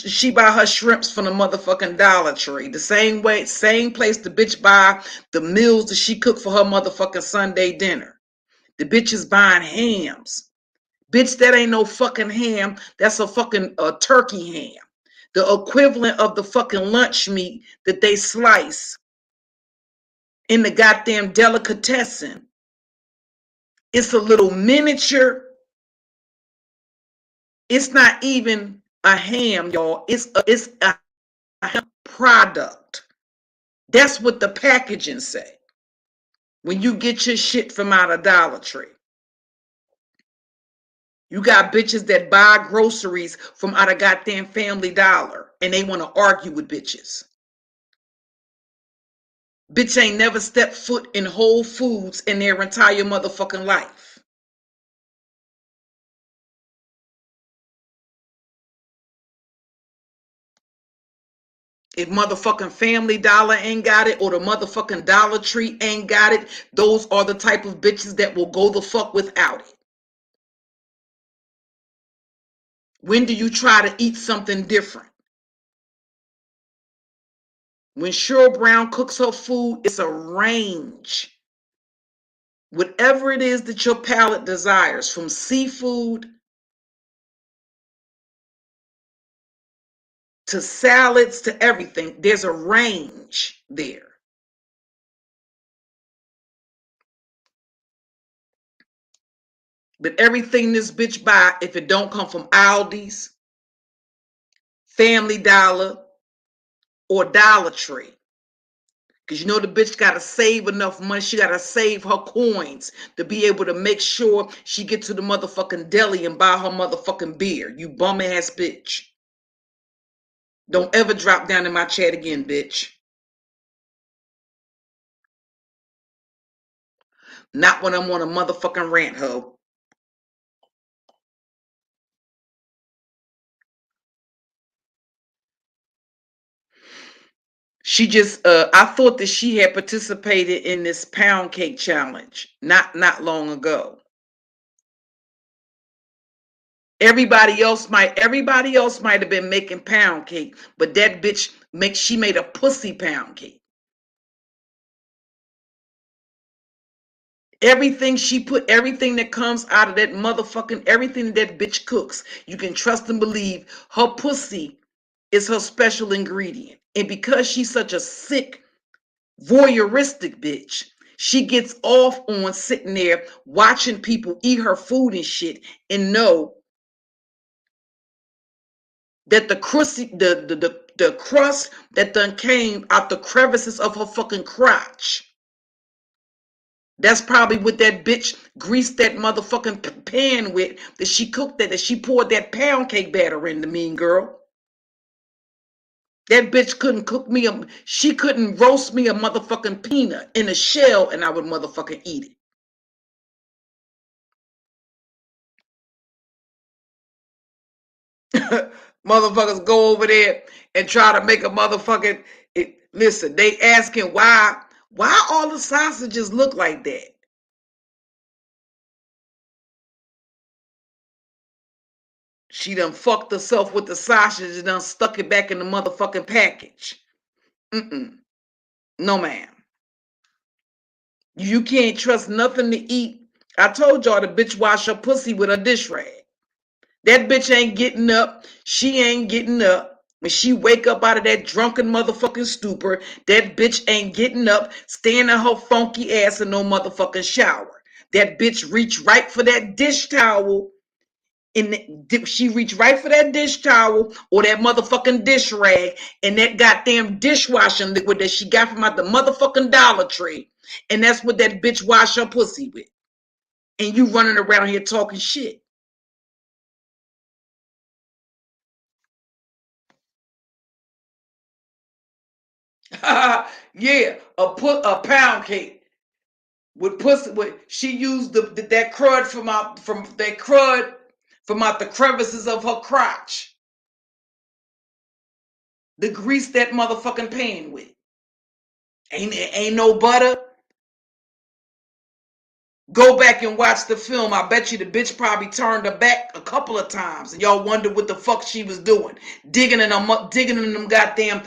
[SPEAKER 2] she buy her shrimps from the motherfucking Dollar Tree. The same way, same place the bitch buy the meals that she cook for her motherfucking Sunday dinner. The bitch is buying hams. Bitch, that ain't no fucking ham. That's a fucking turkey ham. The equivalent of the fucking lunch meat that they slice in the goddamn delicatessen. It's a little miniature. It's not even a ham, y'all. It's a ham product. That's what the packaging say when you get your shit from out of Dollar Tree. You got bitches that buy groceries from out of goddamn Family Dollar and they want to argue with bitches. Bitch ain't never stepped foot in Whole Foods in their entire motherfucking life. If motherfucking Family Dollar ain't got it or the motherfucking Dollar Tree ain't got it, those are the type of bitches that will go the fuck without it. When do you try to eat something different? When Cheryl Brown cooks her food, it's a range. Whatever it is that your palate desires, from seafood to salads to everything, there's a range there. But everything this bitch buy, if it don't come from Aldi's, Family Dollar, or Dollar Tree, because you know the bitch got to save enough money. She got to save her coins to be able to make sure she get to the motherfucking deli and buy her motherfucking beer. You bum ass bitch. Don't ever drop down in my chat again, bitch. Not when I'm on a motherfucking rant, ho. She just I thought that she had participated in this pound cake challenge not long ago. Everybody else might have been making pound cake, but that bitch she made a pussy pound cake. Everything she put, everything that comes out of that motherfucking, everything that bitch cooks, you can trust and believe her pussy is her special ingredient. And because she's such a sick, voyeuristic bitch, she gets off on sitting there watching people eat her food and shit and know that the crust that done came out the crevices of her fucking crotch. That's probably what that bitch greased that motherfucking pan with, that she cooked that she poured that pound cake batter in, the mean girl. That bitch couldn't cook me she couldn't roast me a motherfucking peanut in a shell and I would motherfucking eat it. Motherfuckers go over there and try to make a motherfucking listen, they asking why all the sausages look like that. She done fucked herself with the sausage and done stuck it back in the motherfucking package. Mm-mm. No, ma'am. You can't trust nothing to eat. I told y'all the bitch wash her pussy with a dish rag. That bitch ain't getting up. She ain't getting up. When she wake up out of that drunken motherfucking stupor, that bitch ain't getting up, staying in her funky ass in no motherfucking shower. That bitch reach right for that dish towel. She reached right for that dish towel or that motherfucking dish rag and that goddamn dishwashing liquid that she got from out the motherfucking Dollar Tree. And that's what that bitch wash her pussy with. And you running around here talking shit. Yeah, a pound cake with pussy. She used that crud from out the crevices of her crotch to grease that motherfucking pan with. Ain't no butter. Go back and watch the film. I bet you the bitch probably turned her back a couple of times, and y'all wonder what the fuck she was doing, digging in them goddamn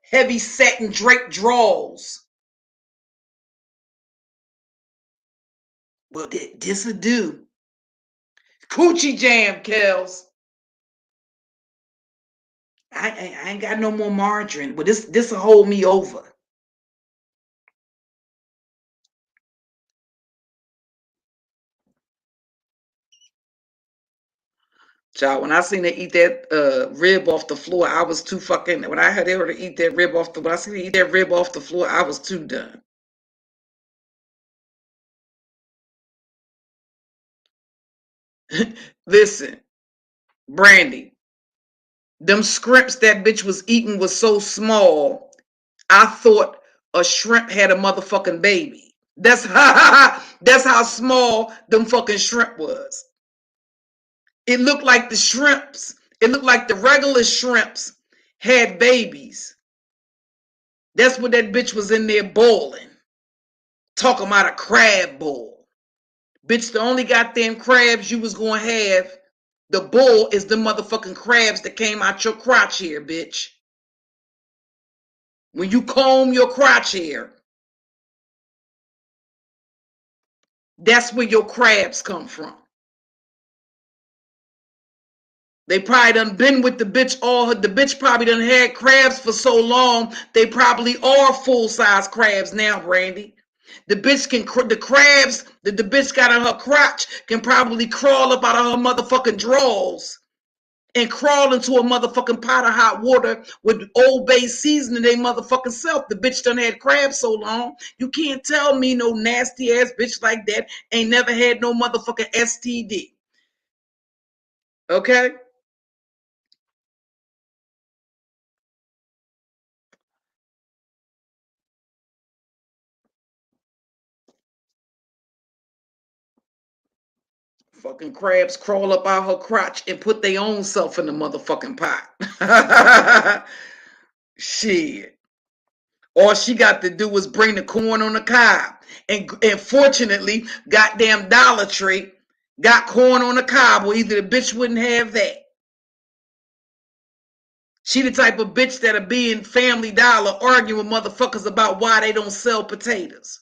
[SPEAKER 2] heavy satin draped drawers. Well, this a do. Coochie jam, Kels. I ain't got no more margarine, but this will hold me over. Child, when I seen her eat that rib off the floor, I was too fucking. When I heard her eat that rib off the, when I seen her eat that rib off the floor, I was too done. Listen, Brandy, them scrimps that bitch was eating was so small, I thought a shrimp had a motherfucking baby. That's that's how small them fucking shrimp was. It looked like the shrimps. It looked like the regular shrimps had babies. That's what that bitch was in there boiling. Talking about a crab boil. Bitch, the only goddamn crabs you was gonna have, the boil is the motherfucking crabs that came out your crotch here, bitch. When you comb your crotch hair, that's where your crabs come from. They probably done been with the bitch the bitch probably done had crabs for so long, they probably are full-size crabs now, Brandy. The bitch the crabs that the bitch got on her crotch can probably crawl up out of her motherfucking drawers and crawl into a motherfucking pot of hot water with Old Bay seasoning they motherfucking self. The bitch done had crabs so long, you can't tell me no nasty ass bitch like that ain't never had no motherfucking STD. Okay? Fucking crabs crawl up out her crotch and put their own self in the motherfucking pot. Shit. All she got to do is bring the corn on the cob. And fortunately, goddamn Dollar Tree got corn on the cob, or either the bitch wouldn't have that. She the type of bitch that'll be in Family Dollar arguing with motherfuckers about why they don't sell potatoes.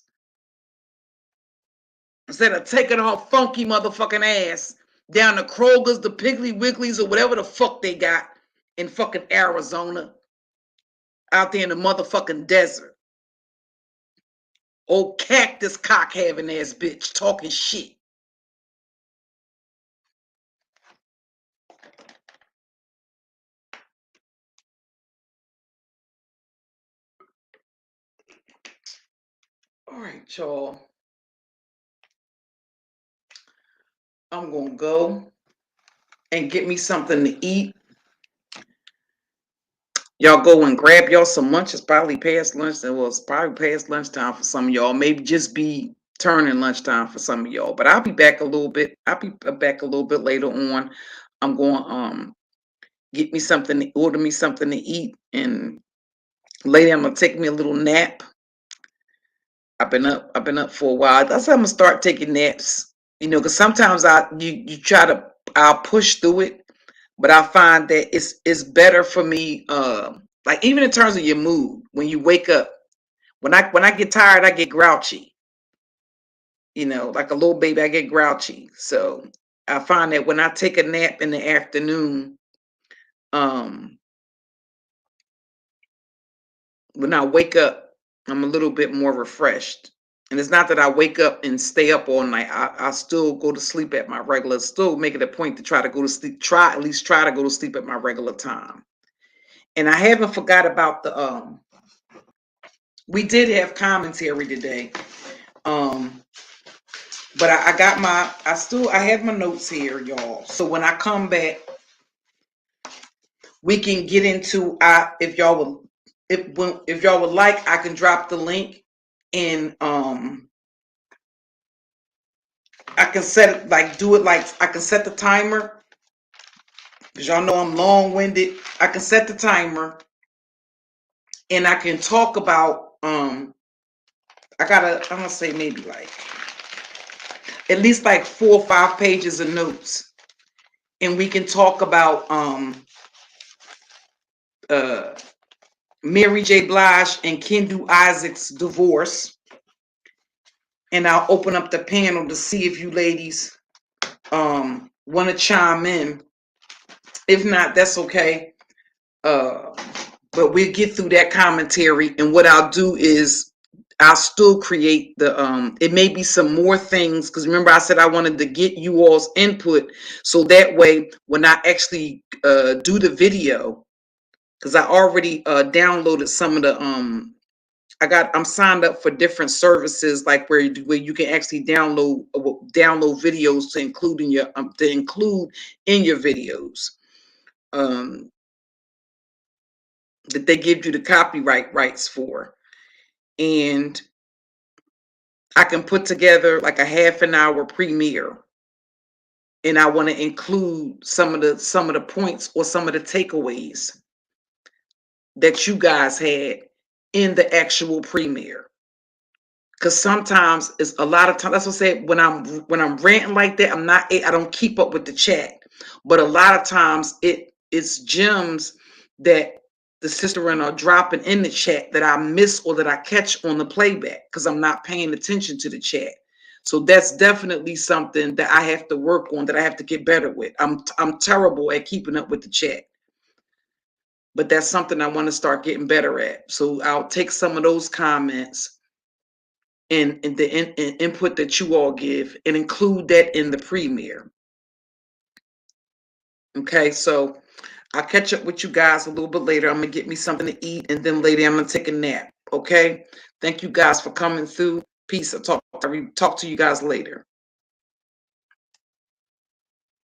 [SPEAKER 2] Instead of taking her funky motherfucking ass down to Kroger's, the Piggly Wigglies, or whatever the fuck they got in fucking Arizona, out there in the motherfucking desert. Old cactus cock having ass bitch talking shit. All right, y'all. I'm gonna go and get me something to eat. Y'all go and grab y'all some lunch. It's probably past lunch. Well, it's probably past lunchtime for some of y'all. Maybe just be turning lunchtime for some of y'all. But I'll be back a little bit. I'll be back a little bit later on. I'm going get me something to order me something to eat, and later I'm gonna take me a little nap. I've been up for a while. That's how I'm gonna start taking naps. Because sometimes you try to I'll push through it, but I find that it's better for me. Like even in terms of your mood, when you wake up, when I get tired, I get grouchy. Like a little baby, I get grouchy. So I find that when I take a nap in the afternoon, um, when I wake up, I'm a little bit more refreshed. And it's not that I wake up and stay up all night. I still go to sleep at my regular, still make it a point to try to go to sleep, at least try to go to sleep at my regular time. And I haven't forgot about we did have commentary today. But I got I have my notes here, y'all. So when I come back, we can get into if y'all would like, I can drop the link, and I can set it I can set the timer, because y'all know I'm long-winded. I can set the timer, and I can talk about I'm gonna say maybe like at least like 4 or 5 pages of notes, and we can talk about Mary J. Blige and Kendu Isaac's divorce. And I'll open up the panel to see if you ladies want to chime in. If not, that's okay. But we'll get through that commentary. And what I'll do is I'll still create the it may be some more things, because remember I said I wanted to get you all's input, so that way when I actually do the video, because I already downloaded some of the I'm signed up for different services, like where you can actually download videos to include in your videos, that they give you the copyright rights for. And I can put together like a half an hour premiere, and I want to include some of the points or some of the takeaways that you guys had in the actual premiere. Because sometimes it's a lot of time. That's what I say, when I'm ranting like that, I don't keep up with the chat. But a lot of times it's gems that the sister and are dropping in the chat that I miss or that I catch on the playback because I'm not paying attention to the chat. So that's definitely something that I have to work on, that I have to get better with. I'm terrible at keeping up with the chat, but that's something I want to start getting better at. So I'll take some of those comments and the input that you all give and include that in the premiere. Okay, so I'll catch up with you guys a little bit later. I'm gonna get me something to eat, and then later I'm gonna take a nap. Okay, thank you guys for coming through. Peace. I'll talk to you guys later.